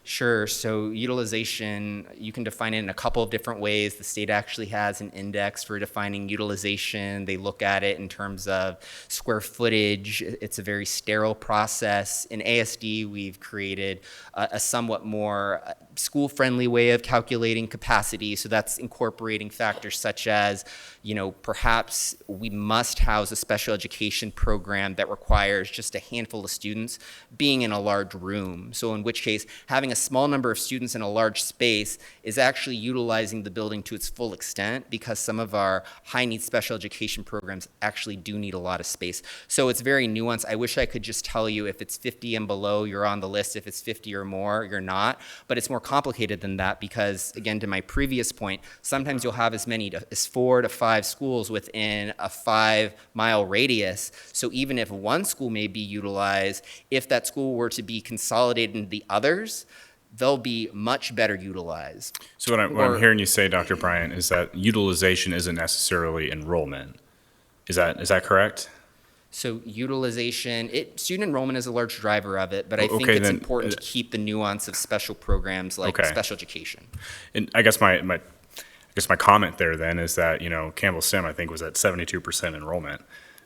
Sure. So utilization, you can define it in a couple of different ways. The state actually has an index for defining utilization. They look at it in terms of square footage. It's a very sterile process. In ASD, we've created a somewhat more school-friendly way of calculating capacity. So that's incorporating factors such as, perhaps we must house a special education program that requires just a handful of students being in a large room. So in which case, having a small number of students in a large space is actually utilizing the building to its full extent, because some of our high-needs special education programs actually do need a lot of space. So it's very nuanced. I wish I could just tell you if it's 50 and below, you're on the list. If it's 50 or more, you're not. But it's more complicated than that because, again, to my previous point, sometimes you'll have as many as 4 to 5 schools within a 5-mile radius. So even if one school may be utilized, if that school were to be consolidated into the others, they'll be much better utilized. So what I'm hearing you say, Dr. Bryan, is that utilization isn't necessarily enrollment. Is that correct? So utilization, student enrollment is a large driver of it, but I think it's important to keep the nuance of special programs like special education. And I guess my comment there then is that, Campbell STEM, I think, was at 72% enrollment.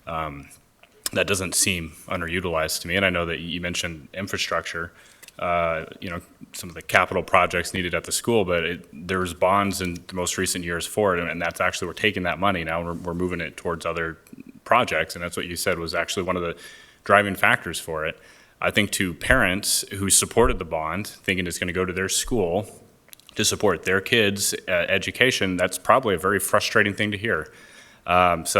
That doesn't seem underutilized to me. And I know that you mentioned infrastructure, some of the capital projects needed at the school, but there's bonds in the most recent years for it. And that's actually, we're taking that money now, we're moving it towards other projects. And that's what you said was actually one of the driving factors for it. I think to parents who supported the bond, thinking it's going to go to their school to support their kids' education, that's probably a very frustrating thing to hear. That's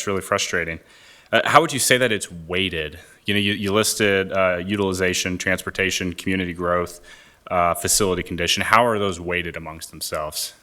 really frustrating. How would you say that it's weighted? You listed utilization, transportation, community growth, facility condition. How are those weighted amongst themselves?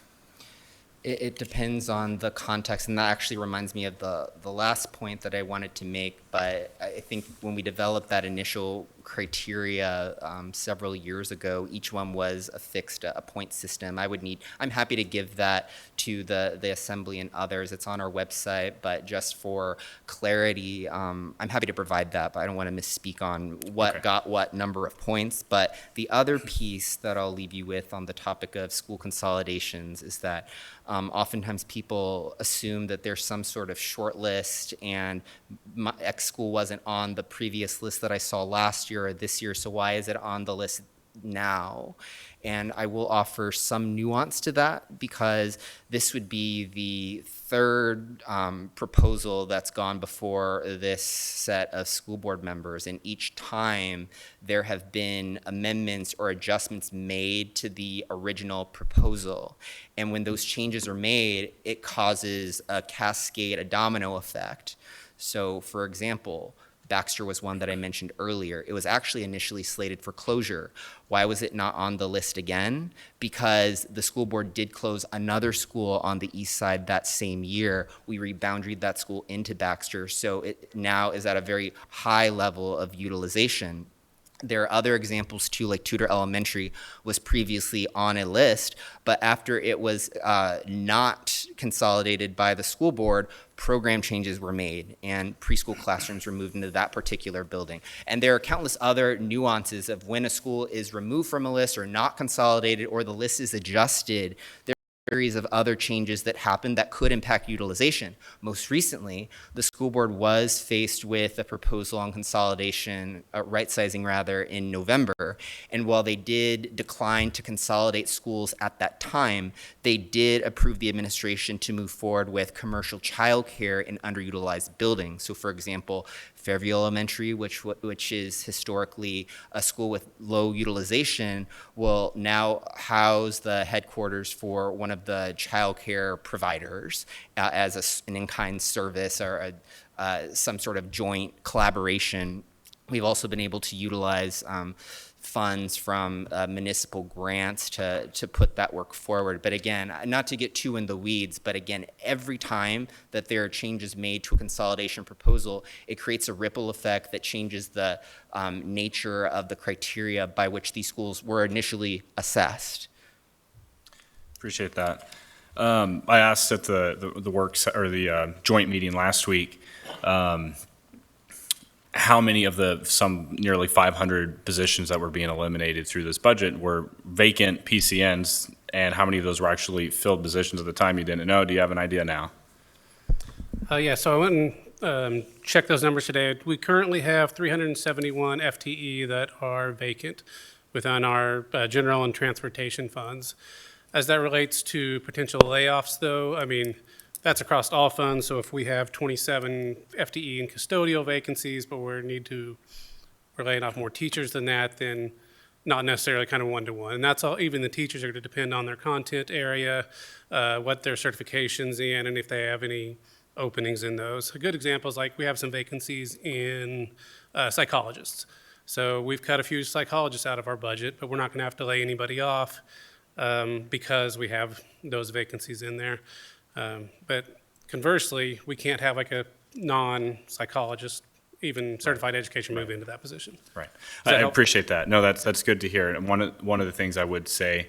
It depends on the context, and that actually reminds me of the last point that I wanted to make. But I think when we developed that initial criteria several years ago, each one was affixed a point system. I'm happy to give that to the assembly and others. It's on our website, but just for clarity, I'm happy to provide that, but I don't want to misspeak on what got what number of points. But the other piece that I'll leave you with on the topic of school consolidations is that oftentimes people assume that there's some sort of short list and my X school wasn't on the previous list that I saw last year or this year, so why is it on the list now? And I will offer some nuance to that because this would be the third proposal that's gone before this set of school board members. And each time there have been amendments or adjustments made to the original proposal. And when those changes are made, it causes a cascade, a domino effect. So for example, Baxter was one that I mentioned earlier. It was actually initially slated for closure. Why was it not on the list again? Because the school board did close another school on the east side that same year. We reboundaried that school into Baxter, so it now is at a very high level of utilization. There are other examples too, like Tudor Elementary was previously on a list, but after it was not consolidated by the school board, program changes were made and preschool classrooms were moved into that particular building. And there are countless other nuances of when a school is removed from a list or not consolidated or the list is adjusted. There are a series of other changes that happen that could impact utilization. Most recently, the school board was faced with a proposal on consolidation, right-sizing rather, in November. And while they did decline to consolidate schools at that time, they did approve the administration to move forward with commercial childcare in underutilized buildings. So for example, Fairview Elementary, which is historically a school with low utilization, will now house the headquarters for one of the childcare providers as an in-kind service or some sort of joint collaboration. We've also been able to utilize funds from municipal grants to put that work forward. But again, not to get too in the weeds, but again, every time that there are changes made to a consolidation proposal, it creates a ripple effect that changes the nature of the criteria by which these schools were initially assessed. Appreciate that. I asked at the works or the joint meeting last week, how many of some nearly 500 positions that were being eliminated through this budget were vacant PCNs, and how many of those were actually filled positions at the time you didn't know? Do you have an idea now? Yeah, so I went and checked those numbers today. We currently have 371 FTE that are vacant within our general and transportation funds. As that relates to potential layoffs, though, I mean, that's across all funds. So if we have 27 FTE and custodial vacancies, but we're laying off more teachers than that, then not necessarily kind of one-to-one. And that's all, even the teachers are going to depend on their content area, what their certifications in, and if they have any openings in those. A good example is like we have some vacancies in psychologists. So we've cut a few psychologists out of our budget, but we're not going to have to lay anybody off because we have those vacancies in there. But conversely, we can't have like a non-psychologist, even certified education, move into that position. Right. I appreciate that. No, that's good to hear. And one of the things I would say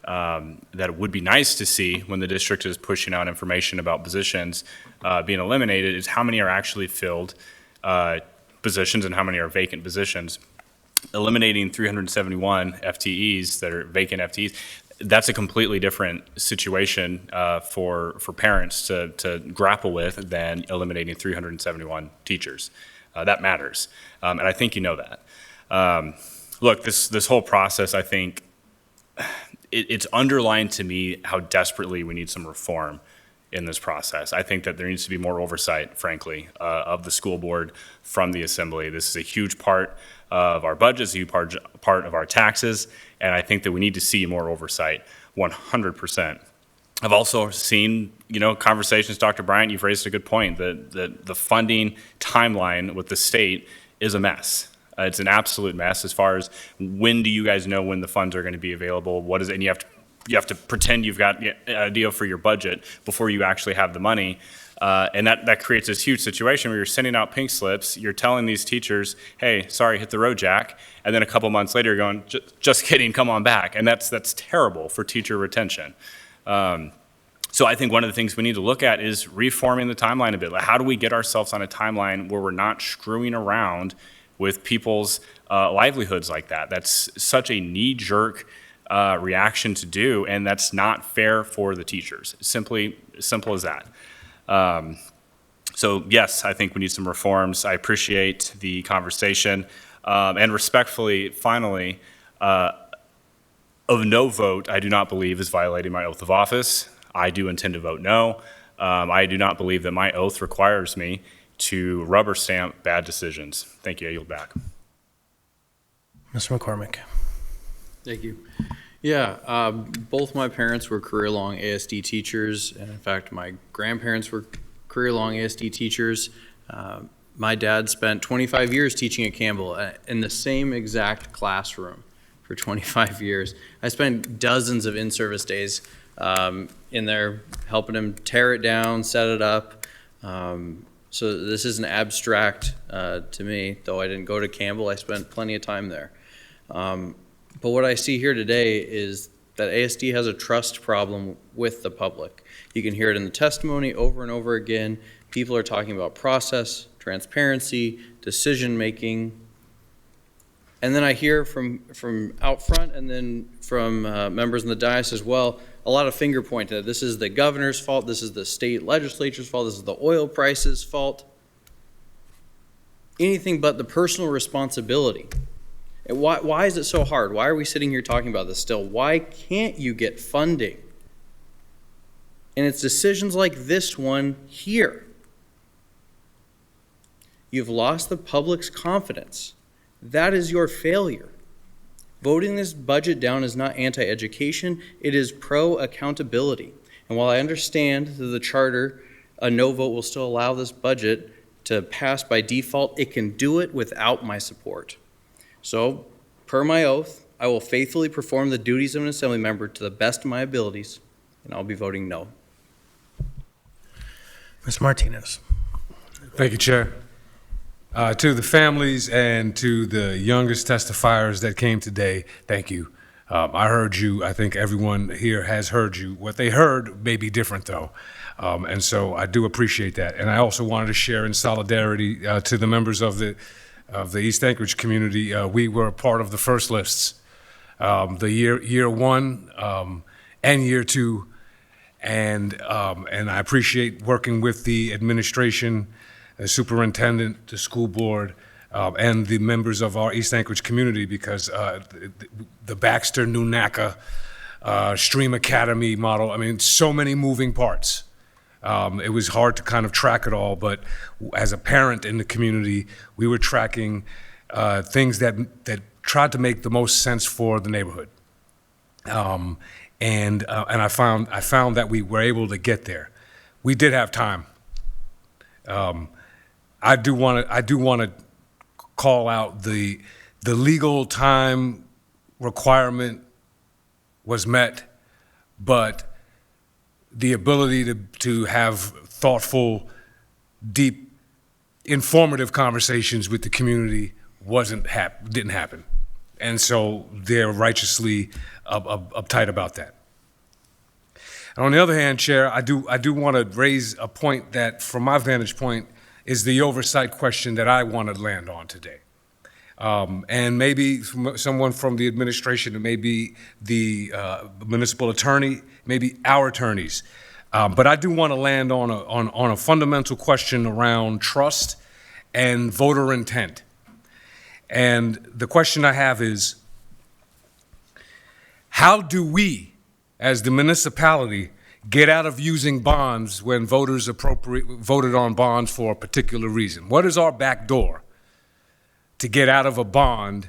that it would be nice to see when the district is pushing out information about positions being eliminated is how many are actually filled positions and how many are vacant positions. Eliminating 371 FTEs that are vacant FTEs, that's a completely different situation for parents to grapple with than eliminating 371 teachers. That matters, and I think you know that. Look, this whole process, I think, it's underlined to me how desperately we need some reform in this process. I think that there needs to be more oversight, frankly, of the school board from the assembly. This is a huge part of our budget, a huge part of our taxes, and I think that we need to see more oversight, 100%. I've also seen, conversations, Dr. Bryant, you've raised a good point, that the funding timeline with the state is a mess. It's an absolute mess as far as when do you guys know when the funds are going to be available, what is it, and you have to pretend you've got a deal for your budget before you actually have the money. And that creates this huge situation where you're sending out pink slips, you're telling these teachers, hey, sorry, hit the road, Jack, and then a couple months later you're going, just kidding, come on back. And that's terrible for teacher retention. So I think one of the things we need to look at is reforming the timeline a bit. Like, how do we get ourselves on a timeline where we're not screwing around with people's livelihoods like that? That's such a knee-jerk reaction to do, and that's not fair for the teachers. Simple as that. So yes, I think we need some reforms. I appreciate the conversation. And respectfully, finally, a no vote, I do not believe is violating my oath of office. I do intend to vote no. I do not believe that my oath requires me to rubber stamp bad decisions. Thank you. I yield back. Mr. McCormick. Thank you. Yeah, both my parents were career-long ASD teachers, and in fact, my grandparents were career-long ASD teachers. My dad spent 25 years teaching at Campbell in the same exact classroom for 25 years. I spent dozens of in-service days in there helping him tear it down, set it up. So this isn't abstract to me, though I didn't go to Campbell. I spent plenty of time there. But what I see here today is that ASD has a trust problem with the public. You can hear it in the testimony over and over again. People are talking about process, transparency, decision-making. And then I hear from out front and then from members in the dais as well, a lot of finger pointing. This is the governor's fault, this is the state legislature's fault, this is the oil prices' fault. Anything but the personal responsibility. And why is it so hard? Why are we sitting here talking about this still? Why can't you get funding? And it's decisions like this one here. You've lost the public's confidence. That is your failure. Voting this budget down is not anti-education, it is pro-accountability. And while I understand that the charter, a no vote will still allow this budget to pass by default, it can do it without my support. So, per my oath, I will faithfully perform the duties of an assembly member to the best of my abilities, and I'll be voting no. Ms. Martinez. Thank you, Chair. To the families and to the youngest testifiers that came today, thank you. I heard you. I think everyone here has heard you. What they heard may be different, though. And so I do appreciate that. And I also wanted to share in solidarity to the members of the East Anchorage community. We were a part of the first lists, the year one and year two. And I appreciate working with the administration, the superintendent, the school board, and the members of our East Anchorage community, because the Baxter, New NACA, Stream Academy model, I mean, so many moving parts. It was hard to kind of track it all, but as a parent in the community, we were tracking things that tried to make the most sense for the neighborhood. And I found that we were able to get there. We did have time. I do want to call out the legal time requirement was met, but the ability to have thoughtful, deep, informative conversations with the community didn't happen. And so they're righteously uptight about that. And on the other hand, Chair, I do want to raise a point that, from my vantage point, is the oversight question that I want to land on today. And maybe someone from the administration, maybe the municipal attorney, maybe our attorneys. But I do want to land on a fundamental question around trust and voter intent. And the question I have is, how do we, as the municipality, get out of using bonds when voters voted on bonds for a particular reason? What is our back door to get out of a bond,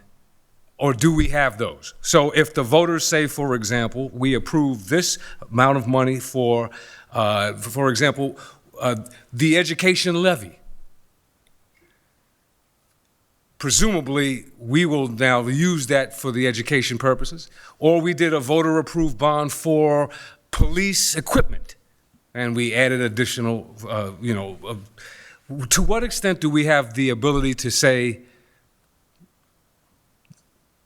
or do we have those? So if the voters say, for example, we approve this amount of money for example, the education levy, presumably we will now use that for the education purposes, or we did a voter-approved bond for police equipment, and we added additional, to what extent do we have the ability to say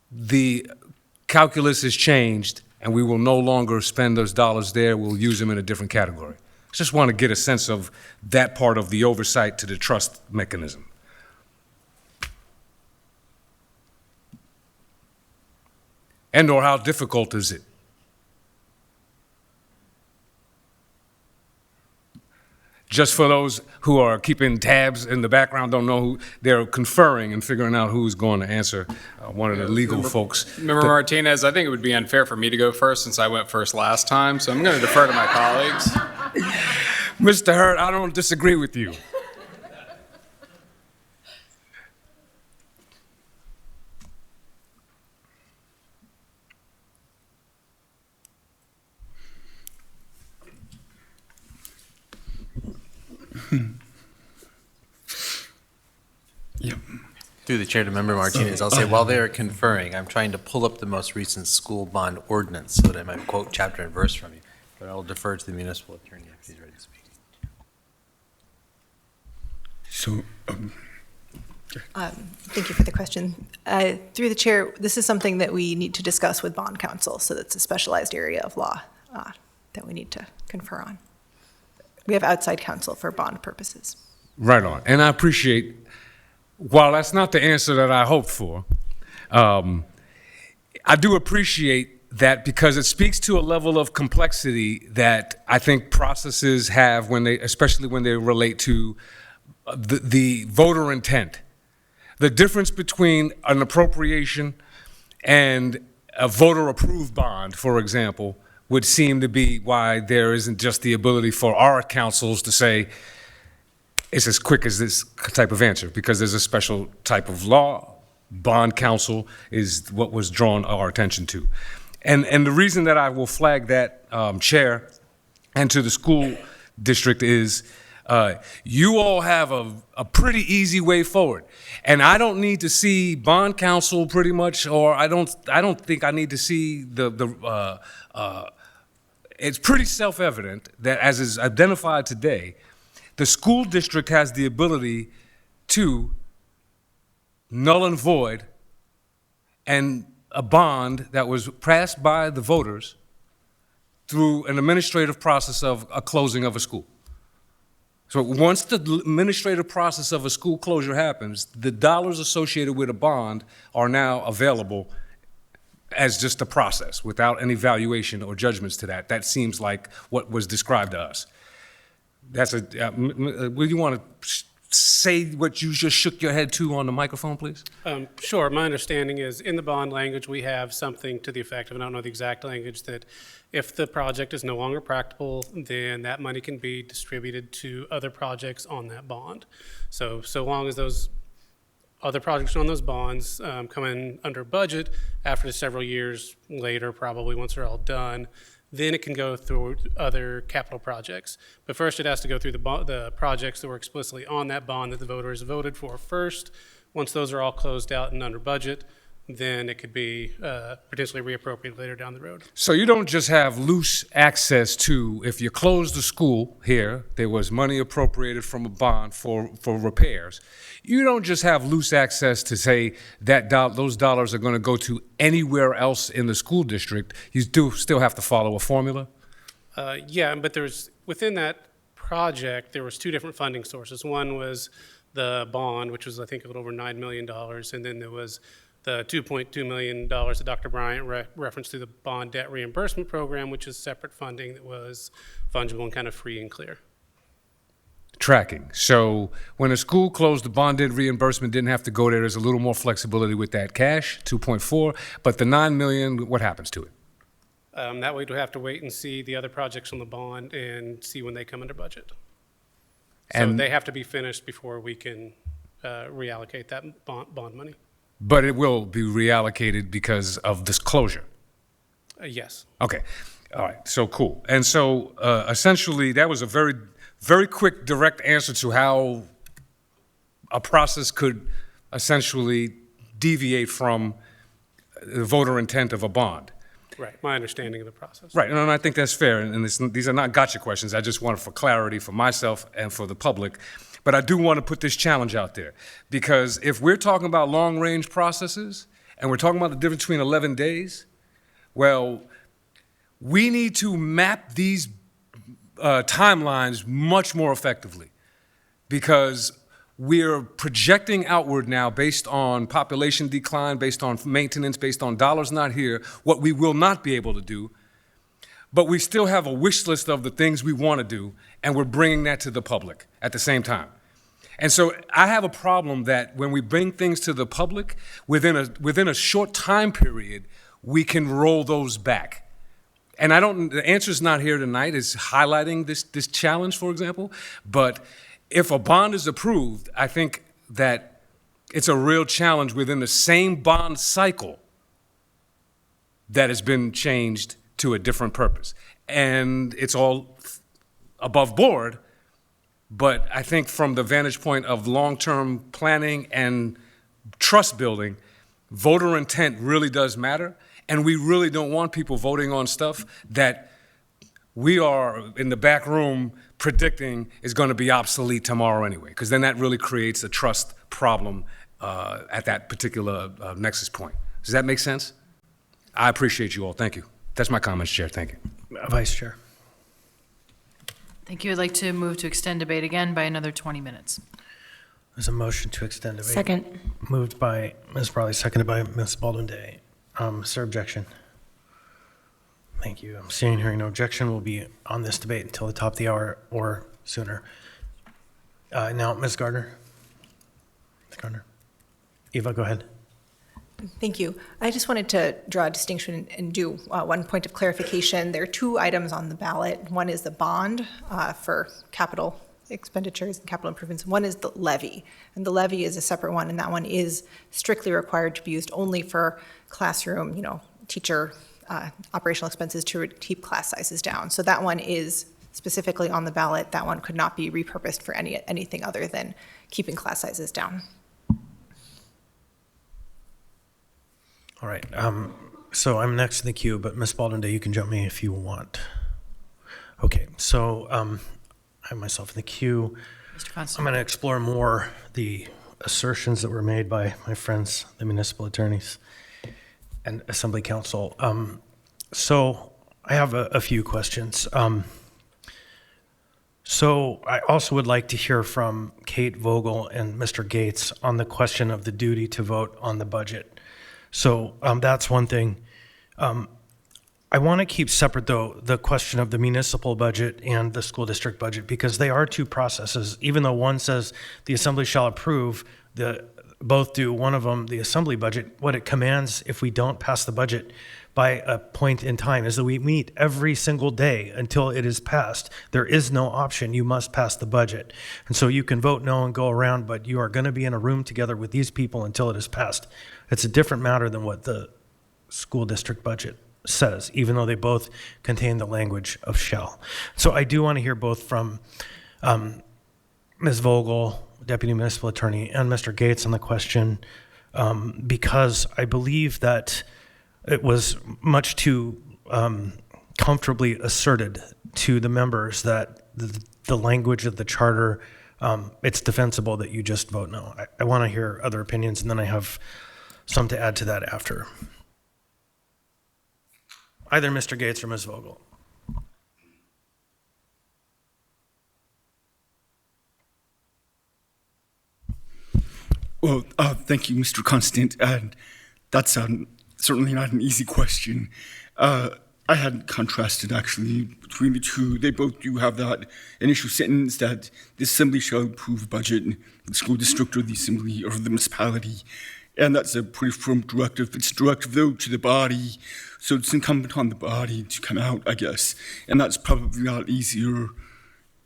the calculus has changed and we will no longer spend those dollars there, we'll use them in a different category? I just want to get a sense of that part of the oversight to the trust mechanism. And or how difficult is it? Just for those who are keeping tabs in the background, don't know who, they're conferring and figuring out who's going to answer. One of the legal folks. Member Martinez, I think it would be unfair for me to go first since I went first last time, so I'm going to defer to my colleagues. Mr. Hurt, I don't disagree with you. Yep. Through the chair to Member Martinez, I'll say while they are conferring, I'm trying to pull up the most recent school bond ordinance so that I might quote chapter and verse from you. But I'll defer to the municipal attorney if he's ready to speak. So, Thank you for the question. Through the chair, this is something that we need to discuss with bond counsel, so that's a specialized area of law that we need to confer on. We have outside counsel for bond purposes. Right on. And I appreciate, while that's not the answer that I hoped for, I do appreciate that because it speaks to a level of complexity that I think processes have when they, especially when they relate to the voter intent. The difference between an appropriation and a voter-approved bond, for example, would seem to be why there isn't just the ability for our councils to say, it's as quick as this type of answer, because there's a special type of law. Bond counsel is what was drawn our attention to. And the reason that I will flag that, Chair, and to the school district is you all have a pretty easy way forward. And I don't need to see bond counsel pretty much, or I don't think I need to see it's pretty self-evident that, as is identified today, the school district has the ability to null and void and a bond that was passed by the voters through an administrative process of a closing of a school. So once the administrative process of a school closure happens, the dollars associated with a bond are now available as just a process without any valuation or judgments to that. That seems like what was described to us. That's will you want to say what you just shook your head to on the microphone, please? Sure. My understanding is in the bond language, we have something to the effect of, I don't know the exact language, that if the project is no longer practicable, then that money can be distributed to other projects on that bond. So long as those other projects on those bonds come in under budget after several years later, probably once they're all done, then it can go through other capital projects. But first it has to go through the projects that were explicitly on that bond that the voters voted for first. Once those are all closed out and under budget, then it could be potentially reappropriated later down the road. So you don't just have loose access to, if you close the school here, there was money appropriated from a bond for repairs. You don't just have loose access to say that those dollars are going to go to anywhere else in the school district. You do still have to follow a formula? Yeah, but within that project, there was two different funding sources. One was the bond, which was I think a little over $9 million, and then there was the $2.2 million that Dr. Bryant referenced through the bond debt reimbursement program, which is separate funding that was fungible and kind of free and clear. Tracking. So when a school closed, the bond debt reimbursement didn't have to go there. There's a little more flexibility with that cash, 2.4, but the $9 million, what happens to it? That way we'd have to wait and see the other projects on the bond and see when they come under budget. So And- they have to be finished before we can reallocate that bond money. But it will be reallocated because of this closure. Yes. Okay. All right. So cool. And so essentially, that was a very, very quick, direct answer to how a process could essentially deviate from the voter intent of a bond. Right. My understanding of the process. Right. And I think that's fair. And these are not gotcha questions. I just wanted for clarity for myself and for the public. But I do want to put this challenge out there, because if we're talking about long-range processes and we're talking about the difference between 11 days, well, we need to map these timelines much more effectively, because we're projecting outward now based on population decline, based on maintenance, based on dollars not here, what we will not be able to do. But we still have a wish list of the things we want to do, and we're bringing that to the public at the same time. And so I have a problem that when we bring things to the public, within a short time period, we can roll those back. And the answer's not here tonight, is highlighting this challenge, for example. But if a bond is approved, I think that it's a real challenge within the same bond cycle that has been changed to a different purpose. And it's all above board, but I think from the vantage point of long-term planning and trust building, voter intent really does matter, and we really don't want people voting on stuff that we are in the back room predicting is going to be obsolete tomorrow anyway, because then that really creates a trust problem at that particular nexus point. Does that make sense? I appreciate you all. Thank you. That's my comments, Chair. Thank you. Vice Chair. Thank you. I'd like to move to extend debate again by another 20 minutes. There's a motion to extend debate. Second. Moved by Ms. Brawley, seconded by Ms. Baldwin Day. Is there objection? Thank you. Seeing and hearing no objection, we'll be on this debate until the top of the hour or sooner. Now, Ms. Gardner. Ms. Gardner. Eva, go ahead. Thank you. I just wanted to draw a distinction and do one point of clarification. There are two items on the ballot. One is the bond for capital expenditures and capital improvements. One is the levy, and the levy is a separate one, and that one is strictly required to be used only for classroom, teacher operational expenses to keep class sizes down. So that one is specifically on the ballot. That one could not be repurposed for anything other than keeping class sizes down. All right. So I'm next in the queue, but Ms. Baldwin-Day, you can jump me if you want. Okay. So I have myself in the queue. Mr. Constant. I'm going to explore more the assertions that were made by my friends, the municipal attorneys and Assembly Council. So I have a few questions. So I also would like to hear from Kate Vogel and Mr. Gates on the question of the duty to vote on the budget. So that's one thing. I want to keep separate, though, the question of the municipal budget and the school district budget, because they are two processes. Even though one says the assembly shall approve, both do. One of them, the assembly budget, what it commands if we don't pass the budget by a point in time is that we meet every single day until it is passed. There is no option. You must pass the budget. And so you can vote no and go around, but you are going to be in a room together with these people until it is passed. It's a different matter than what the school district budget says, even though they both contain the language of shall. So I do want to hear both from Ms. Vogel, Deputy Municipal Attorney, and Mr. Gates on the question, because I believe that it was much too comfortably asserted to the members that the language of the charter, it's defensible that you just vote no. I want to hear other opinions, and then I have some to add to that after. Either Mr. Gates or Ms. Vogel. Well, thank you, Mr. Constant. And that's certainly not an easy question. I hadn't contrasted, actually, between the two. They both do have that initial sentence that the assembly shall approve budget of the school district or the assembly or the municipality. And that's a pretty firm directive. It's directive, though, to the body. So it's incumbent on the body to come out, I guess. And that's probably a lot easier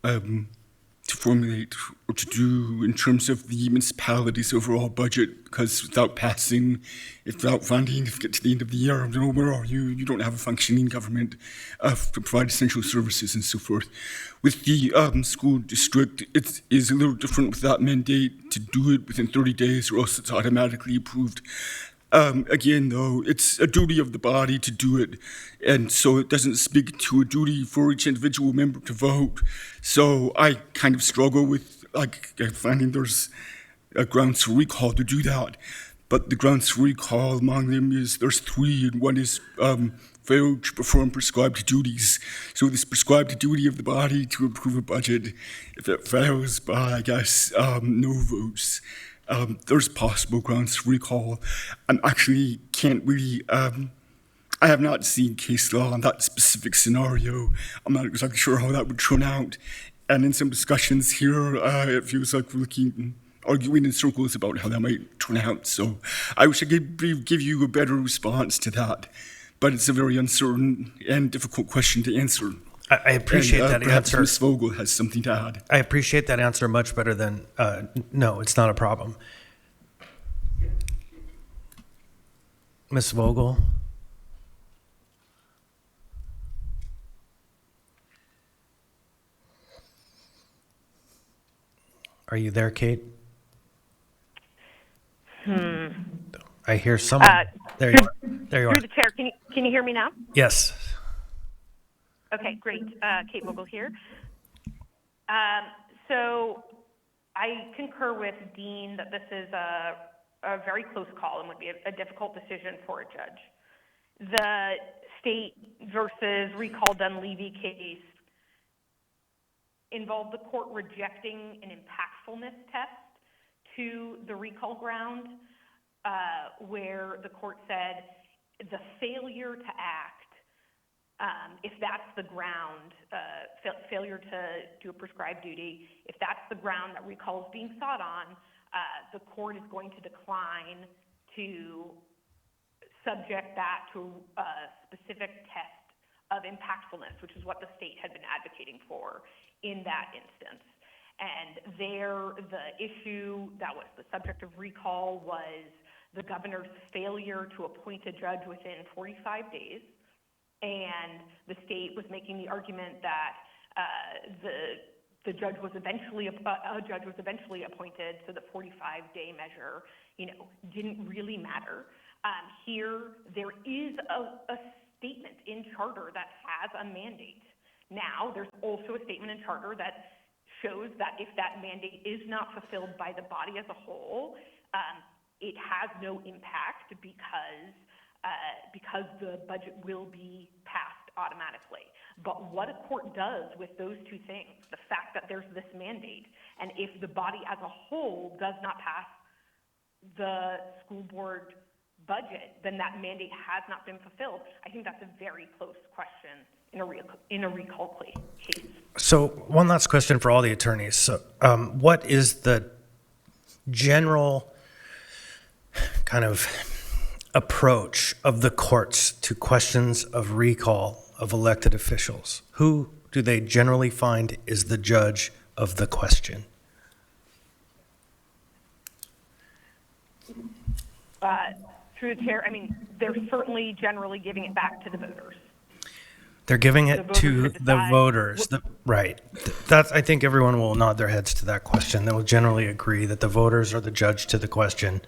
to formulate or to do in terms of the municipality's overall budget, because without passing, without funding, if you get to the end of the year, where are you? You don't have a functioning government to provide essential services and so forth. With the school district, it is a little different with that mandate to do it within 30 days or else it's automatically approved. Again, though, it's a duty of the body to do it, and so it doesn't speak to a duty for each individual member to vote. So I kind of struggle with, finding there's a grounds for recall to do that. But the grounds for recall among them is there's three, and one is failure to perform prescribed duties. So this prescribed duty of the body to approve a budget, if it fails by, I guess, no votes, there's possible grounds for recall. I actually can't really, I have not seen case law on that specific scenario. I'm not exactly sure how that would turn out. And in some discussions here, it feels like we're arguing in circles about how that might turn out. So I wish I could give you a better response to that. But it's a very uncertain and difficult question to answer. I appreciate that answer. Ms. Vogel has something to add. I appreciate that answer much better than, no, it's not a problem. Ms. Vogel? Are you there, Kate? I hear someone. There you are. There you are. Through the chair, can you hear me now? Yes. Okay, great. Kate Vogel here. So I concur with Dean that this is a very close call and would be a difficult decision for a judge. The state versus recall Dunleavy case involved the court rejecting an impactfulness test to the recall ground, where the court said the failure to act, if that's the ground, failure to do a prescribed duty, if that's the ground that recall is being sought on, the court is going to decline to subject that to a specific test of impactfulness, which is what the state had been advocating for in that instance. And there, the issue that was the subject of recall was the governor's failure to appoint a judge within 45 days. And the state was making the argument that the judge was eventually appointed, so the 45-day measure, didn't really matter. Here, there is a statement in charter that has a mandate. Now, there's also a statement in charter that shows that if that mandate is not fulfilled by the body as a whole, it has no impact because the budget will be passed automatically. But what a court does with those two things, the fact that there's this mandate, and if the body as a whole does not pass the school board budget, then that mandate has not been fulfilled. I think that's a very close question in a recall case. So one last question for all the attorneys. So, what is the general kind of approach of the courts to questions of recall of elected officials? Who do they generally find is the judge of the question? Through the chair, they're certainly generally giving it back to the voters. They're giving it to the voters. Right. That's, I think everyone will nod their heads to that question. They will generally agree that the voters are the judge to the question.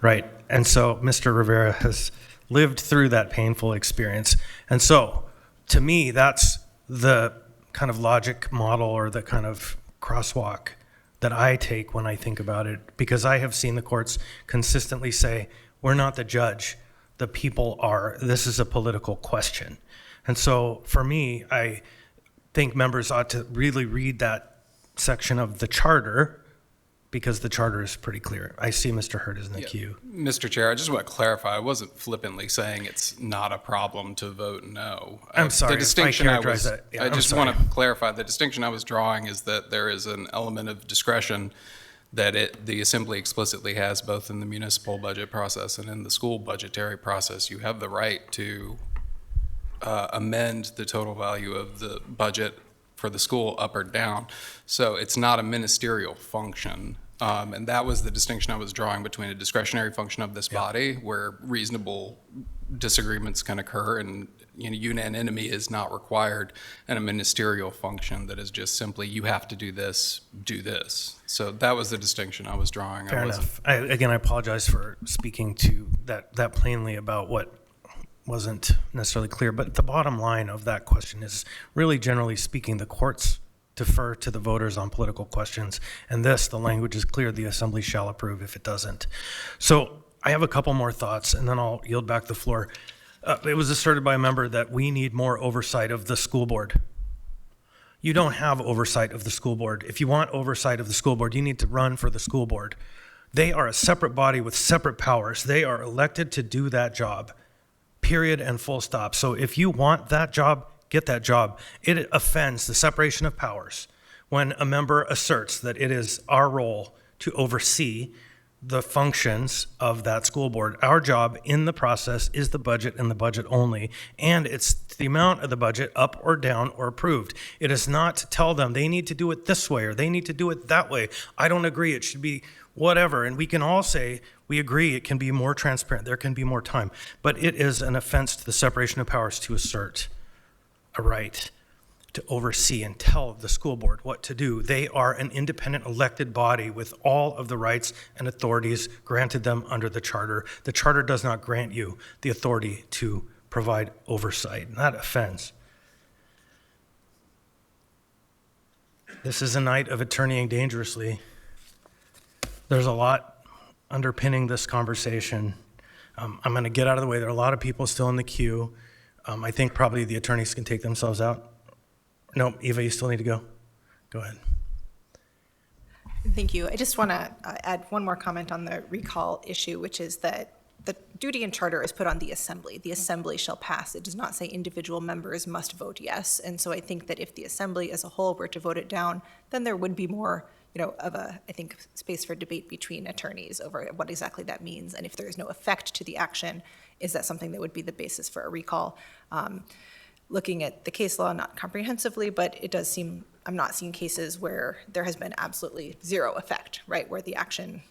Right. And so Mr. Rivera has lived through that painful experience. And so to me, that's the kind of logic model or the kind of crosswalk that I take when I think about it, because I have seen the courts consistently say, we're not the judge, the people are. This is a political question. And so for me, I think members ought to really read that section of the charter, because the charter is pretty clear. I see Mr. Hurd is in the queue. Mr. Chair, I just want to clarify, I wasn't flippantly saying it's not a problem to vote no. I'm sorry, The distinction if I characterize that. Yeah, I I'm just sorry. want to clarify, the distinction I was drawing is that there is an element of discretion that the assembly explicitly has both in the municipal budget process and in the school budgetary process. You have the right to amend the total value of the budget for the school up or down. So it's not a ministerial function. And that was the distinction I was drawing between a discretionary function of this body where reasonable disagreements can occur and unanimity is not required, and a ministerial function that is just simply you have to do this, do this. So that was the distinction I was drawing. Fair enough. I apologize for speaking to that plainly about what wasn't necessarily clear, but the bottom line of that question is really, generally speaking, the courts defer to the voters on political questions, and the language is clear, the assembly shall approve if it doesn't. So I have a couple more thoughts, and then I'll yield back the floor. It was asserted by a member that we need more oversight of the school board. You don't have oversight of the school board. If you want oversight of the school board, you need to run for the school board. They are a separate body with separate powers. They are elected to do that job, period and full stop. So if you want that job, get that job. It offends the separation of powers when a member asserts that it is our role to oversee the functions of that school board. Our job in the process is the budget and the budget only, and it's the amount of the budget up or down or approved. It is not to tell them they need to do it this way or they need to do it that way. I don't agree, it should be whatever, and we can all say we agree it can be more transparent, there can be more time, but it is an offense to the separation of powers to assert a right to oversee and tell the school board what to do. They are an independent elected body with all of the rights and authorities granted them under the charter. The charter does not grant you the authority to provide oversight, and that offends. This is a night of attorneying dangerously. There's a lot underpinning this conversation. I'm going to get out of the way. There are a lot of people still in the queue. I think probably the attorneys can take themselves out. No, Eva, you still need to go. Go ahead. Thank you. I just want to add one more comment on the recall issue, which is that the duty and charter is put on the assembly. The assembly shall pass. It does not say individual members must vote yes. And so I think that if the assembly as a whole were to vote it down, then there would be more, of a, I think, space for debate between attorneys over what exactly that means. And if there is no effect to the action, is that something that would be the basis for a recall? Looking at the case law, not comprehensively, but it does seem I'm not seeing cases where there has been absolutely zero effect, right? Where the action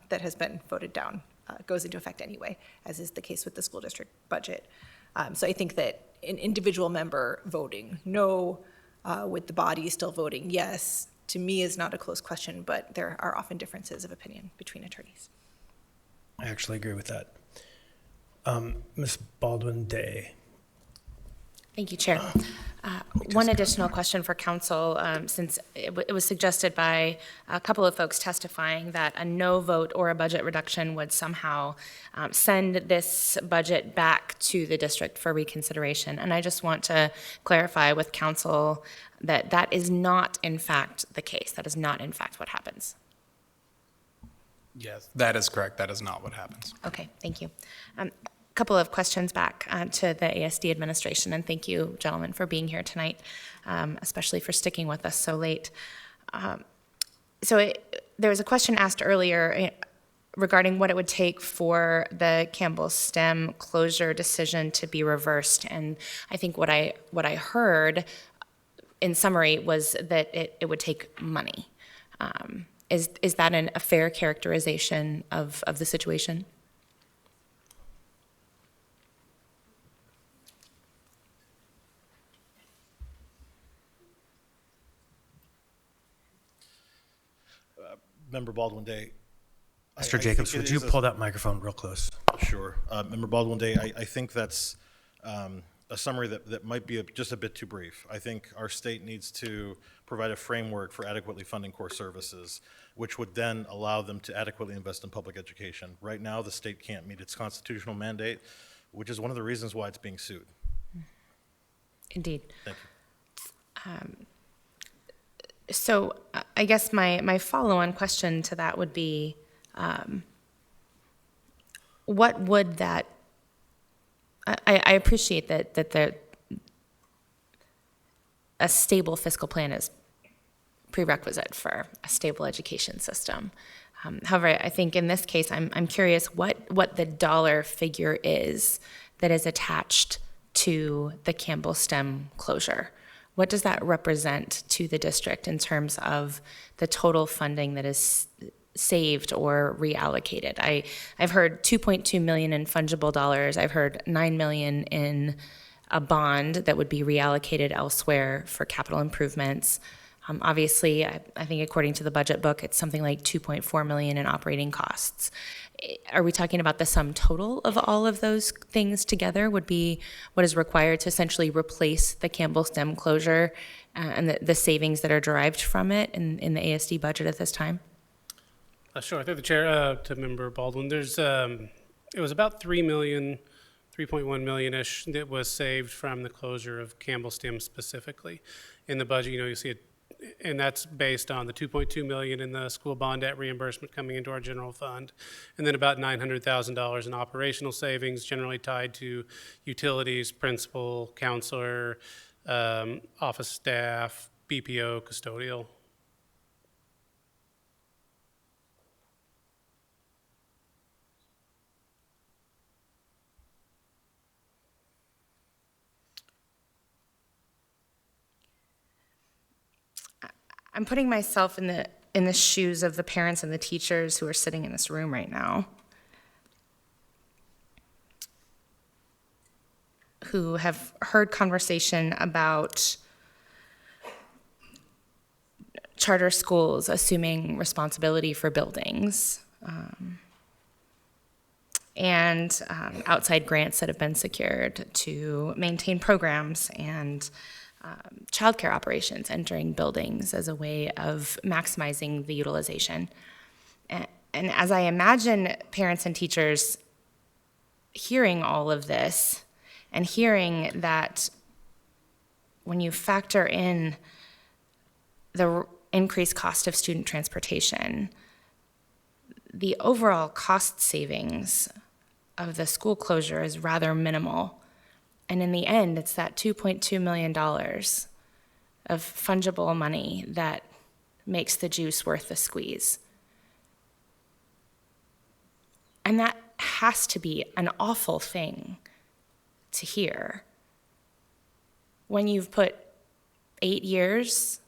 that has been voted down goes into effect anyway, as is the case with the school district budget. So I think that an individual member voting no, with the body still voting yes, to me is not a close question, but there are often differences of opinion between attorneys. I actually agree with that. Ms. Baldwin-Day. Thank you, Chair. One additional question for council, since it was suggested by a couple of folks testifying that a no vote or a budget reduction would somehow send this budget back to the district for reconsideration. And I just want to clarify with council that that is not in fact the case. That is not in fact what happens. Yes, that is correct. That is not what happens. Okay, thank you. Couple of questions back to the ASD administration, and thank you, gentlemen, for being here tonight, especially for sticking with us so late. There was a question asked earlier regarding what it would take for the Campbell STEM closure decision to be reversed, and I think what I heard in summary was that it would take money. Is that a fair characterization of the situation? Member Baldwin-Day. Mr. Jacobs, would you pull that microphone real close? Sure. Member Baldwin-Day, I think that's a summary that might be just a bit too brief. I think our state needs to provide a framework for adequately funding core services, which would then allow them to adequately invest in public education. Right now, the state can't meet its constitutional mandate, which is one of the reasons why it's being sued. Indeed. Thank you. So I guess my follow-on question to that would be, what would that, I appreciate that a stable fiscal plan is prerequisite for a stable education system. However, I think in this case, I'm curious what the dollar figure is that is attached to the Campbell STEM closure. What does that represent to the district in terms of the total funding that is saved or reallocated? I've heard $2.2 million in fungible dollars. I've heard $9 million in a bond that would be reallocated elsewhere for capital improvements. Obviously, I think according to the budget book, it's something like $2.4 million in operating costs. Are we talking about the sum total of all of those things together would be what is required to essentially replace the Campbell STEM closure and the savings that are derived from it in the ASD budget at this time? Sure. Through the chair to Member Baldwin, there's it was about $3.1 million-ish that was saved from the closure of Campbell STEM specifically. In the budget, you see it, and that's based on the $2.2 million in the school bond debt reimbursement coming into our general fund, and then about $900,000 in operational savings, generally tied to utilities, principal, counselor, office staff, BPO, custodial. I'm putting myself in the shoes of the parents and the teachers who are sitting in this room right now, who have heard conversation about charter schools assuming responsibility for buildings, and outside grants that have been secured to maintain programs and childcare operations entering buildings as a way of maximizing the utilization. And as I imagine parents and teachers hearing all of this and hearing that when you factor in the increased cost of student transportation, the overall cost savings of the school closure is rather minimal. And in the end, it's that $2.2 million of fungible money that makes the juice worth the squeeze. And that has to be an awful thing to hear when you've put 8 years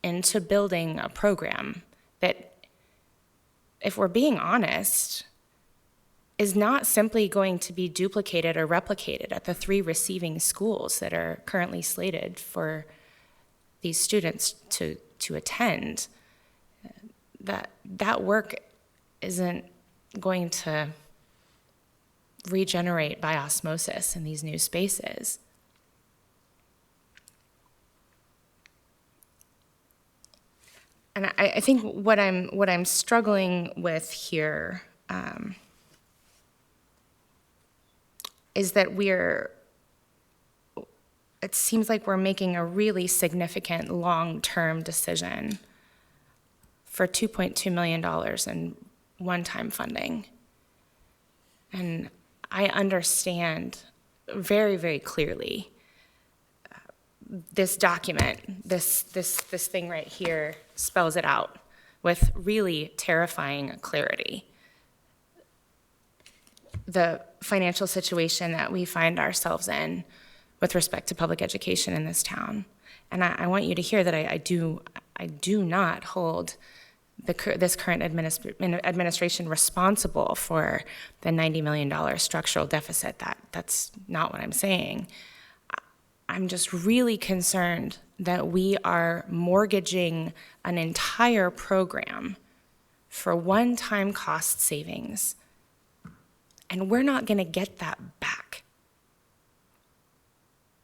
into building a program that, if we're being honest, is not simply going to be duplicated or replicated at the 3 receiving schools that are currently slated for these students to attend. That work isn't going to regenerate by osmosis in these new spaces. And I think what I'm struggling with here is that it seems like we're making a really significant long-term decision for $2.2 million in one-time funding. And I understand very, very clearly this document, this thing right here spells it out with really terrifying clarity. The financial situation that we find ourselves in with respect to public education in this town. And I want you to hear that I do not hold this current administration responsible for the $90 million structural deficit. That's not what I'm saying. I'm just really concerned that we are mortgaging an entire program for one-time cost savings, and we're not going to get that back.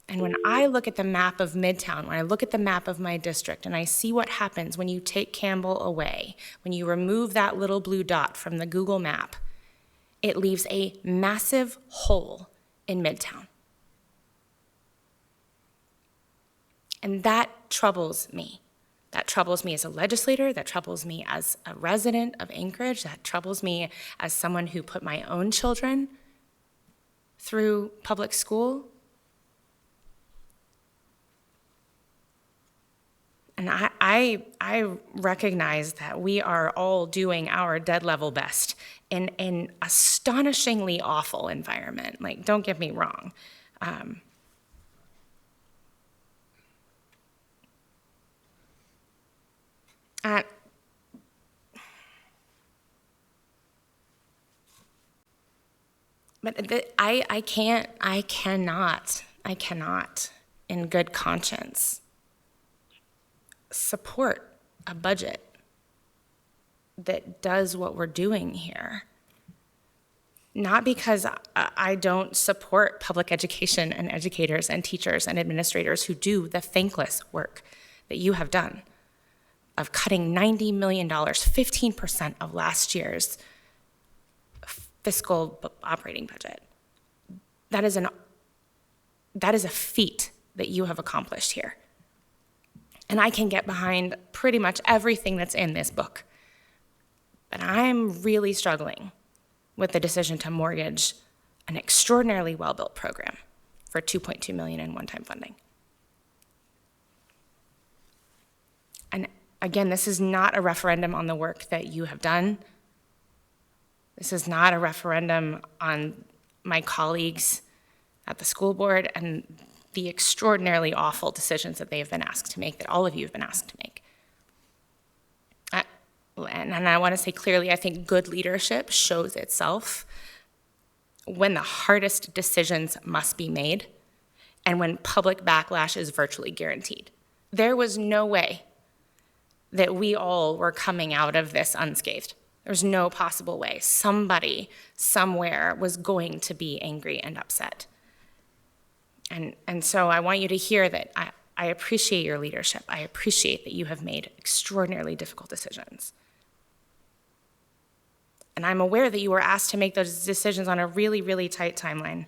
And when I look at the map of Midtown, when I look at the map of my district, and I see what happens when you take Campbell away, when you remove that little blue dot from the Google map, it leaves a massive hole in Midtown. And that troubles me. That troubles me as a legislator, that troubles me as a resident of Anchorage, that troubles me as someone who put my own children through public school. And I recognize that we are all doing our dead level best in an astonishingly awful environment. Like, don't get me wrong. But I cannot, in good conscience, support a budget that does what we're doing here. Not because I don't support public education and educators and teachers and administrators who do the thankless work that you have done of cutting $90 million, 15% of last year's fiscal operating budget. That is a feat that you have accomplished here. And I can get behind pretty much everything that's in this book. But I'm really struggling with the decision to mortgage an extraordinarily well-built program for $2.2 million in one-time funding. And again, this is not a referendum on the work that you have done. This is not a referendum on my colleagues at the school board and the extraordinarily awful decisions that they have been asked to make, that all of you have been asked to make. And I want to say clearly, I think good leadership shows itself when the hardest decisions must be made and when public backlash is virtually guaranteed. There was no way that we all were coming out of this unscathed. There's no possible way. Somebody, somewhere, was going to be angry and upset. And so I want you to hear that I appreciate your leadership. I appreciate that you have made extraordinarily difficult decisions. And I'm aware that you were asked to make those decisions on a really, really tight timeline.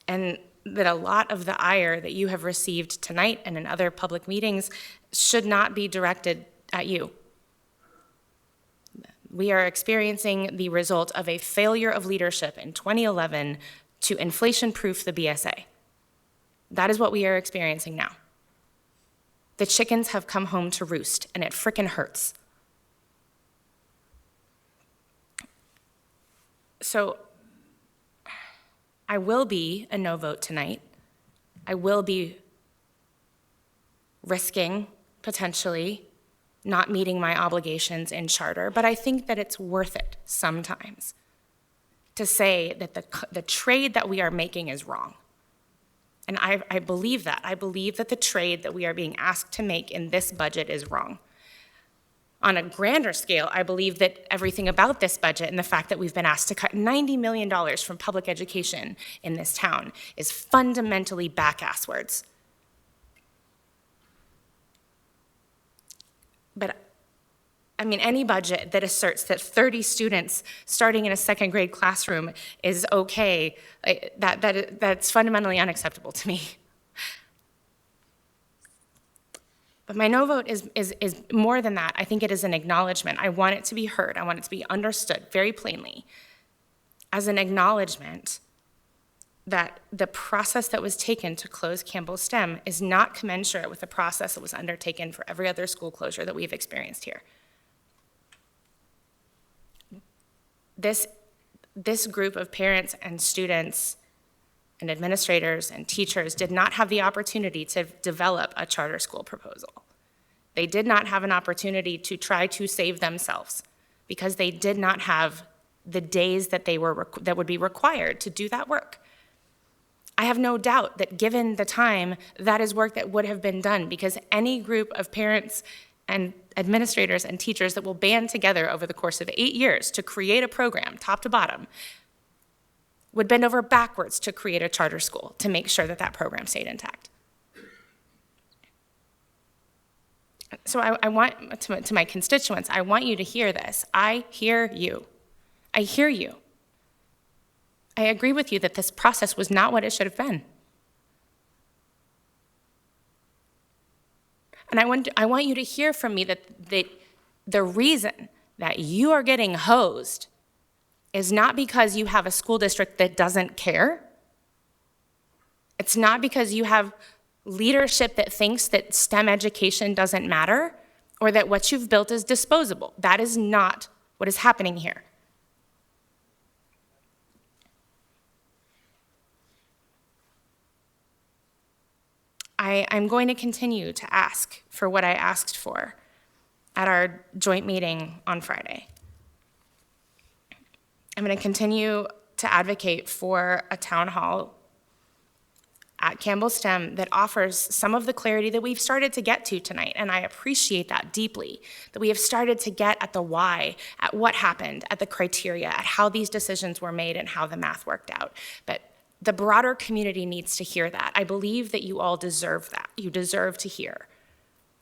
And that a lot of the ire that you have received tonight and in other public meetings should not be directed at you. We are experiencing the result of a failure of leadership in 2011 to inflation-proof the BSA. That is what we are experiencing now. The chickens have come home to roost, and it frickin' hurts. So I will be a no vote tonight. I will be risking potentially not meeting my obligations in charter, but I think that it's worth it sometimes to say that the trade that we are making is wrong. And I believe that. I believe that the trade that we are being asked to make in this budget is wrong. On a grander scale, I believe that everything about this budget and the fact that we've been asked to cut $90 million from public education in this town is fundamentally back-asswards. But I mean, any budget that asserts that 30 students starting in a second grade classroom is okay, that's fundamentally unacceptable to me. But my no vote is more than that. I think it is an acknowledgement. I want it to be heard. I want it to be understood very plainly as an acknowledgement that the process that was taken to close Campbell STEM is not commensurate with the process that was undertaken for every other school closure that we've experienced here. This group of parents and students and administrators and teachers did not have the opportunity to develop a charter school proposal. They did not have an opportunity to try to save themselves because they did not have the days that that would be required to do that work. I have no doubt that given the time, that is work that would have been done, because any group of parents and administrators and teachers that will band together over the course of 8 years to create a program, top to bottom, would bend over backwards to create a charter school to make sure that that program stayed intact. So I want, to my constituents, I want you to hear this. I hear you. I hear you. I agree with you that this process was not what it should have been. And I want you to hear from me that the reason that you are getting hosed is not because you have a school district that doesn't care. It's not because you have leadership that thinks that STEM education doesn't matter or that what you've built is disposable. That is not what is happening here. I'm going to continue to ask for what I asked for at our joint meeting on Friday. I'm going to continue to advocate for a town hall at Campbell STEM that offers some of the clarity that we've started to get to tonight, and I appreciate that deeply, that we have started to get at the why, at what happened, at the criteria, at how these decisions were made and how the math worked out. But the broader community needs to hear that. I believe that you all deserve that. You deserve to hear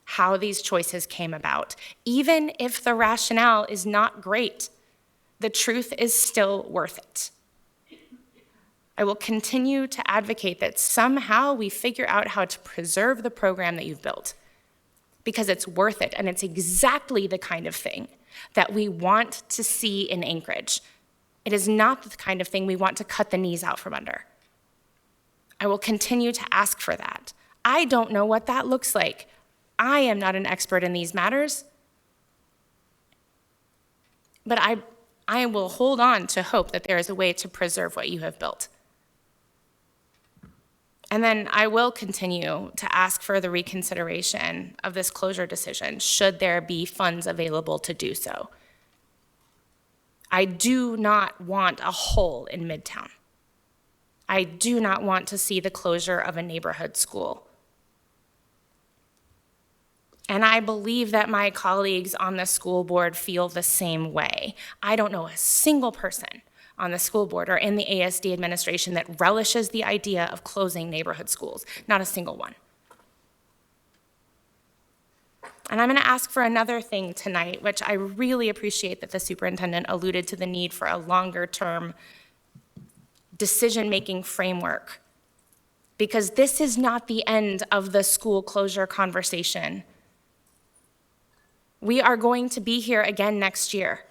how these choices came about. Even if the rationale is not great, the truth is still worth it. I will continue to advocate that somehow we figure out how to preserve the program that you've built, because it's worth it, and it's exactly the kind of thing that we want to see in Anchorage. It is not the kind of thing we want to cut the knees out from under. I will continue to ask for that. I don't know what that looks like. I am not an expert in these matters. But I will hold on to hope that there is a way to preserve what you have built. And then I will continue to ask for the reconsideration of this closure decision, should there be funds available to do so. I do not want a hole in Midtown. I do not want to see the closure of a neighborhood school. And I believe that my colleagues on the school board feel the same way. I don't know a single person on the school board or in the ASD administration that relishes the idea of closing neighborhood schools. Not a single one. And I'm going to ask for another thing tonight, which I really appreciate that the superintendent alluded to the need for a longer-term decision-making framework, because this is not the end of the school closure conversation. We are going to be here again next year,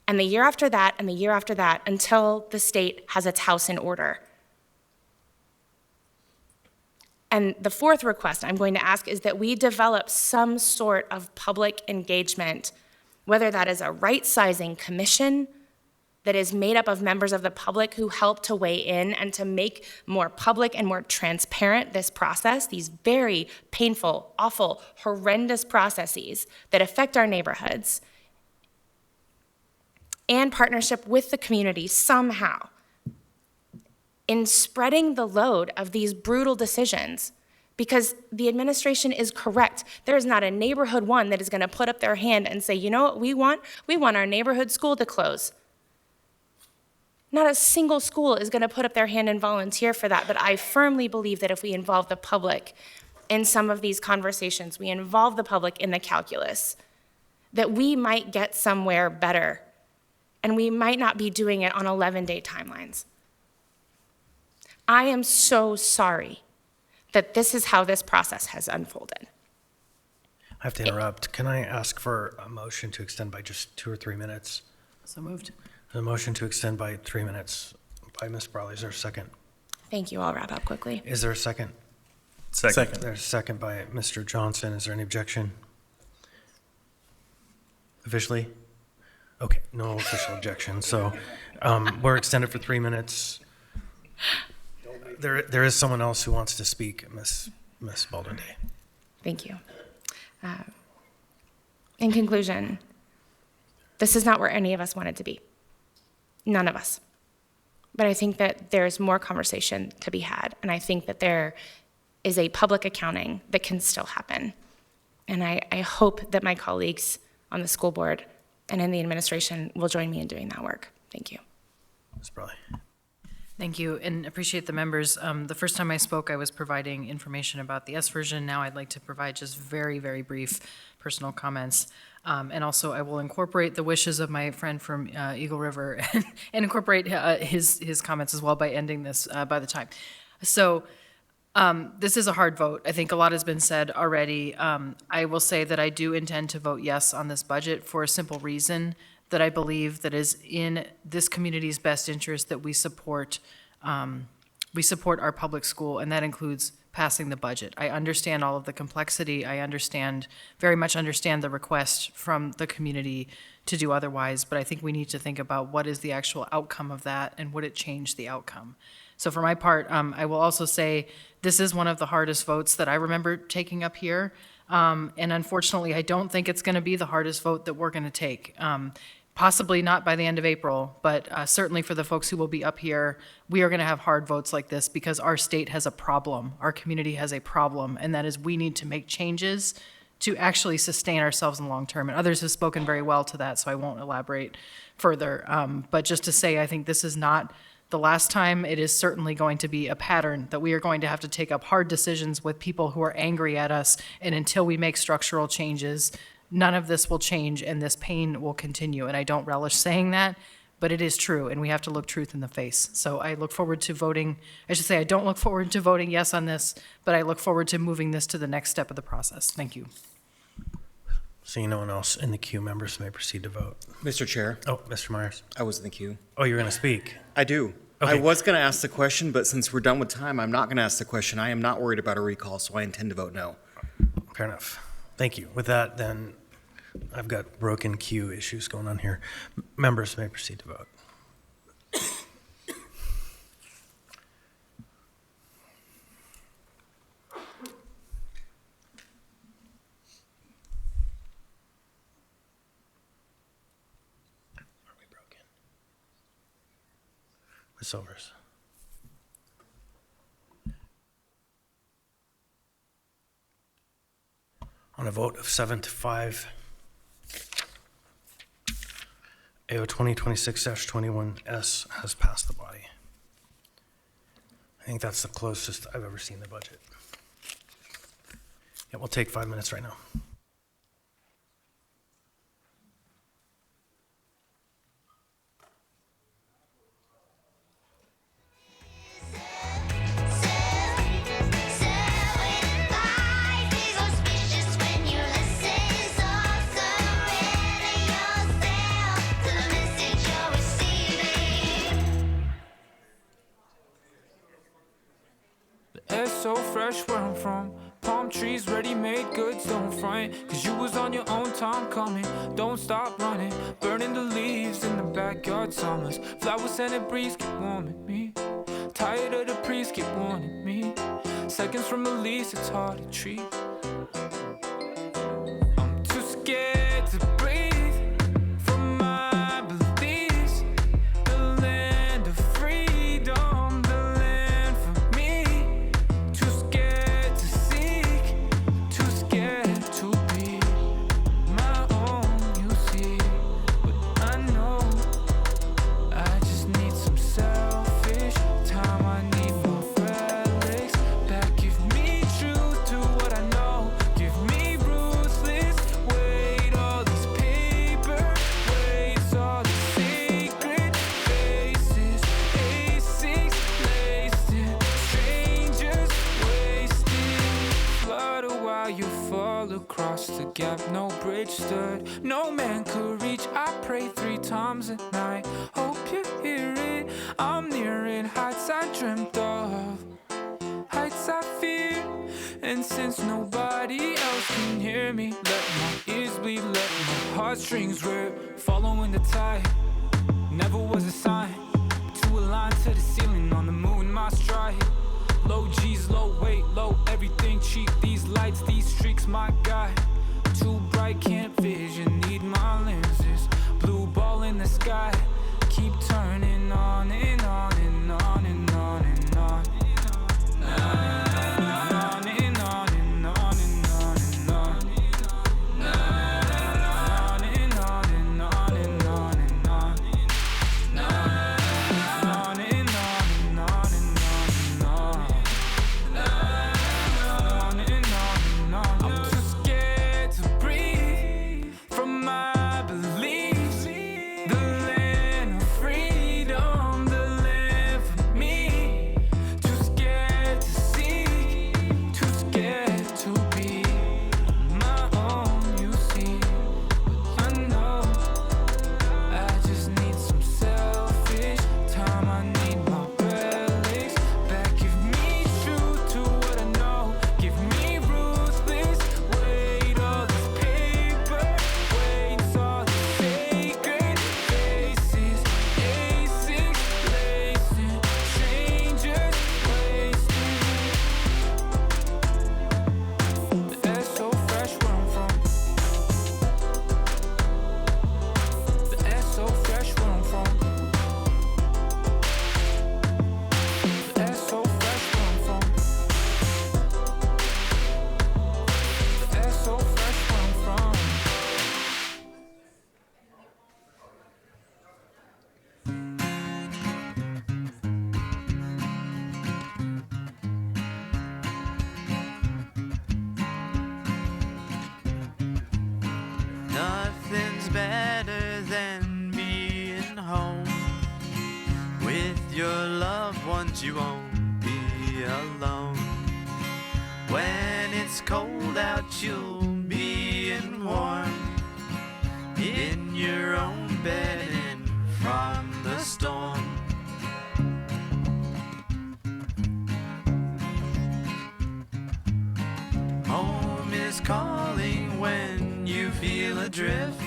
and the year after that, and the year after that, until the state has its house in order. And the fourth request I'm going to ask is that we develop some sort of public engagement, whether that is a right-sizing commission that is made up of members of the public who help to weigh in and to make more public and more transparent this process, these very painful, awful, horrendous processes that affect our neighborhoods, and partnership with the community somehow in spreading the load of these brutal decisions, because the administration is correct. There is not a neighborhood one that is going to put up their hand and say, you know what we want? We want our neighborhood school to close. Not a single school is going to put up their hand and volunteer for that, but I firmly believe that if we involve the public in some of these conversations, we involve the public in the calculus, that we might get somewhere better, and we might not be doing it on 11-day timelines. I am so sorry that this is how this process has unfolded. I have to interrupt. Can I ask for a motion to extend by just 2 or 3 minutes? So moved. A motion to extend by 3 minutes by Ms. Brawley. Is there a second? Thank you. I'll wrap up quickly. Is there a second? Second. There's a second by Mr. Johnson. Is there any objection? Officially? Okay, no official objection. So we're extended for 3 minutes. There is someone else who wants to speak, Ms. Baldwin-Day. Thank you. In conclusion, this is not where any of us wanted to be. None of us. But I think that there's more conversation to be had, and I think that there is a public accounting that can still happen. And I hope that my colleagues on the school board and in the administration will join me in doing that work. Thank you. Ms. Brawley. Thank you, and appreciate the members. The first time I spoke, I was providing information about the S version. Now I'd like to provide just very, very brief personal comments. And also, I will incorporate the wishes of my friend from Eagle River and incorporate his comments as well by ending this by the time. So this is a hard vote. I think a lot has been said already. I will say that I do intend to vote yes on this budget for a simple reason, that I believe that is in this community's best interest that we support our public school, and that includes passing the budget. I understand all of the complexity. I very much understand the request from the community to do otherwise, but I think we need to think about what is the actual outcome of that and would it change the outcome. So for my part, I will also say this is one of the hardest votes that I remember taking up here. And unfortunately, I don't think it's going to be the hardest vote that we're going to take. Possibly not by the end of April, but certainly for the folks who will be up here, we are going to have hard votes like this because our state has a problem, our community has a problem, and that is we need to make changes to actually sustain ourselves in the long term. And others have spoken very well to that, so I won't elaborate further. But just to say, I think this is not the last time. It is certainly going to be a pattern that we are going to have to take up hard decisions with people who are angry at us, and until we make structural changes, none of this will change and this pain will continue. And I don't relish saying that, but it is true, and we have to look truth in the face. So I look forward to voting. I should say I don't look forward to voting yes on this, but I look forward to moving this to the next step of the process. Thank you. Seeing no one else in the queue, members may proceed to vote. Mr. Chair. Oh, Mr. Myers. I was in the queue. Oh, you're going to speak? I do. Okay. I was going to ask the question, but since we're done with time, I'm not going to ask the question. I am not worried about a recall, so I intend to vote no. Fair enough. Thank you. With that, then, I've got broken queue issues going on here. Members may proceed to vote. Are we broken? Ms. Silvers. On a vote of 7-5, AO 2026-21S has passed the body. I think that's the closest I've ever seen the budget. Yeah, we'll take 5 minutes right now. Air's so fresh where I'm from. Palm palm trees, ready-made goods, don't front. Cause you was on your own time coming. Don't stop running, burning the leaves in the backyard summers. Flower scented breeze keep warming me. Tired of the priest keep warning me. Seconds from release, it's hard to treat. I'm too scared to breathe from my beliefs. The land of freedom, the land for me. Too scared to seek, too scared to be my own, you see. But I know I just need some selfish time. I need more relics back. Give me truth to what I know. Give me ruthless weight. All these paper weights, all the sacred faces. A6 laced in, strangers wasted. Flutter while you fall across the gap. No bridge stood, no man could reach. I pray 3 times a night. Hope you hear it. I'm nearing heights I dreamt of, heights I fear. And since nobody else can hear me, let my ears bleed, let my heartstrings rip. Following the tide, never was a sign to align to the ceiling on the moon, my stride. Low G's, low weight, low everything cheap. These lights, these streaks, my guide. Too bright, can't vision, need my lenses. Blue ball in the sky, keep turning on and on and on and on and on. Nothing's better than being home with your loved ones. You won't be alone. When it's cold out, you'll be in warm in your own bed and from the storm. Home is calling when you feel adrift.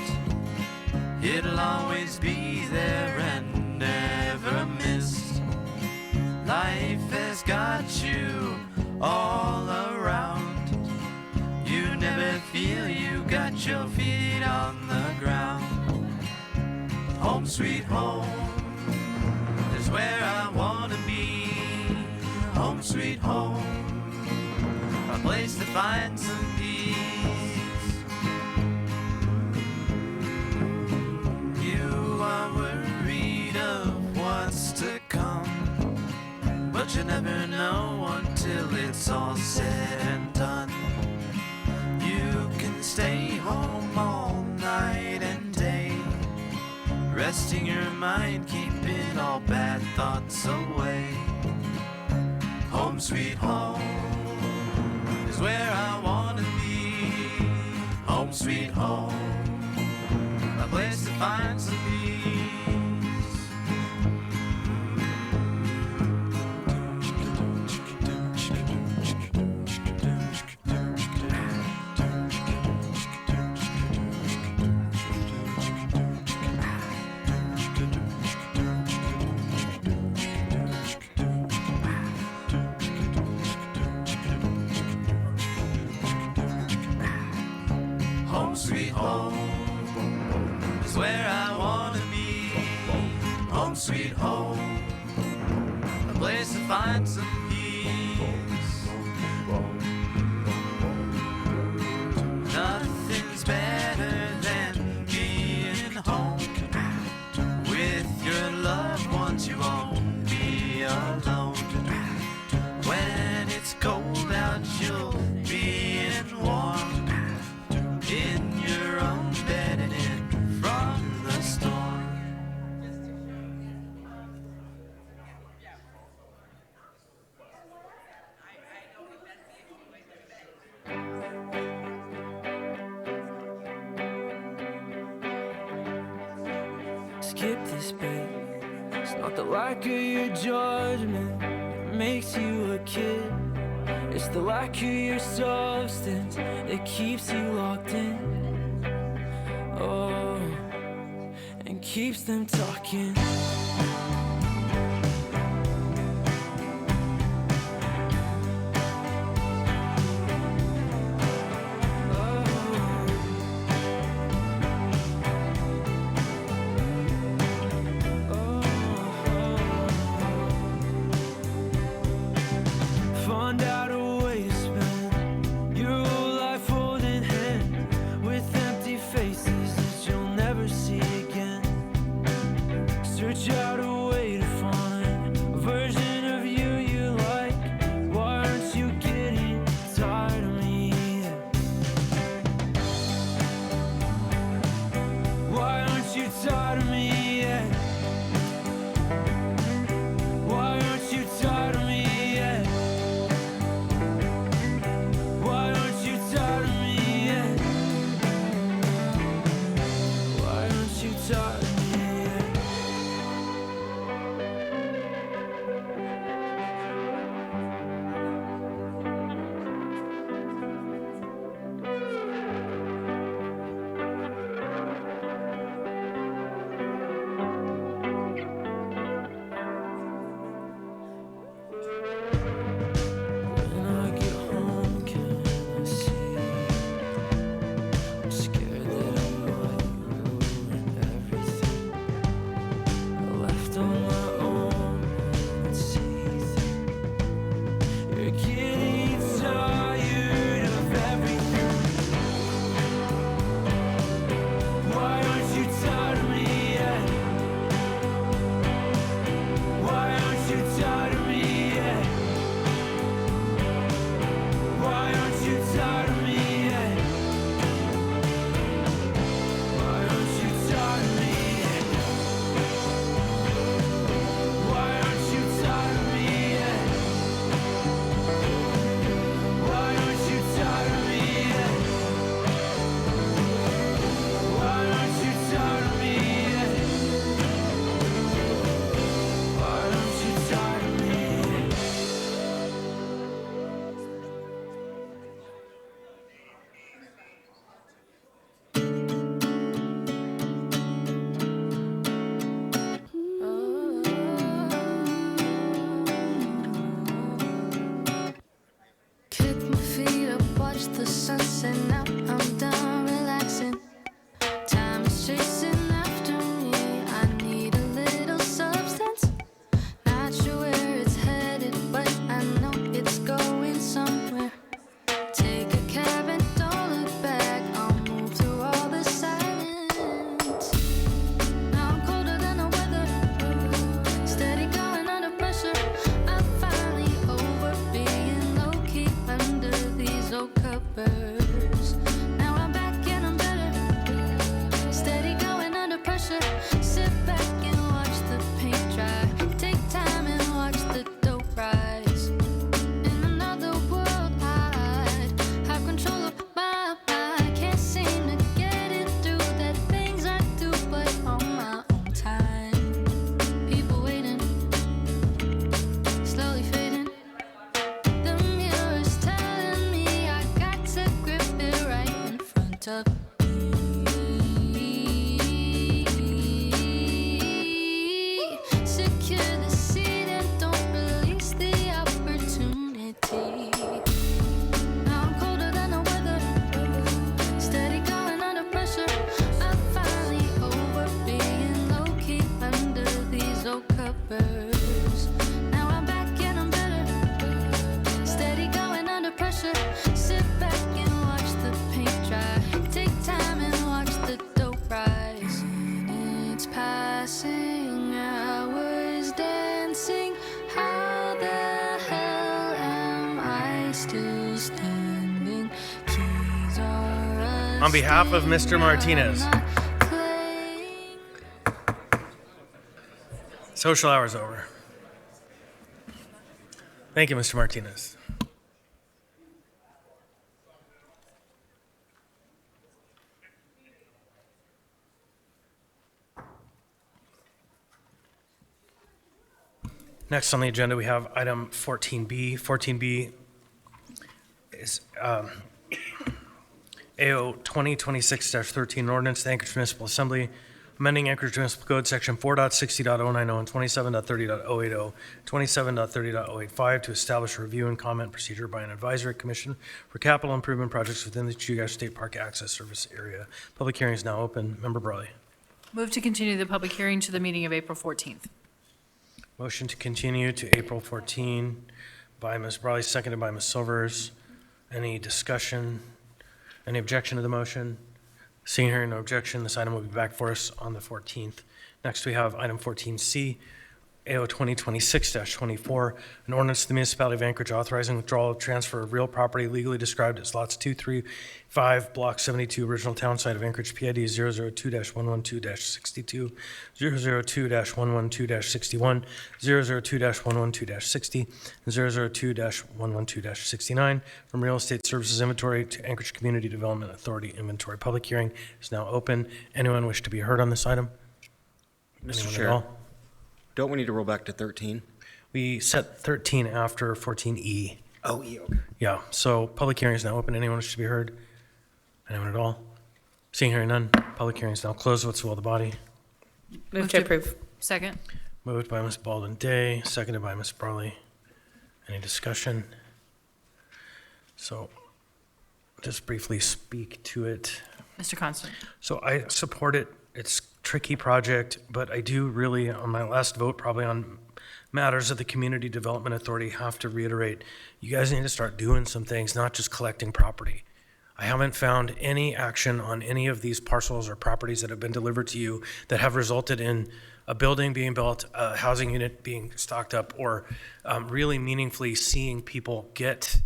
It'll always be there and never missed. Life has got you all around. You never feel you got your feet on the ground. Home sweet home is where I wanna be. Home sweet home, a place to find some peace. You are worried of what's to come, but you never know until it's all said and done. You can stay home all night and day, resting your mind, keeping all bad thoughts away. Home sweet home is where I wanna be. Home sweet home, a place to find some peace. sweet home is where I wanna be. Home sweet home, a place to find some peace. Nothing's better than being home with your loved ones. You won't be alone. When it's cold out, you'll be in warm, in your own bed and in from the storm. Skip this beat. It's not the lack of your judgment that makes you a kid. It's the lack of your substance that keeps you locked in. Oh, and keeps them talking. Find out a way to spend your whole life holding hand with empty faces that you'll never see again. Search out a way to find a version of you you like. Why aren't you getting tired of me yet? Why aren't you tired of me yet? Why aren't you tired of me yet? Why aren't you tired of me yet? Why aren't you tired of me yet? When I get home, can I see? I'm scared that I might ruin everything I left on my own and see through. You're getting tired of everything. Why aren't you tired of me yet? Why aren't you tired of me yet? Why aren't you tired of me yet? Why aren't you tired of me yet? Why aren't you tired of me yet? Why aren't you tired of me yet? Why aren't you tired of me yet? Why aren't you tired of me yet? Kick my feet up, watch the sunset. Now I'm done relaxing. Time is chasing after me. I need a little substance. Not sure where it's headed, but I know it's going somewhere. Take a cab and don't look back. I'll move through all the silence. Now I'm colder than the weather. Steady going under pressure. I'm finally over being low key under these old covers. Now I'm back and I'm better. Steady going under pressure. Sit back and watch the paint dry. Take time and watch the dough rise. In another world, I'd have control of my mind. Can't seem to get it through that things I do, but on my own time. People waiting, slowly fading. The mirror's telling me I got to grip it right in front of me. Secure the seat and don't release the opportunity. Now I'm colder than the weather. Steady going under still standing. Keys are On behalf of Mr. Martinez. Social hour's over. Thank you, Mr. Martinez. Next on the agenda, we have item 14B. 14B is AO 2026-13 ordinance, to the Anchorage Municipal Assembly, amending Anchorage Municipal Code, Section 4.60.090 and 27.30.080, 27.30.085 to establish a review and comment procedure by an advisory commission for capital improvement projects within the Chugach State Park Access Service area. Public hearing is now open. Member Brawley. Move to continue the public hearing to the meeting of April 14th. Motion to continue to April 14 by Ms. Brawley, seconded by Ms. Silvers. Any discussion? Any objection to the motion? Seeing here no objection, this item will be back for us on the 14th. Next, we have item 14C, AO 2026-24, an ordinance to the municipality of Anchorage authorizing withdrawal of transfer of real property legally described as lots 2, 3, 5, block 72, original town site of Anchorage, PID 002-112-62, 002-112-61, 002-112-60, and 002-112-69 from Real Estate Services Inventory to Anchorage Community Development Authority Inventory. Public hearing is now open. Anyone wish to be heard on this item? Mr. Anyone at Chair, all? don't we need to roll back to 13? We set 13 after 14E. Oh, E, okay. Yeah, so public hearing is now open. Anyone wish to be heard? Anyone at all? Seeing hearing none, public hearing is now closed. What's the will of the body? Move to approve. Second. Moved by Ms. Baldwin Day, seconded by Ms. Brawley. Any discussion? So just briefly speak to it. Mr. Constant. So I support it. It's a tricky project, but I do really, on my last vote, probably on matters of the Community Development Authority, have to reiterate, you guys need to start doing some things, not just collecting property. I haven't found any action on any of these parcels or properties that have been delivered to you that have resulted in a building being built, a housing unit being stocked up, or really meaningfully seeing people get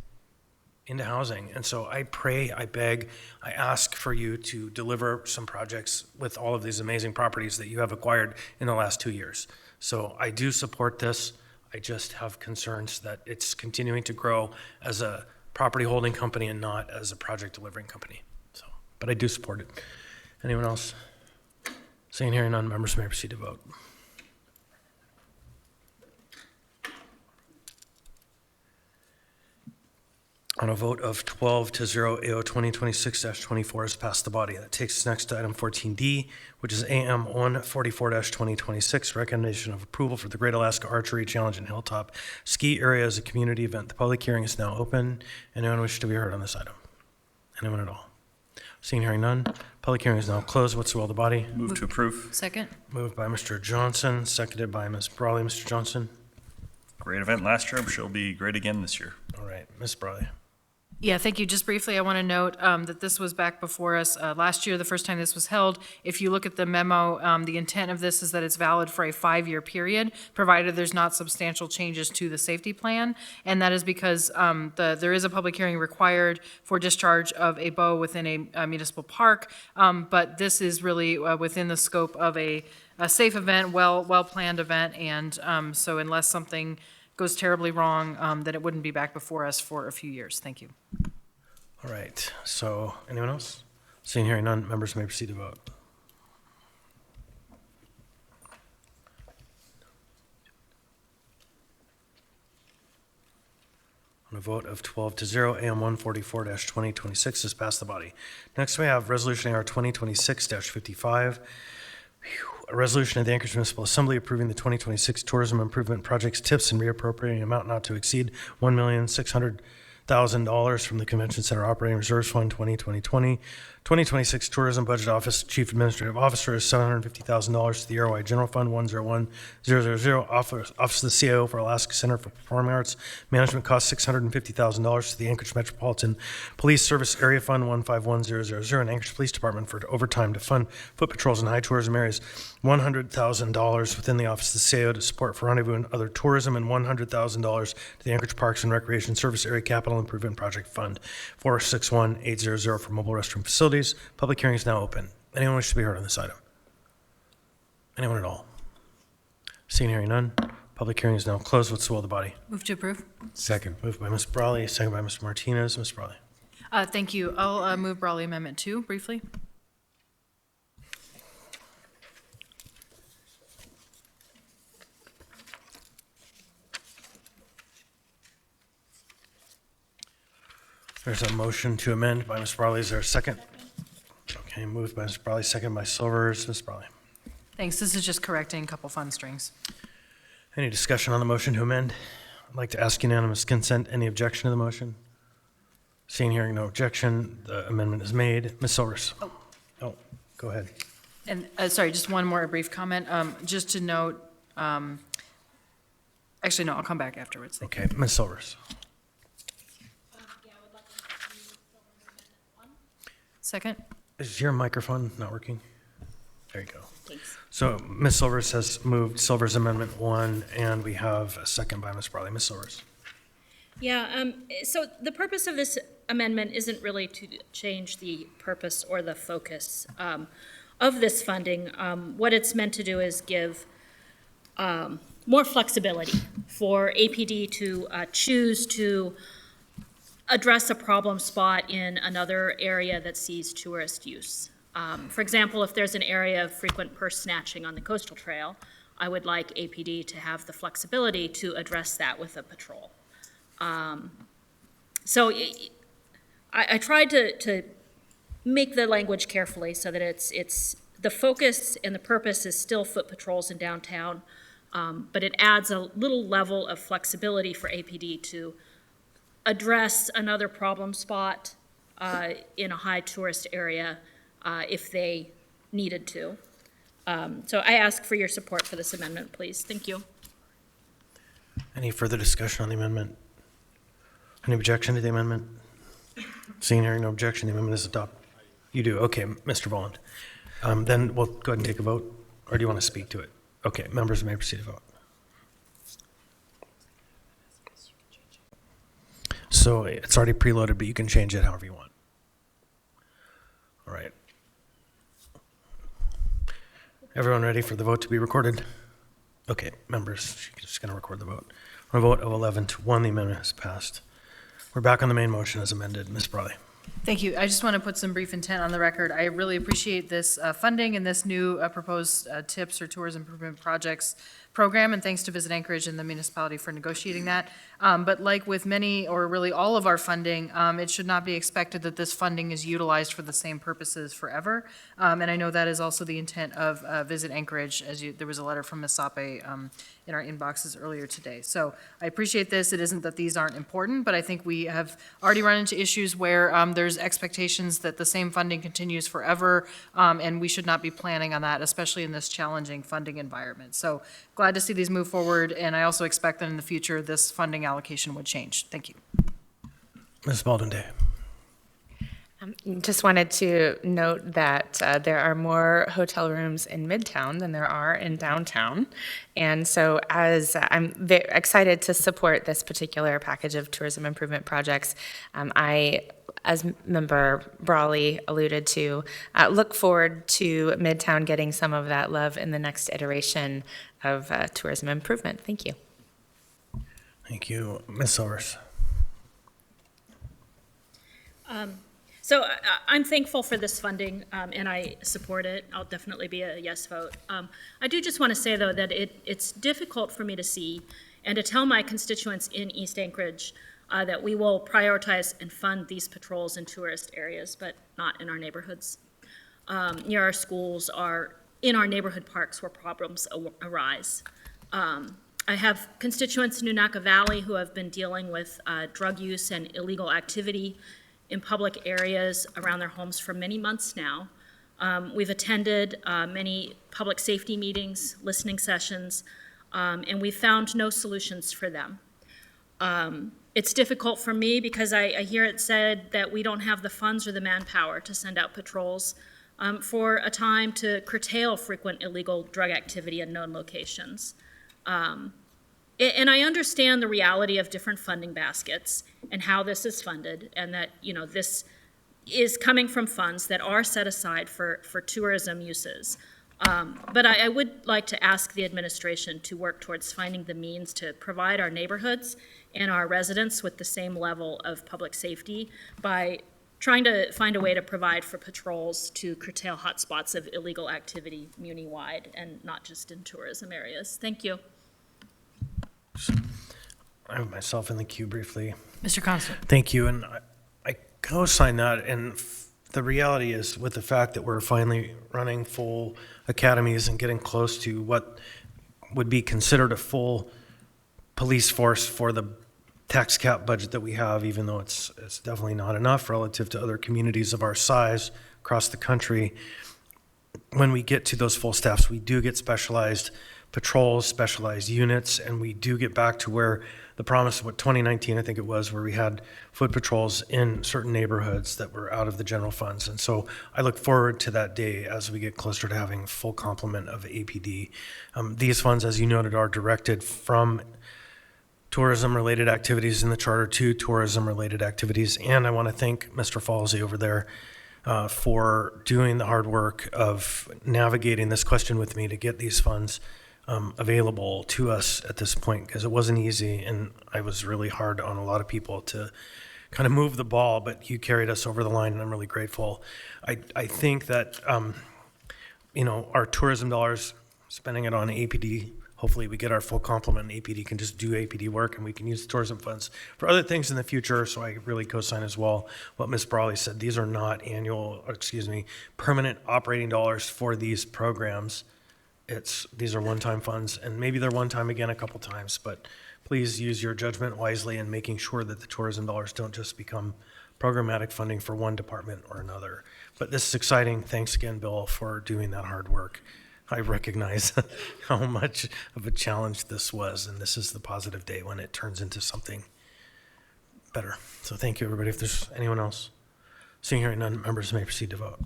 into housing. And so I pray, I beg, I ask for you to deliver some projects with all of these amazing properties that you have acquired in the last 2 years. So I do support this. I just have concerns that it's continuing to grow as a property holding company and not as a project delivering company. So, but I do support it. Anyone else? Seeing here none, members may proceed to vote. On a vote of 12-0, AO 2026-24 has passed the body. That takes us next to item 14D, which is AM 144-2026, recommendation of approval for the Great Alaska Archery Challenge in Hilltop Ski Area as a community event. The public hearing is now open. Anyone wish to be heard on this item? Anyone at all? Seeing hearing none, public hearing is now closed. What's the will of the body? Move to approve. Second. Moved by Mr. Johnson, seconded by Ms. Brawley. Mr. Johnson? Great event last year. I'm sure it'll be great again this year. All right, Ms. Brawley. Yeah, thank you. Just briefly, I want to note that this was back before us last year, the first time this was held. If you look at the memo, the intent of this is that it's valid for a 5-year period, provided there's not substantial changes to the safety plan. And that is because there is a public hearing required for discharge of a bow within a municipal park. But this is really within the scope of a safe event, well-planned event. And so unless something goes terribly wrong, then it wouldn't be back before us for a few years. Thank you. All right, so anyone else? Seeing hearing none, members may proceed to vote. On a vote of 12-0, AM 144-2026 has passed the body. Next, we have Resolution AR 2026-55. A resolution of the Anchorage Municipal Assembly approving the 2026 Tourism Improvement Projects tips and reappropriating amount not to exceed $1,600,000 from the Convention Center Operating Reserves Fund 2026 Tourism Budget Office Chief Administrative Officer is $750,000 to the Airway General Fund 101000. Office of the CIO for Alaska Center for Performing Arts Management costs $650,000 to the Anchorage Metropolitan Police Service Area Fund 151000 and Anchorage Police Department for overtime to fund foot patrols in high tourism areas $100,000 within the Office of the CAO to support for rendezvous and other tourism, and $100,000 to the Anchorage Parks and Recreation Service Area Capital Improvement Project Fund, 461800 for mobile restroom facilities. Public hearing is now open. Anyone wish to be heard on this item? Anyone at all? Seeing hearing none, public hearing is now closed. What's the will of the body? Move to approve. Second. Moved by Ms. Brawley, second by Mr. Martinez. Ms. Brawley. Thank you. I'll move Brawley Amendment 2 briefly. There's a motion to amend by Ms. Brawley. Is there a second? Okay, moved by Ms. Brawley, second by Silvers. Ms. Brawley. Thanks. This is just correcting a couple fund strings. Any discussion on the motion to amend? I'd like to ask unanimous consent. Any objection to the motion? Seeing, hearing no objection, the amendment is made. Ms. Silvers. Oh, go ahead. And, sorry, just one more brief comment. Just to note, actually, no, I'll come back afterwards. Thank you. Okay, Ms. Silvers. Second? Is your microphone not working? There you go. Thanks. So Ms. Silvers has moved Silvers Amendment 1, and we have a second by Ms. Brawley. Ms. Silvers. Yeah, so the purpose of this amendment isn't really to change the purpose or the focus of this funding. What it's meant to do is give more flexibility for APD to choose to address a problem spot in another area that sees tourist use. For example, if there's an area of frequent purse snatching on the coastal trail, I would like APD to have the flexibility to address that with a patrol. So I tried to make the language carefully so that it's the focus and the purpose is still foot patrols in downtown, but it adds a little level of flexibility for APD to address another problem spot in a high tourist area if they needed to. So I ask for your support for this amendment, please. Thank you. Any further discussion on the amendment? Any objection to the amendment? Seeing, hearing no objection, the amendment is adopted. You do? Okay, Mr. Voland. Then we'll go ahead and take a vote, or do you want to speak to it? Okay, members may proceed to vote. So it's already preloaded, but you can change it however you want. All right. Everyone ready for the vote to be recorded? Okay, members, she's just going to record the vote. On a vote of 11 to 1, the amendment has passed. We're back on the main motion as amended. Ms. Brawley. Thank you. I just want to put some brief intent on the record. I really appreciate this funding and this new proposed TIPS or Tourism Improvement Projects program, and thanks to Visit Anchorage and the municipality for negotiating that. But like with many, or really all of our funding, it should not be expected that this funding is utilized for the same purposes forever. And I know that is also the intent of Visit Anchorage, there was a letter from Ms. Sape in our inboxes earlier today. So I appreciate this. It isn't that these aren't important, but I think we have already run into issues where there's expectations that the same funding continues forever, and we should not be planning on that, especially in this challenging funding environment. So glad to see these move forward, and I also expect that in the future this funding allocation would change. Thank you. Ms. Baldwin-Day. Just wanted to note that there are more hotel rooms in Midtown than there are in downtown. And so as I'm very excited to support this particular package of tourism improvement projects, I, as Member Brawley alluded to, look forward to Midtown getting some of that love in the next iteration of tourism improvement. Thank you. Thank you. Ms. Silvers. So I'm thankful for this funding, and I support it. I'll definitely be a yes vote. I do just want to say, though, that it's difficult for me to see and to tell my constituents in East Anchorage that we will prioritize and fund these patrols in tourist areas, but not in our neighborhoods, near our schools, or in our neighborhood parks where problems arise. I have constituents in Unaka Valley who have been dealing with drug use and illegal activity in public areas around their homes for many months now. We've attended many public safety meetings, listening sessions, and we found no solutions for them. It's difficult for me because I hear it said that we don't have the funds or the manpower to send out patrols for a time to curtail frequent illegal drug activity in known locations. And I understand the reality of different funding baskets and how this is funded, and that, this is coming from funds that are set aside for tourism uses. But I would like to ask the administration to work towards finding the means to provide our neighborhoods and our residents with the same level of public safety by trying to find a way to provide for patrols to curtail hotspots of illegal activity muni-wide and not just in tourism areas. Thank you. I have myself in the queue briefly. Mr. Constant. Thank you, and I co-sign that, and the reality is with the fact that we're finally running full academies and getting close to what would be considered a full police force for the tax cap budget that we have, even though it's definitely not enough relative to other communities of our size across the country. When we get to those full staffs, we do get specialized patrols, specialized units, and we do get back to where the promise, what 2019 I think it was, where we had foot patrols in certain neighborhoods that were out of the general funds. And so I look forward to that day as we get closer to having full complement of APD. These funds, as you noted, are directed from tourism-related activities in the charter to tourism-related activities. And I want to thank Mr. Falsey over there for doing the hard work of navigating this question with me to get these funds available to us at this point, because it wasn't easy, and I was really hard on a lot of people to kind of move the ball, but you carried us over the line, and I'm really grateful. I think that, our tourism dollars, spending it on APD, hopefully we get our full complement and APD can just do APD work, and we can use the tourism funds for other things in the future. So I really co-sign as well what Ms. Brawley said. These are not permanent operating dollars for these programs. These are one-time funds, and maybe they're one-time again a couple times, but please use your judgment wisely in making sure that the tourism dollars don't just become programmatic funding for one department or another. But this is exciting. Thanks again, Bill, for doing that hard work. I recognize how much of a challenge this was, and this is the positive day when it turns into something better. So thank you, everybody. If there's anyone else, seeing hearing none, members may proceed to vote.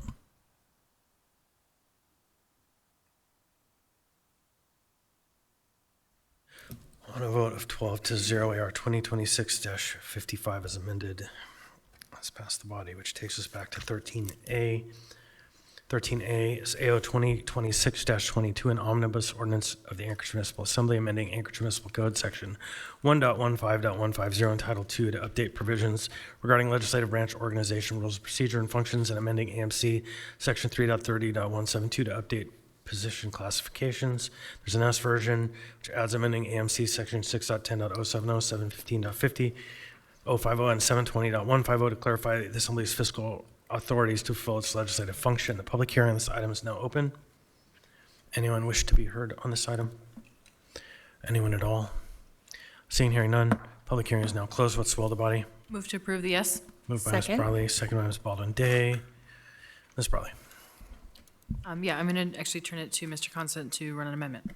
On a vote of 12-0, AR 2026-55 is amended. Let's pass the body, which takes us back to 13A. 13A is AO 2026-22, an omnibus ordinance of the Anchorage Municipal Assembly amending Anchorage Municipal Code Section 1.15.150 entitled 2 to update provisions regarding legislative branch organization, rules of procedure, and functions, and amending AMC Section 3.30.172 to update position classifications. There's an S version, which adds amending AMC Section 6.10.070, 715.50, 050, and 720.150 to clarify the Assembly's fiscal authorities to fulfill its legislative function. The public hearing on this item is now open. Anyone wish to be heard on this item? Anyone at all? Seeing, hearing none, public hearing is now closed. What's the will of the body? Move to approve the yes. Moved by Ms. Brawley, second by Ms. Baldwin-Day. Ms. Brawley. I'm going to actually turn it to Mr. Constant to run an amendment.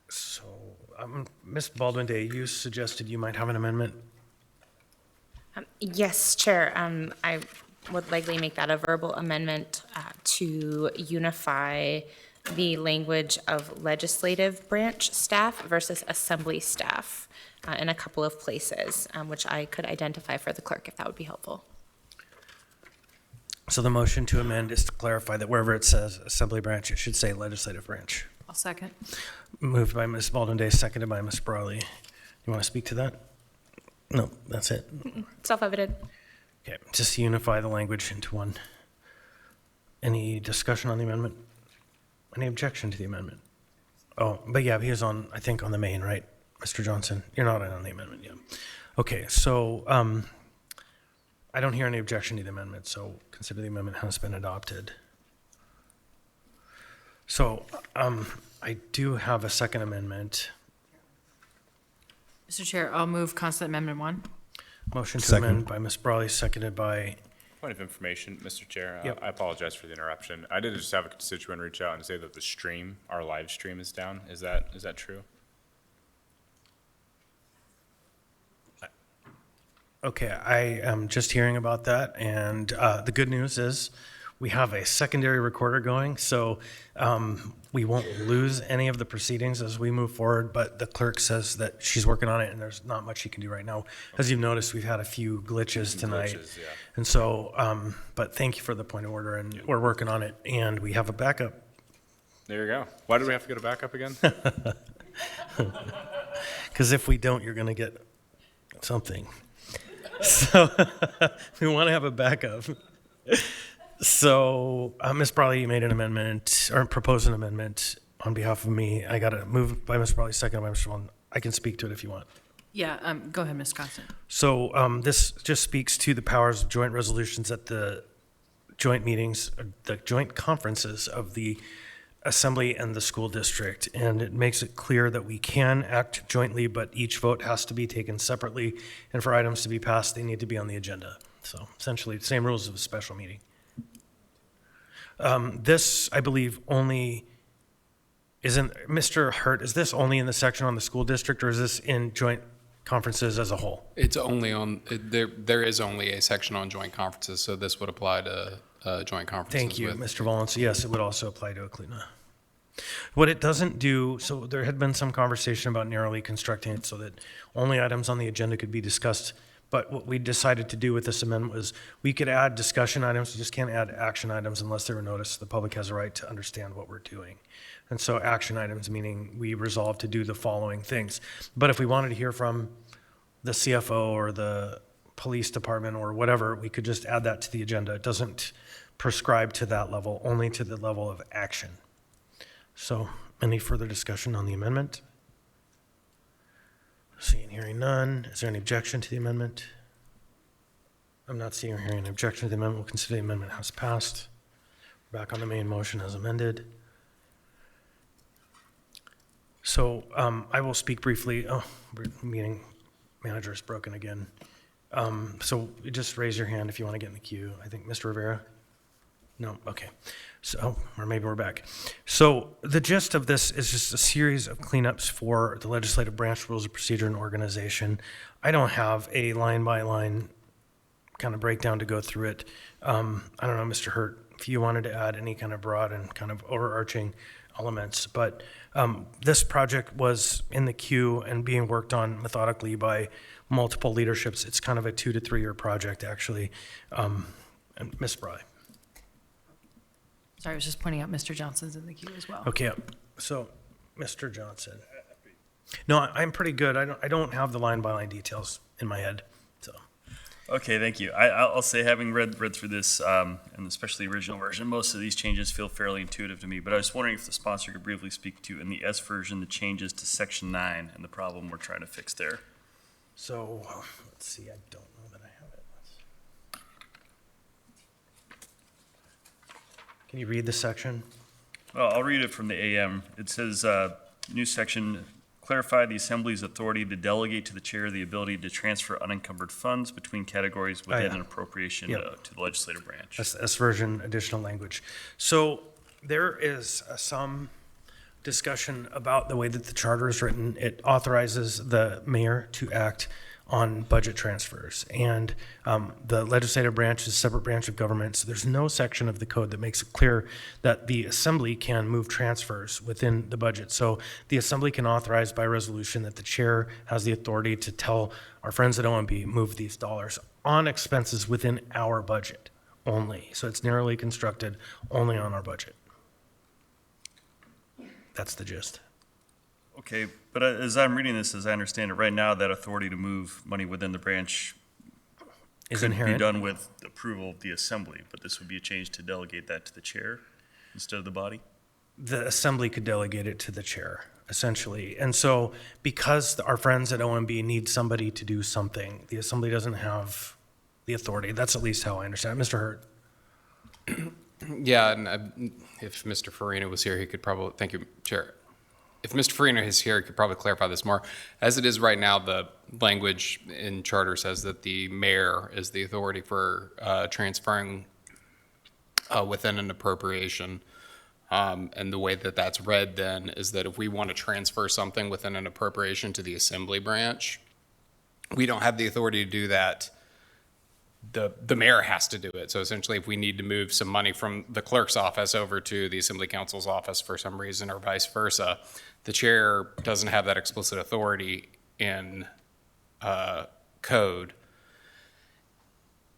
So, Ms. Baldwin-Day, you suggested you might have an amendment. Yes, Chair. I would likely make that a verbal amendment to unify the language of legislative branch staff versus assembly staff in a couple of places, which I could identify for the clerk if that would be helpful. So the motion to amend is to clarify that wherever it says assembly branch, it should say legislative branch. I'll second. Moved by Ms. Baldwin-Day, seconded by Ms. Brawley. You want to speak to that? No, that's it. Self-evident. Okay, just unify the language into one. Any discussion on the amendment? Any objection to the amendment? Oh, but yeah, he was on, I think, on the main, right? Mr. Johnson, you're not on the amendment, yeah. Okay, so I don't hear any objection to the amendment, so consider the amendment has been adopted. So I do have a second amendment. Mr. Chair, I'll move Constant Amendment 1. Motion to amend by Ms. Brawley, seconded by... Point of information, Mr. Chair. Yep. I apologize for the interruption. I did just have a constituent reach out and say that the stream, our live stream, is down. Is that true? Okay, I am just hearing about that, and the good news is we have a secondary recorder going, so we won't lose any of the proceedings as we move forward, but the clerk says that she's working on it and there's not much she can do right now. As you've noticed, we've had a few glitches tonight. Glitches, yeah. And so, but thank you for the point of order, and we're working on it, and we have a backup. There you go. Why did we have to get a backup again? Because if we don't, you're going to get something. So we want to have a backup. So Ms. Brawley made an amendment, or proposed an amendment on behalf of me. I got it moved by Ms. Brawley, second by Mr. Wallen. I can speak to it if you want. Yeah, go ahead, Ms. Constant. So this just speaks to the powers of joint resolutions at the joint meetings, the joint conferences of the Assembly and the school district. And it makes it clear that we can act jointly, but each vote has to be taken separately. And for items to be passed, they need to be on the agenda. So essentially, same rules of a special meeting. This, I believe, only isn't, Mr. Hurt, is this only in the section on the school district, or is this in joint conferences as a whole? It's only on, there is only a section on joint conferences, so this would apply to joint conferences. Thank you, with- Mr. Volin. So yes, it would also apply to Aclina. What it doesn't do, so there had been some conversation about narrowly constructing it so that only items on the agenda could be discussed. But what we decided to do with this amendment was we could add discussion items, we just can't add action items unless they were noticed. The public has a right to understand what we're doing. And so action items, meaning we resolve to do the following things. But if we wanted to hear from the CFO or the police department or whatever, we could just add that to the agenda. It doesn't prescribe to that level, only to the level of action. So any further discussion on the amendment? Seeing and hearing none. Is there any objection to the amendment? I'm not seeing or hearing an objection to the amendment. We'll consider the amendment has passed. We're back on the main motion as amended. So I will speak briefly. Oh, meeting manager is broken again. So you just raise your hand if you want to get in the queue. I think Mr. Rivera? No, okay. So, or maybe we're back. So the gist of this is just a series of cleanups for the legislative branch rules of procedure and organization. I don't have a line by line kind of breakdown to go through it. I don't know, Mr. Hurt, if you wanted to add any kind of broad and kind of overarching elements, but this project was in the queue and being worked on methodically by multiple leaderships. It's kind of a 2 to 3 year project, actually. And Ms. Bry. Sorry, I was just pointing out Mr. Johnson's in the queue as well. Okay, so Mr. Johnson. No, I'm pretty good. I don't have the line by line details in my head, so. Okay, thank you. I'll say, having read through this, and especially the original version, most of these changes feel fairly intuitive to me, but I was wondering if the sponsor could briefly speak to, in the S version, the changes to section 9 and the problem we're trying to fix there. So, let's see, I don't know that I have it. Can you read the section? Well, I'll read it from the AM. It says, new section, clarify the Assembly's authority to delegate to the chair the ability to transfer unencumbered funds between categories within an appropriation to the legislative branch. S version, additional language. So there is some discussion about the way that the charter is written. It authorizes the mayor to act on budget transfers. And the legislative branch is a separate branch of government, so there's no section of the code that makes it clear that the Assembly can move transfers within the budget. So the Assembly can authorize by resolution that the chair has the authority to tell our friends at OMB, move these dollars on expenses within our budget only. So it's narrowly constructed only on our budget. That's the gist. Okay, but as I'm reading this, as I understand it, right now, that authority to move money within the branch is could inherent. be done with approval of the Assembly, but this would be a change to delegate that to the chair instead of the body? The Assembly could delegate it to the chair, essentially. And so because our friends at OMB need somebody to do something, the Assembly doesn't have the authority. That's at least how I understand it. Mr. Hurt. Yeah, and if Mr. Farina was here, he could probably, thank you, Chair. If Mr. Farina is here, he could probably clarify this more. As it is right now, the language in charter says that the mayor is the authority for transferring within an appropriation. And the way that that's read then is that if we want to transfer something within an appropriation to the Assembly branch, we don't have the authority to do that the mayor has to do it. So essentially, if we need to move some money from the clerk's office over to the assembly council's office for some reason or vice versa, the chair doesn't have that explicit authority in code.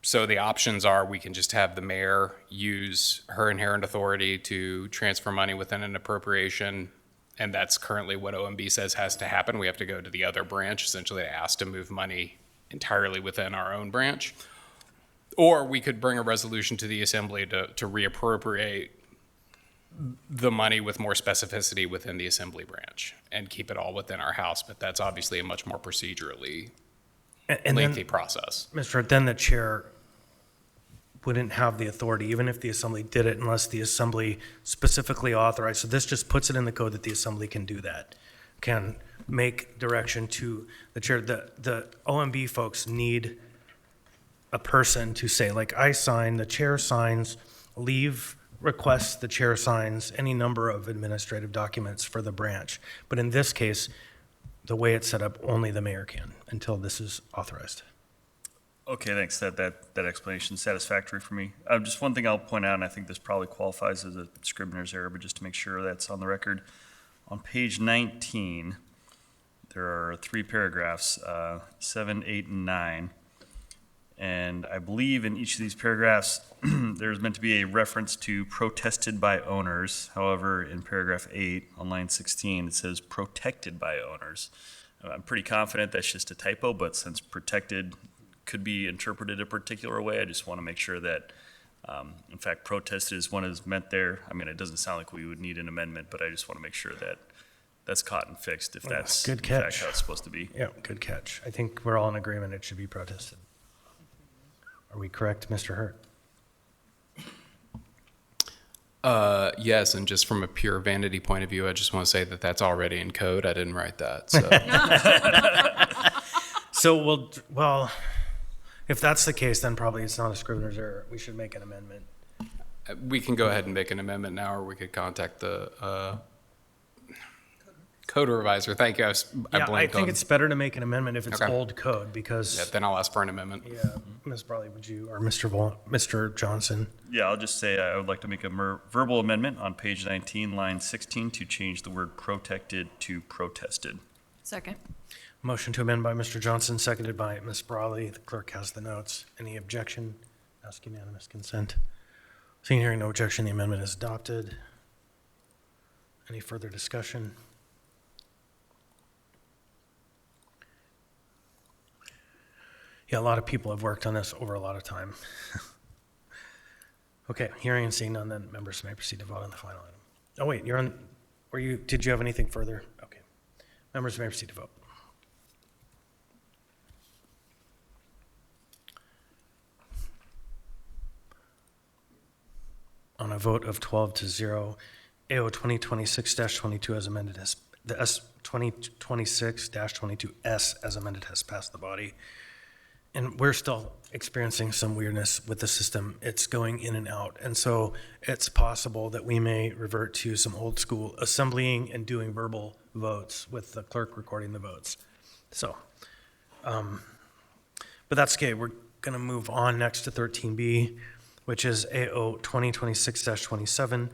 So the options are we can just have the mayor use her inherent authority to transfer money within an appropriation, and that's currently what OMB says has to happen. We have to go to the other branch, essentially to ask to move money entirely within our own branch. Or we could bring a resolution to the assembly to reappropriate the money with more specificity within the assembly branch and keep it all within our house. But that's obviously a much more procedurally lengthy process. Mr. Hart, then the chair wouldn't have the authority, even if the assembly did it, unless the assembly specifically authorized. So this just puts it in the code that the assembly can do that, can make direction to the chair. The OMB folks need a person to say, like, I sign, the chair signs, leave requests, the chair signs, any number of administrative documents for the branch. But in this case, the way it's set up, only the mayor can until this is authorized. Okay, thanks. That explanation is satisfactory for me. Just one thing I'll point out, and I think this probably qualifies as a Scribner's error, but just to make sure that's on the record. On page 19, there are 3 paragraphs, 7, 8, and 9. And I believe in each of these paragraphs, there's meant to be a reference to protested by owners. However, in paragraph 8 on line 16, it says protected by owners. I'm pretty confident that's just a typo, but since protected could be interpreted a particular way, I just want to make sure that, in fact, protested is what is meant there. I mean, it doesn't sound like we would need an amendment, but I just want to make sure that that's caught and fixed if that's Good in catch. fact how it's supposed to be. Yeah, good catch. I think we're all in agreement it should be protested. Are we correct, Mr. Hurt? Yes, and just from a pure vanity point of view, I just want to say that that's already in code. I didn't write that. So. Well, if that's the case, then probably it's not a Scribner's error. We should make an amendment. We can go ahead and make an amendment now, or we could contact the code revisor. Thank you. I think it's better to make an amendment if it's Okay. old code, because. Yeah, then I'll ask for an amendment. Yeah, Ms. Brawley, would you, or Mr. Johnson? Yeah, I'll just say I would like to make a verbal amendment on page 19, line 16, to change the word protected to protested. Second. Motion to amend by Mr. Johnson, seconded by Ms. Brawley. The clerk has the notes. Any objection? Ask unanimous consent. Seeing hearing no objection, the amendment is adopted. Any further discussion? Yeah, a lot of people have worked on this over a lot of time. Okay, hearing and seeing none, then members may proceed to vote on the final item. Oh, wait, did you have anything further? Okay. Members may proceed to vote. On a vote of 12-0, AO 2026-22 as amended the S 2026-22S as amended has passed the body. And we're still experiencing some weirdness with the system. It's going in and out. And so it's possible that we may revert to some old school assemblying and doing verbal votes with the clerk recording the votes. So, but that's okay. We're going to move on next to 13B, which is AO 2026-27,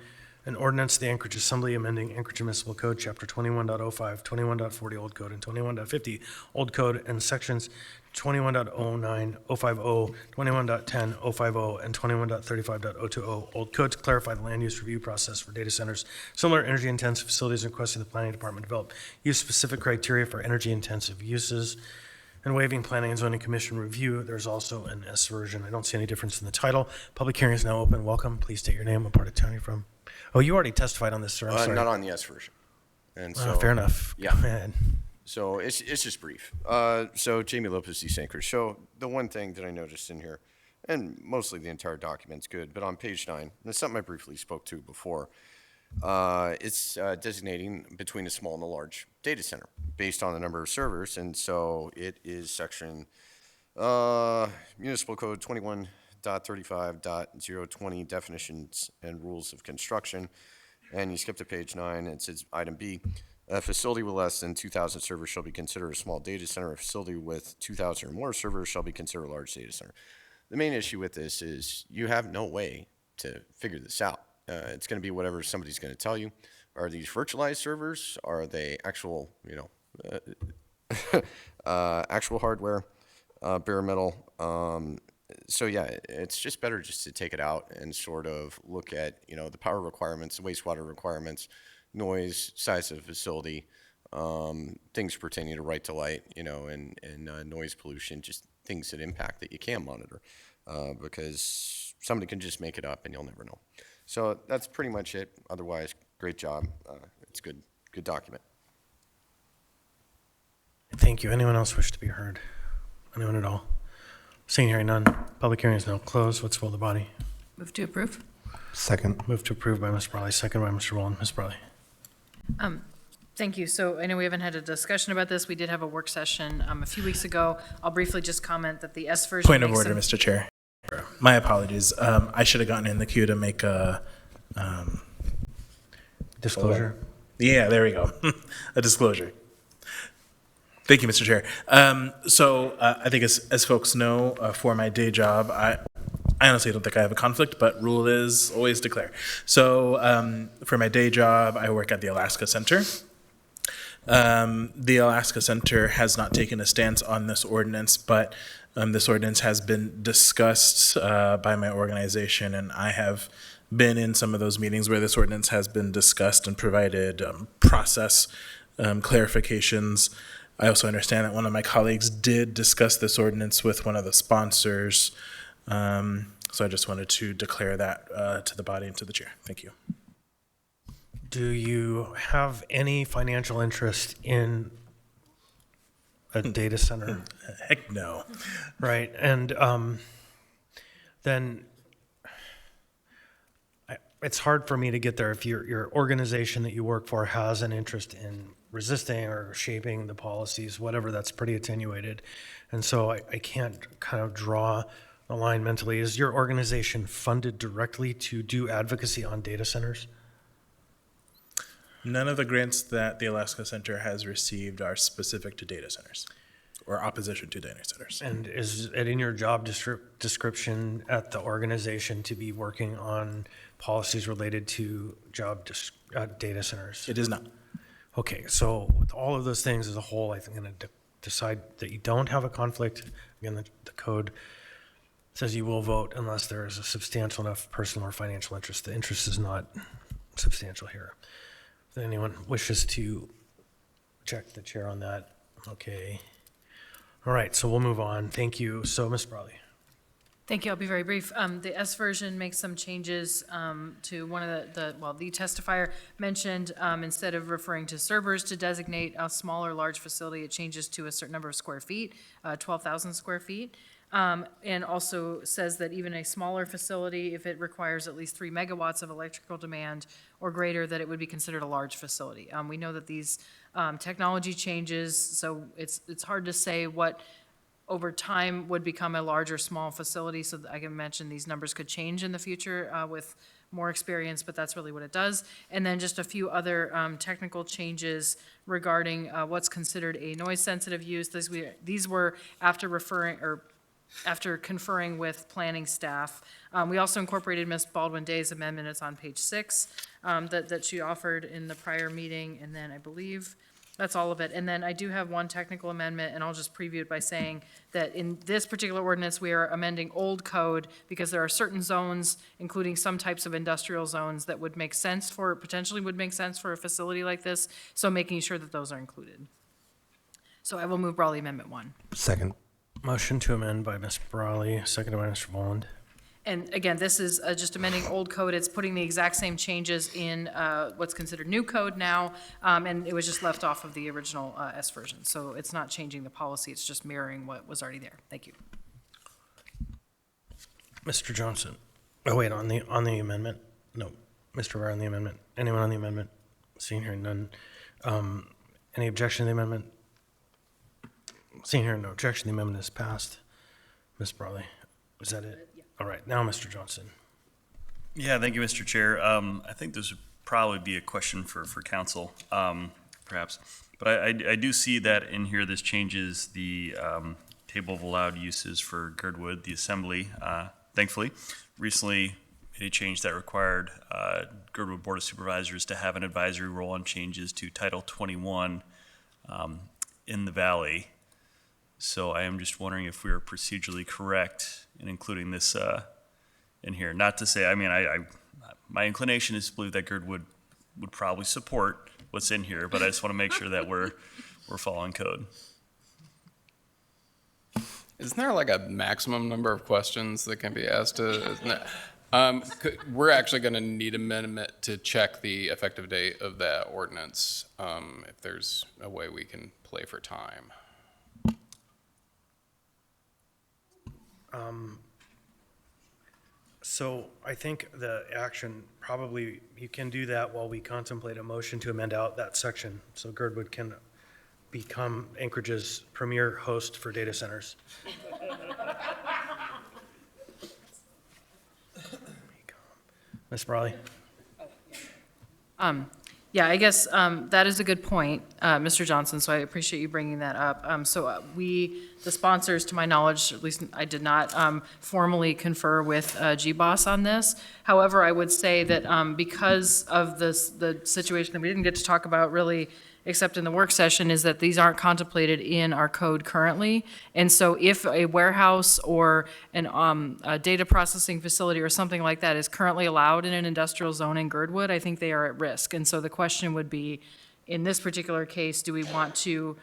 an ordinance of the Anchorage Assembly amending Anchorage Municipal Code, Chapter 21.05, 21.40 Old Code, and 21.50 Old Code, and Sections 21.09, 050, 21.10, 050, and 21.35.020 Old Code to clarify the land use review process for data centers, similar energy-intensive facilities, and requesting the Planning Department develop use-specific criteria for energy-intensive uses, and waiving Planning and Zoning Commission review. There's also an S version. I don't see any difference in the title. Public hearing is now open. Welcome. Please state your name, what part of town you're from. Oh, you already testified on this, sir. I'm sorry. Not on the S version. And Oh, so, fair enough. Yeah. Go ahead. So it's just brief. So Jamie Lopez, East Anchorage. So the one thing that I noticed in here, and mostly the entire document's good, but on page 9, and it's something I briefly spoke to before, it's designating between a small and a large data center based on the number of servers. And so it is section Municipal Code 21.35.020 definitions and rules of construction. And you skip to page 9, it says item B, a facility with less than 2,000 servers shall be considered a small data center. A facility with 2,000 or more servers shall be considered a large data center. The main issue with this is you have no way to figure this out. It's going to be whatever somebody's going to tell you. Are these virtualized servers? Are they actual, actual hardware, bare metal? So yeah, it's just better just to take it out and sort of look at, the power requirements, the wastewater requirements, noise, size of the facility, things pertaining to right to light, and noise pollution, just things that impact that you can monitor, because somebody can just make it up and you'll never know. So that's pretty much it. Otherwise, great job. It's good document. Thank you. Anyone else wish to be heard? Anyone at all? Seeing hearing none, public hearing is now closed. What's the will of the body? Move to approve. Second. Move to approve by Mr. Brawley, second by Mr. Rowland. Ms. Brawley. Thank you. So I know we haven't had a discussion about this. We did have a work session a few weeks ago. I'll briefly just comment that the S version. Point of makes order, some- Mr. Chair. My apologies. I should have gotten in the queue to make a disclosure. Yeah, there we go. A disclosure. Thank you, Mr. Chair. So I think as folks know, for my day job, I honestly don't think I have a conflict, but rule is always declare. So for my day job, I work at the Alaska Center. The Alaska Center has not taken a stance on this ordinance, but this ordinance has been discussed by my organization, and I have been in some of those meetings where this ordinance has been discussed and provided process clarifications. I also understand that one of my colleagues did discuss this ordinance with one of the sponsors. So I just wanted to declare that to the body and to the chair. Thank you. Do you have any financial interest in a data center? Heck no. Right, and then it's hard for me to get there if your organization that you work for has an interest in resisting or shaping the policies, whatever, that's pretty attenuated. And so I can't kind of draw a line mentally. Is your organization funded directly to do advocacy on data centers? None of the grants that the Alaska Center has received are specific to data centers or opposition to data centers. And is it in your job description at the organization to be working on policies related to data centers? It is not. Okay, so with all of those things as a whole, I think I'm going to decide that you don't have a conflict. Again, the code says you will vote unless there is a substantial enough personal or financial interest. The interest is not substantial here. If anyone wishes to check the chair on that, okay. All right, so we'll move on. Thank you. So, Ms. Brawley. Thank you. I'll be very brief. The S version makes some changes to one of the testifier mentioned, instead of referring to servers to designate a small or large facility, it changes to a certain number of square feet, 12,000 square feet. And also says that even a smaller facility, if it requires at least 3 megawatts of electrical demand or greater, that it would be considered a large facility. We know that these technology changes, so it's hard to say what over time would become a large or small facility. So I can mention these numbers could change in the future with more experience, but that's really what it does. And then just a few other technical changes regarding what's considered a noise-sensitive use. These were after conferring with planning staff. We also incorporated Ms. Baldwin-Day's amendment. It's on page 6 that she offered in the prior meeting, and then I believe that's all of it. And then I do have one technical amendment, and I'll just preview it by saying that in this particular ordinance, we are amending old code because there are certain zones, including some types of industrial zones, that would make sense potentially would make sense for a facility like this, so making sure that those are included. So I will move Brawley Amendment 1. Second. Motion to amend by Ms. Brawley, seconded by Mr. Voland. And again, this is just amending old code. It's putting the exact same changes in what's considered new code now, and it was just left off of the original S version. So it's not changing the policy, it's just mirroring what was already there. Thank you. Mr. Johnson. Oh, wait, on the amendment? No, Mr. Rivera on the amendment. Anyone on the amendment? Seeing here none. Any objection to the amendment? Seeing here no objection, the amendment is passed. Ms. Brawley, is that it? Yeah. All right, now Mr. Johnson. Yeah, thank you, Mr. Chair. I think this would probably be a question for council, perhaps. But I do see that in here, this changes the table of allowed uses for Girdwood, the Assembly, thankfully, recently made a change that required Girdwood Board of Supervisors to have an advisory role on changes to Title 21 in the Valley. So I am just wondering if we are procedurally correct in including this in here. Not to say, I mean, my inclination is to believe that Girdwood would probably support what's in here, but I just want to make sure that we're following code. Isn't there like a maximum number of questions that can be asked? We're actually going to need a minute to check the effective date of that ordinance, if there's a way we can play for time. So I think the action, probably you can do that while we contemplate a motion to amend out that section, so Girdwood can become Anchorage's premier host for data centers. Ms. Brawley? Yeah, I guess that is a good point, Mr. Johnson, so I appreciate you bringing that up. We, the sponsors, to my knowledge, at least I did not formally confer with GBOS on this. However, I would say that because of the situation that we didn't get to talk about really except in the work session, is that these aren't contemplated in our code currently. And so if a warehouse or a data processing facility or something like that is currently allowed in an industrial zone in Girdwood, I think they are at risk. And so the question would be, in this particular case, do we want to,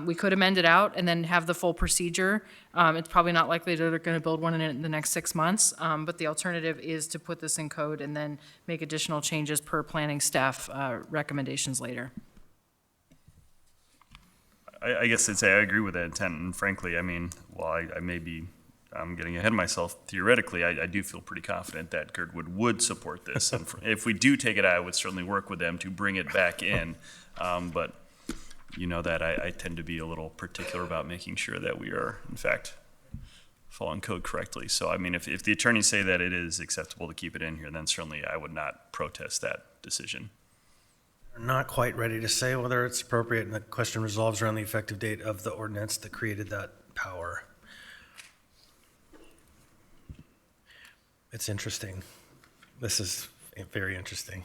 we could amend it out and then have the full procedure. It's probably not likely that they're going to build one in the next 6 months, but the alternative is to put this in code and then make additional changes per planning staff recommendations later. I guess I'd say I agree with that intent, and frankly, I mean, while I may be getting ahead of myself theoretically, I do feel pretty confident that Girdwood would support this. And if we do take it out, I would certainly work with them to bring it back in. But you know that I tend to be a little particular about making sure that we are, in fact, following code correctly. So, I mean, if the attorneys say that it is acceptable to keep it in here, then certainly I would not protest that decision. We're not quite ready to say whether it's appropriate, and the question resolves around the effective date of the ordinance that created that power. It's interesting. This is very interesting.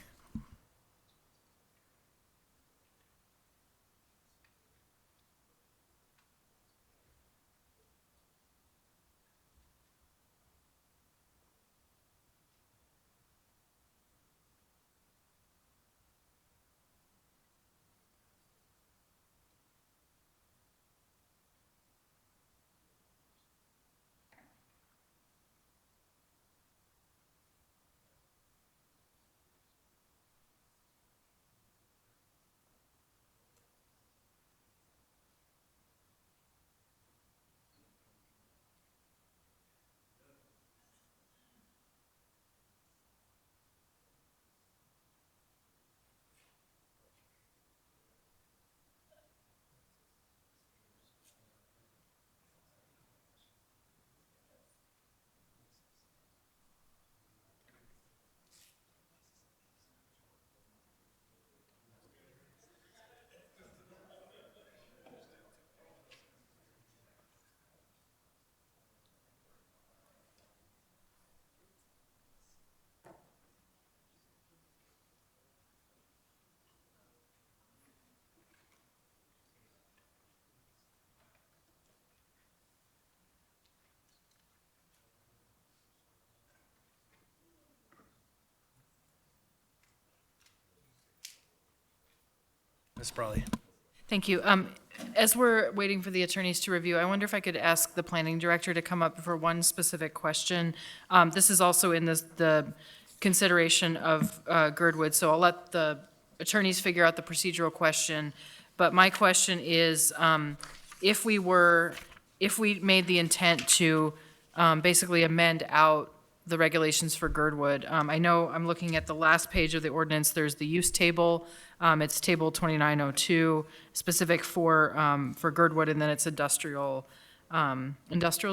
Ms. Brawley. Thank you. As we're waiting for the attorneys to review, I wonder if I could ask the planning director to come up for one specific question. This is also in the consideration of Girdwood, so I'll let the attorneys figure out the procedural question. But my question is, if we made the intent to basically amend out the regulations for Girdwood, I know I'm looking at the last page of the ordinance, there's the use table. It's table 2902, specific for Girdwood, and then it's industrial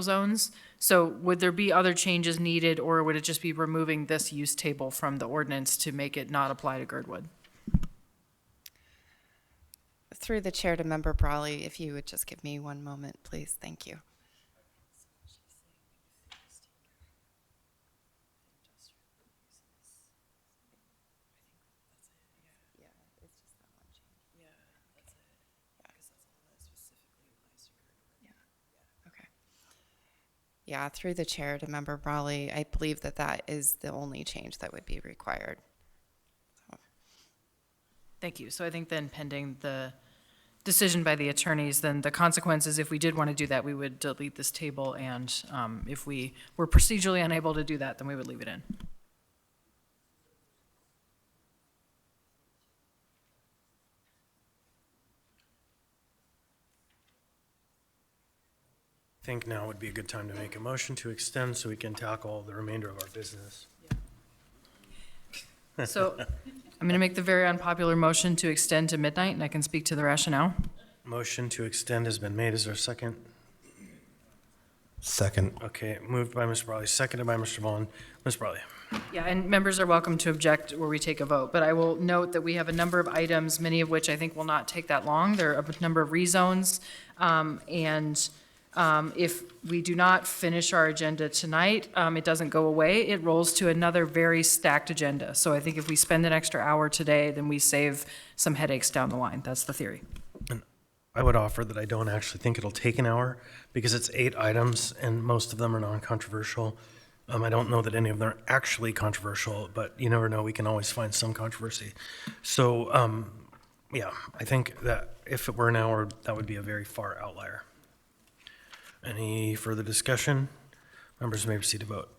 zones. So would there be other changes needed, or would it just be removing this use table from the ordinance to make it not apply to Girdwood? Through the chair to Member Brawley, if you would just give me one moment, please. Thank you. Yeah, through the chair to Member Brawley, I believe that that is the only change that would be required. Thank you. So I think then pending the decision by the attorneys, then the consequences, if we did want to do that, we would delete this table, and if we were procedurally unable to do that, then we would leave it in. I think now would be a good time to make a motion to extend so we can tackle the remainder of our business. So I'm going to make the very unpopular motion to extend to midnight, and I can speak to the rationale. Motion to extend has been made. Is there a second? Second. Okay, moved by Mr. Brawley, seconded by Mr. Vaughn. Ms. Brawley. Yeah, and members are welcome to object where we take a vote, but I will note that we have a number of items, many of which I think will not take that long. There are a number of rezones, and if we do not finish our agenda tonight, it doesn't go away. It rolls to another very stacked agenda. So I think if we spend an extra hour today, then we save some headaches down the line. That's the theory. I would offer that I don't actually think it'll take an hour because it's 8 items and most of them are non-controversial. I don't know that any of them are actually controversial, but you never know. We can always find some controversy. So, yeah, I think that if it were an hour, that would be a very far outlier. Any further discussion? Members may proceed to vote.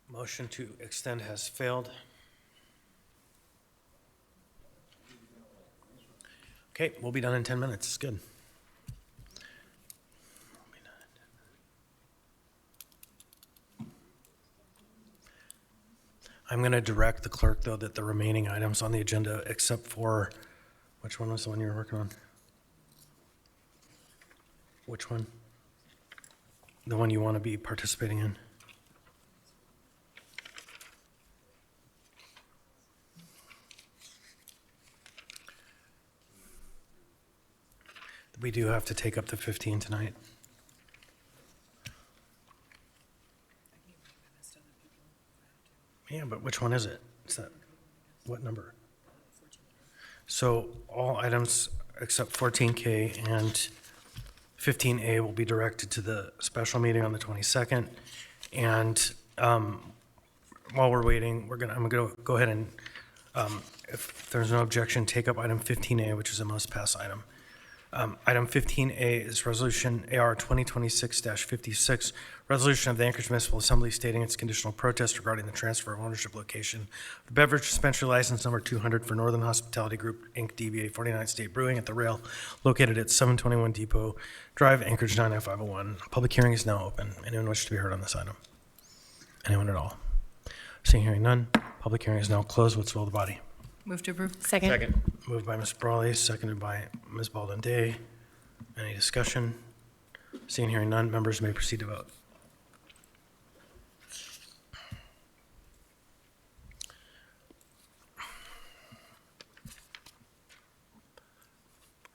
Motion to extend has failed. Okay, we'll be done in 10 minutes. Good. I'm going to direct the clerk, though, that the remaining items on the agenda, except for, which one was the one you were working on? Which one? The one you want to be participating in? We do have to take up the 15 tonight. Yeah, but which one is it? Is that, what number? So all items except 14K and 15A will be directed to the special meeting on the 22nd. And while we're waiting, I'm gonna go ahead and, if there's no objection, take up item 15A, which is a must pass item. Item 15A is Resolution AR 2026-56, resolution of the Anchorage Municipal Assembly stating its conditional protest regarding the transfer of ownership location of the beverage dispensary license number 200 for Northern Hospitality Group, Inc., DBA 49 State Brewing at the Rail, located at 721 Depot Drive, Anchorage 99501. Public hearing is now open. Anyone wish to be heard on this item? Anyone at all? Seeing hearing none, public hearing is now closed. What's the will of the body? Move to approve. Second. Moved by Ms. Brawley, seconded by Ms. Baldwin Day. Any discussion? Seeing hearing none, members may proceed to vote.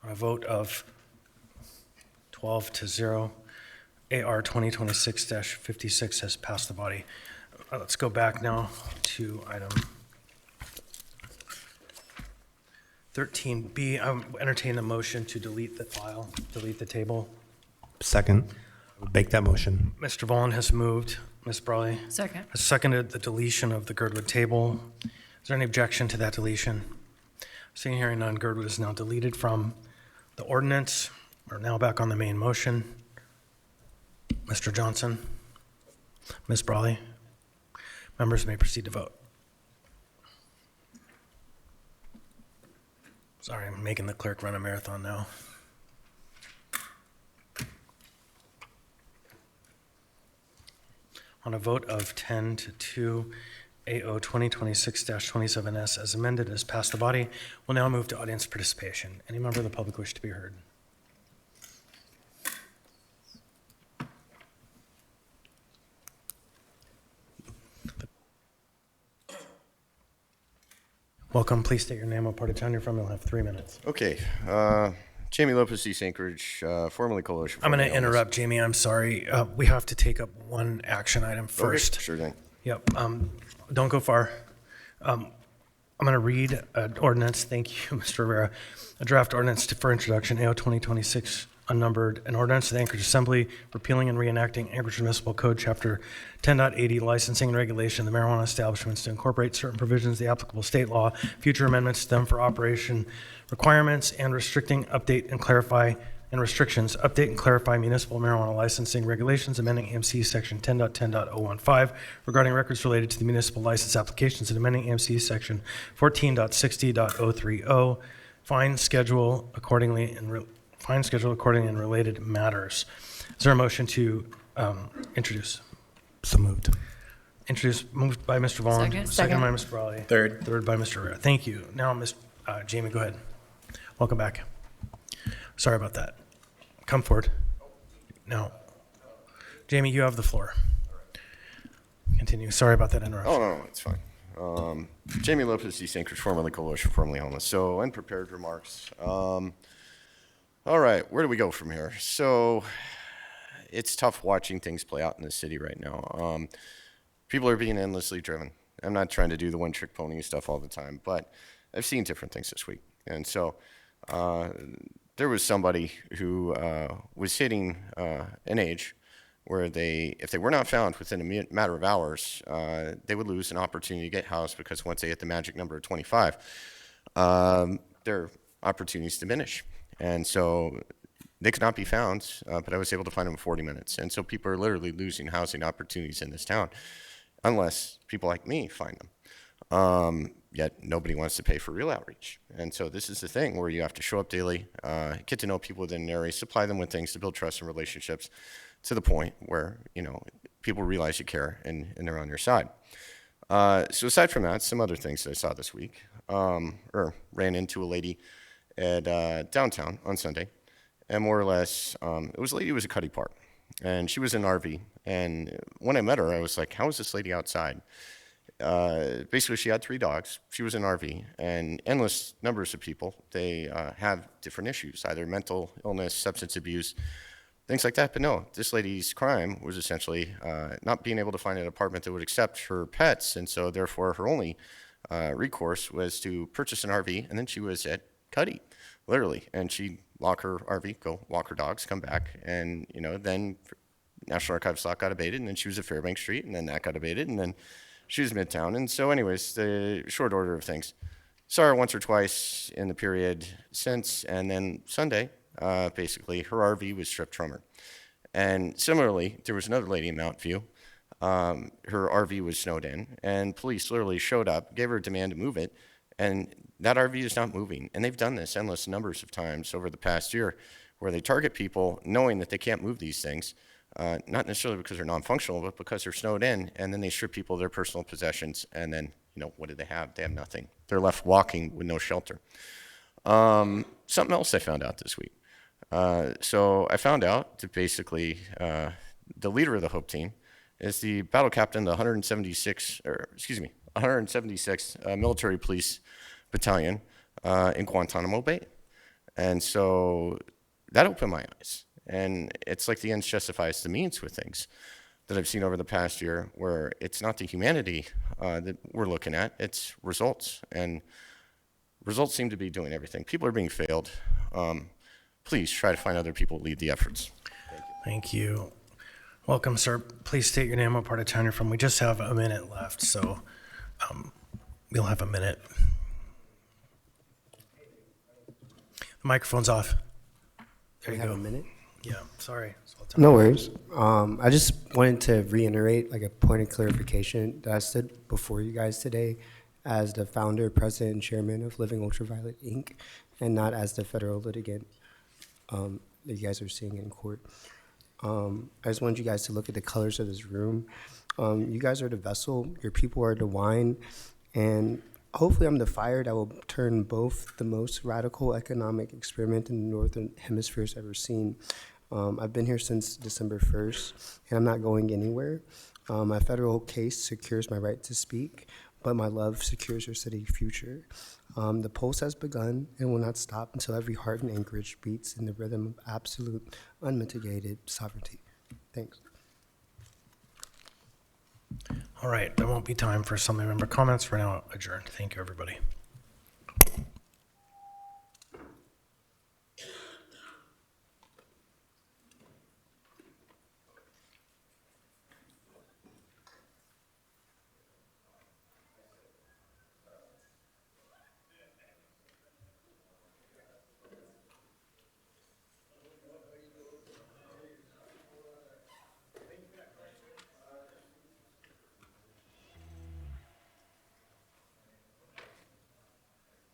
On a vote of 12-0, AR 2026-56 has passed the body. Let's go back now to item 13B. Entertain a motion to delete the file, delete the table. Second. Make that motion. Mr. Vaughn has moved. Ms. Brawley Second. has seconded the deletion of the Girdwood table. Is there any objection to that deletion? Seeing hearing none, Girdwood is now deleted from the ordinance. We're now back on the main motion. Mr. Johnson, Ms. Brawley, members may proceed to vote. Sorry, I'm making the clerk run a marathon now. On a vote of 10-2, AO 2026-27S as amended has passed the body. We'll now move to audience participation. Any member of the public wish to be heard? Welcome. Please state your name, what part of town you're from. You'll have 3 minutes. Okay. Jamie Lopez, East Anchorage, formerly Coalition. I'm going to interrupt, Jamie. I'm sorry. We have to take up one action item first. Okay, sure thing. Yep, don't go far. I'm going to read an ordinance, thank you, Mr. Rivera, a draft ordinance for introduction, AO 2026, unnumbered, an ordinance of the Anchorage Assembly repealing and reenacting Anchorage Municipal Code, Chapter 10.80, licensing and regulation of the marijuana establishments to incorporate certain provisions of the applicable state law, future amendments to them for operation requirements, and restricting, update, and clarify and restrictions, update and clarify municipal marijuana licensing regulations, amending AMC Section 10.10.015 regarding records related to the municipal license applications, and amending AMC Section 14.60.030 fine schedule accordingly and related matters. Is there a motion to introduce? So moved. Moved by Mr. Vaughn. Second. By Mr. Brawley. Third. Third by Mr. Rivera. Thank you. Now, Ms. Jamie, go ahead. Welcome back. Sorry about that. Come forward. No. Jamie, you have the floor. Continue. Sorry about that interruption. Oh, no, it's fine. Jamie Lopez, East Anchorage, formerly Coalition, formerly Homeless. So, unprepared remarks. All right, where do we go from here? So, it's tough watching things play out in the city right now. People are being endlessly driven. I'm not trying to do the one-trick pony stuff all the time, but I've seen different things this week. And so, there was somebody who was hitting an age where if they were not found within a matter of hours, they would lose an opportunity to get housed, because once they hit the magic number of 25, their opportunities diminish. And so they could not be found, but I was able to find them in 40 minutes. And so people are literally losing housing opportunities in this town, unless people like me find them. Yet nobody wants to pay for real outreach. And so this is the thing where you have to show up daily, get to know people within an area, supply them with things to build trust and relationships to the point where, people realize you care and they're on your side. So aside from that, some other things that I saw this week, or ran into a lady at downtown on Sunday, and more or less, it was a lady who was a Cuddy Park, and she was in an RV. And when I met her, I was like, how is this lady outside? Basically, she had 3 dogs. She was in an RV, and endless numbers of people. They have different issues, either mental illness, substance abuse, things like that. But no, this lady's crime was essentially not being able to find an apartment that would accept her pets, and so therefore her only recourse was to purchase an RV, and then she was at Cuddy, literally, and she'd lock her RV, go walk her dogs, come back, and then National Archives lot got abated, and then she was at Fairbank Street, and then that got abated, and then she was Midtown. And so anyways, the short order of things, saw her once or twice in the period since, and then Sunday, basically, her RV was stripped from her. And similarly, there was another lady in Mountain View. Her RV was snowed in, and police literally showed up, gave her a demand to move it, and that RV is not moving. And they've done this endless numbers of times over the past year, where they target people knowing that they can't move these things, not necessarily because they're non-functional, but because they're snowed in, and then they strip people of their personal possessions, and then, what do they have? They have nothing. They're left walking with no shelter. Something else I found out this week. So I found out that basically the leader of the Hope Team is the battle captain of the 176th Military Police Battalion in Guantanamo Bay. And so that opened my eyes. And it's like the ends justifies the means with things that I've seen over the past year, where it's not the humanity that we're looking at, it's results. And results seem to be doing everything. People are being failed. Please try to find other people to lead the efforts. Thank you. Welcome, sir. Please state your name, what part of town you're from. We just have a minute left, so we'll have a minute. The microphone's off. There you have go. a minute? Yeah, sorry. No worries. I just wanted to reiterate like a point of clarification that I stood before you guys today as the founder, president, and chairman of Living Ultraviolet, Inc., and not as the federal litigant that you guys are seeing in court. I just wanted you guys to look at the colors of this room. You guys are the vessel, your people are the wine, and hopefully I'm the fire that will turn both the most radical economic experiment in the Northern Hemisphere's ever seen. I've been here since December 1st, and I'm not going anywhere. My federal case secures my right to speak, but my love secures your city future. The pulse has begun and will not stop until every heart in Anchorage beats in the rhythm of absolute, unmitigated sovereignty. Thanks. All right, there won't be time for assembly member comments. We're now adjourned. Thank you, everybody.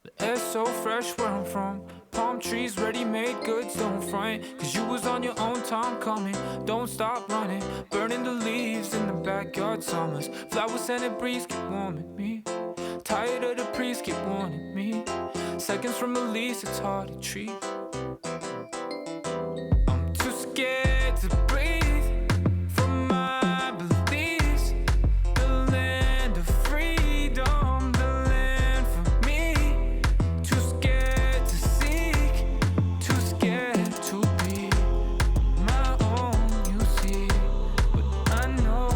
The air's so fresh where I'm from. Palm trees, ready-made goods, don't front. Cause you was on your own time coming. Don't stop running. Burning the leaves in the backyard summers. Flower scented breeze keep warming me. Tired of the priest keep warning me. Seconds from release, it's hard to treat. I'm too scared to breathe from my beliefs. The land of freedom, the land for me. Too scared to seek, too scared to be my own, you see. But I know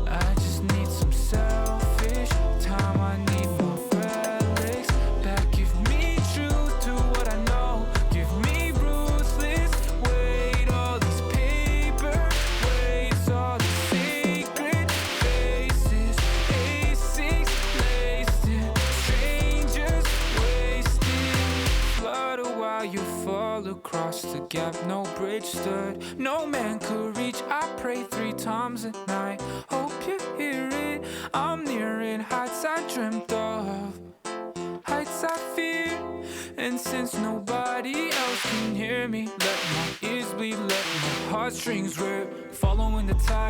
I just need some selfish time. I need more relics that give me truth to what I know. Give me ruthless weight, all these paper weights, all the sacred faces, A6 laced in, strangers wasted. Flood a while you fall across the gap, no bridge stood, no man could reach. I pray 3 times a night, hope you hear it. I'm nearing heights I dreamt of, heights I fear. And since nobody else can hear me, let my ears bleed, let my heartstrings rip, following the tide.